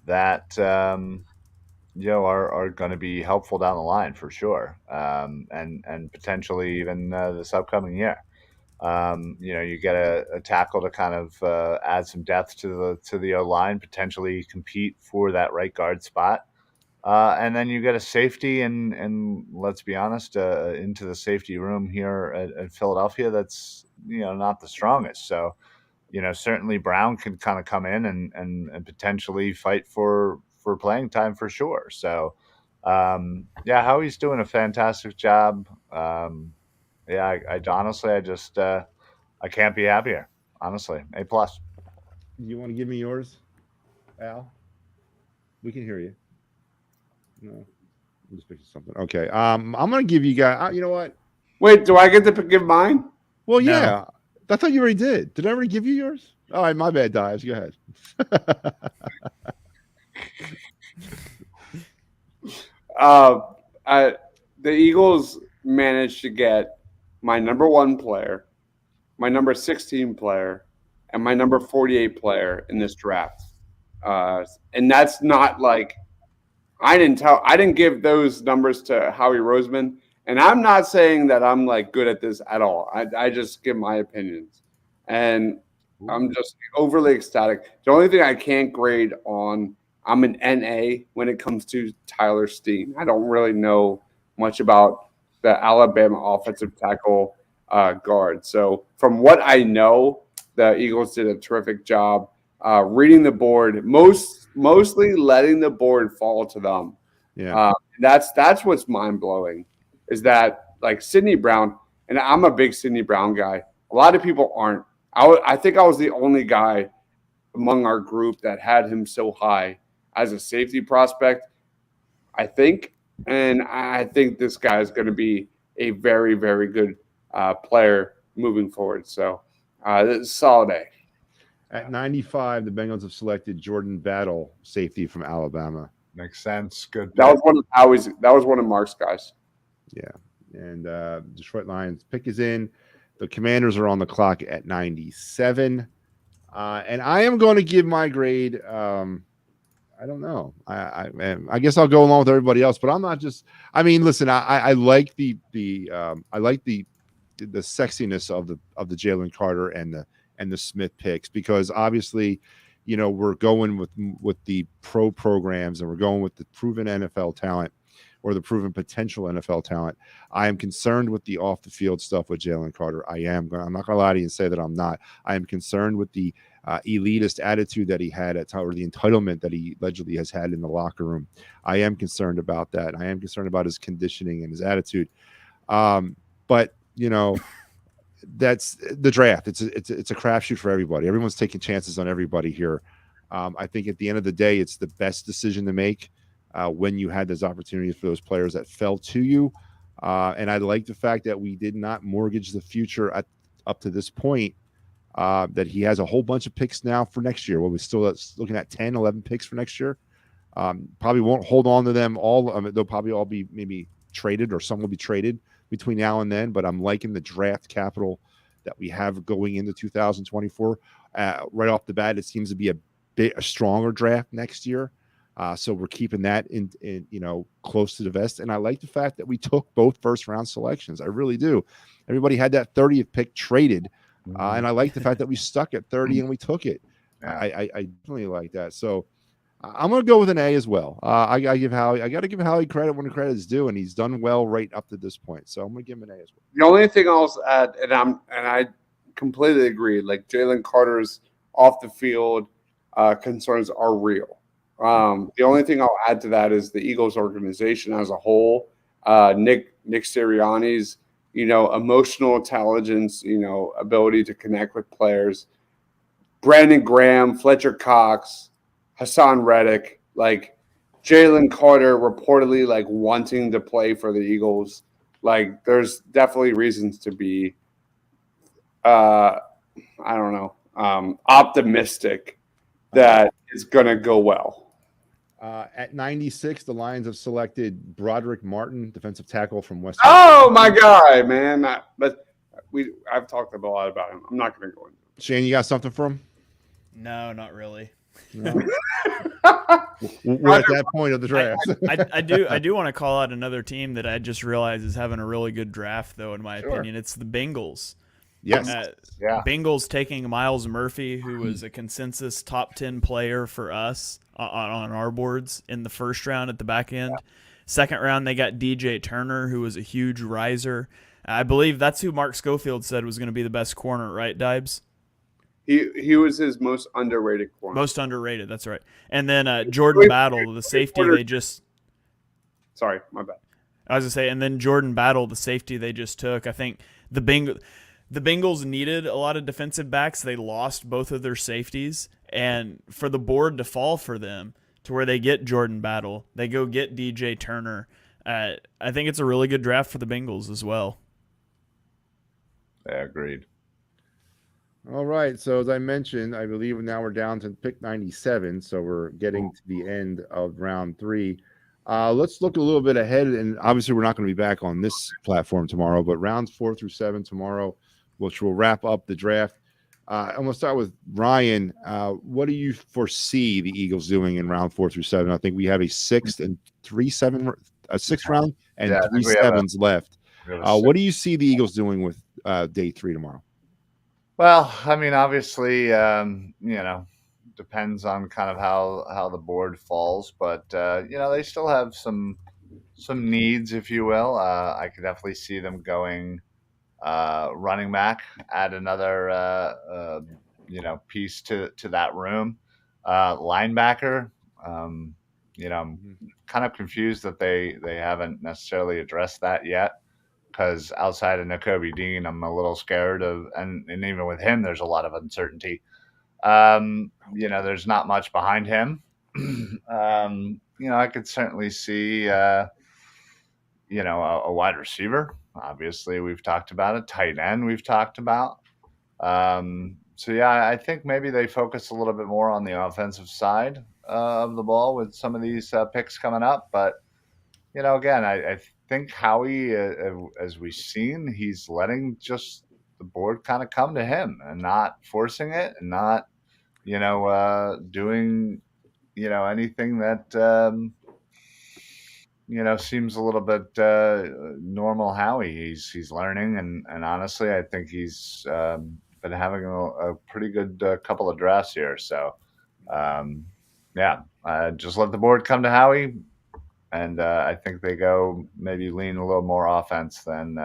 that are going to be helpful down the line for sure, and potentially even this upcoming year. You get a tackle to kind of add some depth to the O-line, potentially compete for that right guard spot. And then you get a safety, and let's be honest, into the safety room here at Philadelphia, that's not the strongest. So, certainly Brown can kind of come in and potentially fight for playing time for sure. So, Howie's doing a fantastic job. I honestly, I can't be happier. Honestly, A+. You want to give me yours, Al? We can hear you. No, I'm just picking something. Okay. I'm gonna give you guys. You know what? Wait, do I get to give mine? Well, No. yeah. I thought you already did. Did I already give you yours? All right, my bad, Dives. Go ahead. The Eagles managed to get my number 1 player, my number 16 player, and my number 48 player in this draft. And that's not like I didn't give those numbers to Howie Roseman, and I'm not saying that I'm like good at this at all. I just give my opinions, and I'm just overly ecstatic. The only thing I can't grade on, I'm an NA when it comes to Tyler Steen. I don't really know much about the Alabama offensive tackle guard. So from what I know, the Eagles did a terrific job reading the board, mostly letting the board fall to them. Yeah, that's what's mind blowing, is that like Sidney Brown, and I'm a big Sidney Brown guy. A lot of people aren't. I think I was the only guy among our group that had him so high as a safety prospect, I think. And I think this guy is going to be a very, very good player moving forward. So it's a solid A. At 95, the Bengals have selected Jordan Battle, safety from Alabama. Makes sense. Good. That was one of Mark's guys. Yeah. And Detroit Lions pick is in. The Commanders are on the clock at 97. And I am going to give my grade. I don't know. I guess I'll go along with everybody else, but I'm not just. I mean, listen. I like the sexiness of the Jalen Carter and the Smith picks, because obviously, we're going with the pro programs, and we're going with the proven NFL talent, or the proven potential NFL talent. I am concerned with the off the field stuff with Jalen Carter. I'm not gonna lie to you and say that I'm not. I am concerned with the elitist attitude that he had or the entitlement that he allegedly has had in the locker room. I am concerned about that. I am concerned about his conditioning and his attitude. But that's the draft. It's a crapshoot for everybody. Everyone's taking chances on everybody here. I think at the end of the day, it's the best decision to make when you had those opportunities for those players that fell to you. And I like the fact that we did not mortgage the future up to this point. That he has a whole bunch of picks now for next year. Well, we're still looking at 10, 11 picks for next year. Probably won't hold on to them all. They'll probably all be maybe traded, or some will be traded between now and then. But I'm liking the draft capital that we have going into 2024. Right off the bat, it seems to be a stronger draft next year. So we're keeping that in close to the vest. And I like the fact that we took both first round selections. I really do. Everybody had that 30th pick traded. And I like the fact that we stuck at 30 and we took it. Yeah. I definitely like that. So I'm going to go with an A as well. I got to give Howie credit when the credit is due, and he's done well right up to this point. So I'm going to give him an A as well. The only thing I'll add, and I completely agree. Like Jalen Carter's off the field concerns are real. The only thing I'll add to that is the Eagles organization as a whole. Nick Sirianni's emotional intelligence, ability to connect with players. Brandon Graham, Fletcher Cox, Hassan Reddick, like Jalen Carter reportedly like wanting to play for the Eagles. Like there's definitely reasons to be, optimistic that it's going to go well. At 96, the Lions have selected Broderick Martin, defensive tackle from West. Oh, my guy, man. I've talked a lot about him. I'm not going to go into it. Shane, you got something for him? No, not really. No. We're at that point of the draft. I do want to call out another team that I just realized is having a really good draft, though, in my opinion. It's the Bengals. Yes. Bengals taking Miles Murphy, who was a consensus top 10 player for us on our boards in the first round at the back end. Yeah. Second round, they got DJ Turner, who was a huge riser. I believe that's who Mark Schofield said was going to be the best corner, right, Dibes? He was his most underrated corner. Most underrated, that's right. And then Jordan Battle, the safety they just... Sorry, my bad. I was going to say, and then Jordan Battle, the safety they just took. I think the Bengals needed a lot of defensive backs. They lost both of their safeties. And for the board to fall for them to where they get Jordan Battle, they go get DJ Turner. I think it's a really good draft for the Bengals as well. Yeah, agreed. All right. So as I mentioned, I believe now we're down to pick 97. So we're getting to the end of round 3. Let's look a little bit ahead. And obviously we're not going to be back on this platform tomorrow, but rounds 4 through 7 tomorrow, which will wrap up the draft. I'm going to start with Ryan. What do you foresee the Eagles doing in round 4 through 7? I think we have a 6th round and 3 sevens left. What do you see the Eagles doing with day 3 tomorrow? Well, I mean, obviously, depends on kind of how the board falls, but they still have some needs, if you will. I could definitely see them going running back, add another piece to that room. Linebacker, I'm kind of confused that they haven't necessarily addressed that yet. Because outside of Nakobe Dean, I'm a little scared of, and even with him, there's a lot of uncertainty. There's not much behind him. I could certainly see, a wide receiver. Obviously, we've talked about it. Tight end, we've talked about. I think maybe they focus a little bit more on the offensive side of the ball with some of these picks coming up. But, again, I think Howie, as we've seen, he's letting just the board kind of come to him and not forcing it and not, doing, anything that, seems a little bit normal Howie. He's learning, and honestly, I think he's been having a pretty good couple of drafts here. So, just let the board come to Howie. And I think they go maybe lean a little more offense than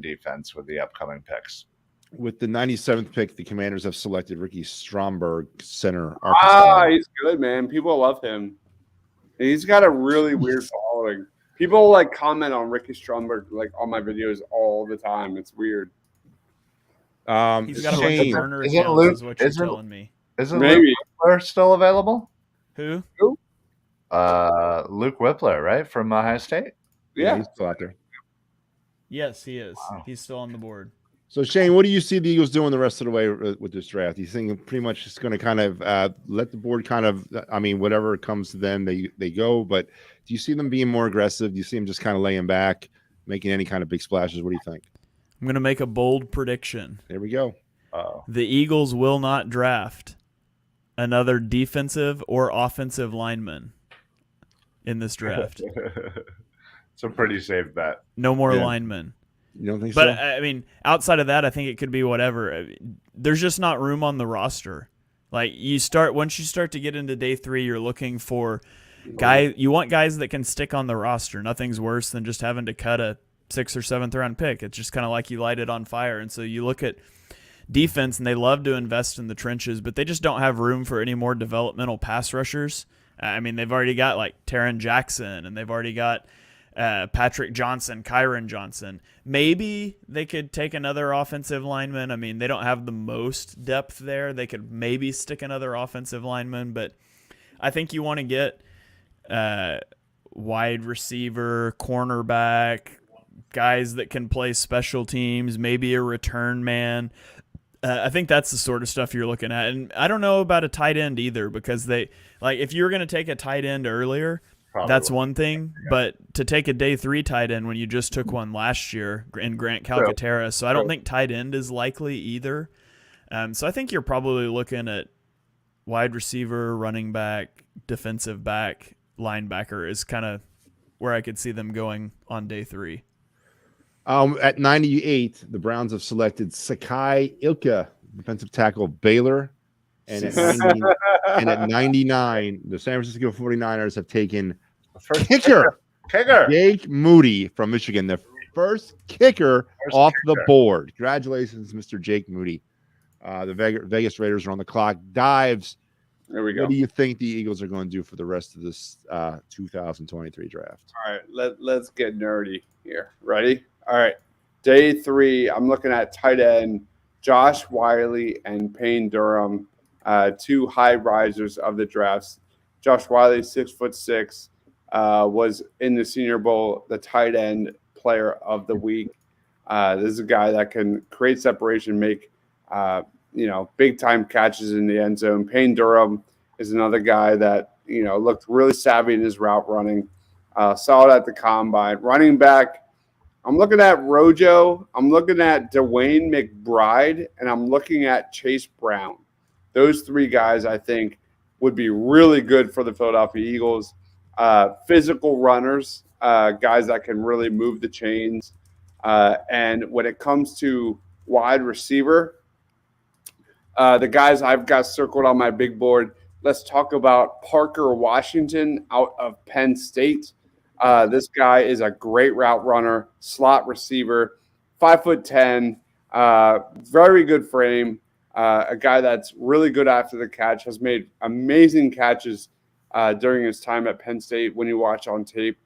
defense with the upcoming picks. With the 97th pick, the Commanders have selected Ricky Stromberg, center. Arkansas. He's good, man. People love him. He's got a really weird following. People comment on Ricky Stromberg on my videos all the time. It's weird. He's got a bunch of burner accounts, is what you're telling me. Isn't Luke Whippler still available? Who? Luke Whippler, right, from Ohio State? Yeah, he's still out there. Yes, he is. Wow. He's still on the board. So Shane, what do you see the Eagles doing the rest of the way with this draft? You think pretty much just going to kind of let the board kind of, I mean, whatever comes to them, they go. But do you see them being more aggressive? Do you see them just kind of laying back, making any kind of big splashes? What do you think? I'm going to make a bold prediction. There we go. The Eagles will not draft another defensive or offensive lineman in this draft. It's a pretty safe bet. No more Yeah. linemen. You don't think But, so? I mean, outside of that, I think it could be whatever. There's just not room on the roster. Like, once you start to get into day 3, you're looking for you want guys that can stick on the roster. Nothing's worse than just having to cut a 6th or 7th round pick. It's just kind of like you light it on fire. And so you look at defense, and they love to invest in the trenches, but they just don't have room for any more developmental pass rushers. I mean, they've already got like Taron Jackson, and they've already got Patrick Johnson, Kyron Johnson. Maybe they could take another offensive lineman. I mean, they don't have the most depth there. They could maybe stick another offensive lineman, but I think you want to get wide receiver, cornerback, guys that can play special teams, maybe a return man. I think that's the sort of stuff you're looking at. And I don't know about a tight end either, because if you're going to take a tight end earlier, that's one thing. Yeah. But to take a day 3 tight end when you just took one last year in Grant Calcaterra, so I don't think tight end is likely either. So I think you're probably looking at wide receiver, running back, defensive back, linebacker is kind of where I could see them going on day 3. At 98, the Browns have selected Sakai Ilka, defensive tackle, Baylor. And at 99, the San Francisco 49ers have taken kicker Jake Moody from Michigan, the first kicker off the board. Congratulations, Mr. Jake Moody. The Vegas Raiders are on the clock. Dives. There we go. What do you think the Eagles are going to do for the rest of this 2023 draft? All right, let's get nerdy here. Ready? All right. Day 3, I'm looking at tight end Josh Wiley and Payne Durham, 2 high risers of the drafts. Josh Wiley, 6'6", was in the Senior Bowl, the tight end player of the week. This is a guy that can create separation, make big time catches in the end zone. Payne Durham is another guy that looked really savvy in his route running, solid at the combine. Running back, I'm looking at Rojo, I'm looking at Dwayne McBride, and I'm looking at Chase Brown. Those 3 guys, I think, would be really good for the Philadelphia Eagles. Physical runners, guys that can really move the chains. And when it comes to wide receiver, the guys I've got circled on my big board, let's talk about Parker Washington out of Penn State. This guy is a great route runner, slot receiver, 5'10", very good frame, a guy that's really good after the catch, has made amazing catches during his time at Penn State when you watch on tape.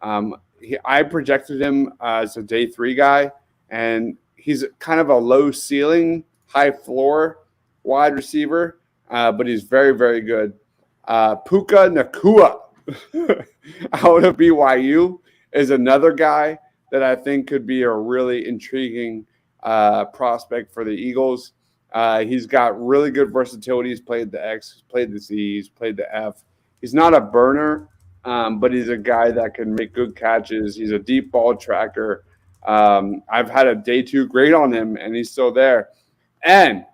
I projected him as a day 3 guy, and he's kind of a low ceiling, high floor wide receiver, but he's very, very good. Puka Nacua out of BYU is another guy that I think could be a really intriguing prospect for the Eagles. He's got really good versatility. He's played the X, he's played the Z, he's played the F. He's not a burner, but he's a guy that can make good catches. He's a deep ball tracker. I've had a day 2 grade on him, and he's still there. And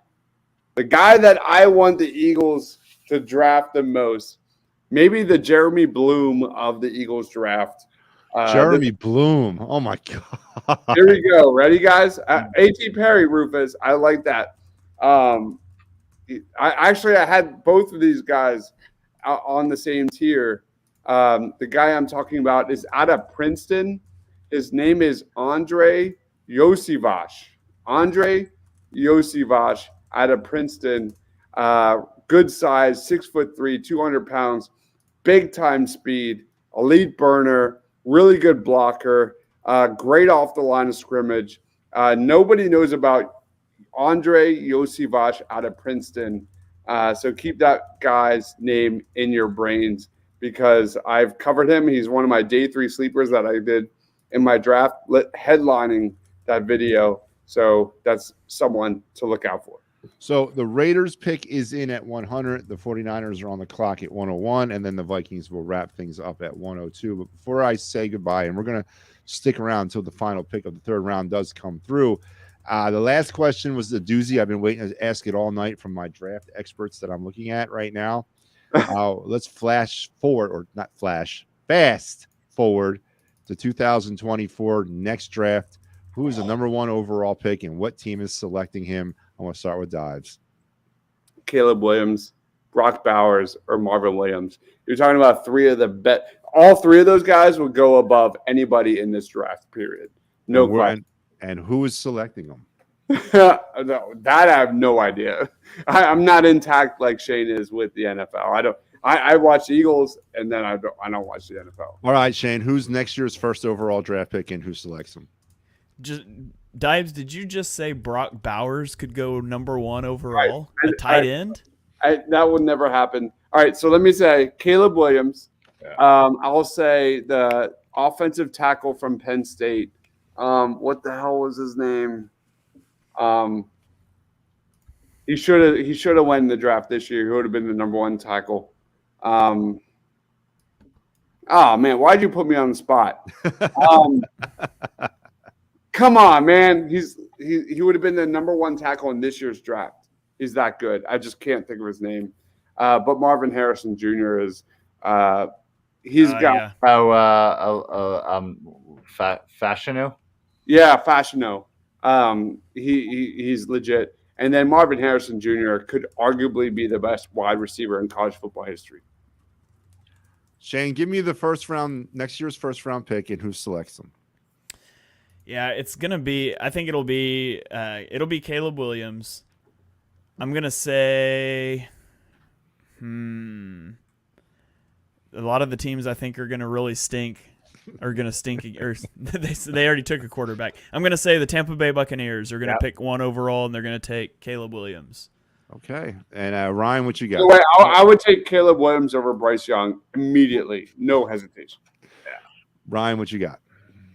the guy that I want the Eagles to draft the most, maybe the Jeremy Bloom of the Eagles draft. Jeremy Bloom. Oh, my God. Here we go. Ready, guys? A.T. Perry, Rufus. I like that. I had both of these guys on the same tier. The guy I'm talking about is out of Princeton. His name is Andre Iosivas. Andre Iosivas out of Princeton. Good size, 6'3", 200 pounds, big time speed, elite burner, really good blocker, great off the line of scrimmage. Nobody knows about Andre Iosivas out of Princeton. So keep that guy's name in your brains, because I've covered him. He's one of my day 3 sleepers that I did in my draft headlining that video. So that's someone to look out for. So the Raiders pick is in at 100. The 49ers are on the clock at 101, and then the Vikings will wrap things up at 102. But before I say goodbye, and we're going to stick around until the final pick of the third round does come through. The last question was the doozy. I've been waiting to ask it all night from my draft experts that I'm looking at right now. Let's fast forward to 2024 next draft. Who is the number one overall pick and what team is selecting him? I'm going to start with Dives. Caleb Williams, Brock Bowers, or Marvin Williams. You're talking about three of the bet. All three of those guys would go above anybody in this draft, period. No question. And who is selecting them? No, that I have no idea. I'm not intact like Shane is with the NFL. I watch the Eagles, and then I don't watch the NFL. All right, Shane, who's next year's first overall draft pick and who selects them? Just Dives, did you just say Brock Bowers could go number one overall? A tight end? That would never happen. All right, so let me say Caleb Williams. Yeah. I'll say the offensive tackle from Penn State. What the hell was his name? He should have won the draft this year. He would have been the number one tackle. Oh man, why'd you put me on the spot? Come on, man. He would have been the number one tackle in this year's draft. He's that good. I just can't think of his name. But Marvin Harrison Jr. is got Fashanu. Yeah, Fashanu. He's legit. And then Marvin Harrison Jr. could arguably be the best wide receiver in college football history. Shane, give me the next year's first round pick and who selects them. Yeah, it's gonna be. I think it'll be Caleb Williams. I'm gonna say, a lot of the teams I think are gonna really stink. Or they already took a quarterback. I'm gonna say the Tampa Bay Buccaneers are gonna pick one overall, and they're gonna take Caleb Williams. Okay, and Ryan, what you got? Wait, I would take Caleb Williams over Bryce Young immediately, no hesitation. Yeah, Ryan, what you got?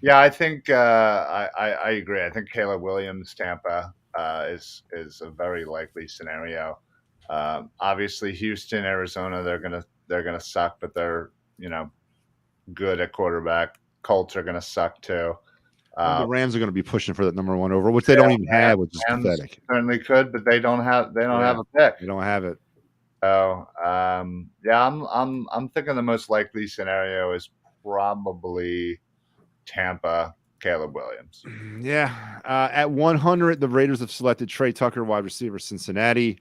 Yeah, I think I agree. I think Caleb Williams, Tampa, is a very likely scenario. Obviously, Houston, Arizona, they're gonna suck, but they're good at quarterback. Colts are gonna suck too. The Rams are going to be pushing for that number one over, which they don't even have, which is pathetic. Certainly could, but they don't have a pick. They don't have it. So I'm thinking the most likely scenario is probably Tampa, Caleb Williams. Yeah. At 100, the Raiders have selected Trey Tucker, wide receiver, Cincinnati.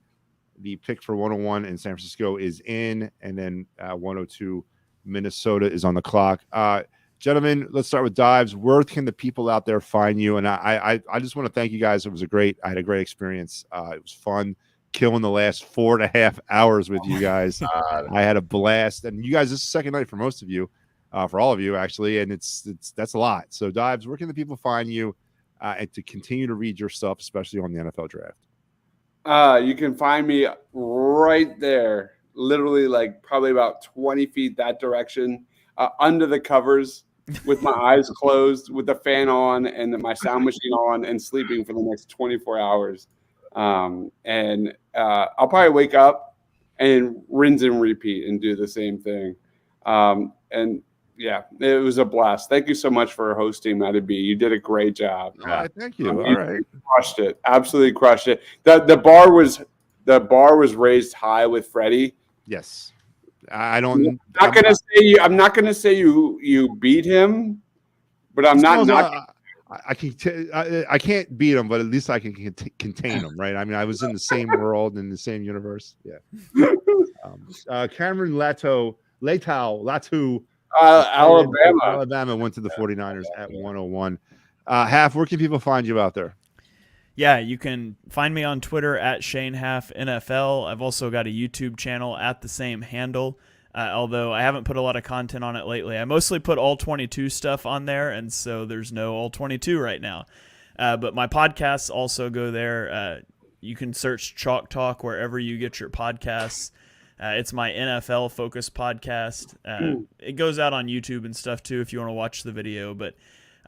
The pick for 101 in San Francisco is in, and then 102, Minnesota is on the clock. Gentlemen, let's start with Dives. Where can the people out there find you? And I just want to thank you guys. I had a great experience. It was fun killing the last 4.5 hours with you guys. I had a blast. And you guys, this is the second night for most of you, for all of you actually, and that's a lot. So Dives, where can the people find you and to continue to read your stuff, especially on the NFL draft? You can find me right there, literally like probably about 20 feet that direction, under the covers with my eyes closed, with the fan on and my sound machine on, and sleeping for the next 24 hours. I'll probably wake up and rinse and repeat and do the same thing. And yeah, it was a blast. Thank you so much for hosting, Matty B. You did a great job. Thank you. All right. Crushed it. Absolutely crushed it. The bar was raised high with Freddie. Yes. I'm not gonna say you beat him, but I'm not. I can't beat him, but at least I can contain him, right? I mean, I was in the same world, in the same universe. Yeah. Cameron Latu, Alabama went to the 49ers at 101. Half, where can people find you out there? Yeah, you can find me on Twitter at ShaneHalfNFL. I've also got a YouTube channel at the same handle, although I haven't put a lot of content on it lately. I mostly put all 22 stuff on there, and so there's no all 22 right now. But my podcasts also go there. You can search Chalk Talk wherever you get your podcasts. It's my NFL-focused podcast. It goes out on YouTube and stuff, too, if you want to watch the video, but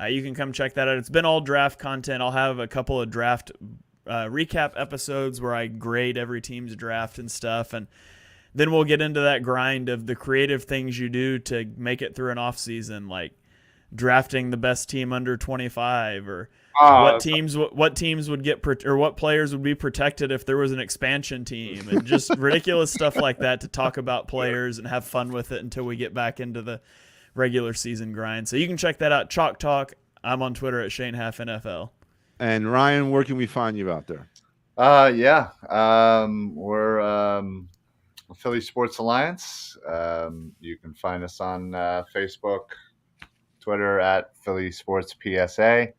You can come check that out. It's been all draft content. I'll have a couple of draft recap episodes where I grade every team's draft and stuff, and then we'll get into that grind of the creative things you do to make it through an off season, like drafting the best team under 25, or what teams would get or what players would be protected if there was an expansion team, and just ridiculous stuff like that to talk about players and have fun with it until we get back into the regular season grind. So you can check that out. Chalk Talk. I'm on Twitter at ShaneHalfNFL. And Ryan, where can we find you out there? We're Philly Sports Alliance. You can find us on Facebook, Twitter at Philly Sports PSA.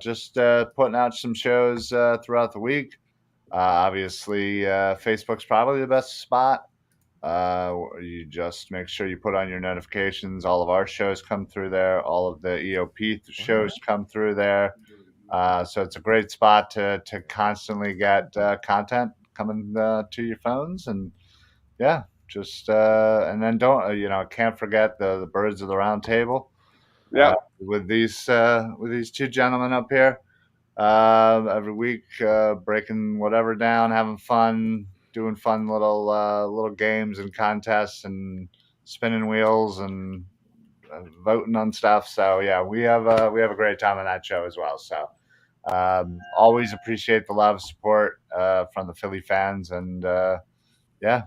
Just putting out some shows throughout the week. Obviously, Facebook's probably the best spot. You just make sure you put on your notifications. All of our shows come through there. All of the EOP shows come through there. So it's a great spot to constantly get content coming to your phones. And yeah, just and then can't forget the birds of the round table. Yeah, with these two gentlemen up here every week, breaking whatever down, having fun, doing fun little games and contests and spinning wheels and voting on stuff. So yeah, we have a great time on that show as well. So always appreciate the love, support from the Philly fans, and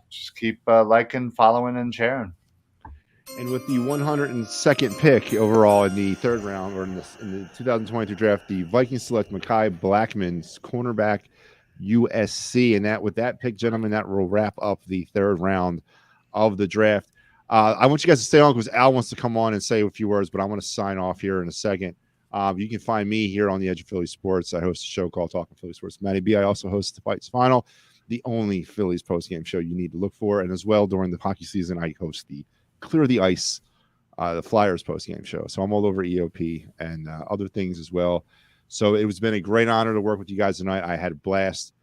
just keep liking, following, and sharing. And with the 102nd pick overall in the third round, or in the 2022 draft, the Vikings select Mekhi Blackman's cornerback, USC. And with that pick, gentlemen, that will wrap up the third round of the draft. I want you guys to stay on because Al wants to come on and say a few words, but I want to sign off here in a second. You can find me here on the Edge of Philly Sports. I host a show called Talking Philly Sports. Matty B. I also host the Fights Final, the only Phillies postgame show you need to look for. And as well, during the hockey season, I host the Clear the Ice, the Flyers postgame show. So I'm all over EOP and other things as well. So it's been a great honor to work with you guys tonight. I had a blast.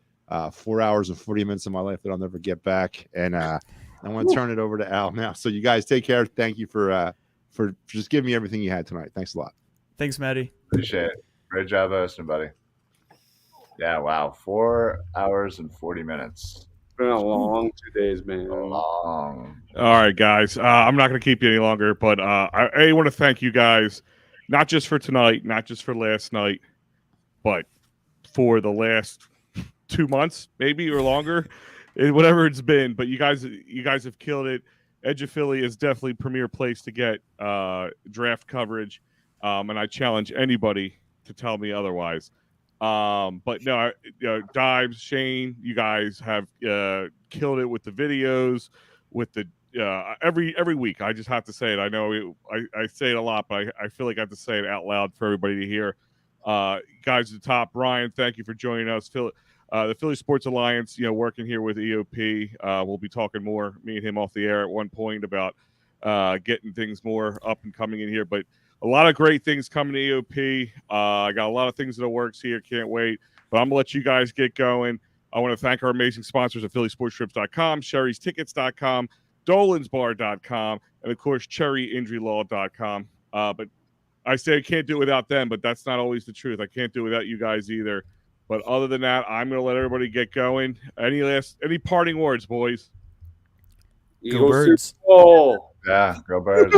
4 hours and 40 minutes of my life that I'll never get back. And I want to turn it over to Al now. So you guys take care. Thank you for just giving me everything you had tonight. Thanks a lot. Thanks, Matty. Appreciate it. Great job hosting, buddy. Yeah, wow. 4 hours and 40 minutes. Been a long 2 days, man. Long. All right, guys. I'm not going to keep you any longer, but I want to thank you guys, not just for tonight, not just for last night, but for the last 2 months, maybe, or longer, whatever it's been. But you guys have killed it. Edge of Philly is definitely premier place to get draft coverage, and I challenge anybody to tell me otherwise. But no, Dives, Shane, you guys have killed it with the videos, with the every week. I just have to say it. I know I say it a lot, but I feel like I have to say it out loud for everybody to hear. Guys at the top, Ryan, thank you for joining us. The Philly Sports Alliance, working here with EOP. We'll be talking more, me and him, off the air at one point about getting things more up and coming in here. But a lot of great things coming to EOP. I got a lot of things in the works here. Can't wait. But I'm going to let you guys get going. I want to thank our amazing sponsors at PhillySportsTrips.com, Sherry'sTickets.com, DolansBar.com, and, of course, CherryInjuryLaw.com. But I say I can't do it without them, but that's not always the truth. I can't do it without you guys either. But other than that, I'm going to let everybody get going. Any parting words, boys? Go Birds. Oh, Yeah, go Birds.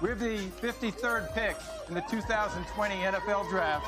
With the 53rd pick in the 2020 NFL Draft,